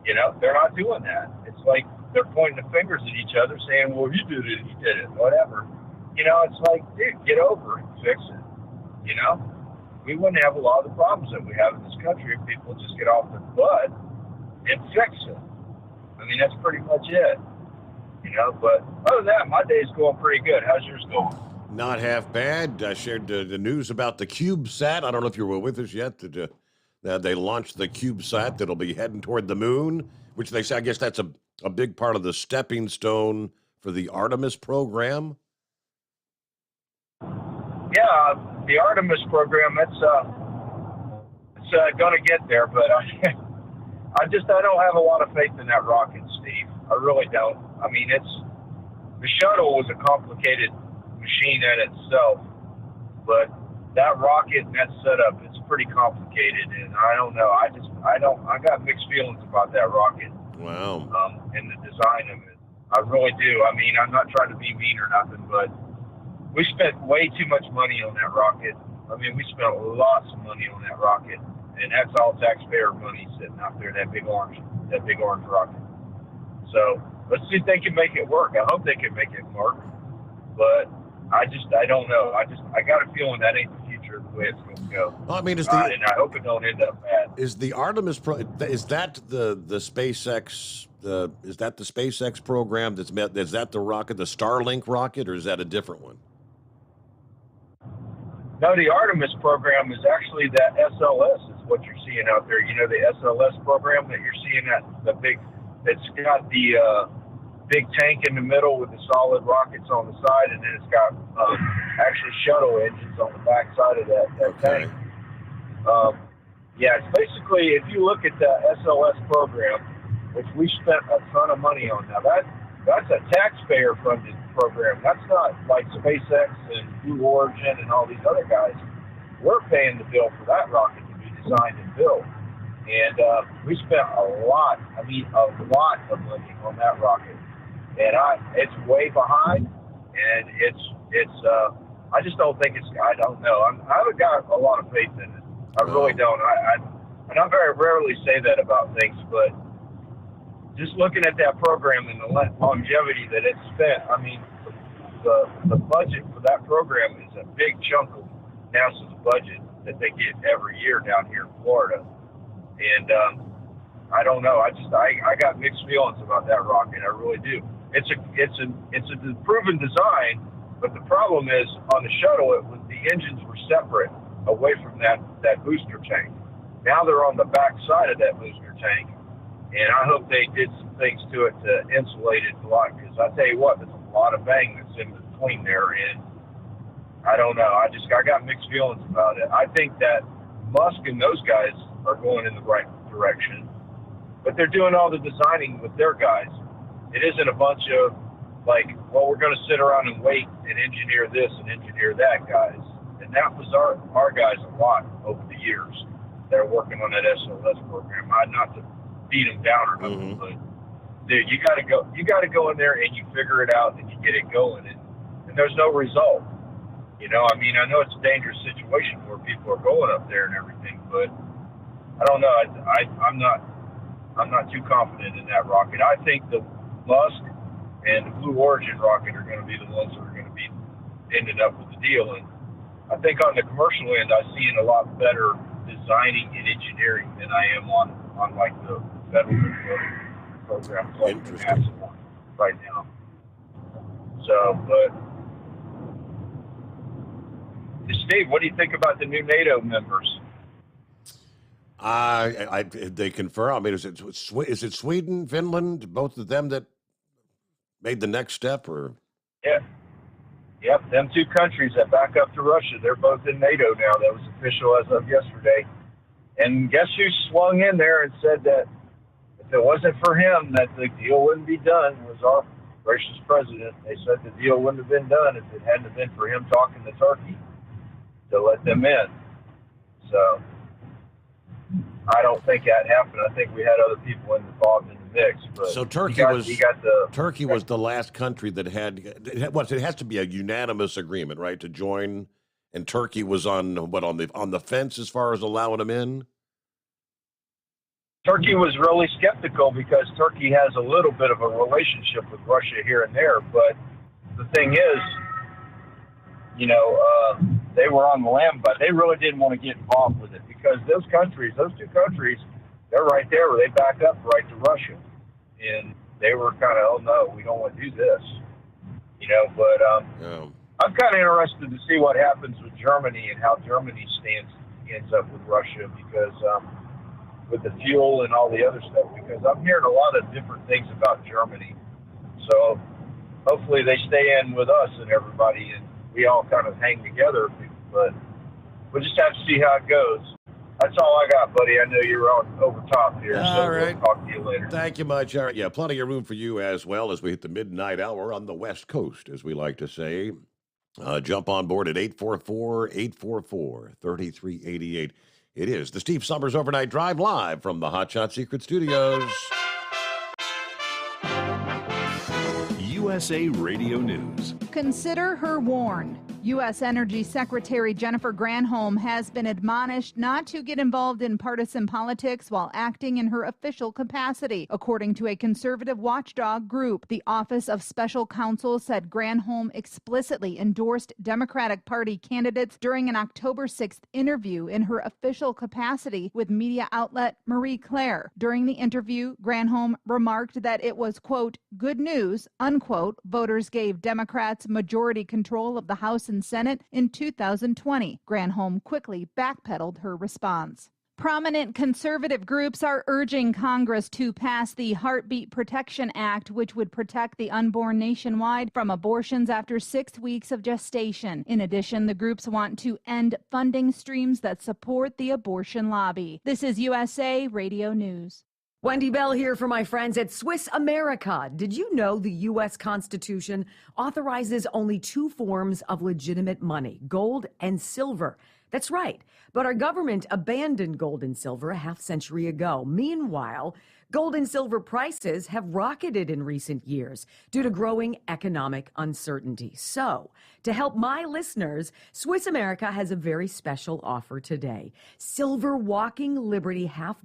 They're not doing that. It's like they're pointing the fingers at each other saying, well, you did it, whatever. It's like, dude, get over it, fix it. We wouldn't have a lot of the problems that we have in this country if people just get off their butt and fix it. I mean, that's pretty much it. But other than that, my day's going pretty good. How's yours going? Not half bad. I shared the news about the CubeSat. I don't know if you were with us yet. They launched the CubeSat that'll be heading toward the moon, which they say, I guess that's a big part of the stepping stone for the Artemis program. Yeah, the Artemis program, it's going to get there, but I don't have a lot of faith in that rocket, Steve. I really don't. I mean, the shuttle was a complicated machine in itself, but that rocket and that setup, it's pretty complicated, and I don't know. I got mixed feelings about that rocket. Wow. And the design of it. I really do. I mean, I'm not trying to be mean or nothing, but we spent way too much money on that rocket. I mean, we spent lots of money on that rocket, and that's all taxpayer money sitting out there, that big orange rocket. So let's see if they can make it work. I hope they can make it work, but I don't know. I got a feeling that ain't the future of the way it's going to go. Well, I mean, and I hope it don't end up bad. Is the Artemis is that the SpaceX? Is that the SpaceX program is that the rocket, the Starlink rocket, or is that a different one? No, the Artemis program is actually that SLS is what you're seeing out there. The SLS program that you're seeing, it's got the big tank in the middle with the solid rockets on the side, and then it's got actually shuttle engines on the back side of that tank. Yeah, it's basically, if you look at the SLS program, which we spent a ton of money on, now that's a taxpayer-funded program. That's not like SpaceX and Blue Origin and all these other guys. We're paying the bill for that rocket to be designed and built. And we spent a lot of money on that rocket. And it's way behind, and I just don't think I don't know. I haven't got a lot of faith in it. I really don't. And I very rarely say that about things, but just looking at that program and the longevity that it's spent, I mean, the budget for that program is a big chunk of NASA's budget that they get every year down here in Florida. And I don't know. I got mixed feelings about that rocket. I really do. It's a proven design, But the problem is, on the shuttle, the engines were separate away from that booster tank. Now they're on the back side of that booster tank, and I hope they did some things to it to insulate it a lot, because I tell you what, there's a lot of bang that's in between there, and I don't know. I got mixed feelings about it. I think that Musk and those guys are going in the right direction, but they're doing all the designing with their guys. It isn't a bunch of, like, well, we're going to sit around and wait and engineer this and engineer that, guys. And that was our guys a lot over the years that are working on that SOS program. Not to beat them down or nothing, but dude, you got to go in there and you figure it out and you get it going, and there's no result. You know, I mean, I know it's a dangerous situation where people are going up there and everything, but I don't know. I'm not too confident in that rocket. I think the Musk and the Blue Origin rocket are going to be the ones that are going to be ending up with the deal. And I think on the commercial end, I'm seeing a lot better designing and engineering than I am on like the federal programs, like the NASA one right now. So, but Steve, what do you think about the new NATO members? They confer. I mean, is it Sweden, Finland, both of them that made the next step, or? Yeah. Yep, them two countries that back up to Russia, they're both in NATO now. That was official as of yesterday. And guess who swung in there and said that if it wasn't for him, that the deal wouldn't be done, was our gracious president. They said the deal wouldn't have been done if it hadn't been for him talking to Turkey to let them in. So I don't think that happened. I think we had other people involved in the mix. But so Turkey was the last country that had it has to be a unanimous agreement, right, to join. And Turkey was on the fence as far as allowing them in. Turkey was really skeptical because Turkey has a little bit of a relationship with Russia here and there. But the thing is, you know, they were on the lam, but they really didn't want to get involved with it because those two countries, they're right there where they back up right to Russia. And they were kind of, oh no, we don't want to do this, you know, but I'm kind of interested to see what happens with Germany and how Germany ends up with Russia because with the fuel and all the other stuff, because I'm hearing a lot of different things about Germany. So hopefully they stay in with us and everybody, and we all kind of hang together, but we'll just have to see how it goes. That's all I got, buddy. I know you're on over top here, so right. We'll talk to you later. Thank you much. All right. Yeah, plenty of room for you as well as we hit the midnight hour on the West Coast, as we like to say. Jump on board at 844-844-3388. It is the Steve Sommers Overnight Drive live from the Hot Shot Secret Studios. USA Radio News. Consider her warned. U.S. Energy Secretary Jennifer Granholm has been admonished not to get involved in partisan politics while acting in her official capacity, according to a conservative watchdog group. The Office of Special Counsel said Granholm explicitly endorsed Democratic Party candidates during an October 6th interview in her official capacity with media outlet Marie Claire. During the interview, Granholm remarked that it was, quote, good news, unquote, voters gave Democrats majority control of the House and Senate in 2020. Granholm quickly backpedaled her response. Prominent conservative groups are urging Congress to pass the Heartbeat Protection Act, which would protect the unborn nationwide from abortions after 6 weeks of gestation. In addition, the groups want to end funding streams that support the abortion lobby. This is USA Radio News. Wendy Bell here for my friends at Swiss America. Did you know the U.S. Constitution authorizes only two forms of legitimate money, gold and silver? That's right. But our government abandoned gold and silver a half-century ago. Meanwhile, gold and silver prices have rocketed in recent years due to growing economic uncertainty. So, to help my listeners, Swiss America has a very special offer today. Silver Walking Liberty $half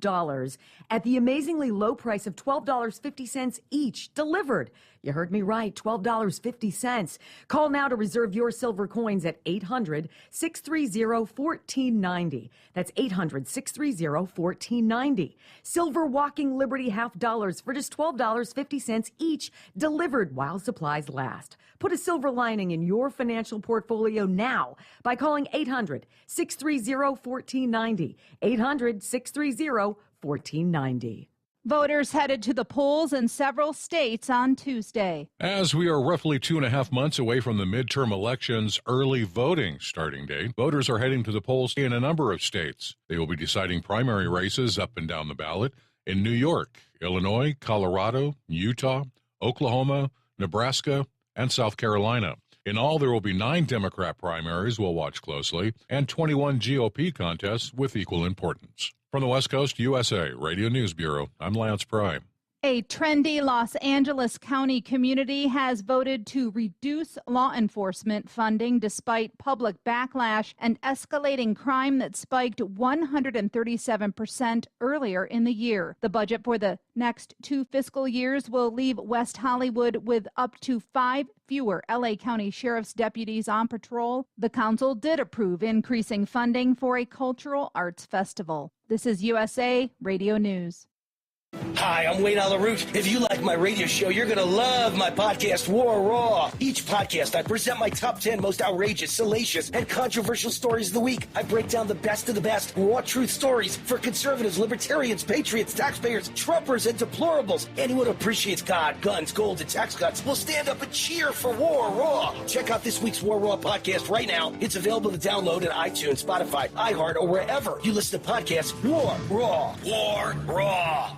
at the amazingly low price of $12.50 each, delivered. You heard me right, $12.50. Call now to reserve your silver coins at 800-630-5800. $14.90. That's 800-630-1490. Silver Walking Liberty $half for just $12.50 each, delivered while supplies last. Put a silver lining in your financial portfolio now by calling 800-630-1490. 800-630-1490. Voters headed to the polls in several states on Tuesday. As we are roughly 2.5 months away from the midterm elections' early voting starting date, voters are heading to the polls in a number of states. They will be deciding primary races up and down the ballot in New York, Illinois, Colorado, Utah, Oklahoma, Nebraska, and South Carolina. In all, there will be 9 Democrat primaries we'll watch closely and 21 GOP contests with equal importance. From the West Coast, USA Radio News Bureau, I'm Lance Pry. A trendy Los Angeles County community has voted to reduce law enforcement funding despite public backlash and escalating crime that spiked 137% earlier in the year. The budget for the next 2 fiscal years will leave West Hollywood with up to 5 fewer LA County Sheriff's deputies on patrol. The council did approve increasing funding for a cultural arts festival. This is USA Radio News. Hi, I'm Wayne Alaroot. If you like my radio show, you're going to love my podcast, War Raw. Each podcast, I present my top 10 most outrageous, salacious, and controversial stories of the week. I break down the best of the best, raw truth stories for conservatives, libertarians, patriots, taxpayers, Trumpers, and deplorables. Anyone who appreciates God, guns, gold, and tax cuts will stand up and cheer for War Raw. Check out this week's War Raw podcast right now. It's available to download on iTunes, Spotify, iHeart, or wherever you listen to podcasts. War Raw. War Raw.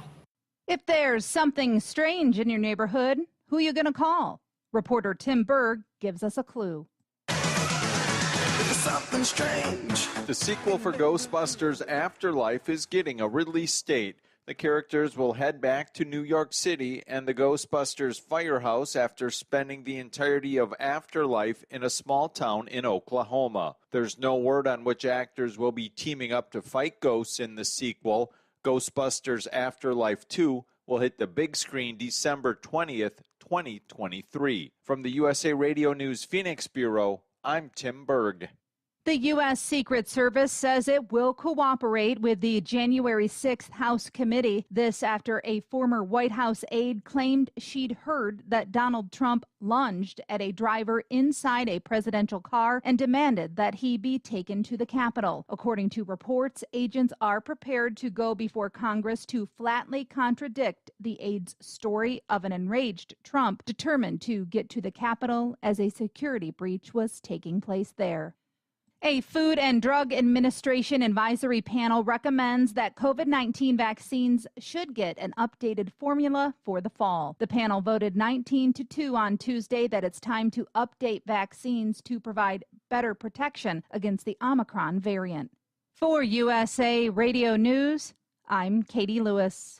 If there's something strange in your neighborhood, who are you going to call? Reporter Tim Berg gives us a clue. Something strange. The sequel for Ghostbusters Afterlife is getting a release date. The characters will head back to New York City and the Ghostbusters firehouse after spending the entirety of Afterlife in a small town in Oklahoma. There's no word on which actors will be teaming up to fight ghosts in the sequel. Ghostbusters Afterlife 2 will hit the big screen December 20th, 2023. From the USA Radio News Phoenix Bureau, I'm Tim Berg. The U.S. Secret Service says it will cooperate with the January 6th House Committee. This after a former White House aide claimed she'd heard that Donald Trump lunged at a driver inside a presidential car and demanded that he be taken to the Capitol. According to reports, agents are prepared to go before Congress to flatly contradict the aide's story of an enraged Trump determined to get to the Capitol as a security breach was taking place there. A Food and Drug Administration advisory panel recommends that COVID-19 vaccines should get an updated formula for the fall. The panel voted 19-2 on Tuesday that it's time to update vaccines to provide better protection against the Omicron variant. For USA Radio News, I'm Katie Lewis.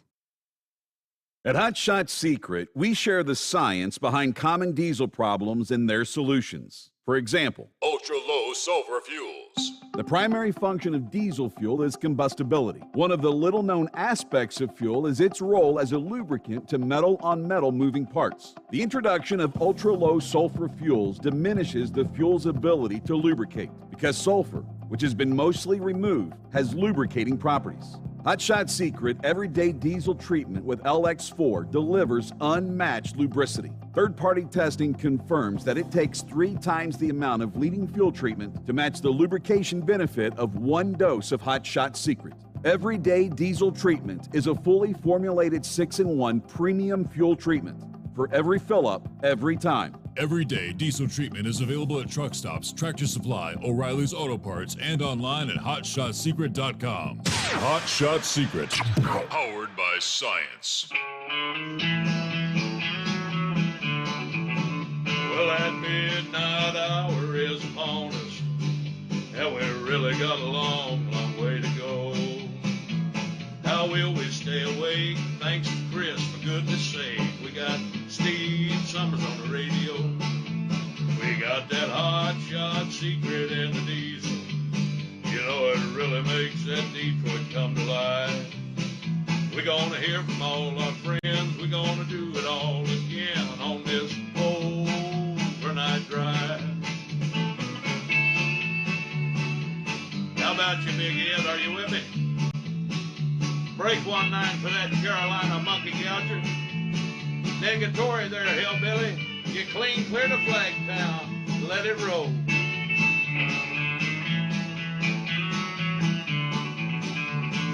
At Hot Shot Secret, we share the science behind common diesel problems and their solutions. For example, ultra-low sulfur fuels. The primary function of diesel fuel is combustibility. One of the little-known aspects of fuel is its role as a lubricant to metal-on-metal moving parts. The introduction of ultra-low sulfur fuels diminishes the fuel's ability to lubricate because sulfur, which has been mostly removed, has lubricating properties. Hot Shot Secret Everyday Diesel Treatment with LX4 delivers unmatched lubricity. Third-party testing confirms that it takes 3 times the amount of leading fuel treatment to match the lubrication benefit of 1 dose of Hot Shot Secret. Everyday Diesel Treatment is a fully formulated 6-in-1 premium fuel treatment for every fill-up, every time. Everyday Diesel Treatment is available at truck stops, Tractor Supply, O'Reilly's Auto Parts, and online at HotShotSecret.com. Hot Shot Secret, powered by science. Well, that midnight hour is upon us, and we really got a long, long way to go. How will we stay awake? Thanks to Chris, for goodness sake. We got Steve Sommers on the radio. We got that Hot Shot Secret in the diesel. You know, it really makes that Detroit come to life. We're going to hear from all our friends. We're going to do it all again on this overnight drive. about you, Big Ed. Are you with me? Break 1-9 for that Carolina monkey gouger. Negatory there, hillbilly. You clean clear to Flagtown. Let it roll.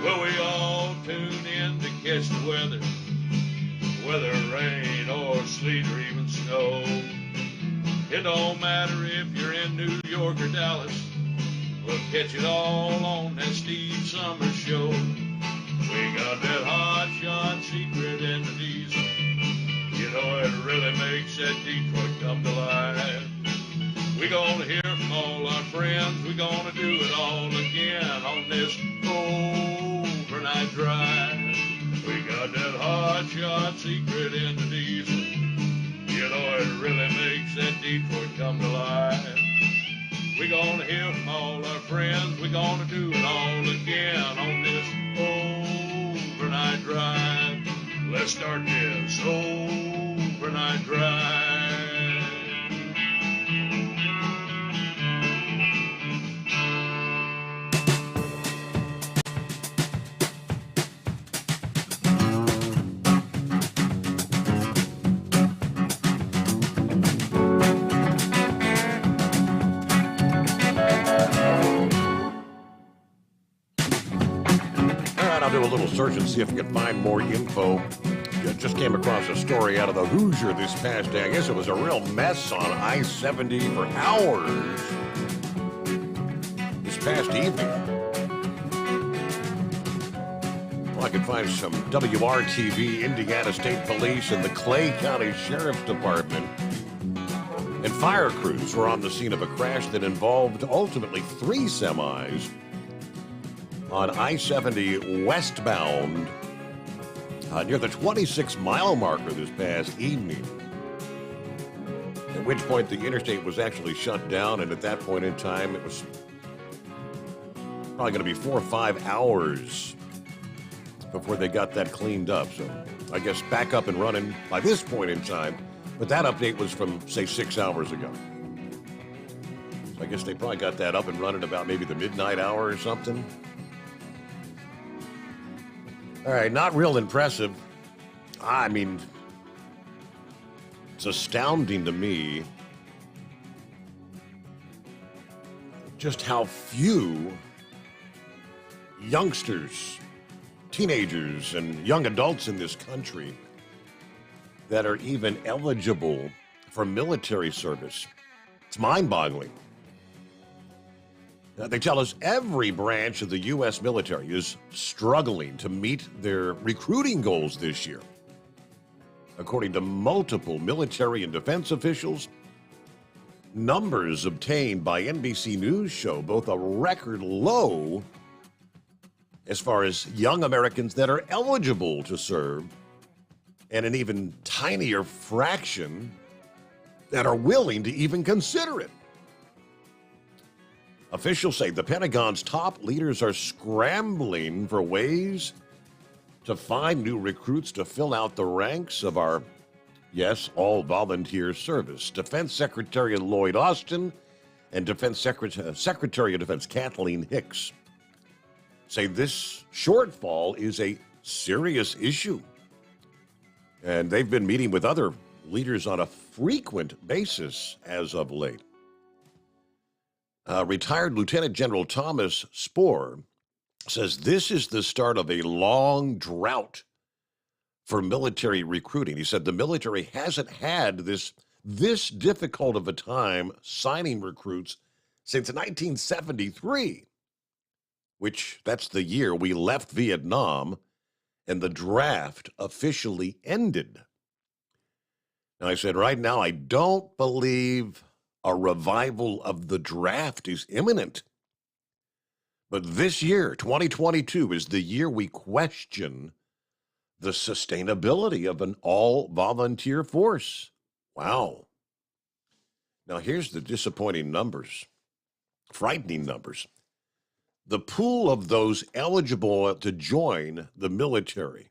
Well, we all tune in to catch the weather. Whether rain or sleet or even snow. It don't matter if you're in New York or Dallas. We'll catch it all on that Steve Sommers show. We got that hot shot secret in the diesel. You know it really makes that Detroit come to life. We gonna hear from all our friends. We gonna do it all again on this overnight drive. We got that hot shot secret in the diesel. You know it really makes that Detroit come to life. We gonna hear from all our friends. We gonna do it all again on this overnight drive. Let's start this overnight drive. Do a little search and see if we can find more info. Just came across a story out of the Hoosier this past day. I guess it was a real mess on I-70 for hours this past evening. Well, I could find some WRTV, Indiana State Police, and the Clay County Sheriff's Department and fire crews were on the scene of a crash that involved ultimately 3 semis on I-70 westbound near the 26-mile marker this past evening, at which point the interstate was actually shut down, and at that point in time, it was probably going to be 4 or 5 hours before they got that cleaned up. So I guess back up and running by this point in time, but that update was from, say, 6 hours ago. So I guess they probably got that up and running about maybe the midnight hour or something. All right, not real impressive. I mean, it's astounding to me just how few youngsters, teenagers, and young adults in this country that are even eligible for military service. It's mind-boggling. They tell us every branch of the U.S. military is struggling to meet their recruiting goals this year. According to multiple military and defense officials, numbers obtained by NBC News show both a record low as far as young Americans that are eligible to serve and an even tinier fraction that are willing to even consider it. Officials say the Pentagon's top leaders are scrambling for ways to find new recruits to fill out the ranks of our, yes, all-volunteer service. Defense Secretary Lloyd Austin and Defense Secretary of Defense Kathleen Hicks say this shortfall is a serious issue. And they've been meeting with other leaders on a frequent basis as of late. Retired Lieutenant General Thomas Spohr says this is the start of a long drought for military recruiting. He said the military hasn't had this difficult of a time signing recruits since 1973, which that's the year we left Vietnam and the draft officially ended. And I said, right now, I don't believe a revival of the draft is imminent. But this year, 2022, is the year we question the sustainability of an all-volunteer force. Wow. Now, here's the disappointing numbers, frightening numbers. The pool of those eligible to join the military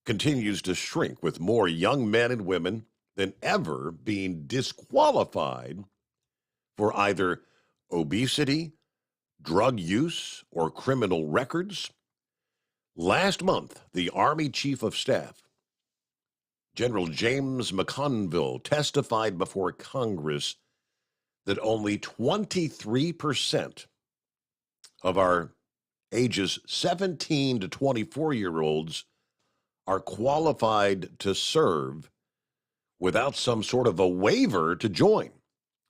continues to shrink, with more young men and women than ever being disqualified for either obesity, drug use, or criminal records? Last month, the Army Chief of Staff, General James McConville, testified before Congress that only 23% of our ages 17 to 24-year-olds are qualified to serve without some sort of a waiver to join.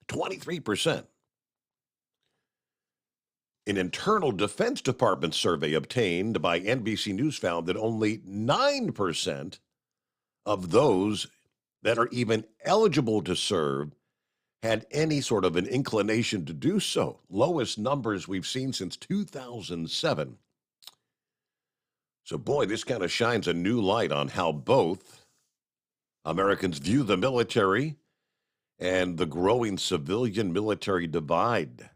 23%. An internal Defense Department survey obtained by NBC News found that only 9% of those that are even eligible to serve had any sort of an inclination to do so. Lowest numbers we've seen since 2007. So, boy, this kind of shines a new light on how both Americans view the military and the growing civilian-military divide.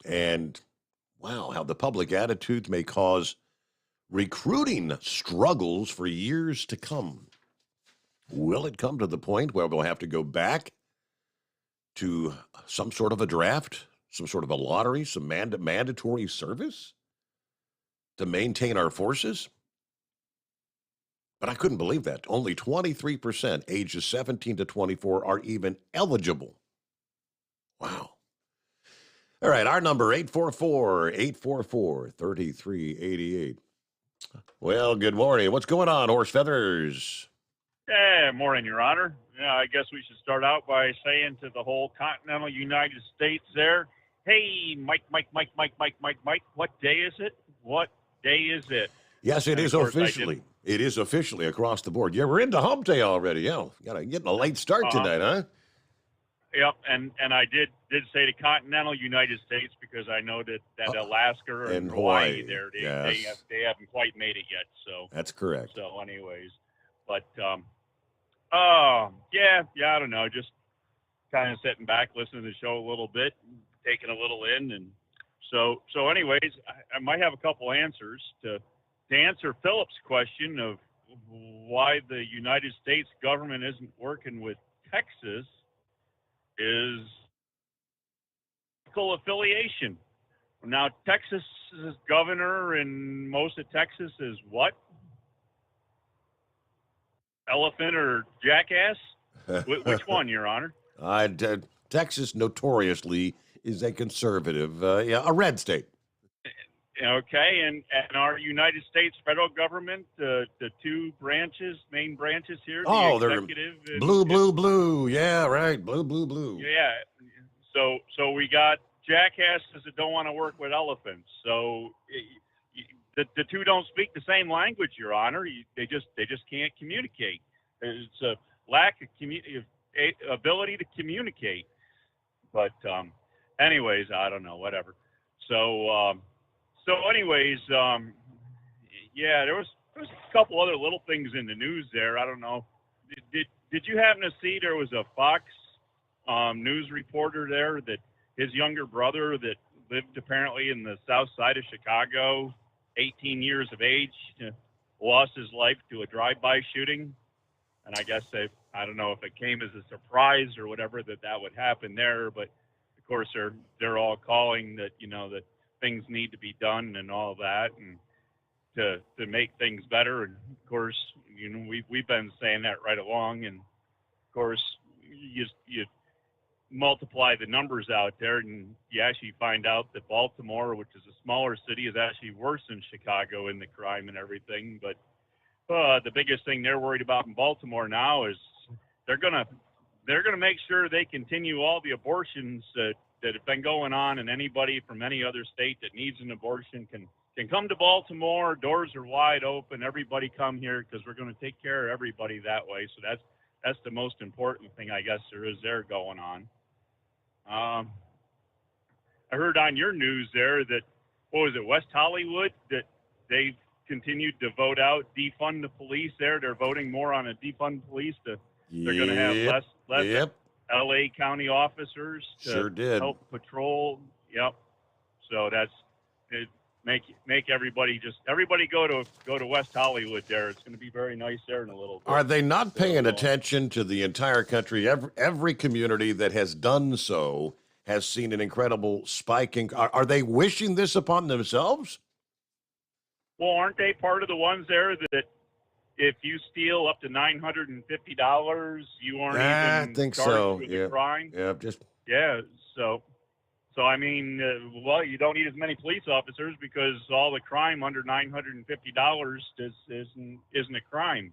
And, wow, how the public attitudes may cause recruiting struggles for years to come. Will it come to the point where we'll have to go back to some sort of a draft, some sort of a lottery, some mandatory service to maintain our forces? But I couldn't believe that. Only 23%, ages 17 to 24, are even eligible. Wow. All right, our number, 844-844-3388. Well, good morning. What's going on, Horse Feathers? Yeah, morning, Your Honor. Yeah, I guess we should start out by saying to the whole continental United States there, hey, Mike, what day is it? What day is it? Yes, it is officially. It is officially across the board. Yeah, we're into hump day already. Yeah, getting a late start tonight, huh? Yep, and I did say the continental United States because I know that Alaska and Hawaii there, they haven't quite made it yet. So that's correct. So anyways, but I don't know, just kind of sitting back, listening to the show a little bit, taking a little in, and so anyways, I might have a couple answers to answer Philip's question of why the United States government isn't working with Texas. Is political affiliation. Now, Texas' governor and most of Texas is what? Elephant or jackass? Which one, Your Honor? Texas notoriously is a conservative, a red state. Okay, and our United States federal government, the two main branches here, the executive. Blue. Yeah, right. Blue. Yeah. So we got jackasses that don't want to work with elephants. So the two don't speak the same language, Your Honor. They just can't communicate. It's a lack of ability to communicate. But anyways, I don't know, whatever. So anyways, there was a couple other little things in the news there. I don't know. Did you happen to see there was a Fox news reporter there that his younger brother that lived apparently in the south side of Chicago, 18 years of age, lost his life to a drive-by shooting? And I guess I don't know if it came as a surprise or whatever that would happen there, but of course they're all calling that, that things need to be done and all that, and to make things better. And of course, we've been saying that right along. And of course, you multiply the numbers out there, and you actually find out that Baltimore, which is a smaller city, is actually worse than Chicago in the crime and everything. But the biggest thing they're worried about in Baltimore now is they're gonna make sure they continue all the abortions that have been going on, and anybody from any other state that needs an abortion can come to Baltimore. Doors are wide open. Everybody come here because we're going to take care of everybody that way. So that's the most important thing, I guess, there is there going on. I heard on your news there that, what was it, West Hollywood, that they've continued to vote out, defund the police there. They're voting more on a defund police. They're going to have less L.A. County officers to help patrol. Yep. So that's it. Make everybody go to West Hollywood there. It's going to be very nice there in a little bit. Are they not paying attention to the entire country? Every community that has done so has seen an incredible spike in. Are they wishing this upon themselves? Well, aren't they part of the ones there that if you steal up to $950, you aren't I even think charged so. with Yeah. a crime? Yeah. Just Yeah. So I mean, well, you don't need as many police officers because all the crime under $950 isn't a crime.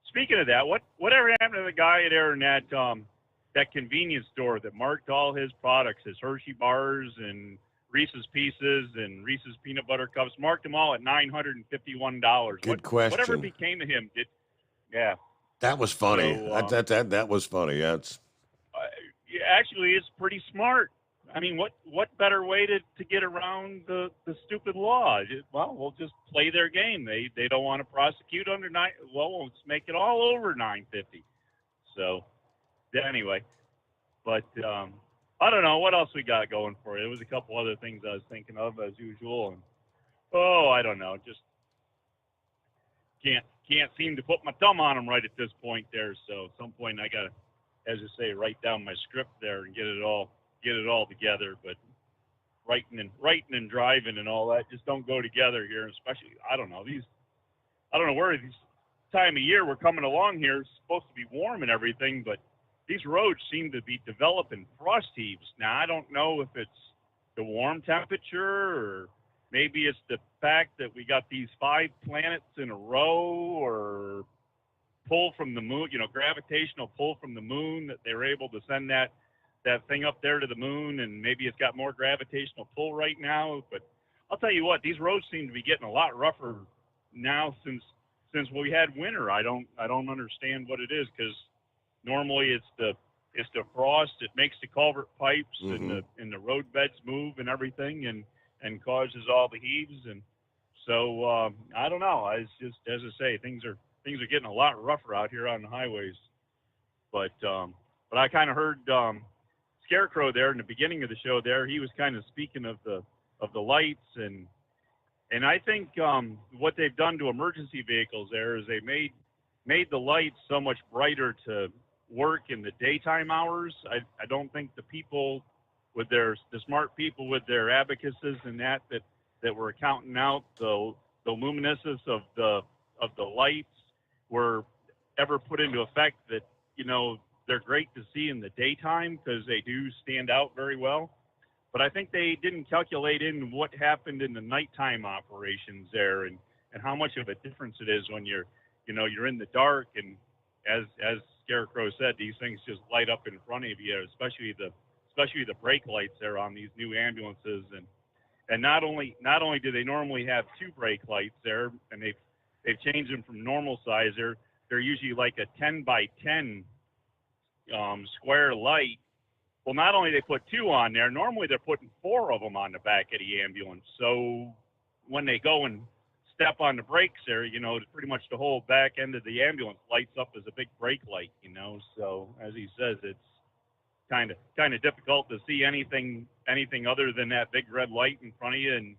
Speaking of that, whatever happened to the guy there in that convenience store that marked all his products, his Hershey bars and Reese's Pieces and Reese's peanut butter cups, marked them all at $951. Good question. Whatever became of him? Yeah. that was funny. So, That was funny. Yeah. Yeah, actually, it's pretty smart. I mean, what better way to get around the stupid law? Well, we'll just play their game. They don't want to prosecute under well, let's make it all over $950. So, anyway, but I don't know what else we got going for it. There was a couple other things I was thinking of as usual, and I don't know, just can't seem to put my thumb on them right at this point there. So, at some point I got to, as I say, write down my script there and get it all together. But writing and driving and all that just don't go together here. Especially, I don't know where this time of year we're coming along here. It's supposed to be warm and everything, but these roads seem to be developing frost heaves. Now, I don't know if it's the warm temperature or maybe it's the fact that we got these 5 planets in a row or pull from the moon, gravitational pull from the moon, that they were able to send that thing up there to the moon, and maybe it's got more gravitational pull right now. But I'll tell you what, these roads seem to be getting a lot rougher now since we had winter. I don't understand what it is, because normally it's the frost. It makes the culvert pipes and the road beds move and everything, and causes all the heaves. And so I don't know. It's just, as I say, things are getting a lot rougher out here on the highways. But I kind of heard Scarecrow there in the beginning of the show there. He was kind of speaking of the lights, and I think what they've done to emergency vehicles there is they made the lights so much brighter to work in the daytime hours. I don't think the people with the smart people with their abacuses and that were counting out the luminescence of the lights were ever put into effect, that they're great to see in the daytime because they do stand out very well. But I think they didn't calculate in what happened in the nighttime operations there, and how much of a difference it is when you're in the dark. And as Scarecrow said, these things just light up in front of you, especially the brake lights there on these new ambulances. And not only do they normally have 2 brake lights there, and they've changed them from normal size. They're usually like a 10 by 10 square light. Well, not only they put 2 on there, normally they're putting 4 of them on the back of the ambulance. So when they go and step on the brakes there, pretty much the whole back end of the ambulance lights up as a big brake light. So as he says, it's kind of difficult to see anything other than that big red light in front of you. And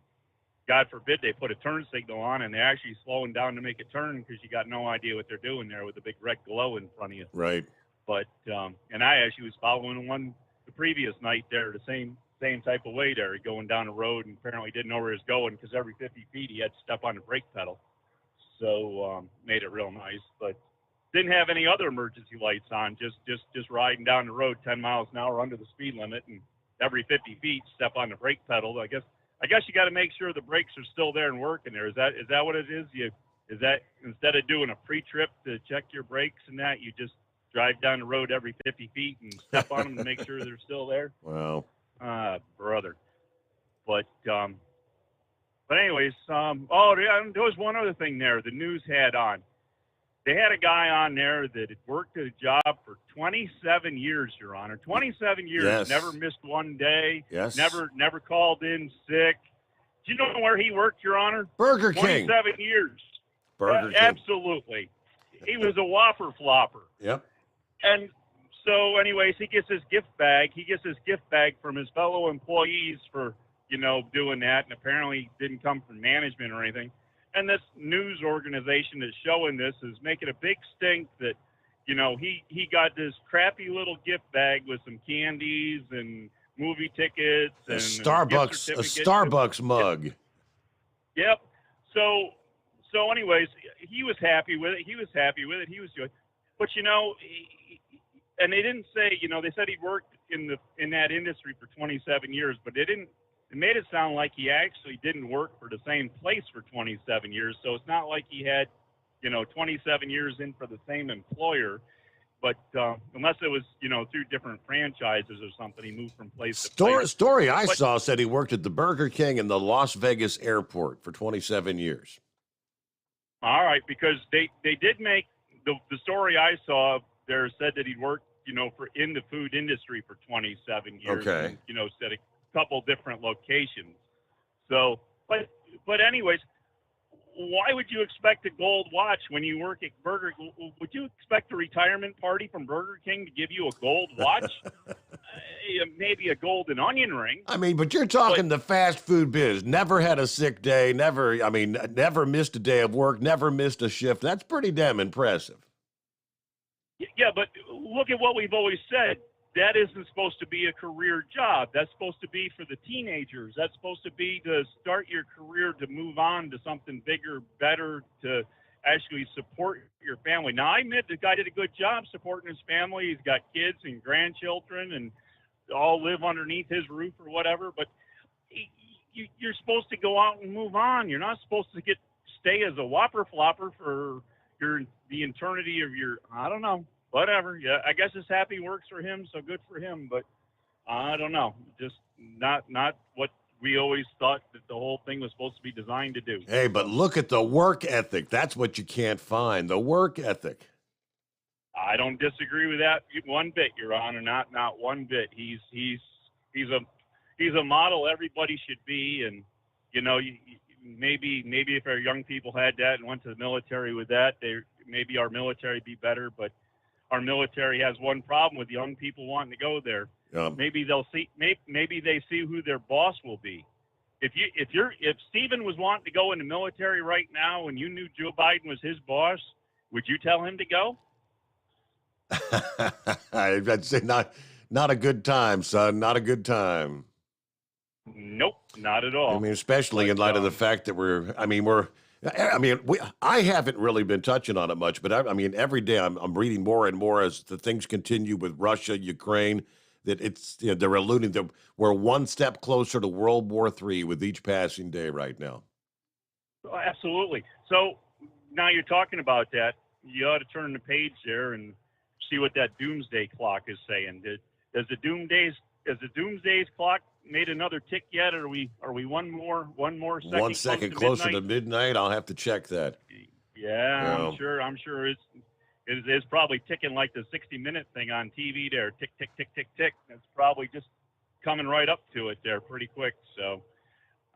God forbid they put a turn signal on and they're actually slowing down to make a turn, because you got no idea what they're doing there with the big red glow in front of you. Right. But and I actually was following one the previous night there, the same type of way there, going down the road, and apparently didn't know where he was going, because every 50 feet he had to step on the brake pedal. So made it real nice, but didn't have any other emergency lights on. Just riding down the road 10 miles an hour under the speed limit, and every 50 feet step on the brake pedal. I guess you got to make sure the brakes are still there and working there. Is that what it is? Is that instead of doing a pre-trip to check your brakes and that, you just drive down the road every 50 feet and step on them to make sure they're still there? Wow. Brother. But anyways, there was one other thing there the news had on. They had a guy on there that had worked at a job for 27 years, Your Honor. 27 years, Yes. Never missed one day. Yes. Never called in sick. Do you know where he worked, Your Honor? Burger King. 27 years. Burger King. Absolutely. He was a Whopper flopper. Yep. And so anyways, he gets his gift bag. He gets his gift bag from his fellow employees for, doing that. And apparently didn't come from management or anything. And this news organization that's showing this is making a big stink that, he got this crappy little gift bag with some candies and movie tickets A and Starbucks, gift a certificates. Starbucks mug. Yep. So anyways, he was happy with it. He was doing, but and they didn't say, they said he worked in that industry for 27 years, but they didn't. It made it sound like he actually didn't work for the same place for 27 years. So it's not like he had, 27 years in for the same employer. But unless it was, through different franchises or something, he moved from place to place. Story I saw said he worked at the Burger King in the Las Vegas airport for 27 years. All right, because they did make the story I saw there said that he worked, in the food industry for 27 years. Okay. And, said a couple different locations. So, but anyways, why would you expect a gold watch when you work at Burger King? Would you expect a retirement party from Burger King to give you a gold watch? Maybe a golden onion ring. I mean, but you're talking the fast food biz. Never had a sick day. Never missed a day of work. Never missed a shift. That's pretty damn impressive. Yeah, but look at what we've always said. That isn't supposed to be a career job. That's supposed to be for the teenagers. That's supposed to be to start your career, to move on to something bigger, better, to actually support your family. Now, I admit the guy did a good job supporting his family. He's got kids and grandchildren and all live underneath his roof or whatever. But you're supposed to go out and move on. You're not supposed to stay as a whopper flopper for the eternity of your, I don't know. Whatever. Yeah, I guess his happy works for him, so good for him. But I don't know. Just not what we always thought that the whole thing was supposed to be designed to do. Hey, but look at the work ethic. That's what you can't find. The work ethic. I don't disagree with that one bit, Your Honor. Not one bit. He's a model everybody should be, and maybe if our young people had that and went to the military with that, maybe our military would be better. But our military has one problem with young people wanting to go there. Maybe they'll see. Maybe they see who their boss will be. If Stephen was wanting to go in the military right now, and you knew Joe Biden was his boss, would you tell him to go? I'd say not a good time, son. Not a good time. Nope, not at all. I mean, especially in light of the fact that I haven't really been touching on it much, but I mean, every day I'm reading more and more as the things continue with Russia, Ukraine, that it's, they're alluding that we're one step closer to World War III with each passing day right now. Oh, absolutely. So now you're talking about that, you ought to turn the page there and see what that doomsday clock is saying. Does the doomsday clock made another tick yet? Or are we one more second? 1 second closer to midnight. I'll have to check that. Yeah, I'm sure it's probably ticking like the 60-minute thing on TV there. Tick, tick, tick, tick, tick. It's probably just coming right up to it there pretty quick. So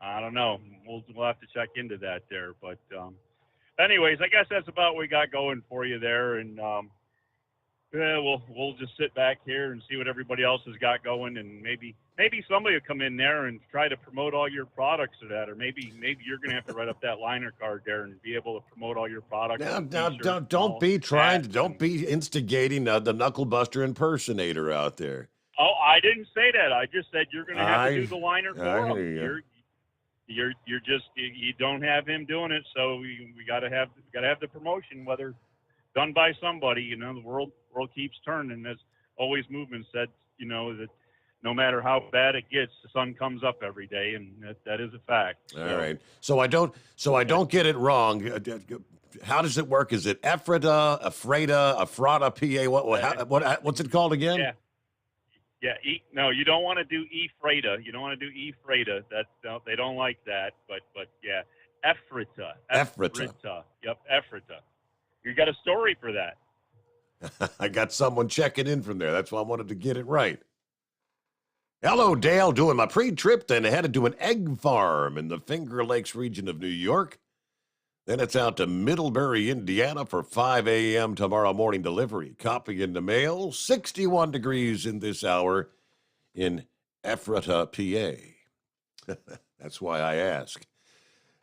I don't know. We'll have to check into that there. But anyways, I guess that's about what we got going for you there. And we'll just sit back here and see what everybody else has got going, and maybe somebody will come in there and try to promote all your products or that, or maybe you're going to have to write up that liner card there and be able to promote all your products. Now don't be instigating the knucklebuster impersonator out there. Oh, I didn't say that. I just said you're going to have to do the liner for him. You don't have him doing it, so we got to have the promotion, whether done by somebody. The world keeps turning, as always movement said, that no matter how bad it gets, the sun comes up every day, and that is a fact. All right. So I don't get it wrong. How does it work? Is it Ephrata, Ephrata, PA? What's it called again? Yeah. No, you don't want to do Ephrata. You don't want to do Ephrata. They don't like that. But yeah, Ephrata. Yep, Ephrata. You got a story for that. I got someone checking in from there. That's why I wanted to get it right. Hello, Dale. Doing my pre-trip, then headed to an egg farm in the Finger Lakes region of New York. Then it's out to Middlebury, Indiana for 5 a.m. tomorrow morning delivery. Copy in the mail. 61 degrees in this hour in Ephrata, PA. That's why I ask.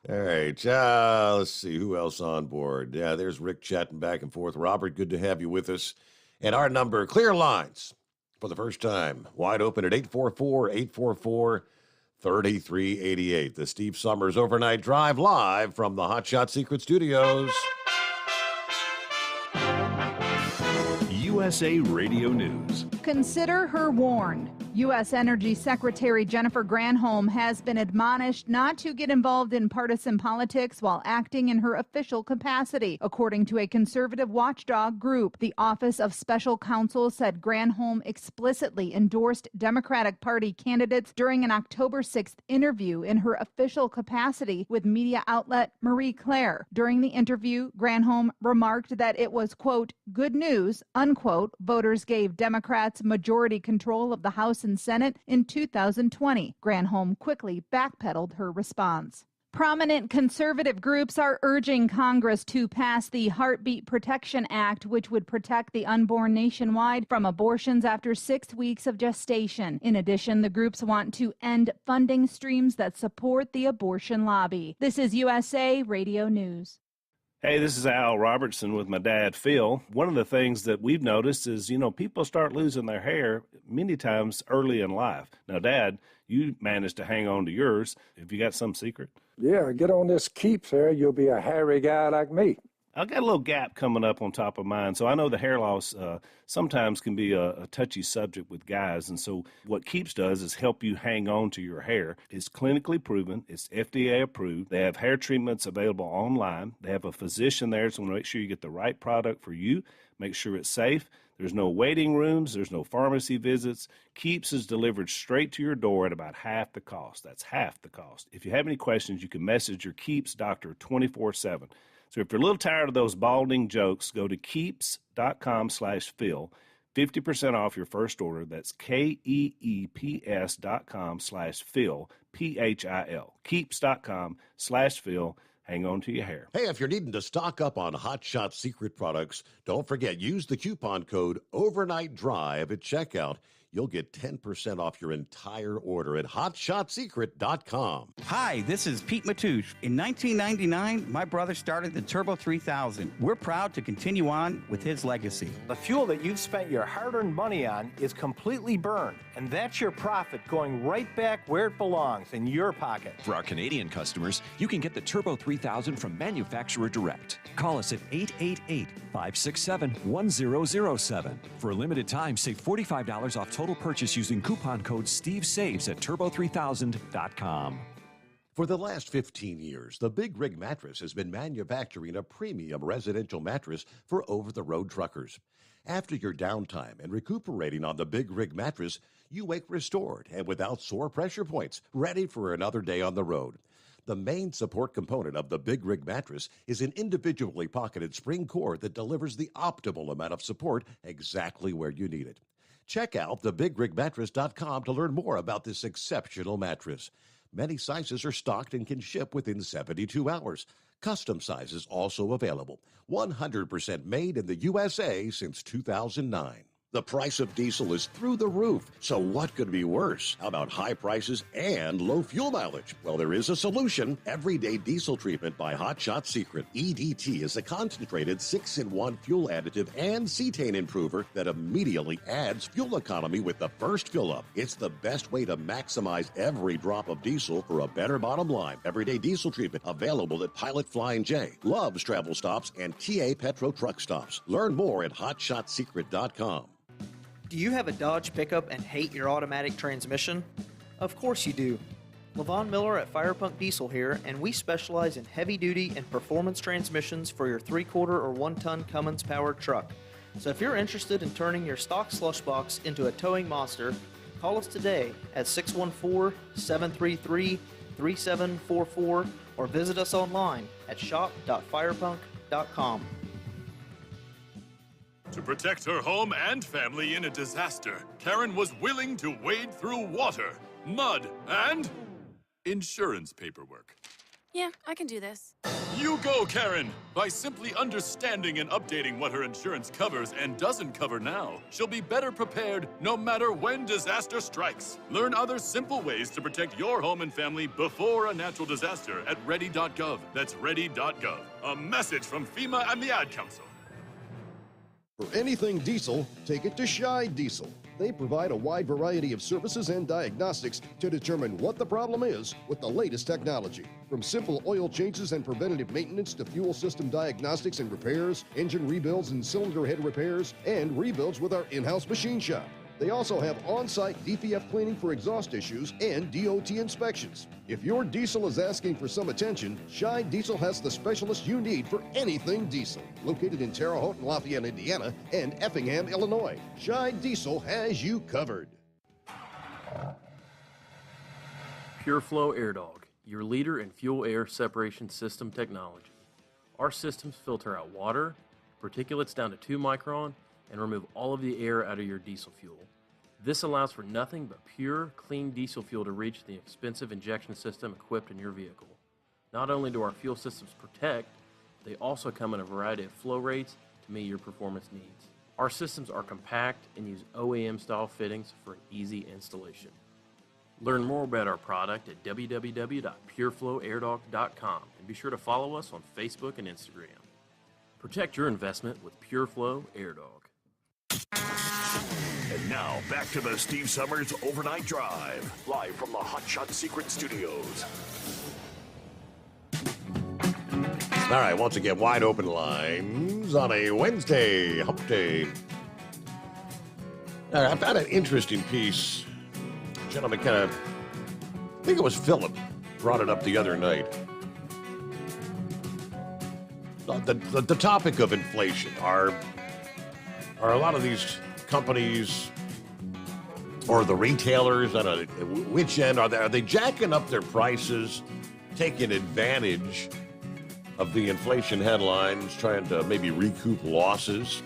All right, let's see who else on board. Yeah, there's Rick chatting back and forth. Robert, good to have you with us. And our number, clear lines, for the first time. Wide open at 844-844-3388. The Steve Sommers Overnight Drive live from the Hot Shot Secret Studios. USA Radio News. Consider her warned. U.S. Energy Secretary Jennifer Granholm has been admonished not to get involved in partisan politics while acting in her official capacity, according to a conservative watchdog group. The Office of Special Counsel said Granholm explicitly endorsed Democratic Party candidates during an October 6th interview in her official capacity with media outlet Marie Claire. During the interview, Granholm remarked that it was, quote, good news, unquote, voters gave Democrats majority control of the House and Senate in 2020. Granholm quickly backpedaled her response. Prominent conservative groups are urging Congress to pass the Heartbeat Protection Act, which would protect the unborn nationwide from abortions after 6 weeks of gestation. In addition, the groups want to end funding streams that support the abortion lobby. This is USA Radio News. Hey, this is Al Robertson with my dad, Phil. One of the things that we've noticed is, people start losing their hair many times early in life. Now, Dad, you managed to hang on to yours. Have you got some secret? Yeah, get on this Keeps hair. You'll be a hairy guy like me. I've got a little gap coming up on top of mine, so I know the hair loss sometimes can be a touchy subject with guys, and so what Keeps does is help you hang on to your hair. It's clinically proven. It's FDA approved. They have hair treatments available online. They have a physician there, so make sure you get the right product for you. Make sure it's safe. There's no waiting rooms. There's no pharmacy visits. Keeps is delivered straight to your door at about half the cost. That's half the cost. If you have any questions, you can message your Keeps doctor 24/7. So if you're a little tired of those balding jokes, go to keeps.com/Phil. 50% off your first order. That's KEEPS.com/Phil, PHIL. Keeps.com/Phil. Hang on to your hair. Hey, if you're needing to stock up on Hot Shot Secret products, don't forget, use the coupon code Overnight Drive at checkout. You'll get 10% off your entire order at hotshotsecret.com. Hi, this is Pete Matouche. In 1999, my brother started the Turbo 3000. We're proud to continue on with his legacy. The fuel that you've spent your hard-earned money on is completely burned, and that's your profit going right back where it belongs, in your pocket. For our Canadian customers, you can get the Turbo 3000 from manufacturer direct. Call us at 888-567-1007. For a limited time, save $45 off total purchase using coupon code SteveSaves at turbo3000.com. For the last 15 years, the Big Rig Mattress has been manufacturing a premium residential mattress for over-the-road truckers. After your downtime and recuperating on the Big Rig Mattress, you wake restored and without sore pressure points, ready for another day on the road. The main support component of the Big Rig Mattress is an individually pocketed spring core that delivers the optimal amount of support exactly where you need it. Check out thebigrigmattress.com to learn more about this exceptional mattress. Many sizes are stocked and can ship within 72 hours. Custom sizes also available. 100% made in the USA since 2009. The price of diesel is through the roof, so what could be worse? How about high prices and low fuel mileage? Well, there is a solution. Everyday Diesel Treatment by Hot Shot Secret. EDT is a concentrated 6-in-1 fuel additive and cetane improver that immediately adds fuel economy with the first fill-up. It's the best way to maximize every drop of diesel for a better bottom line. Everyday Diesel Treatment available at Pilot Flying J, Love's Travel Stops, and TA Petro Truck Stops. Learn more at hotshotsecret.com. Do you have a Dodge pickup and hate your automatic transmission? Of course you do. LaVon Miller at Firepunk Diesel here, and we specialize in heavy-duty and performance transmissions for your 3/4 or 1-ton Cummins-powered truck. So if you're interested in turning your stock slush box into a towing monster, call us today at 614-733-3744 or visit us online at shop.firepunk.com. To protect her home and family in a disaster, Karen was willing to wade through water, mud, and insurance paperwork. Yeah, I can do this. You go, Karen! By simply understanding and updating what her insurance covers and doesn't cover now, she'll be better prepared no matter when disaster strikes. Learn other simple ways to protect your home and family before a natural disaster at ready.gov. That's ready.gov. A message from FEMA and the Ad Council. For anything diesel, take it to Scheid Diesel. They provide a wide variety of services and diagnostics to determine what the problem is with the latest technology. From simple oil changes and preventative maintenance to fuel system diagnostics and repairs, engine rebuilds and cylinder head repairs, and rebuilds with our in-house machine shop. They also have on-site DPF cleaning for exhaust issues and DOT inspections. If your diesel is asking for some attention, Scheid Diesel has the specialist you need for anything diesel. Located in Terre Haute and Lafayette, Indiana, and Effingham, Illinois, Scheid Diesel has you covered. PureFlow Air Dog, your leader in fuel air separation system technology. Our systems filter out water, particulates down to 2 micron, and remove all of the air out of your diesel fuel. This allows for nothing but pure, clean diesel fuel to reach the expensive injection system equipped in your vehicle. Not only do our fuel systems protect, they also come in a variety of flow rates to meet your performance needs. Our systems are compact and use OEM-style fittings for an easy installation. Learn more about our product at www.pureflowairdog.com and be sure to follow us on Facebook and Instagram. Protect your investment with PureFlow Air Dog. And now, back to the Steve Sommers Overnight Drive, live from the Hot Shot Secret Studios. All right, once again, wide open lines on a Wednesday, hump day. All right, I found an interesting piece. Gentleman kind of, I think it was Philip, brought it up the other night. The topic of inflation. Are a lot of these companies or the retailers, I don't know which end, are they jacking up their prices, taking advantage of the inflation headlines, trying to maybe recoup losses?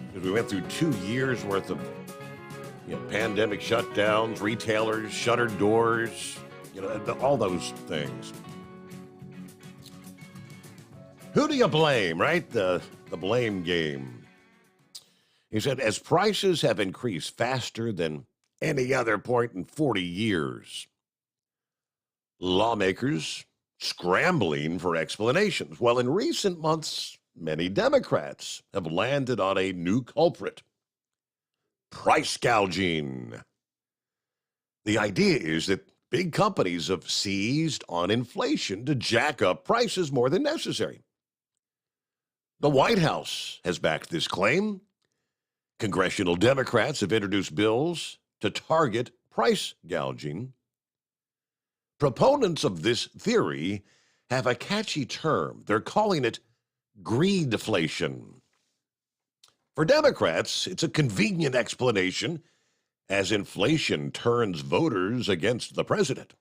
Because we went through 2 years worth of pandemic shutdowns, retailers, shuttered doors, all those things. Who do you blame, right? The blame game. He said, as prices have increased faster than any other point in 40 years, lawmakers scrambling for explanations. Well, in recent months, many Democrats have landed on a new culprit: price gouging. The idea is that big companies have seized on inflation to jack up prices more than necessary. The White House has backed this claim. Congressional Democrats have introduced bills to target price gouging. Proponents of this theory have a catchy term. They're calling it greedflation. For Democrats, it's a convenient explanation as inflation turns voters against the president.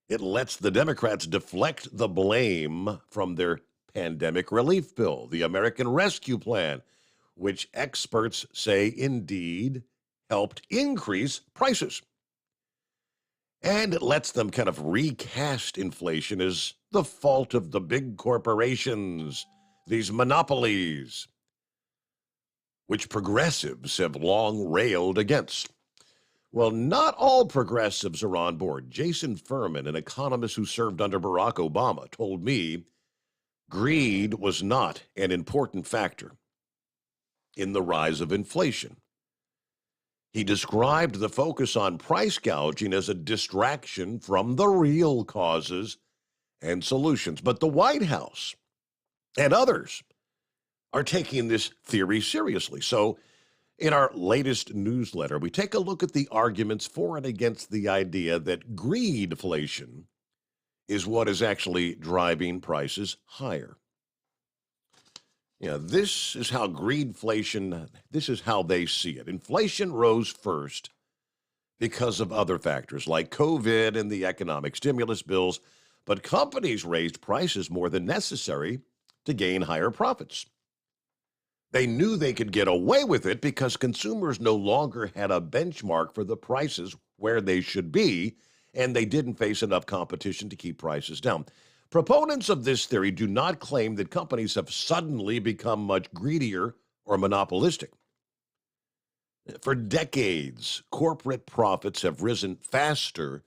It lets the Democrats deflect the blame from their pandemic relief bill, the American Rescue Plan, which experts say indeed helped increase prices. And it lets them kind of recast inflation as the fault of the big corporations, these monopolies, which progressives have long railed against. Well, not all progressives are on board. Jason Furman, an economist who served under Barack Obama, told me greed was not an important factor in the rise of inflation. He described the focus on price gouging as a distraction from the real causes and solutions. But the White House and others are taking this theory seriously. So in our latest newsletter, we take a look at the arguments for and against the idea that greedflation is what is actually driving prices higher. This is how greedflation, this is how they see it. Inflation rose first because of other factors like COVID and the economic stimulus bills, but companies raised prices more than necessary to gain higher profits. They knew they could get away with it because consumers no longer had a benchmark for the prices where they should be, and they didn't face enough competition to keep prices down. Proponents of this theory do not claim that companies have suddenly become much greedier or monopolistic. For decades, corporate profits have risen faster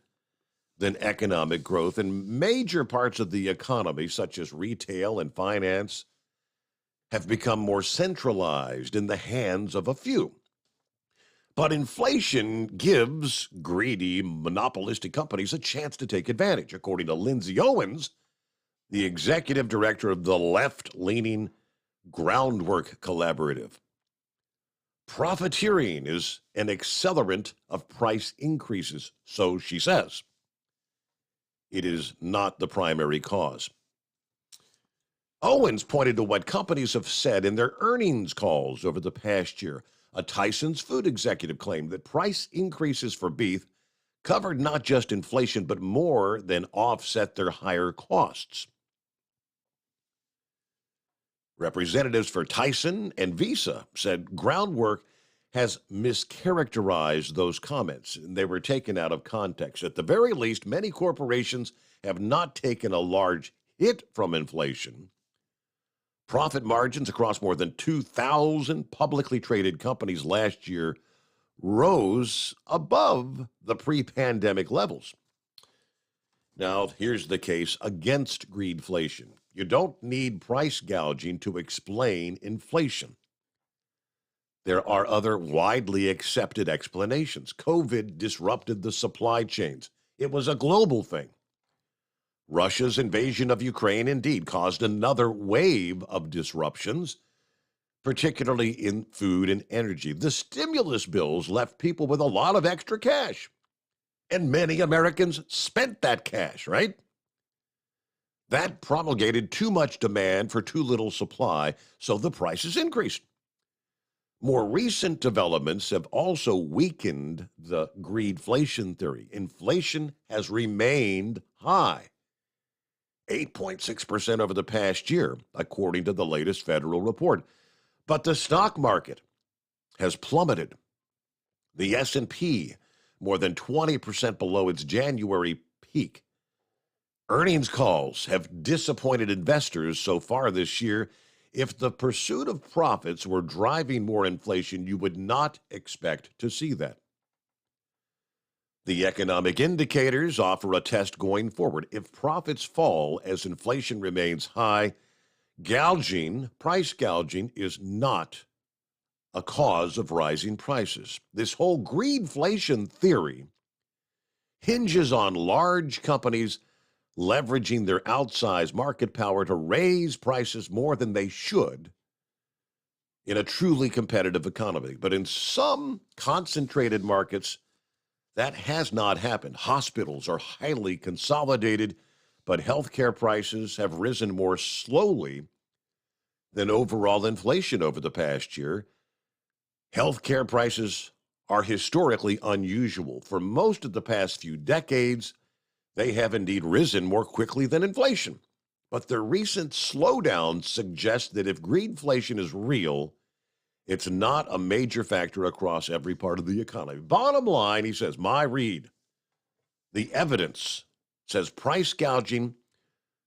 than economic growth, and major parts of the economy, such as retail and finance, have become more centralized in the hands of a few. But inflation gives greedy, monopolistic companies a chance to take advantage, according to Lindsay Owens, the executive director of the left-leaning Groundwork Collaborative. Profiteering is an accelerant of price increases, so she says. It is not the primary cause. Owens pointed to what companies have said in their earnings calls over the past year. A Tyson's food executive claimed that price increases for beef covered not just inflation, but more than offset their higher costs. Representatives for Tyson and Visa said Groundwork has mischaracterized those comments, and they were taken out of context. At the very least, many corporations have not taken a large hit from inflation. Profit margins across more than 2,000 publicly traded companies last year rose above the pre-pandemic levels. Now, here's the case against greedflation. You don't need price gouging to explain inflation. There are other widely accepted explanations. COVID disrupted the supply chains. It was a global thing. Russia's invasion of Ukraine indeed caused another wave of disruptions, particularly in food and energy. The stimulus bills left people with a lot of extra cash, and many Americans spent that cash, right? That promulgated too much demand for too little supply, so the prices increased. More recent developments have also weakened the greedflation theory. Inflation has remained high, 8.6% over the past year, according to the latest federal report. But the stock market has plummeted. The S&P more than 20% below its January peak. Earnings calls have disappointed investors so far this year. If the pursuit of profits were driving more inflation, you would not expect to see that. The economic indicators offer a test going forward. If profits fall as inflation remains high, price gouging is not a cause of rising prices. This whole greedflation theory hinges on large companies leveraging their outsized market power to raise prices more than they should in a truly competitive economy. But in some concentrated markets, that has not happened. Hospitals are highly consolidated, but healthcare prices have risen more slowly than overall inflation over the past year. Healthcare prices are historically unusual. For most of the past few decades, they have indeed risen more quickly than inflation. But the recent slowdown suggests that if greedflation is real, it's not a major factor across every part of the economy. Bottom line, he says, my read, the evidence says price gouging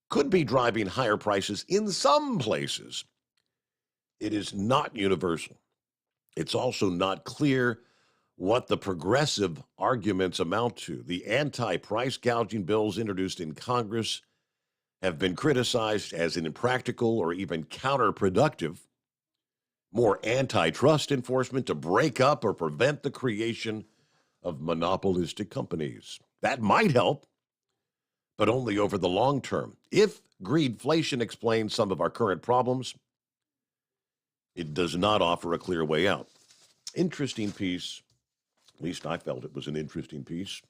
could be driving higher prices in some places. It is not universal. It's also not clear what the progressive arguments amount to. The anti-price gouging bills introduced in Congress have been criticized as impractical or even counterproductive. More antitrust enforcement to break up or prevent the creation of monopolistic companies. That might help, but only over the long term. If greedflation explains some of our current problems, it does not offer a clear way out. Interesting piece. At least I felt it was an interesting piece.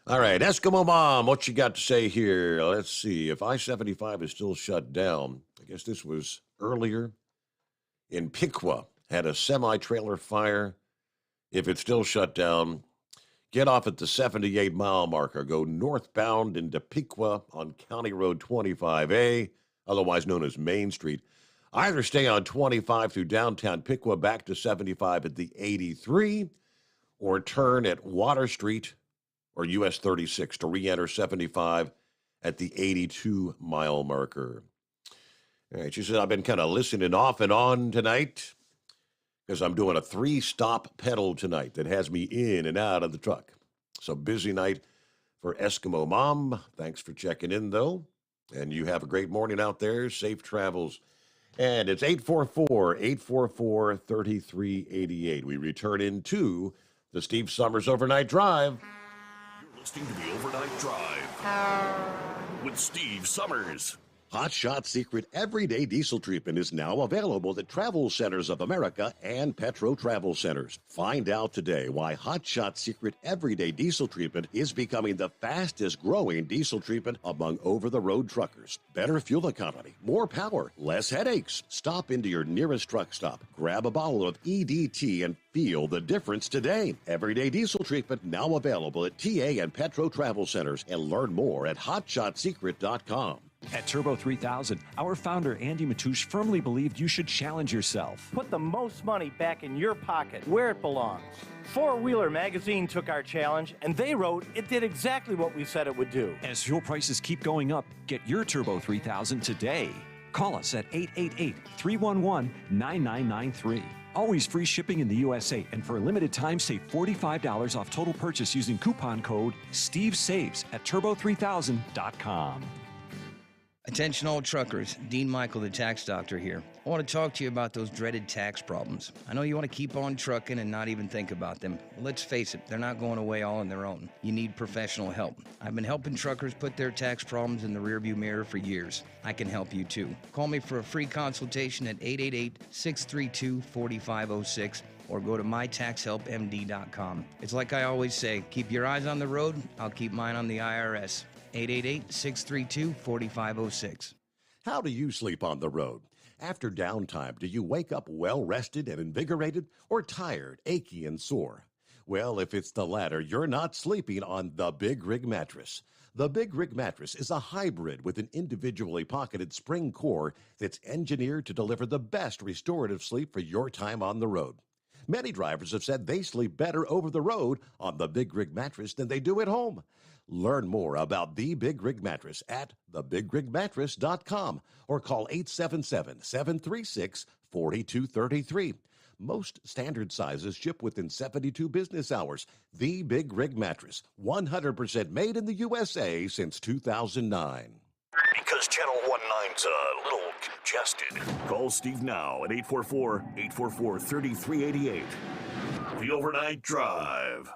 All right, Eskimo Mom, what you got to say here? Let's see. If I-75 is still shut down, I guess this was earlier in Piqua, had a semi-trailer fire. If it's still shut down, get off at the 78-mile marker. Go northbound into Piqua on County Road 25A, otherwise known as Main Street. Either stay on 25 through downtown Piqua back to 75 at the 83, or turn at Water Street or US 36 to re-enter 75 at the 82-mile marker. All right, she said, I've been kind of listening off and on tonight because I'm doing a 3-stop pedal tonight that has me in and out of the truck. So busy night for Eskimo Mom. Thanks for checking in, though. And you have a great morning out there. Safe travels. And it's 844-844-3388. We return into the Steve Sommers Overnight Drive. You're listening to the Overnight Drive with Steve Sommers. Hot Shot Secret Everyday Diesel Treatment is now available at Travel Centers of America and Petro Travel Centers. Find out today why Hot Shot Secret Everyday Diesel Treatment is becoming the fastest growing diesel treatment among over-the-road truckers. Better fuel economy, more power, less headaches. Stop into your nearest truck stop, grab a bottle of EDT, and feel the difference today. Everyday Diesel Treatment now available at TA and Petro Travel Centers, and learn more at hotshotsecret.com. At Turbo 3000, our founder Andy Matoush firmly believed you should challenge yourself. Put the most money back in your pocket, where it belongs. Four Wheeler Magazine took our challenge, and they wrote it did exactly what we said it would do. As fuel prices keep going up, get your Turbo 3000 today. Call us at 888-311-9993. Always free shipping in the USA, and for a limited time, save $45 off total purchase using coupon code STEVESAVES at turbo3000.com. Attention all truckers, Dean Michael, the tax doctor here. I want to talk to you about those dreaded tax problems. I know you want to keep on trucking and not even think about them. But let's face it, they're not going away all on their own. You need professional help. I've been helping truckers put their tax problems in the rearview mirror for years. I can help you too. Call me for a free consultation at 888-632-4506 or go to mytaxhelpmd.com. It's like I always say, keep your eyes on the road, I'll keep mine on the IRS. 888-632-4506. How do you sleep on the road? After downtime, do you wake up well-rested and invigorated, or tired, achy, and sore? Well, if it's the latter, you're not sleeping on the Big Rig Mattress. The Big Rig Mattress is a hybrid with an individually pocketed spring core that's engineered to deliver the best restorative sleep for your time on the road. Many drivers have said they sleep better over the road on the Big Rig Mattress than they do at home. Learn more about the Big Rig Mattress at thebigrigmattress.com or call 877-736-4233. Most standard sizes ship within 72 business hours. The Big Rig Mattress, 100% made in the USA since 2009. Because Channel 19's a little congested. Call Steve now at 844-844-3388. The Overnight Drive.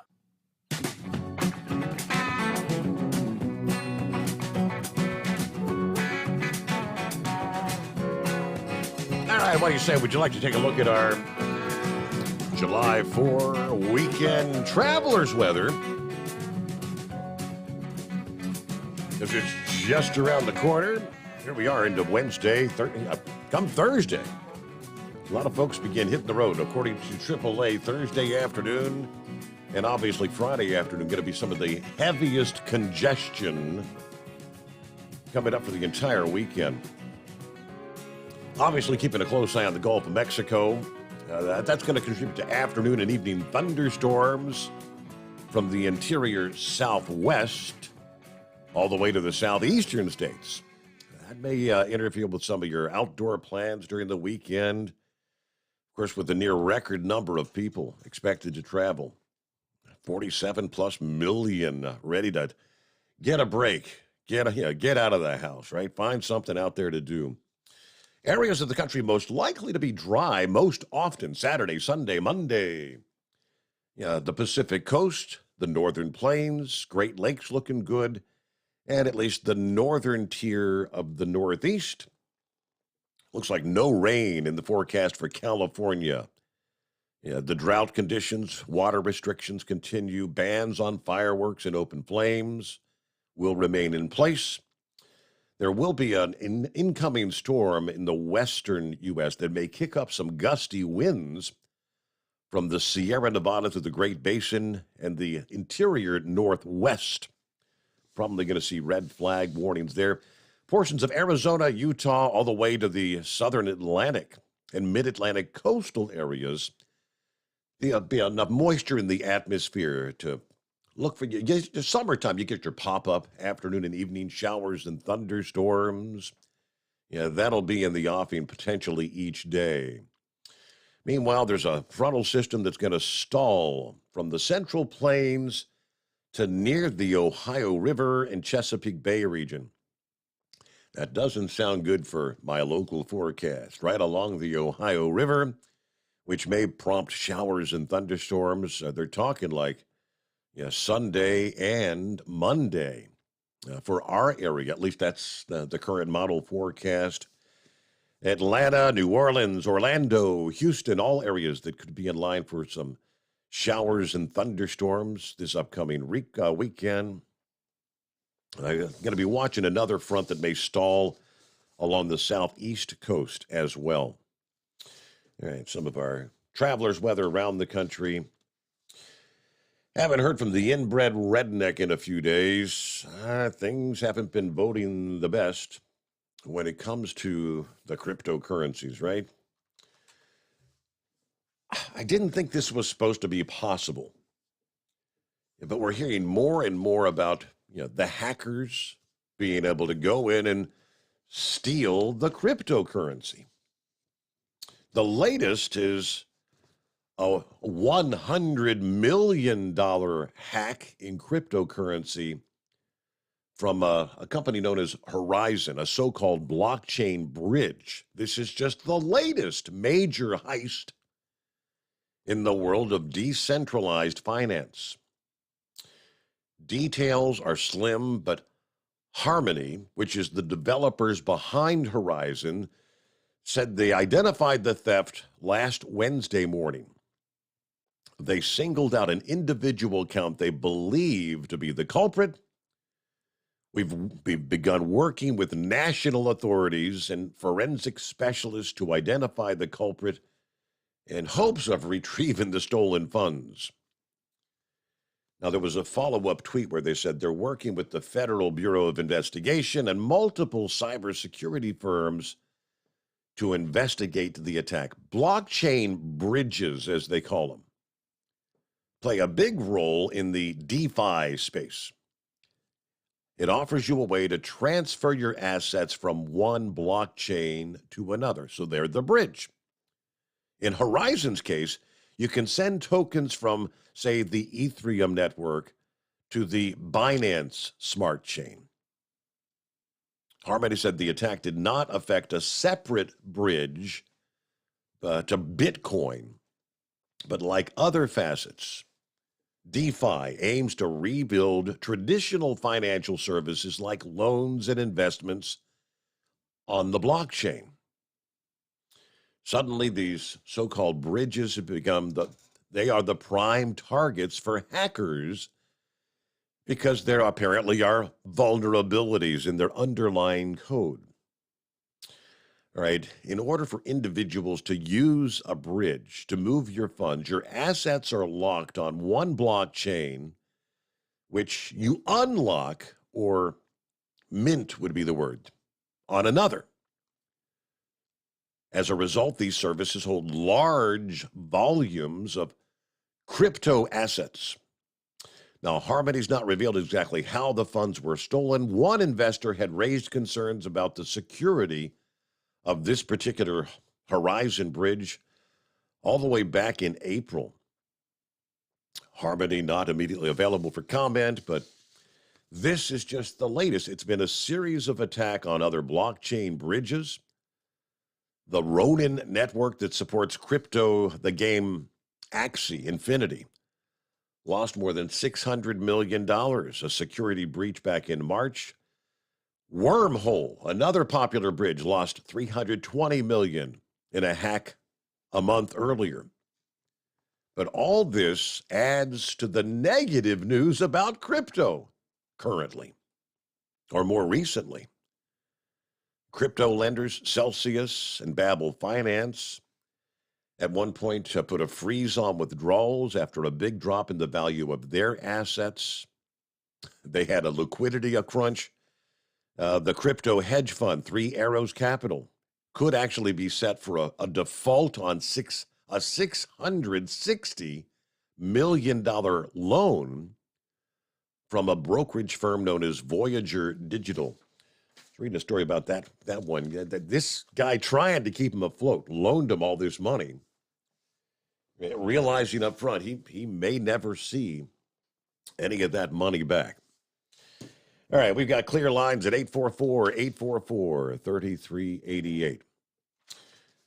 All right, what do you say? Would you like to take a look at our July 4 weekend travelers weather? If it's just around the corner, here we are into Wednesday, come Thursday. A lot of folks begin hitting the road. According to AAA, Thursday afternoon and obviously Friday afternoon going to be some of the heaviest congestion coming up for the entire weekend. Obviously, keeping a close eye on the Gulf of Mexico. That's going to contribute to afternoon and evening thunderstorms from the interior southwest all the way to the southeastern states. That may interfere with some of your outdoor plans during the weekend. Of course, with the near record number of people expected to travel, 47+ million ready to get a break, get out of the house, right? Find something out there to do. Areas of the country most likely to be dry most often Saturday, Sunday, Monday. The Pacific Coast, the Northern Plains, Great Lakes looking good, and at least the northern tier of the Northeast. Looks like no rain in the forecast for California. The drought conditions, water restrictions continue. Bans on fireworks and open flames will remain in place. There will be an incoming storm in the western U.S. that may kick up some gusty winds from the Sierra Nevada to the Great Basin and the interior northwest. Probably going to see red flag warnings there. Portions of Arizona, Utah, all the way to the southern Atlantic and mid-Atlantic coastal areas. There'll be enough moisture in the atmosphere to look for you. Summertime, you get your pop-up afternoon and evening showers and thunderstorms. That'll be in the offing potentially each day. Meanwhile, there's a frontal system that's going to stall from the Central Plains to near the Ohio River and Chesapeake Bay region. That doesn't sound good for my local forecast. Right along the Ohio River, which may prompt showers and thunderstorms. They're talking like Sunday and Monday for our area. At least that's the current model forecast. Atlanta, New Orleans, Orlando, Houston, all areas that could be in line for some showers and thunderstorms this upcoming weekend. I'm going to be watching another front that may stall along the southeast coast as well. All right, some of our travelers' weather around the country. Haven't heard from the inbred redneck in a few days. Things haven't been boding the best when it comes to the cryptocurrencies, right? I didn't think this was supposed to be possible. But we're hearing more and more about the hackers being able to go in and steal the cryptocurrency. The latest is a $100 million hack in cryptocurrency from a company known as Horizon, a so-called blockchain bridge. This is just the latest major heist in the world of decentralized finance. Details are slim, but Harmony, which is the developers behind Horizon, said they identified the theft last Wednesday morning. They singled out an individual account they believe to be the culprit. We've begun working with national authorities and forensic specialists to identify the culprit in hopes of retrieving the stolen funds. Now, there was a follow-up tweet where they said they're working with the Federal Bureau of Investigation and multiple cybersecurity firms to investigate the attack. Blockchain bridges, as they call them, play a big role in the DeFi space. It offers you a way to transfer your assets from one blockchain to another. So they're the bridge. In Horizon's case, you can send tokens from, say, the Ethereum network to the Binance smart chain. Harmony said the attack did not affect a separate bridge to Bitcoin, but like other facets, DeFi aims to rebuild traditional financial services like loans and investments on the blockchain. Suddenly, these so-called bridges have become they are the prime targets for hackers because there apparently are vulnerabilities in their underlying code. All right, in order for individuals to use a bridge to move your funds, your assets are locked on one blockchain, which you unlock, or mint would be the word, on another. As a result, these services hold large volumes of crypto assets. Now, Harmony's not revealed exactly how the funds were stolen. One investor had raised concerns about the security of this particular Horizon bridge all the way back in April. Harmony not immediately available for comment, but this is just the latest. It's been a series of attacks on other blockchain bridges. The Ronin network that supports crypto, the game Axie Infinity, lost more than $600 million, a security breach back in March. Wormhole, another popular bridge, lost $320 million in a hack a month earlier. But all this adds to the negative news about crypto currently, or more recently. Crypto lenders Celsius and Babel Finance at one point put a freeze on withdrawals after a big drop in the value of their assets. They had a liquidity crunch. The crypto hedge fund, Three Arrows Capital, could actually be set for a default on a $660 million loan from a brokerage firm known as Voyager Digital. I was reading a story about that one. This guy trying to keep him afloat loaned him all this money, realizing up front he may never see any of that money back. All right, we've got clear lines at 844-844-3388.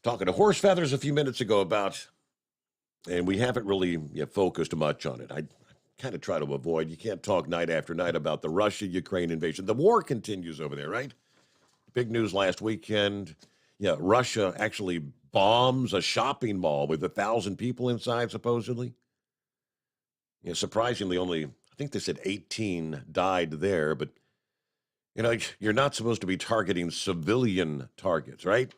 Talking to Horse Feathers a few minutes ago about, and we haven't really focused much on it. I kind of try to avoid. You can't talk night after night about the Russia-Ukraine invasion. The war continues over there, right? Big news last weekend. Yeah, Russia actually bombs a shopping mall with 1,000 people inside, supposedly. Yeah, surprisingly, only, I think they said 18 died there, but, you're not supposed to be targeting civilian targets, right?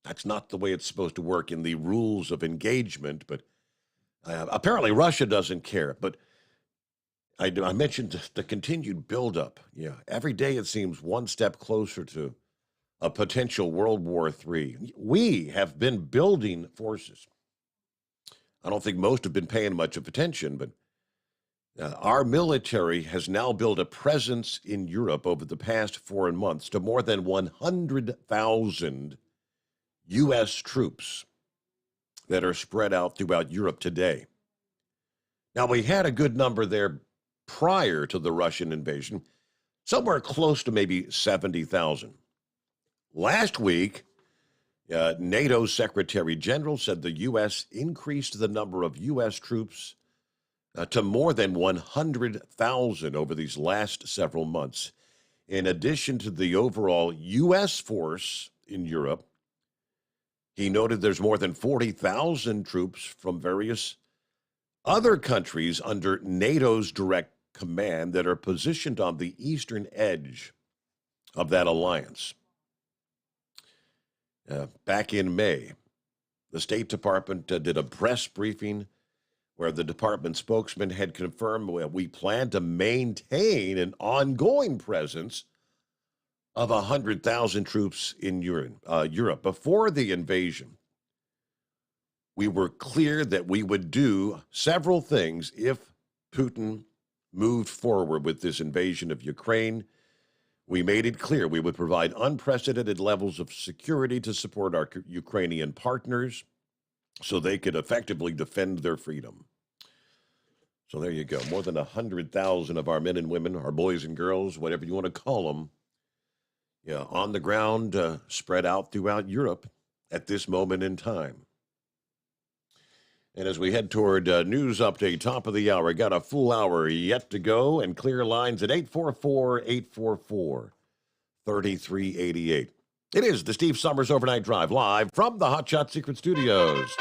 That's not the way it's supposed to work in the rules of engagement, but apparently Russia doesn't care. But I mentioned the continued buildup. Yeah, every day it seems one step closer to a potential World War III. We have been building forces. I don't think most have been paying much of attention, but our military has now built a presence in Europe over the past 4 months to more than 100,000 U.S. troops that are spread out throughout Europe today. Now, we had a good number there prior to the Russian invasion, somewhere close to maybe 70,000. Last week, NATO's Secretary General said the U.S. increased the number of U.S. troops to more than 100,000 over these last several months. In addition to the overall U.S. force in Europe, he noted there's more than 40,000 troops from various other countries under NATO's direct command that are positioned on the eastern edge of that alliance. Back in May, the State Department did a press briefing where the department spokesman had confirmed we plan to maintain an ongoing presence of 100,000 troops in Europe. Before the invasion, we were clear that we would do several things if Putin moved forward with this invasion of Ukraine. We made it clear we would provide unprecedented levels of security to support our Ukrainian partners so they could effectively defend their freedom. So there you go. More than 100,000 of our men and women, our boys and girls, whatever you want to call them, on the ground, spread out throughout Europe at this moment in time. And as we head toward news update, top of the hour, got a full hour yet to go, and clear lines at 844-844-3388. It is the Steve Sommers Overnight Drive, live from the Hot Shot Secret Studios.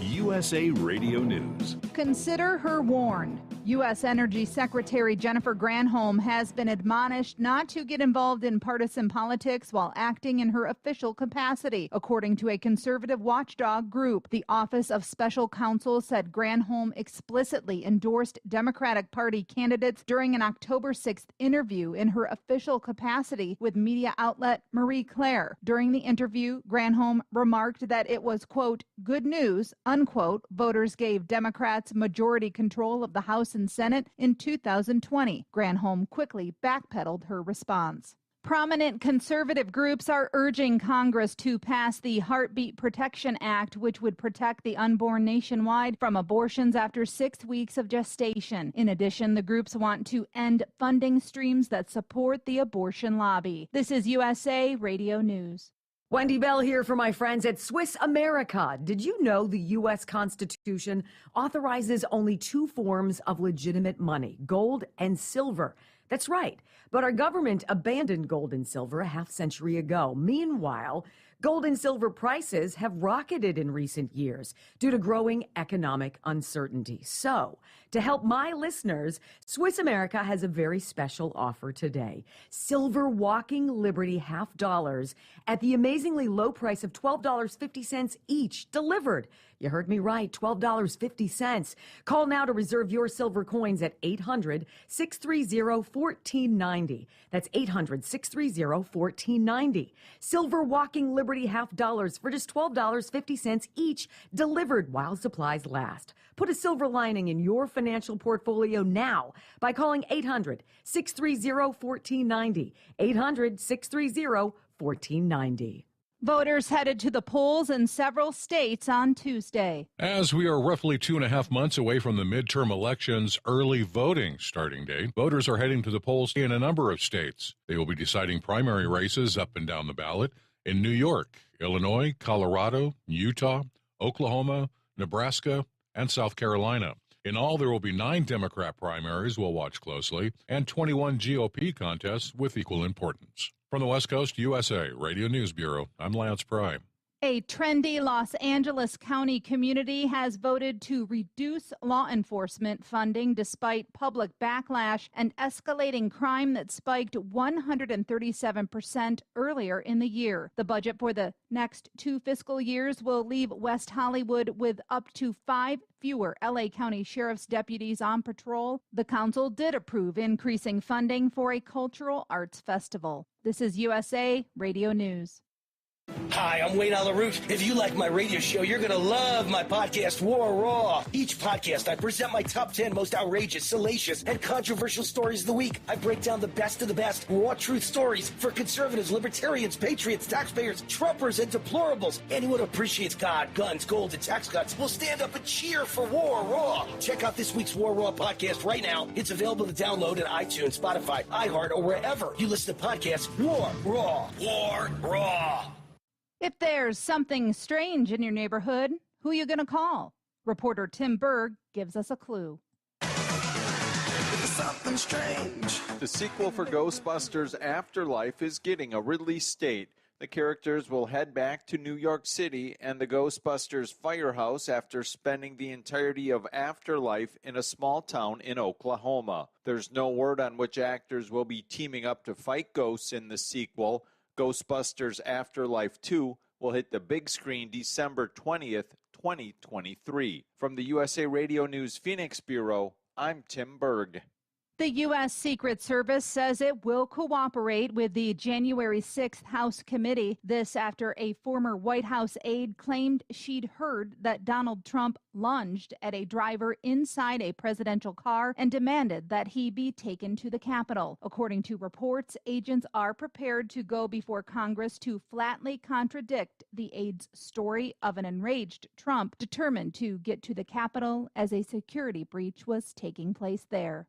USA Radio News. Consider her warned. U.S. Energy Secretary Jennifer Granholm has been admonished not to get involved in partisan politics while acting in her official capacity, according to a conservative watchdog group. The Office of Special Counsel said Granholm explicitly endorsed Democratic Party candidates during an October 6th interview in her official capacity with media outlet Marie Claire. During the interview, Granholm remarked that it was, quote, good news, unquote, voters gave Democrats majority control of the House and Senate in 2020. Granholm quickly backpedaled her response. Prominent conservative groups are urging Congress to pass the Heartbeat Protection Act, which would protect the unborn nationwide from abortions after 6 weeks of gestation. In addition, the groups want to end funding streams that support the abortion lobby. This is USA Radio News. Wendy Bell here for my friends at Swiss America. Did you know the U.S. Constitution authorizes only 2 forms of legitimate money, gold and silver? That's right. But our government abandoned gold and silver a half-century ago. Meanwhile, gold and silver prices have rocketed in recent years due to growing economic uncertainty. So, to help my listeners, Swiss America has a very special offer today. Silver Walking Liberty $half at the amazingly low price of $12.50 each, delivered. You heard me right, $12.50. Call now to reserve your silver coins at 800-630-1490. That's 800-630-1490. Silver Walking Liberty $half for just $12.50 each, delivered while supplies last. Put a silver lining in your financial portfolio now by calling 800-630-1490. 800-630-1490. Voters headed to the polls in several states on Tuesday. As we are roughly 2.5 months away from the midterm elections' early voting starting date, voters are heading to the polls in a number of states. They will be deciding primary races up and down the ballot in New York, Illinois, Colorado, Utah, Oklahoma, Nebraska, and South Carolina. In all, there will be 9 Democrat primaries we'll watch closely and 21 GOP contests with equal importance. From the West Coast USA Radio News Bureau, I'm Lance Pry. A trendy Los Angeles County community has voted to reduce law enforcement funding despite public backlash and escalating crime that spiked 137% earlier in the year. The budget for the next 2 fiscal years will leave West Hollywood with up to 5 fewer LA County Sheriff's deputies on patrol. The council did approve increasing funding for a cultural arts festival. This is USA Radio News. Hi, I'm Wayne Alaroot. If you like my radio show, you're going to love my podcast, War Raw. Each podcast, I present my top 10 most outrageous, salacious, and controversial stories of the week. I break down the best of the best raw truth stories for conservatives, libertarians, patriots, taxpayers, Trumpers, and deplorables. Anyone who appreciates God, guns, gold, and tax cuts will stand up and cheer for War Raw. Check out this week's War Raw podcast right now. It's available to download at iTunes, Spotify, iHeart, or wherever you listen to podcasts. War Raw. War Raw. If there's something strange in your neighborhood, who are you going to call? Reporter Tim Berg gives us a clue. Something strange. The sequel for Ghostbusters Afterlife is getting a release date. The characters will head back to New York City and the Ghostbusters firehouse after spending the entirety of Afterlife in a small town in Oklahoma. There's no word on which actors will be teaming up to fight ghosts in the sequel. Ghostbusters Afterlife 2 will hit the big screen December 20th, 2023. From the USA Radio News Phoenix Bureau, I'm Tim Berg. The U.S. Secret Service says it will cooperate with the January 6th House Committee. This after a former White House aide claimed she'd heard that Donald Trump lunged at a driver inside a presidential car and demanded that he be taken to the Capitol. According to reports, agents are prepared to go before Congress to flatly contradict the aide's story of an enraged Trump determined to get to the Capitol as a security breach was taking place there.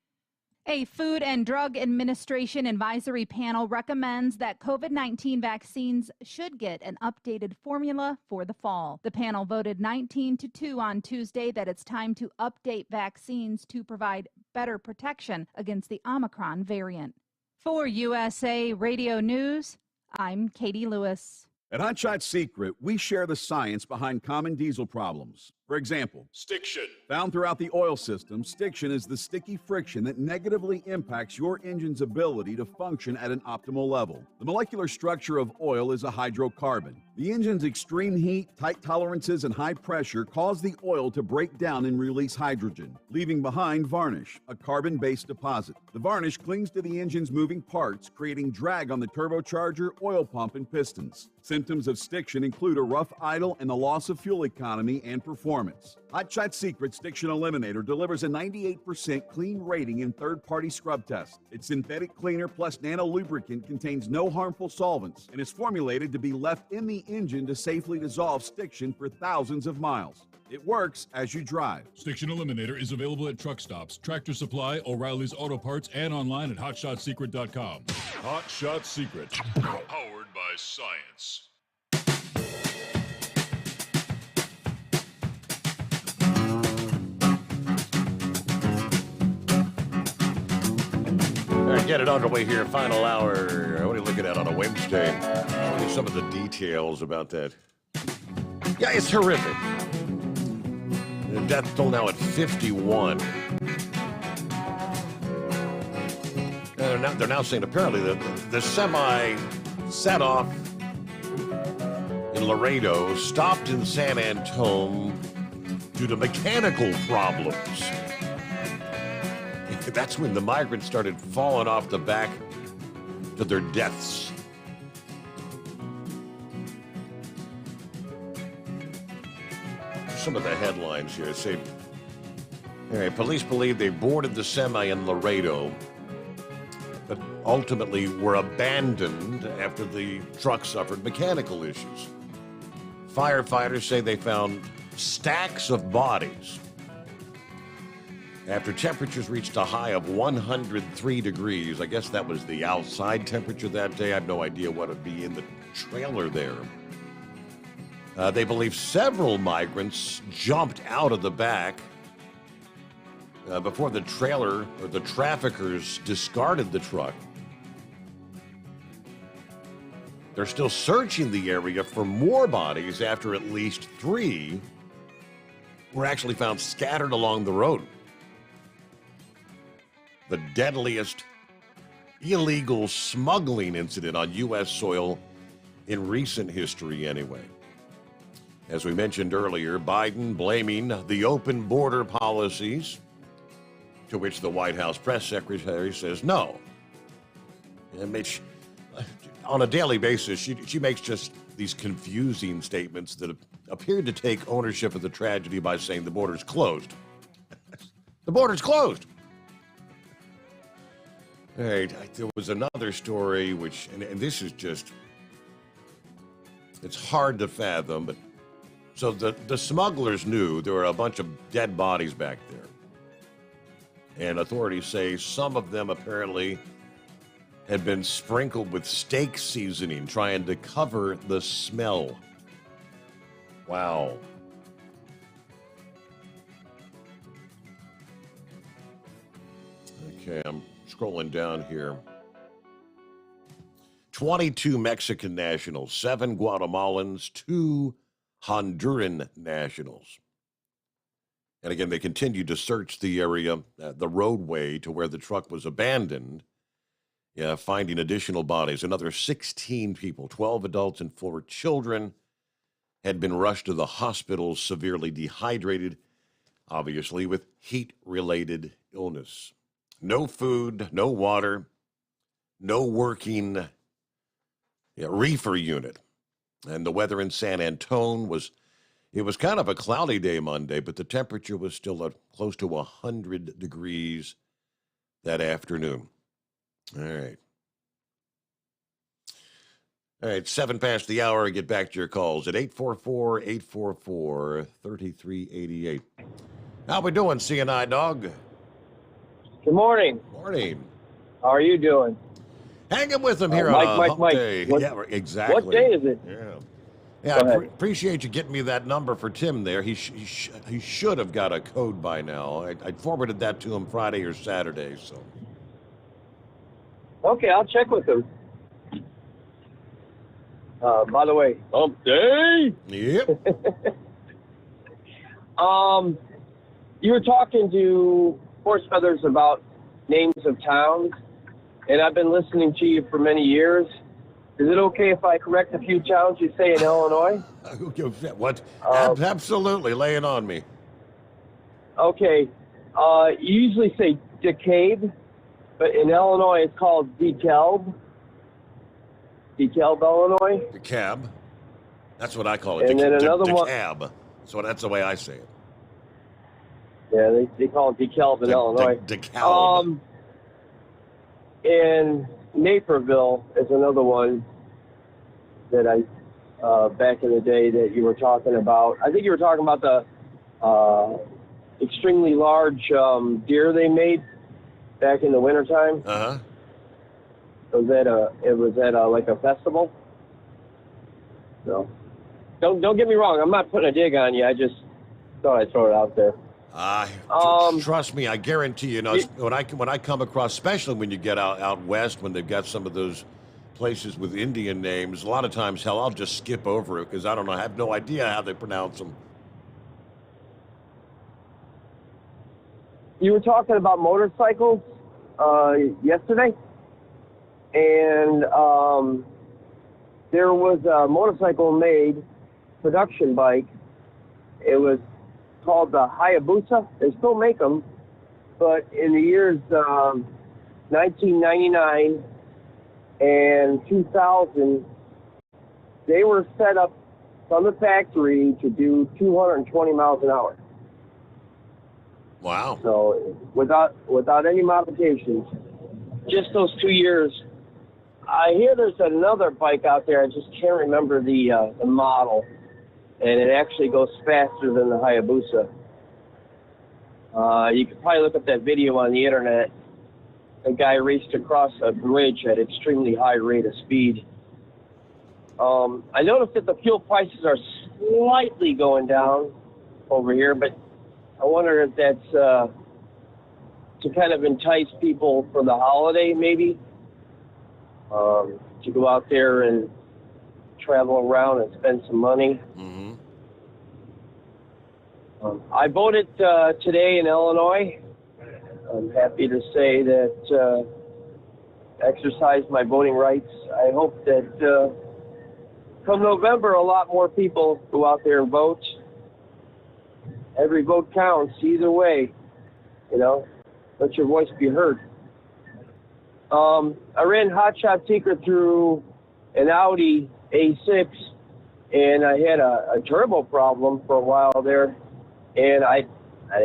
A Food and Drug Administration advisory panel recommends that COVID-19 vaccines should get an updated formula for the fall. The panel voted 19-2 on Tuesday that it's time to update vaccines to provide better protection against the Omicron variant. For USA Radio News, I'm Katie Lewis. At Hot Shot Secret, we share the science behind common diesel problems. For example, stiction. Found throughout the oil system, stiction is the sticky friction that negatively impacts your engine's ability to function at an optimal level. The molecular structure of oil is a hydrocarbon. The engine's extreme heat, tight tolerances, and high pressure cause the oil to break down and release hydrogen, leaving behind varnish, a carbon-based deposit. The varnish clings to the engine's moving parts, creating drag on the turbocharger, oil pump, and pistons. Symptoms of stiction include a rough idle and the loss of fuel economy and performance. Hot Shot Secret Stiction Eliminator delivers a 98% clean rating in third-party scrub tests. Its synthetic cleaner plus nano lubricant contains no harmful solvents and is formulated to be left in the engine to safely dissolve stiction for thousands of miles. It works as you drive. Stiction Eliminator is available at truck stops, Tractor Supply, O'Reilly's Auto Parts, and online at HotShotSecret.com. Hot Shot Secret, powered by science. All right, get it underway here. Final hour. What are you looking at on a Wednesday? Show you some of the details about that. Yeah, it's horrific. The death toll now at 51. They're now saying apparently that the semi set off in Laredo, stopped in San Antonio due to mechanical problems. That's when the migrants started falling off the back to their deaths. Some of the headlines here say, all right, police believe they boarded the semi in Laredo, but ultimately were abandoned after the truck suffered mechanical issues. Firefighters say they found stacks of bodies after temperatures reached a high of 103 degrees. I guess that was the outside temperature that day. I have no idea what would be in the trailer there. They believe several migrants jumped out of the back before the trailer or the traffickers discarded the truck. They're still searching the area for more bodies after at least 3 were actually found scattered along the road. The deadliest illegal smuggling incident on U.S. soil in recent history, anyway. As we mentioned earlier, Biden blaming the open border policies, to which the White House press secretary says no. And Mitch, on a daily basis, she makes just these confusing statements that appear to take ownership of the tragedy by saying the border's closed. The border's closed. All right, there was another story which, and this is just, it's hard to fathom, but so the smugglers knew there were a bunch of dead bodies back there. And authorities say some of them apparently had been sprinkled with steak seasoning, trying to cover the smell. Wow. Okay, I'm scrolling down here. 22 Mexican nationals, 7 Guatemalans, 2 Honduran nationals. And again, they continued to search the area, the roadway to where the truck was abandoned, finding additional bodies. Another 16 people, 12 adults and 4 children, had been rushed to the hospital severely dehydrated, obviously with heat-related illness. No food, no water, no working reefer unit. And the weather in San Antonio was kind of a cloudy day Monday, but the temperature was still close to 100 degrees that afternoon. All right, 7 past the hour. Get back to your calls at 844-844-3388. How we doing, CNI Dog? Good morning. Morning. How are you doing? Hanging with them here on a hump day. Yeah, exactly. What day is it? Yeah, I appreciate you getting me that number for Tim there. He should have got a code by now. I forwarded that to him Friday or Saturday. So. Okay, I'll check with him. By the way, hump day. Yep. You were talking to Horse Feathers about names of towns, and I've been listening to you for many years. Is it okay if I correct a few towns you say in Illinois? What? Absolutely. Lay it on me. Okay. You usually say DeKalb, but in Illinois it's called DeKalb. DeKalb, Illinois. DeKalb. That's what I call it. And then another one. DeKalb. So that's the way I say it. Yeah, they call it DeKalb in Illinois. DeKalb. And Naperville is another one that I, back in the day that you were talking about. I think you were talking about the extremely large deer they made back in the wintertime. Uh-huh. It was at like a festival. So, don't get me wrong. I'm not putting a dig on you. I just thought I'd throw it out there. Trust me, I guarantee you. When I come across, especially when you get out west, when they've got some of those places with Indian names, a lot of times, hell, I'll just skip over it because I don't know. I have no idea how they pronounce them. You were talking about motorcycles yesterday, and there was a motorcycle made, production bike. It was called the Hayabusa. They still make them, but in the years 1999 and 2000, they were set up from the factory to do 220 miles an hour. Wow. So without any modifications. just those 2 years. I hear there's another bike out there. I just can't remember the model, and it actually goes faster than the Hayabusa. You could probably look up that video on the internet. A guy raced across a bridge at extremely high rate of speed. I noticed that the fuel prices are slightly going down over here, but I wonder if that's to kind of entice people for the holiday, maybe, to go out there and travel around and spend some money. Mm-hmm. I voted today in Illinois. I'm happy to say that exercised my voting rights. I hope that come November, a lot more people go out there and vote. Every vote counts either way, you know. Let your voice be heard. I ran Hot Shot Secret through an Audi A6, and I had a turbo problem for a while there. And I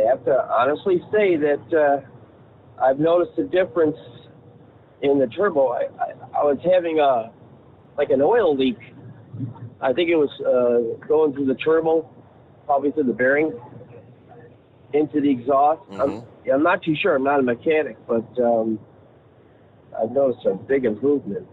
have to honestly say that I've noticed a difference in the turbo. I was having an oil leak. I think it was going through the turbo, probably through the bearing, into the exhaust. Mm-hmm. I'm not too sure. I'm not a mechanic, but I've noticed a big improvement.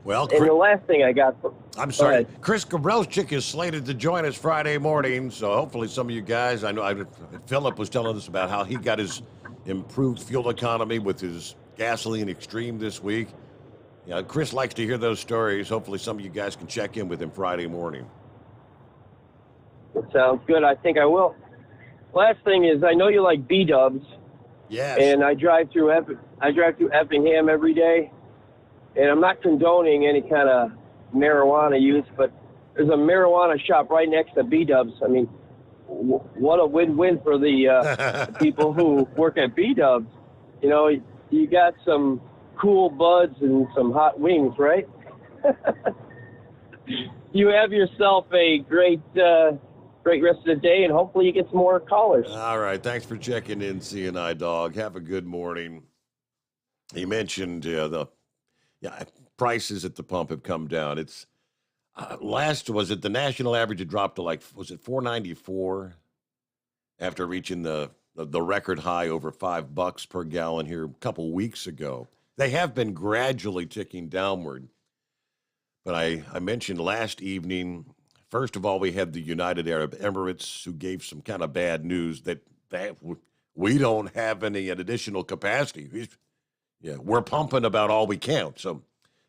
Well, and the last thing I got... I'm sorry. Chris Gabrelchik is slated to join us Friday morning, so hopefully some of you guys, I know Philip was telling us about how he got his improved fuel economy with his gasoline extreme this week. Yeah, Chris likes to hear those stories. Hopefully some of you guys can check in with him Friday morning. That sounds good. I think I will. Last thing is, I know you like B-dubs. Yes. And I drive through Effingham every day. And I'm not condoning any kind of marijuana use, but there's a marijuana shop right next to B-dubs. I mean, what a win-win for the people who work at B-dubs. You know, you got some cool buds and some hot wings, right? You have yourself a great rest of the day, and hopefully you get some more callers. All right. Thanks for checking in, CNI Dog. Have a good morning. He mentioned the prices at the pump have come down. It's the national average had dropped to was it $4.94 after reaching the record high over $5 per gallon here a couple weeks ago. They have been gradually ticking downward. But I mentioned last evening, first of all, we had the United Arab Emirates who gave some kind of bad news that we don't have any additional capacity. We're pumping about all we can. So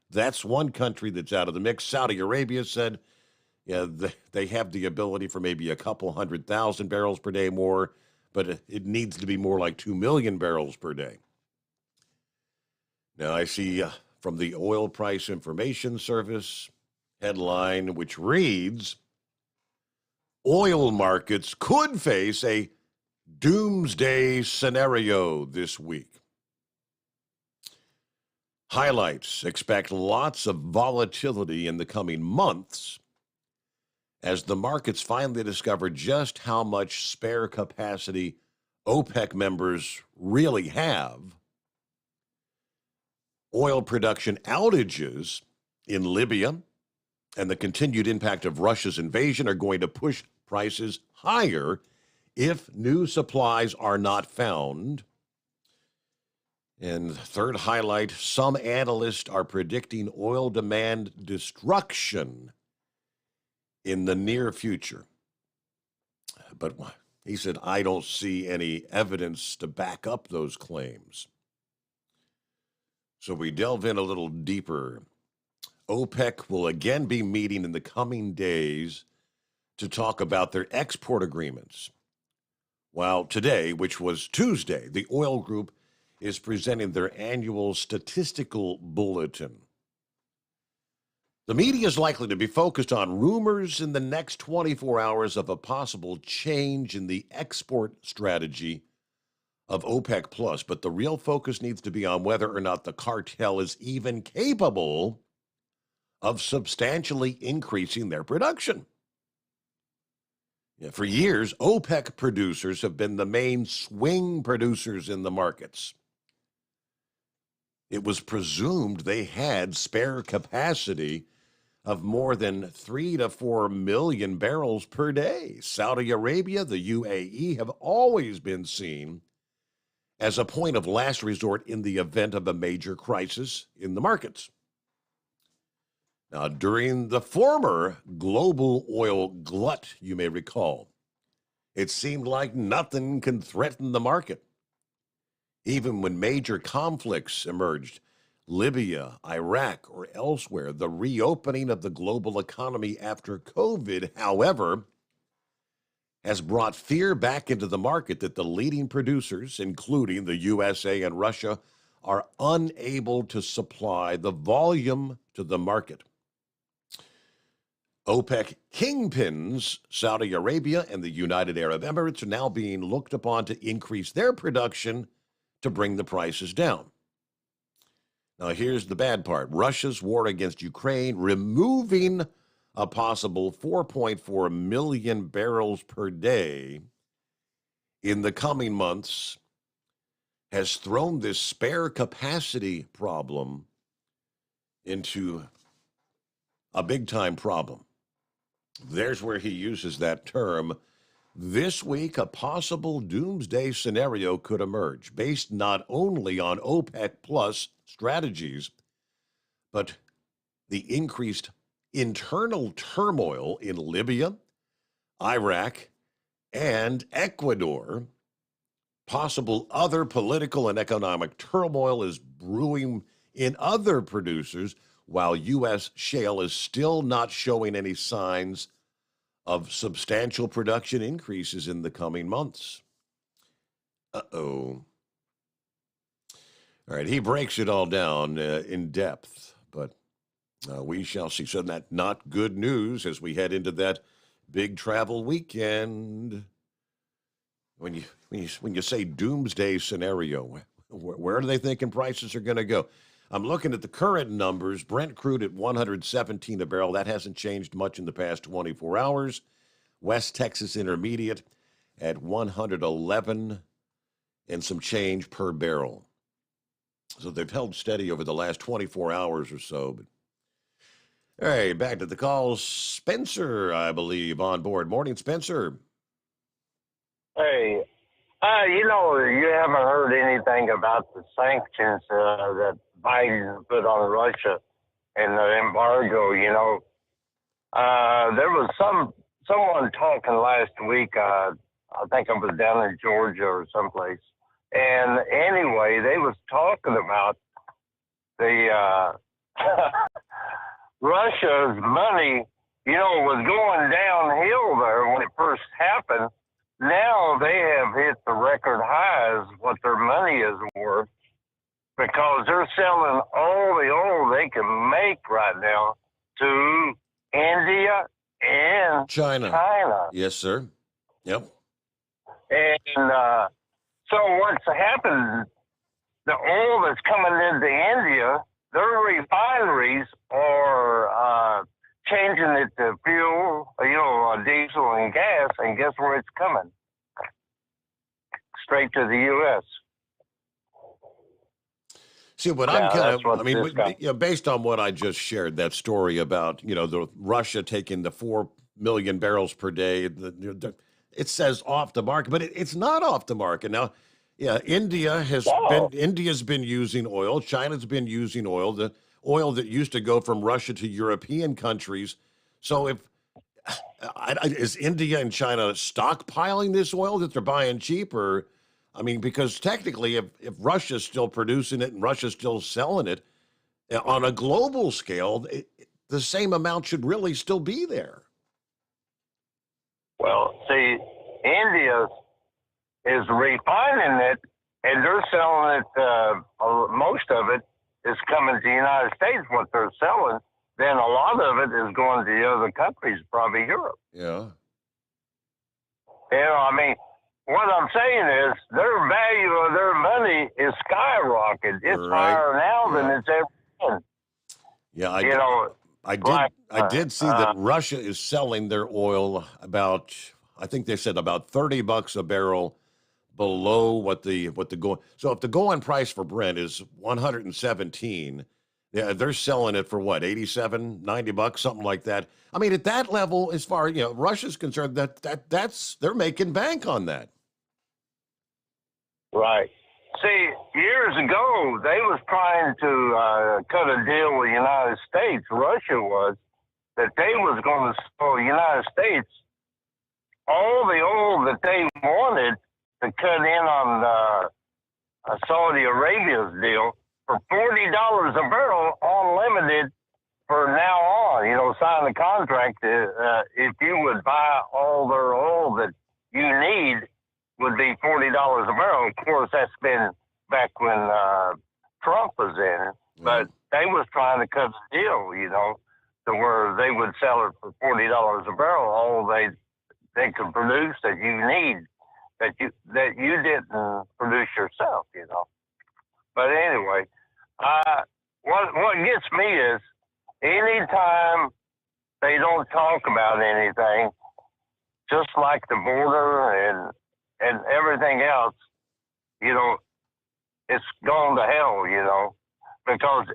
that's one country that's out of the mix. Saudi Arabia said they have the ability for maybe a couple 100,000 barrels per day more, but it needs to be more like 2 million barrels per day. Now I see from the Oil Price Information Service headline, which reads, oil markets could face a doomsday scenario this week. Highlights: expect lots of volatility in the coming months as the markets finally discover just how much spare capacity OPEC members really have. Oil production outages in Libya and the continued impact of Russia's invasion are going to push prices higher if new supplies are not found. And third highlight, some analysts are predicting oil demand destruction in the near future. But he said, I don't see any evidence to back up those claims. So we delve in a little deeper. OPEC will again be meeting in the coming days to talk about their export agreements. While today, which was Tuesday, the oil group is presenting their annual statistical bulletin. The media is likely to be focused on rumors in the next 24 hours of a possible change in the export strategy of OPEC Plus, but the real focus needs to be on whether or not the cartel is even capable of substantially increasing their production. Yeah, for years, OPEC producers have been the main swing producers in the markets. It was presumed they had spare capacity of more than 3 to 4 million barrels per day. Saudi Arabia, the UAE, have always been seen as a point of last resort in the event of a major crisis in the markets. Now, during the former global oil glut, you may recall, it seemed like nothing can threaten the market. Even when major conflicts emerged, Libya, Iraq, or elsewhere, the reopening of the global economy after COVID, however, has brought fear back into the market that the leading producers, including the USA and Russia, are unable to supply the volume to the market. OPEC kingpins, Saudi Arabia and the United Arab Emirates, are now being looked upon to increase their production to bring the prices down. Now, here's the bad part. Russia's war against Ukraine, removing a possible 4.4 million barrels per day in the coming months, has thrown this spare capacity problem into a big-time problem. There's where he uses that term. This week, a possible doomsday scenario could emerge based not only on OPEC plus strategies, but the increased internal turmoil in Libya, Iraq, and Ecuador. Possible other political and economic turmoil is brewing in other producers, while U.S. shale is still not showing any signs of substantial production increases in the coming months. Uh-oh. All right, he breaks it all down in depth, but we shall see. So that not good news as we head into that big travel weekend. When you say doomsday scenario, where are they thinking prices are going to go? I'm looking at the current numbers. Brent crude at $117 a barrel. That hasn't changed much in the past 24 hours. West Texas Intermediate at $111 and some change per barrel. So they've held steady over the last 24 hours or so. But all right, back to the calls. Spencer, I believe, on board. Morning, Spencer. Hey, you haven't heard anything about the sanctions that Biden put on Russia and the embargo. There was someone talking last week. I think I was down in Georgia or someplace. And anyway, they was talking about the Russia's money, was going downhill there when it first happened. Now they have hit the record highs what their money is worth because they're selling all the oil they can make right now to India and China. Yes, sir. Yep. And so what's happened, the oil that's coming into India, their refineries are changing it to fuel, diesel and gas, and guess where it's coming? Straight to the U.S. See, what I'm kind of, based on what I just shared, that story about, the Russia taking the 4 million barrels per day, it says off the market, but it's not off the market. Now, India's been using oil. China's been using oil, the oil that used to go from Russia to European countries. So is India and China stockpiling this oil that they're buying cheap? Or, because technically if Russia's still producing it and Russia's still selling it, on a global scale, the same amount should really still be there. Well, see, India is refining it, and they're selling it, most of it is coming to the United States, what they're selling. Then a lot of it is going to the other countries, probably Europe. Yeah. What I'm saying is their value of their money is skyrocketed. It's higher now than it's ever been. Yeah, I did see that Russia is selling their oil about I think they said about $30 a barrel below what the going. So if the going price for Brent is 117, yeah, they're selling it for what, 87, $90, something like that. I mean, at that level, as far Russia's concerned, that's they're making bank on that. Right. See, years ago, they was trying to cut a deal with the United States. Russia was that they was going to sell the United States all the oil that they wanted to cut in on Saudi Arabia's deal for $40 a barrel, unlimited for now on. Sign the contract. If you would buy all their oil that you need, would be $40 a barrel. Of course, that's been back when Trump was in, but they was trying to cut the deal, to where they would sell it for $40 a barrel, all they could produce that you need, that you didn't produce yourself, But anyway, what gets me is anytime they don't talk about anything, just like the border and everything else, it's gone to hell, because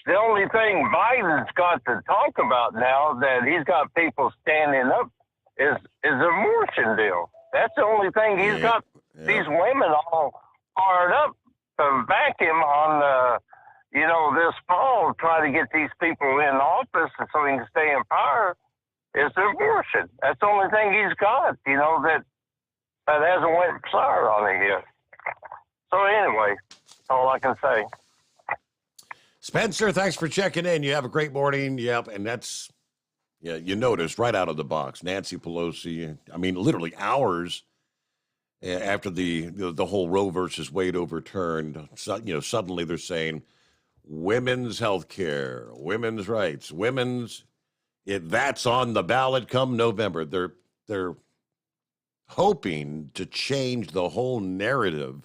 the only thing Biden's got to talk about now that he's got people standing up is the abortion deal. That's the only thing he's got these women all fired up to back him on, this fall, try to get these people in office so he can stay in power, is the abortion. That's the only thing he's got, that hasn't went sour on it yet. So anyway, that's all I can say. Spencer, thanks for checking in. You have a great morning. Yep, and that's, you noticed right out of the box, Nancy Pelosi, I mean, literally hours after the whole Roe versus Wade overturned, suddenly they're saying women's health care, women's rights, that's on the ballot come November. They're hoping to change the whole narrative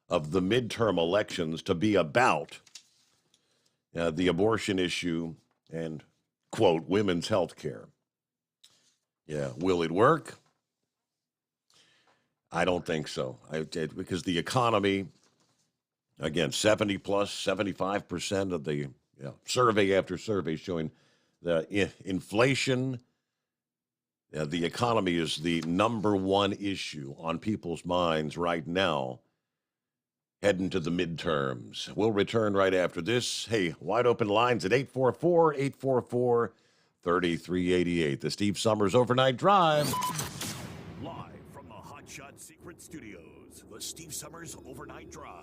of the midterm elections to be about the abortion issue and, quote, women's health care. Yeah, will it work? I don't think so. Because the economy, again, 75% of the survey after survey showing the inflation, the economy is the number one issue on people's minds right now, heading to the midterms. We'll return right after this. Hey, wide open lines at 844-844-3388. The Steve Sommers Overnight Drive. Live from the Hot Shot Secret Studios, the Steve Sommers Overnight Drive.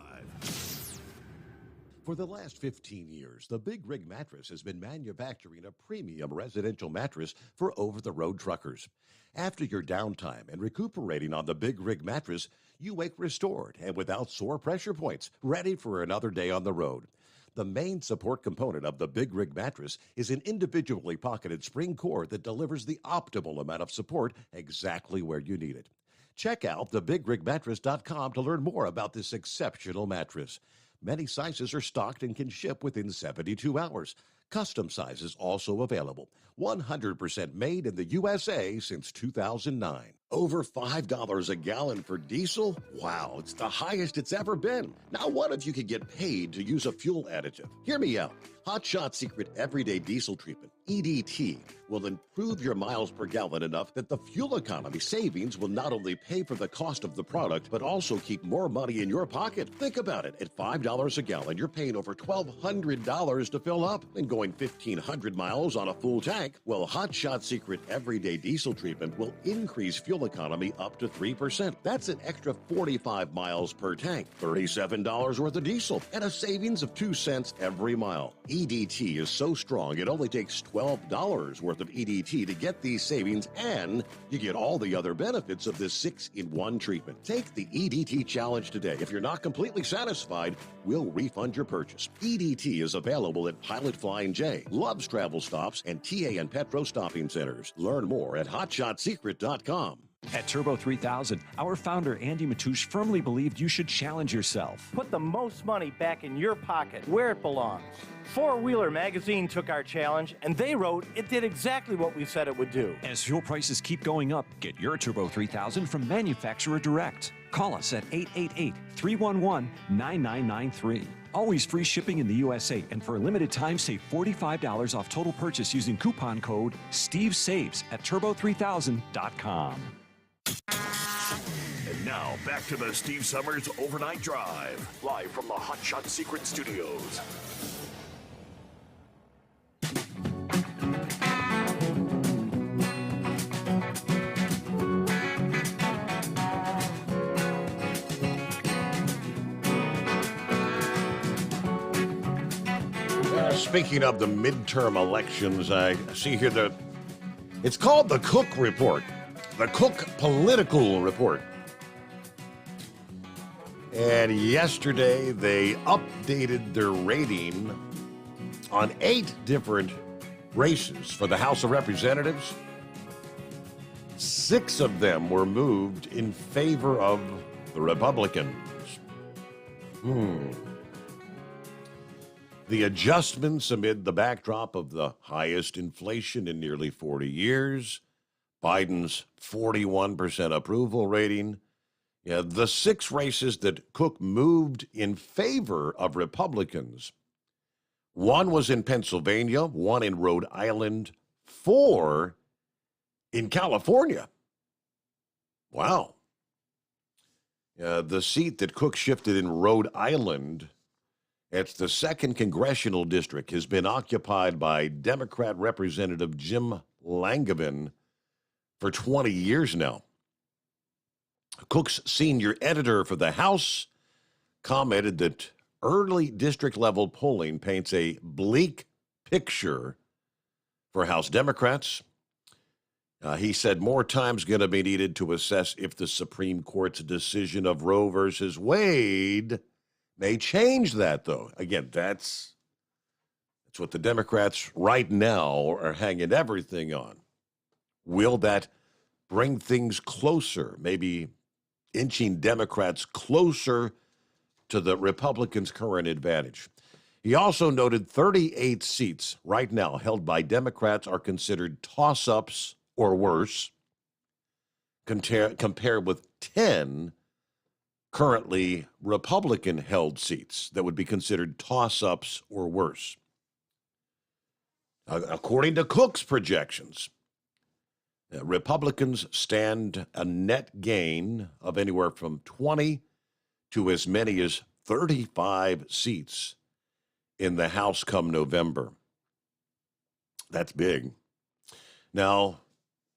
For the last 15 years, the Big Rig Mattress has been manufacturing a premium residential mattress for over-the-road truckers. After your downtime and recuperating on the Big Rig Mattress, you wake restored and without sore pressure points, ready for another day on the road. The main support component of the Big Rig Mattress is an individually pocketed spring core that delivers the optimal amount of support exactly where you need it. Check out thebigrigmattress.com to learn more about this exceptional mattress. Many sizes are stocked and can ship within 72 hours. Custom sizes also available. 100% made in the USA since 2009. Over $5 a gallon for diesel? Wow, it's the highest it's ever been. Now what if you could get paid to use a fuel additive? Hear me out. Hot Shot Secret Everyday Diesel Treatment, EDT, will improve your miles per gallon enough that the fuel economy savings will not only pay for the cost of the product, but also keep more money in your pocket. Think about it. At $5 a gallon, you're paying over $1,200 to fill up and going 1,500 miles on a full tank. Well, Hot Shot Secret Everyday Diesel Treatment will increase fuel economy up to 3%. That's an extra 45 miles per tank, $37 worth of diesel, and a savings of 2 cents every mile. EDT is so strong, it only takes $12 worth of EDT to get these savings, and you get all the other benefits of this 6-in-1 treatment. Take the EDT challenge today. If you're not completely satisfied, we'll refund your purchase. EDT is available at Pilot Flying J, Love's Travel Stops, and TA and Petro Stopping Centers. Learn more at hotshotsecret.com. At Turbo 3000, our founder, Andy Matoush, firmly believed you should challenge yourself. Put the most money back in your pocket, where it belongs. Four Wheeler Magazine took our challenge, and they wrote it did exactly what we said it would do. As fuel prices keep going up, get your Turbo 3000 from manufacturer direct. Call us at 888-311-9993. Always free shipping in the USA, and for a limited time, save $45 off total purchase using coupon code STEVESAVES at turbo3000.com. And now, back to the Steve Summers Overnight Drive, live from the Hot Shot Secret Studios. Speaking of the midterm elections, I see here that it's called the Cook Report, the Cook Political Report. And yesterday they updated their rating on 8 different races for the House of Representatives. 6 of them were moved in favor of the Republicans. The adjustments amid the backdrop of the highest inflation in nearly 40 years, Biden's 41% approval rating. Yeah, the 6 races that Cook moved in favor of Republicans. 1 was in Pennsylvania, 1 in Rhode Island, 4 in California. Wow. The seat that Cook shifted in Rhode Island, it's the 2nd congressional district, has been occupied by Democrat Representative Jim Langevin for 20 years now. Cook's senior editor for the House commented that early district-level polling paints a bleak picture for House Democrats. He said more time's going to be needed to assess if the Supreme Court's decision of Roe versus Wade may change that, though. Again, that's what the Democrats right now are hanging everything on. Will that bring things closer, maybe inching Democrats closer to the Republicans' current advantage? He also noted 38 seats right now held by Democrats are considered toss-ups or worse, compared with 10 currently Republican-held seats that would be considered toss-ups or worse. According to Cook's projections, Republicans stand a net gain of anywhere from 20 to as many as 35 seats in the House come November. That's big. Now,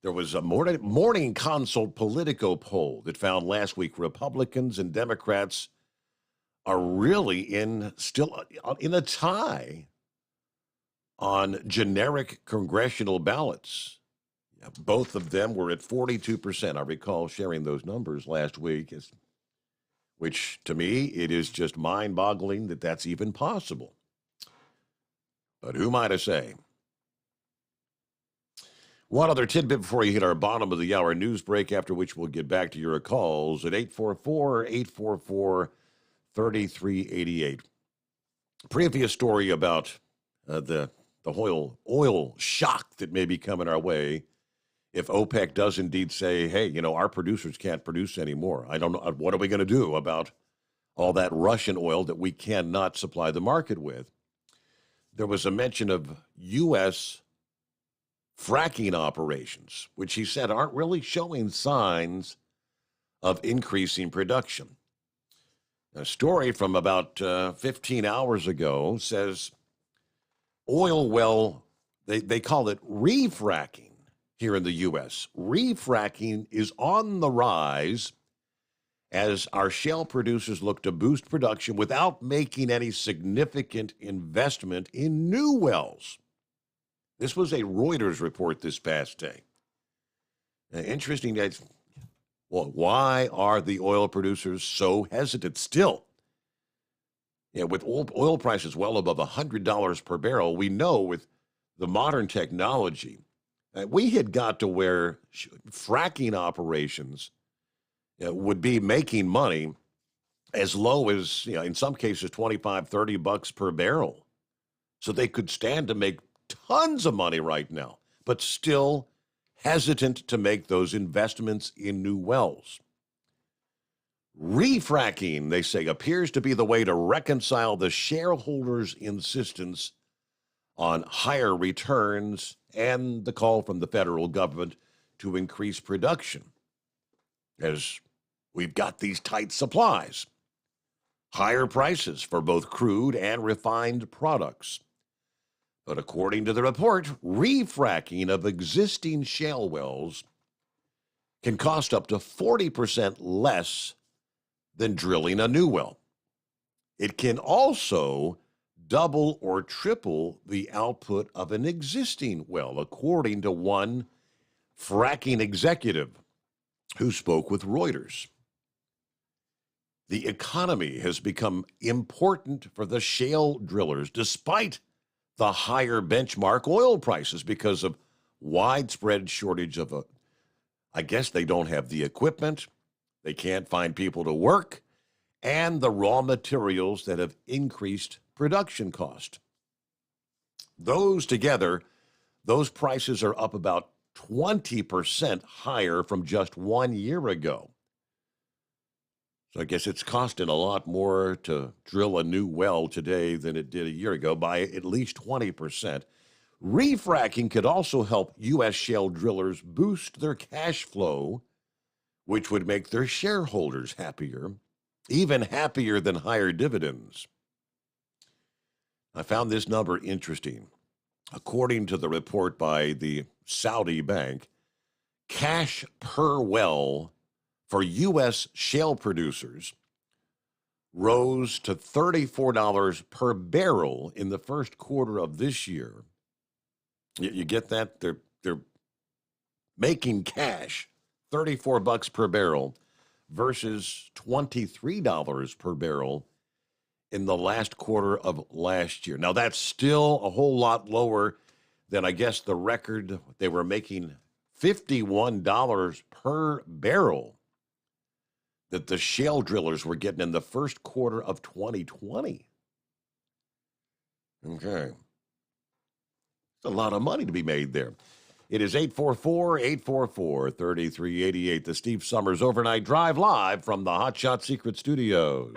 there was a morning consult Politico poll that found last week Republicans and Democrats are really still in a tie on generic congressional ballots. Both of them were at 42%. I recall sharing those numbers last week, which to me, it is just mind-boggling that that's even possible. But who am I to say? One other tidbit before you hit our bottom of the hour news break, after which we'll get back to your calls at 844-844-3388. Previous story about the oil shock that may be coming our way if OPEC does indeed say, hey, our producers can't produce anymore. I don't know. What are we going to do about all that Russian oil that we cannot supply the market with? There was a mention of U.S. fracking operations, which he said aren't really showing signs of increasing production. A story from about 15 hours ago says oil well, they call it refracking here in the U.S. Refracking is on the rise as our shale producers look to boost production without making any significant investment in new wells. This was a Reuters report this past day. Interesting that, why are the oil producers so hesitant still? With oil prices well above $100 per barrel, we know with the modern technology We had got to where fracking operations would be making money as low as, in some cases, $25-$30 per barrel. So they could stand to make tons of money right now, but still hesitant to make those investments in new wells. Refracking, they say, appears to be the way to reconcile the shareholders' insistence on higher returns and the call from the federal government to increase production, as we've got these tight supplies, higher prices for both crude and refined products. But according to the report, refracking of existing shale wells can cost up to 40% less than drilling a new well. It can also double or triple the output of an existing well, according to one fracking executive who spoke with Reuters. The economy has become important for the shale drillers, despite the higher benchmark oil prices, because of widespread shortage of I guess they don't have the equipment, they can't find people to work, and the raw materials that have increased production cost. Those together, those prices are up about 20% higher from just 1 year ago. So I guess it's costing a lot more to drill a new well today than it did a year ago by at least 20%. Refracking could also help U.S. shale drillers boost their cash flow, which would make their shareholders happier, even happier than higher dividends. I found this number interesting. According to the report by the Saudi bank, cash per well for U.S. shale producers rose to $34 per barrel in the first quarter of this year. You get that? They're making cash, $34 per barrel versus $23 per barrel in the last quarter of last year. Now, that's still a whole lot lower than, I guess, the record. They were making $51 per barrel that the shale drillers were getting in the first quarter of 2020. Okay. It's a lot of money to be made there. It is 844-844-3388, the Steve Sommers Overnight Drive, live from the Hot Shot Secret Studios.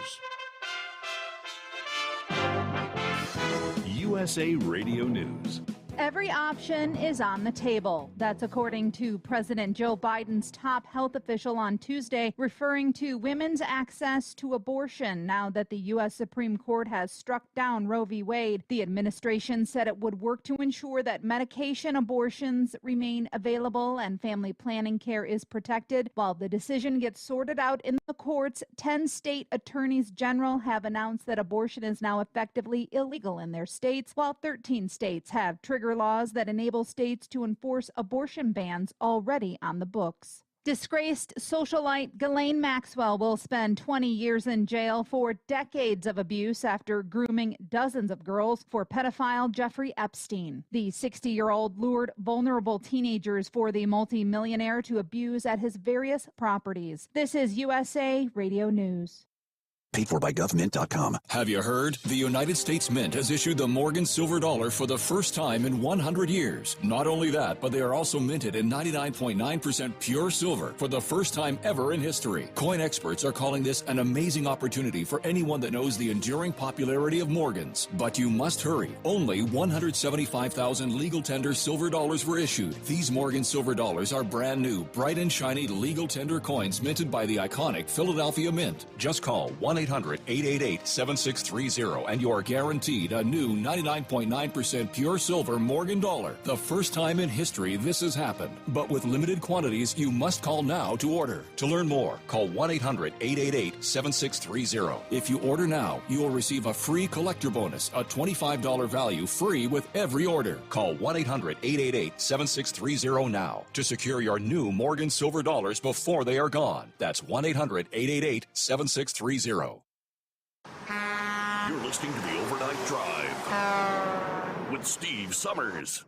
USA Radio News. Every option is on the table. That's according to President Joe Biden's top health official on Tuesday, referring to women's access to abortion. Now that the U.S. Supreme Court has struck down Roe v. Wade, the administration said it would work to ensure that medication abortions remain available and family planning care is protected. While the decision gets sorted out in the courts, 10 state attorneys general have announced that abortion is now effectively illegal in their states, while 13 states have trigger laws that enable states to enforce abortion bans already on the books. Disgraced socialite Ghislaine Maxwell will spend 20 years in jail for decades of abuse after grooming dozens of girls for pedophile Jeffrey Epstein. The 60-year-old lured vulnerable teenagers for the multimillionaire to abuse at his various properties. This is USA Radio News. Paid for by GovMint.com. Have you heard? The United States Mint has issued the Morgan Silver Dollar for the first time in 100 years. Not only that, but they are also minted in 99.9% pure silver for the first time ever in history. Coin experts are calling this an amazing opportunity for anyone that knows the enduring popularity of Morgans. But you must hurry. Only 175,000 legal tender silver dollars were issued. These Morgan Silver Dollars are brand new, bright and shiny legal tender coins minted by the iconic Philadelphia Mint. Just call 1-800-888-7630 and you are guaranteed a new 99.9% pure silver Morgan dollar. The first time in history this has happened. But with limited quantities, you must call now to order. To learn more, call 1-800-888-7630. If you order now, you will receive a free collector bonus, a $25 value free with every order. Call 1-800-888-7630 now to secure your new Morgan Silver Dollars before they are gone. That's 1-800-888-7630. You're listening to the Overnight Drive with Steve Sommers.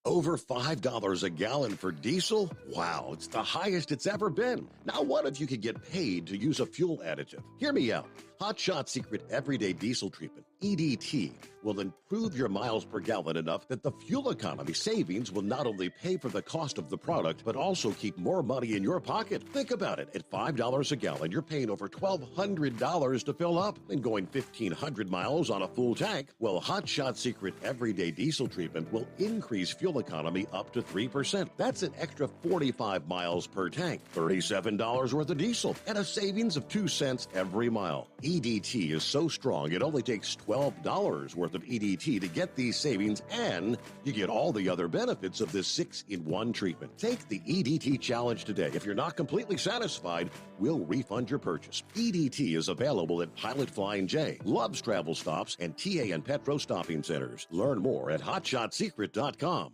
Over $5 a gallon for diesel? Wow, it's the highest it's ever been. Now what if you could get paid to use a fuel additive? Hear me out. Hot Shot Secret Everyday Diesel Treatment, EDT, will improve your miles per gallon enough that the fuel economy savings will not only pay for the cost of the product, but also keep more money in your pocket. Think about it. At $5 a gallon, you're paying over $1,200 to fill up and going 1,500 miles on a full tank. Well, Hot Shot Secret Everyday Diesel Treatment will increase fuel economy up to 3%. That's an extra 45 miles per tank, $37 worth of diesel, and a savings of 2 cents every mile. EDT is so strong, it only takes $12 worth of EDT to get these savings, and you get all the other benefits of this 6-in-1 treatment. Take the EDT challenge today. If you're not completely satisfied, we'll refund your purchase. EDT is available at Pilot Flying J, Love's Travel Stops, and TA and Petro Stopping Centers. Learn more at hotshotsecret.com.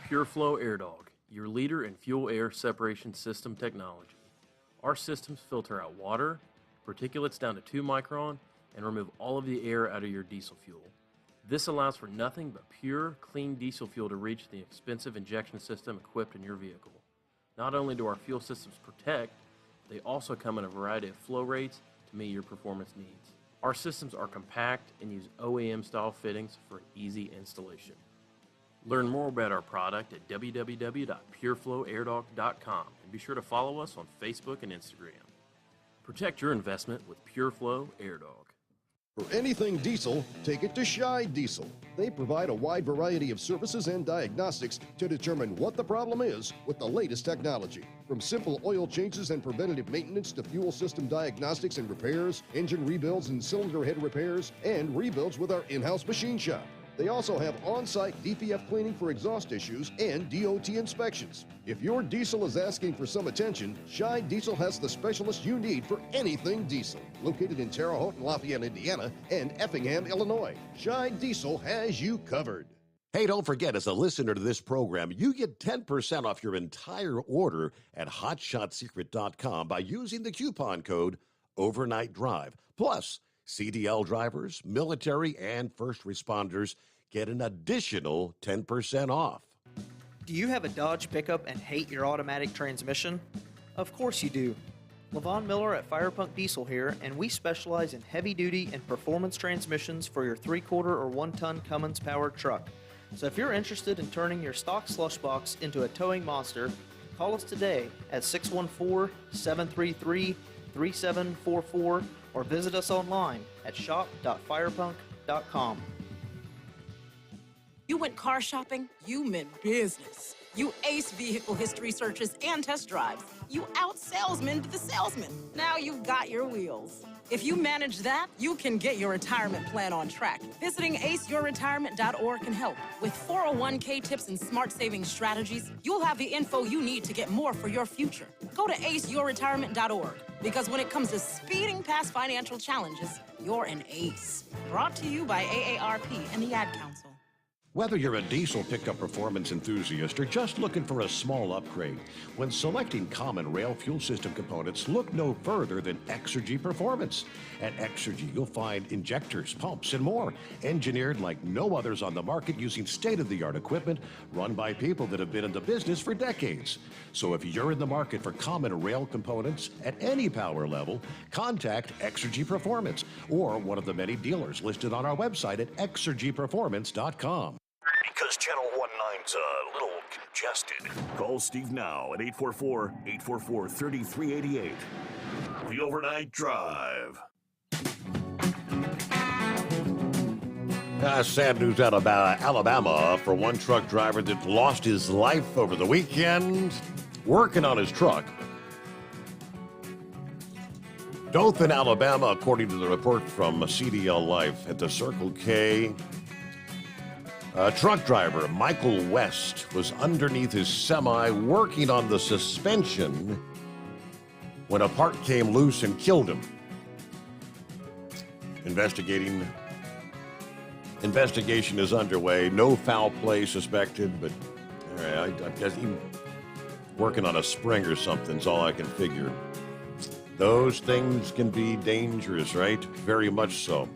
PureFlow Air Dog, your leader in fuel air separation system technology. Our systems filter out water, particulates down to 2 micron, and remove all of the air out of your diesel fuel. This allows for nothing but pure, clean diesel fuel to reach the expensive injection system equipped in your vehicle. Not only do our fuel systems protect, they also come in a variety of flow rates to meet your performance needs. Our systems are compact and use OEM-style fittings for easy installation. Learn more about our product at www.pureflowairdog.com and be sure to follow us on Facebook and Instagram. Protect your investment with PureFlow Air Dog. For anything diesel, take it to Shy Diesel. They provide a wide variety of services and diagnostics to determine what the problem is with the latest technology. From simple oil changes and preventative maintenance to fuel system diagnostics and repairs, engine rebuilds and cylinder head repairs, and rebuilds with our in-house machine shop. They also have on-site DPF cleaning for exhaust issues and DOT inspections. If your diesel is asking for some attention, Shy Diesel has the specialist you need for anything diesel. Located in Terre Haute and Lafayette, Indiana, and Effingham, Illinois, Shy Diesel has you covered. Hey, don't forget, as a listener to this program, you get 10% off your entire order at hotshotsecret.com by using the coupon code Overnight Drive. Plus, CDL drivers, military, and first responders get an additional 10% off. Do you have a Dodge pickup and hate your automatic transmission? Of course you do. Levon Miller at Firepunk Diesel here, and we specialize in heavy-duty and performance transmissions for your 3-quarter or 1-ton Cummins-powered truck. So if you're interested in turning your stock slush box into a towing monster, call us today at 614-733-3744 or visit us online at shop.firepunk.com. You went car shopping, you meant business. You ace vehicle history searches and test drives. You out-salesman the salesman. Now you've got your wheels. If you manage that, you can get your retirement plan on track. Visiting aceyourretirement.org can help. With 401k tips and smart saving strategies, you'll have the info you need to get more for your future. Go to aceyourretirement.org, because when it comes to speeding past financial challenges, you're an ace. Brought to you by AARP and the Ad Council. Whether you're a diesel pickup performance enthusiast or just looking for a small upgrade, when selecting common rail fuel system components, look no further than Exergy Performance. At Exergy, you'll find injectors, pumps, and more, engineered like no others on the market using state-of-the-art equipment run by people that have been in the business for decades. So if you're in the market for common rail components at any power level, contact Exergy Performance or one of the many dealers listed on our website at exergyperformance.com. Because Channel 19's a little congested. Call Steve now at 844-844-3388. The Overnight Drive. Sad news out of Alabama for one truck driver that lost his life over the weekend working on his truck. Dothan, Alabama, according to the report from CDL Life at the Circle K. Truck driver Michael West was underneath his semi working on the suspension when a part came loose and killed him. Investigation is underway. No foul play suspected, but I guess even working on a spring or something's all I can figure. Those things can be dangerous, right? Very much so.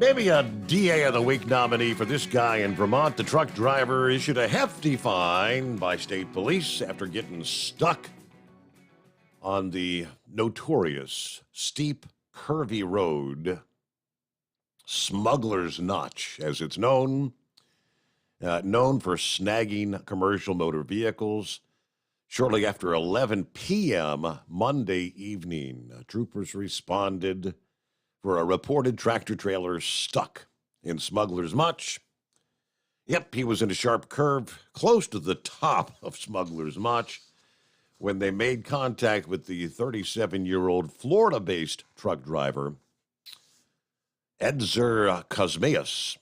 Maybe a DA of the Week nominee for this guy in Vermont. The truck driver issued a hefty fine by state police after getting stuck on the notorious steep, curvy road, Smuggler's Notch, as it's known for snagging commercial motor vehicles. Shortly after 11 p.m. Monday evening, troopers responded for a reported tractor-trailer stuck in Smuggler's Notch. Yep, he was in a sharp curve close to the top of Smuggler's Notch when they made contact with the 37-year-old Florida-based truck driver, Edzer Cosmeus.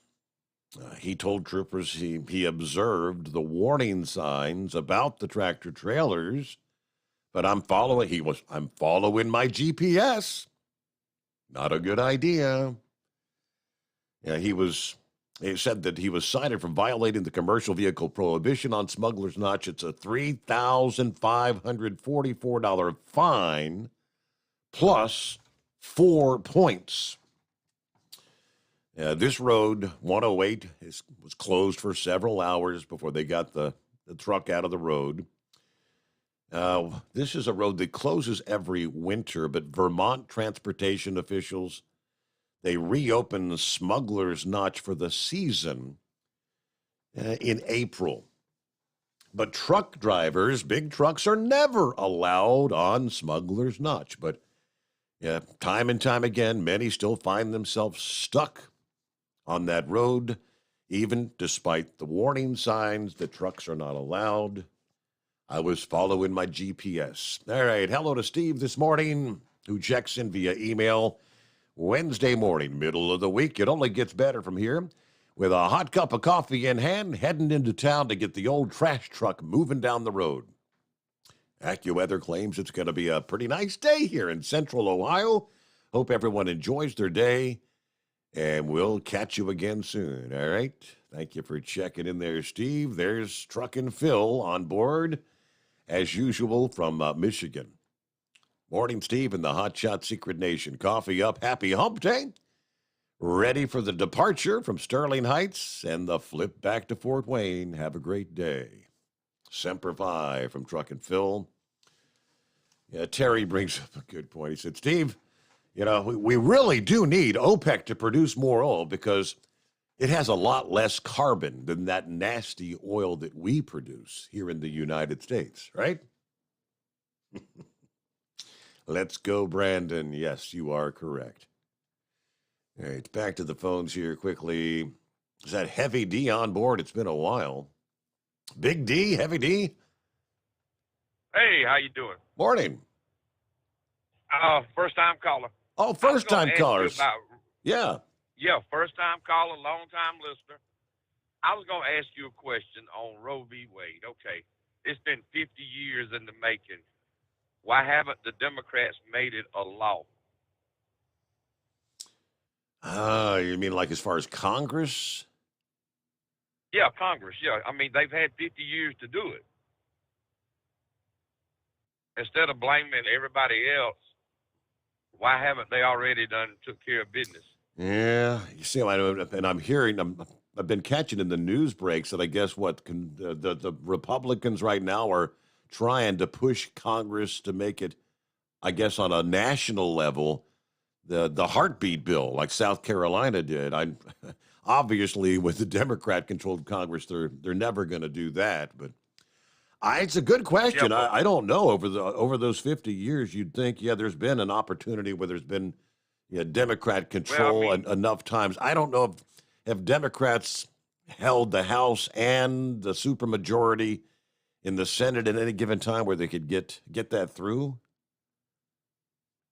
He told troopers he observed the warning signs about the tractor trailers, but I'm following my GPS. Not a good idea. Yeah, he said that he was cited for violating the commercial vehicle prohibition on Smuggler's Notch. It's a $3,544 fine plus 4 points. This road, 108, was closed for several hours before they got the truck out of the road. This is a road that closes every winter, but Vermont transportation officials, they reopened Smuggler's Notch for the season in April. But truck drivers, big trucks, are never allowed on Smuggler's Notch. But time and time again, many still find themselves stuck on that road, even despite the warning signs that trucks are not allowed. I was following my GPS. All right, hello to Steve this morning, who checks in via email. Wednesday morning, middle of the week. It only gets better from here. With a hot cup of coffee in hand, heading into town to get the old trash truck moving down the road. AccuWeather claims it's going to be a pretty nice day here in central Ohio. Hope everyone enjoys their day, and we'll catch you again soon, all right? Thank you for checking in there, Steve. There's Truckin' Phil on board, as usual, from Michigan. Morning, Steve, in the Hot Shot Secret Nation. Coffee up, happy hump day. Ready for the departure from Sterling Heights and the flip back to Fort Wayne. Have a great day. Semper Fi from Truckin' Phil. Yeah, Terry brings up a good point. He said, Steve, we really do need OPEC to produce more oil because it has a lot less carbon than that nasty oil that we produce here in the United States, right? Let's go, Brandon. Yes, you are correct. All right, back to the phones here quickly. Is that Heavy D on board? It's been a while. Big D, Heavy D? Hey, how you doing? Morning. First-time caller. Oh, first-time callers. Yeah. Yeah, first-time caller, long-time listener. I was going to ask you a question on Roe v. Wade. Okay, it's been 50 years in the making. Why haven't the Democrats made it a law? You mean like as far as Congress? Yeah, Congress, yeah. I mean, they've had 50 years to do it. Instead of blaming everybody else, why haven't they already took care of business? Yeah, you see, I've been catching in the news breaks that I guess the Republicans right now are trying to push Congress to make it, I guess, on a national level, the heartbeat bill like South Carolina did. Obviously, with the Democrat-controlled Congress, they're never going to do that. But it's a good question. Yeah, I don't know. Over those 50 years, you'd think, there's been an opportunity where there's been Democrat control enough times. I don't know if Democrats held the House and the supermajority in the Senate at any given time where they could get that through.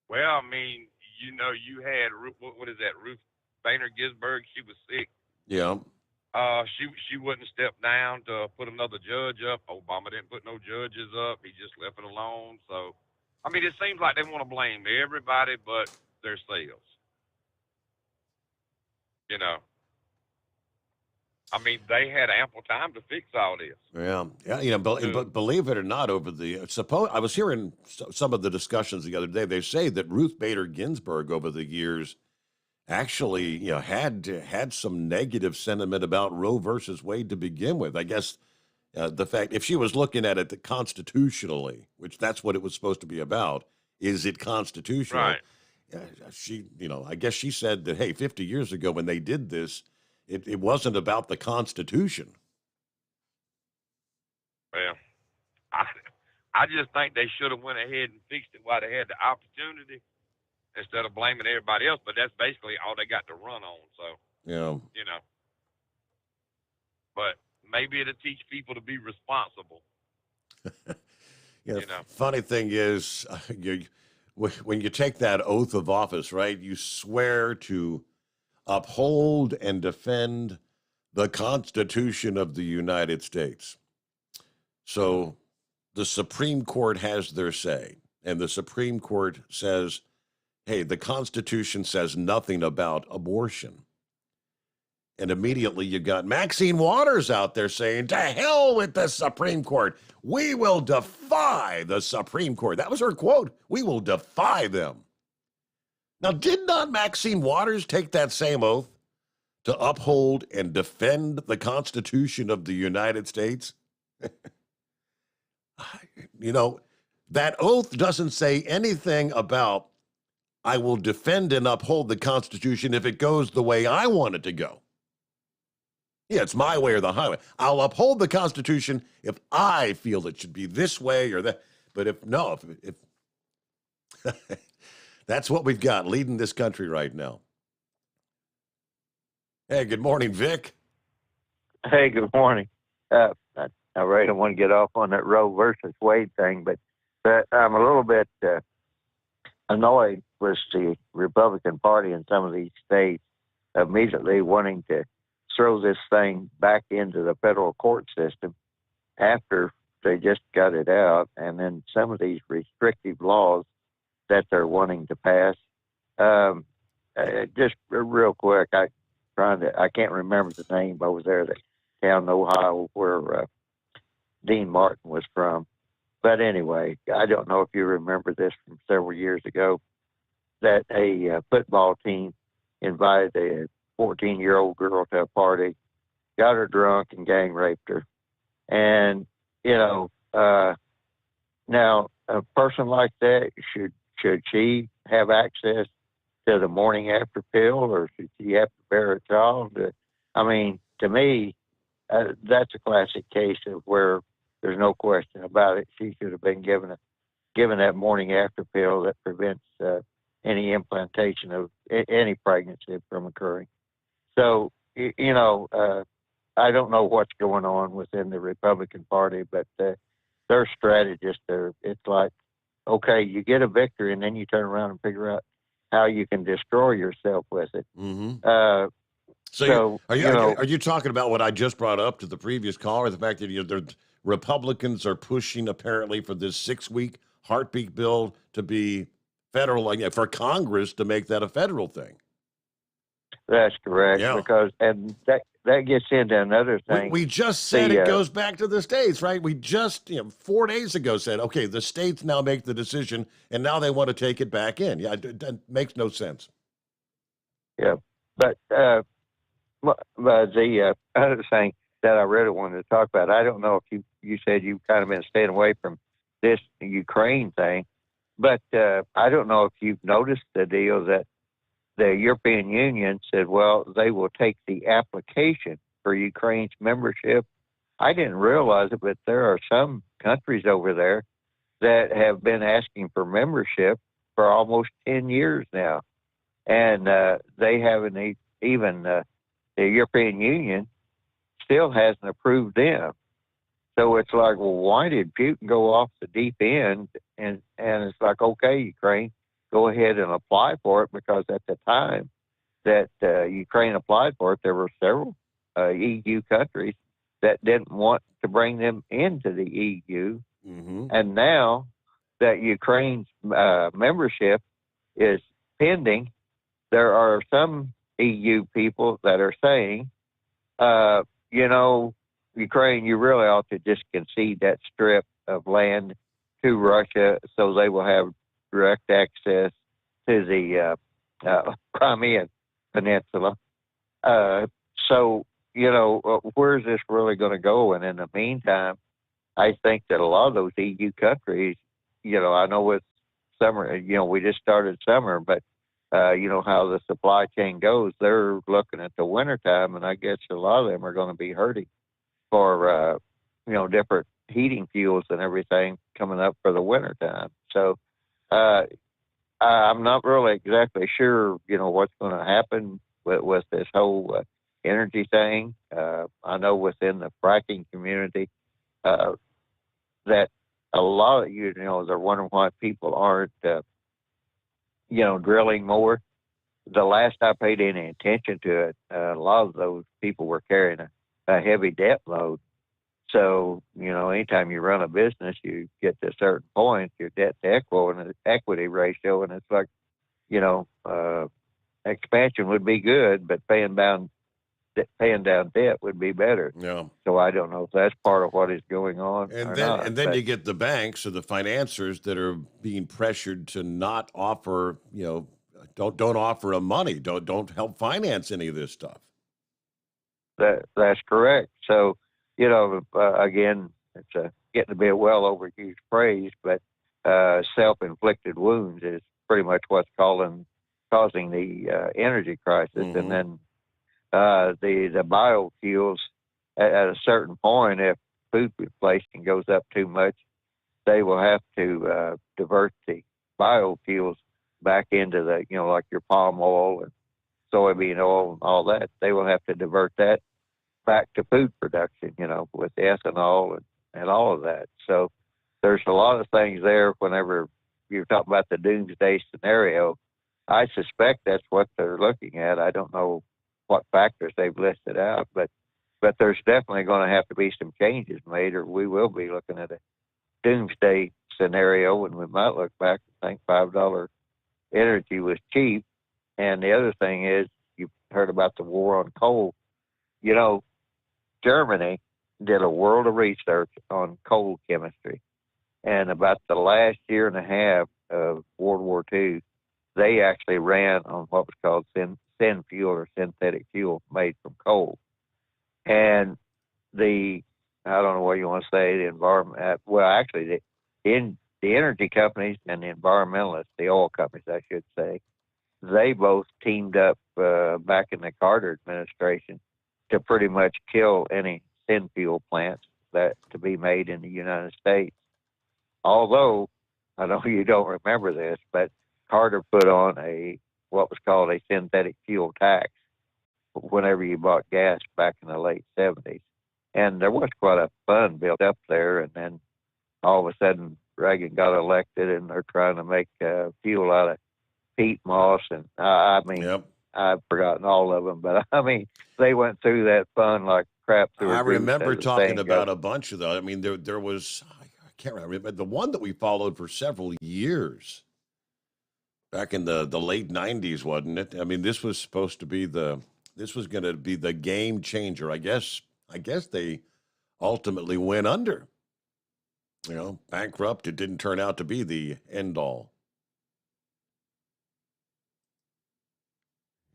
Well, I mean, you had, what is that, Ruth Bader Ginsburg? She was sick. Yeah. She wouldn't step down to put another judge up. Obama didn't put no judges up. He just left it alone. So, I mean, it seems like they want to blame everybody but themselves. I mean, they had ample time to fix all this. Yeah. But believe it or not, I was hearing some of the discussions the other day. They say that Ruth Bader Ginsburg over the years actually, had some negative sentiment about Roe versus Wade to begin with. I guess the fact, if she was looking at it constitutionally, which that's what it was supposed to be about, is it constitutional? Right. I guess she said that, hey, 50 years ago when they did this, it wasn't about the Constitution. Well, I just think they should have went ahead and fixed it while they had the opportunity instead of blaming everybody else. But that's basically all they got to run on. So, Yeah. But maybe it'll teach people to be responsible. Funny thing is, when you take that oath of office, right, you swear to uphold and defend the Constitution of the United States. So the Supreme Court has their say, and the Supreme Court says, hey, the Constitution says nothing about abortion. And immediately you got Maxine Waters out there saying, to hell with the Supreme Court. We will defy the Supreme Court. That was her quote. We will defy them. Now, did not Maxine Waters take that same oath to uphold and defend the Constitution of the United States? That oath doesn't say anything about, I will defend and uphold the Constitution if it goes the way I want it to go. Yeah, it's my way or the highway. I'll uphold the Constitution if I feel it should be this way or that. But if that's what we've got leading this country right now. Hey, good morning, Vic. Hey, good morning. I really don't want to get off on that Roe versus Wade thing, but I'm a little bit annoyed with the Republican Party in some of these states immediately wanting to throw this thing back into the federal court system after they just got it out, and then some of these restrictive laws that they're wanting to pass. Just real quick, I can't remember the name over there, the town in Ohio where Dean Martin was from. But anyway, I don't know if you remember this from several years ago, that a football team invited a 14-year-old girl to a party, got her drunk and gang raped her. And, now a person like that, should she have access to the morning after pill, or should she have to bear a child? To me, that's a classic case of where there's no question about it. She should have been given that morning after pill that prevents any implantation of any pregnancy from occurring. So, I don't know what's going on within the Republican Party, but their strategists, it's like, okay, you get a victory, and then you turn around and figure out how you can destroy yourself with it. Mm-hmm. Are you talking about what I just brought up to the previous caller, the fact that the Republicans are pushing apparently for this 6-week heartbeat bill to be federal, for Congress to make that a federal thing? That's correct. Yeah. Because that gets into another thing. We just said it goes back to the states, right? We just 4 days ago said, okay, the states now make the decision, and now they want to take it back in. Yeah, it makes no sense. Yeah, but the other thing that I really wanted to talk about, I don't know if you said you've kind of been staying away from this Ukraine thing, but I don't know if you've noticed the deal that the European Union said, well, they will take the application for Ukraine's membership. I didn't realize it, but there are some countries over there that have been asking for membership for almost 10 years now. And they haven't even, the European Union still hasn't approved them. So it's like, well, why did Putin go off the deep end? And it's like, okay, Ukraine, go ahead and apply for it, because at the time that Ukraine applied for it, there were several EU countries that didn't want to bring them into the EU. Mm-hmm. And now that Ukraine's membership is pending, there are some EU people that are saying, Ukraine, you really ought to just concede that strip of land to Russia so they will have direct access to the Crimean peninsula. So, where's this really going to go? And in the meantime, I think that a lot of those EU countries, I know with summer, we just started summer, but, how the supply chain goes, they're looking at the wintertime, and I guess a lot of them are going to be hurting for, different heating fuels and everything coming up for the wintertime. So I'm not really exactly sure, what's going to happen with this whole energy thing. I know within the fracking community that a lot of they're wondering why people aren't, drilling more. The last I paid any attention to it, a lot of those people were carrying a heavy debt load. So, anytime you run a business, you get to a certain point, your debt to equity ratio, and it's like, expansion would be good, but paying down debt would be better. Yeah. So I don't know if that's part of what is going on. And then you get the banks or the financiers that are being pressured to not offer, don't offer them money, don't help finance any of this stuff. That's correct. So, again, it's getting to be a well overused phrase, but self-inflicted wounds is pretty much what's causing the energy crisis. Mm-hmm. And then the biofuels, at a certain point, if food inflation goes up too much, they will have to divert the biofuels back into the, like your palm oil and soybean oil and all that. They will have to divert that back to food production, with ethanol and all of that. So there's a lot of things there whenever you're talking about the doomsday scenario. I suspect that's what they're looking at. I don't know what factors they've listed out, but there's definitely going to have to be some changes made, or we will be looking at a doomsday scenario, and we might look back and think $5 energy was cheap. And the other thing is, you've heard about the war on coal. Germany did a world of research on coal chemistry, and about the last year and a half of World War II, they actually ran on what was called syn fuel or synthetic fuel made from coal. And I don't know what you want to say, the environment, the energy companies and the environmentalists, the oil companies, I should say, they both teamed up back in the Carter administration to pretty much kill any syn fuel plants that to be made in the United States. Although, I know you don't remember this, but Carter put on what was called a synthetic fuel tax whenever you bought gas back in the late 70s. And there was quite a fund built up there, and then all of a sudden Reagan got elected, and they're trying to make fuel out of peat moss, and I've forgotten all of them, but they went through that fund like crap through. I remember talking about a bunch of those. There was, I can't remember, the one that we followed for several years back in the late 90s, wasn't it? This was supposed to be this was going to be the game changer. I guess they ultimately went under. Bankrupt. It didn't turn out to be the end all.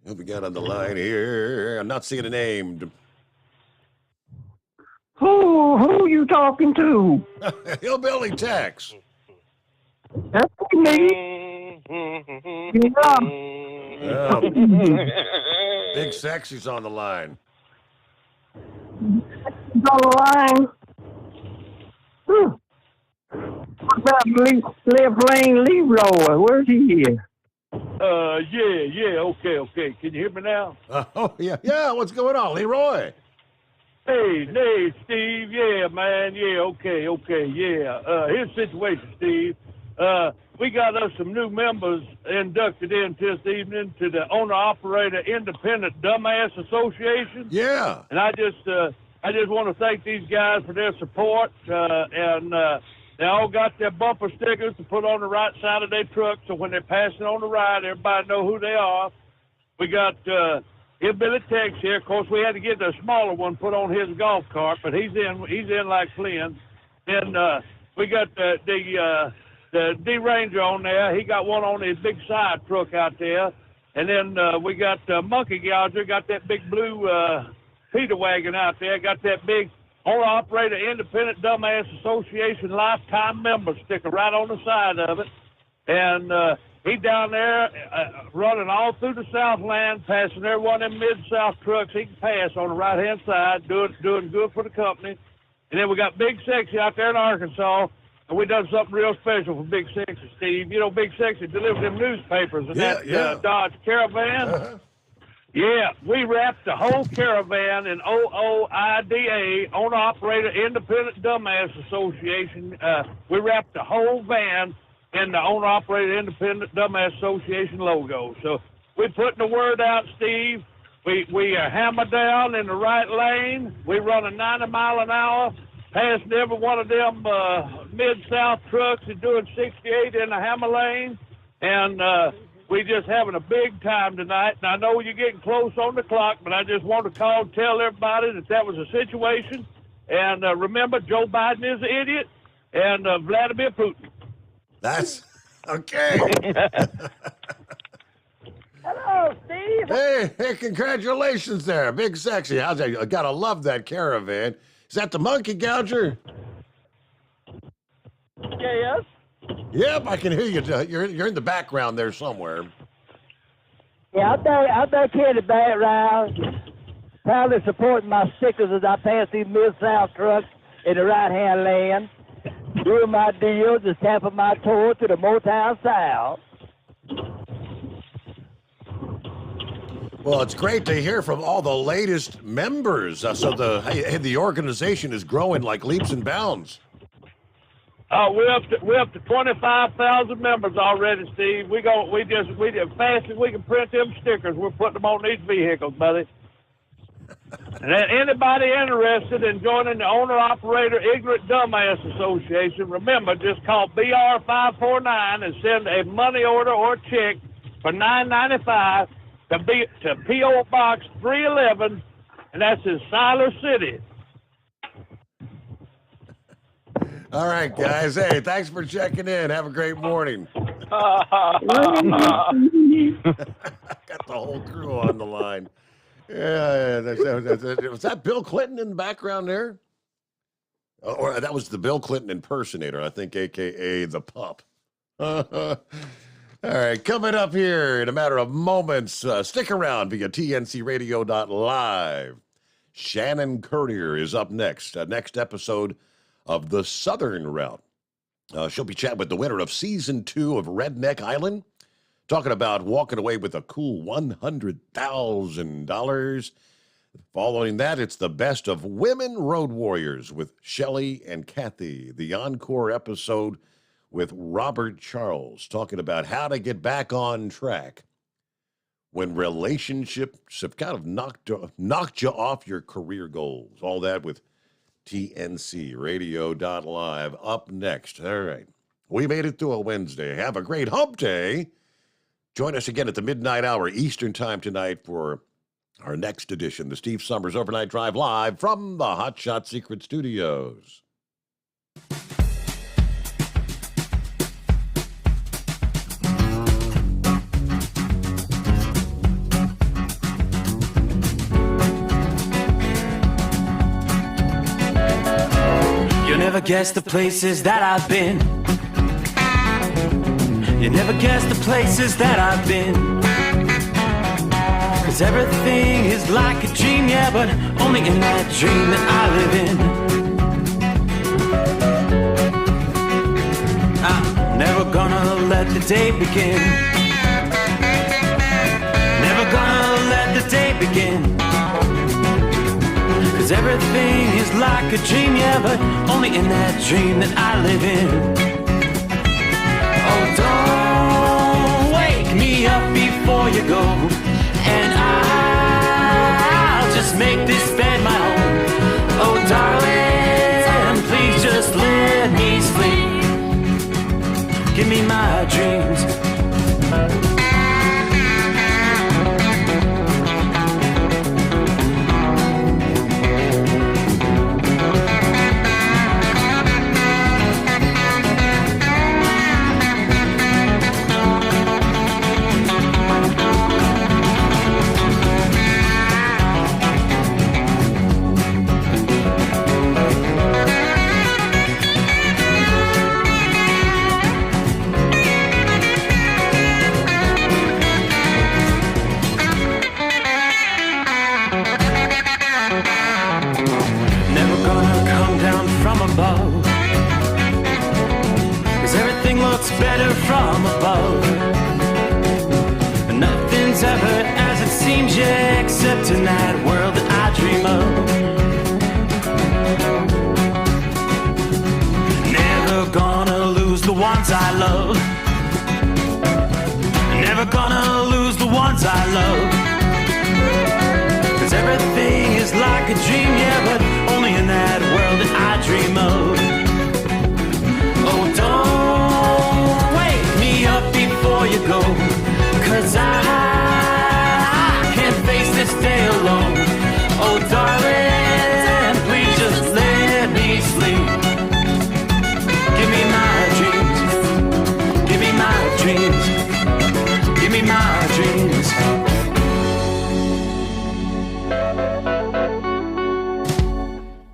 Who we got on the line here? I'm not seeing a name. Who you talking to? Hillbilly Tex. That's me. Yeah. Big Sexy's on the line. He's on the line. What about left lane Leroy? Where's he here? Okay. Can you hear me now? Oh, yeah. What's going on, Leroy? Hey, Steve. Yeah, man. Yeah, okay. Yeah. Here's the situation, Steve. We got us some new members inducted in this evening to the Owner-Operator Independent Dumbass Association. Yeah. And I just want to thank these guys for their support, and they all got their bumper stickers to put on the right side of their truck, so when they're passing on the ride, everybody know who they are. We got Hillbilly Tex here. Of course, we had to get the smaller one put on his golf cart, but he's in like Flynn. Then we got the D Ranger on there. He got one on his big side truck out there. And then we got Monkey Gouger, got that big blue Peter wagon out there, got that big owner-operator Independent Dumbass Association lifetime member sticker right on the side of it. And he's down there running all through the Southland, passing every one of them Mid-South trucks he can pass on the right-hand side, doing good for the company. And then we got Big Sexy out there in Arkansas, and we done something real special for Big Sexy, Steve. You know, Big Sexy delivers them newspapers in that Dodge Caravan. Uh-huh. Yeah, we wrapped the whole caravan in OOIDA, Owner-Operator Independent Dumbass Association. We wrapped the whole van in the Owner-Operator Independent Dumbass Association logo. So we're putting the word out, Steve. We are hammer down in the right lane. We run a 90 mile an hour, passing every one of them Mid-South trucks and doing 68 in the hammer lane. And we just having a big time tonight. And I know you're getting close on the clock, but I just want to call and tell everybody that was a situation. And remember, Joe Biden is an idiot, and Vladimir Putin. That's okay. Hello, Steve. Hey, congratulations there. Big Sexy. How's that? I gotta love that caravan. Is that the Monkey Gouger? Yes. Yep, I can hear you. You're in the background there somewhere. Yeah, I'm back here in the background, proudly supporting my stickers as I pass these Mid-South trucks in the right-hand lane, doing my deal, just tapping my toe to the Motown South. Well, it's great to hear from all the latest members. So the organization is growing like leaps and bounds. We're up to 25,000 members already, Steve. We as fast as we can print them stickers, we're putting them on these vehicles, buddy. And anybody interested in joining the Owner-Operator Ignorant Dumbass Association, remember, just call BR549 and send a money order or check for $9.95 to P.O. Box 311, and that's in Siler City. All right, guys. Hey, thanks for checking in. Have a great morning. Got the whole crew on the line. Yeah, was that Bill Clinton in the background there? Or that was the Bill Clinton impersonator, I think, a.k.a. the pup. All right, coming up here in a matter of moments, stick around via tncradio.live. Shannon Courier is up next. Next episode of the Southern Route. She'll be chatting with the winner of Season 2 of Redneck Island, talking about walking away with a cool $100,000. Following that, it's the Best of Women Road Warriors with Shelley and Kathy. The encore episode with Robert Charles, talking about how to get back on track when relationships have kind of knocked you off your career goals. All that with tncradio.live up next. All right. We made it through a Wednesday. Have a great hump day. Join us again at the midnight hour Eastern time tonight for our next edition, the Steve Sommers Overnight Drive live from the Hot Shot Secret Studios. You never guess the places that I've been. You never guess the places that I've been. 'Cause everything is like a dream, yeah, but only in that dream that I live in. I'm never gonna let the day begin. Never gonna let the day begin. 'Cause everything is like a dream, yeah, but only in that dream that I live in. Oh, don't wake me up before you go, and I'll just make this bed my home. Oh, darling, please just let me sleep. Give me my dreams. better from above. Nothing's ever as it seems, yeah, except in that world that I dream of. Never gonna lose the ones I love. Never gonna lose the ones I love. 'Cause everything is like a dream, yeah, but only in that world that I dream of. Oh, don't wake me up before you go, 'cause I can't face this day alone. Oh, darling, please just let me sleep. Give me my dreams. Give me my dreams. Give me my dreams.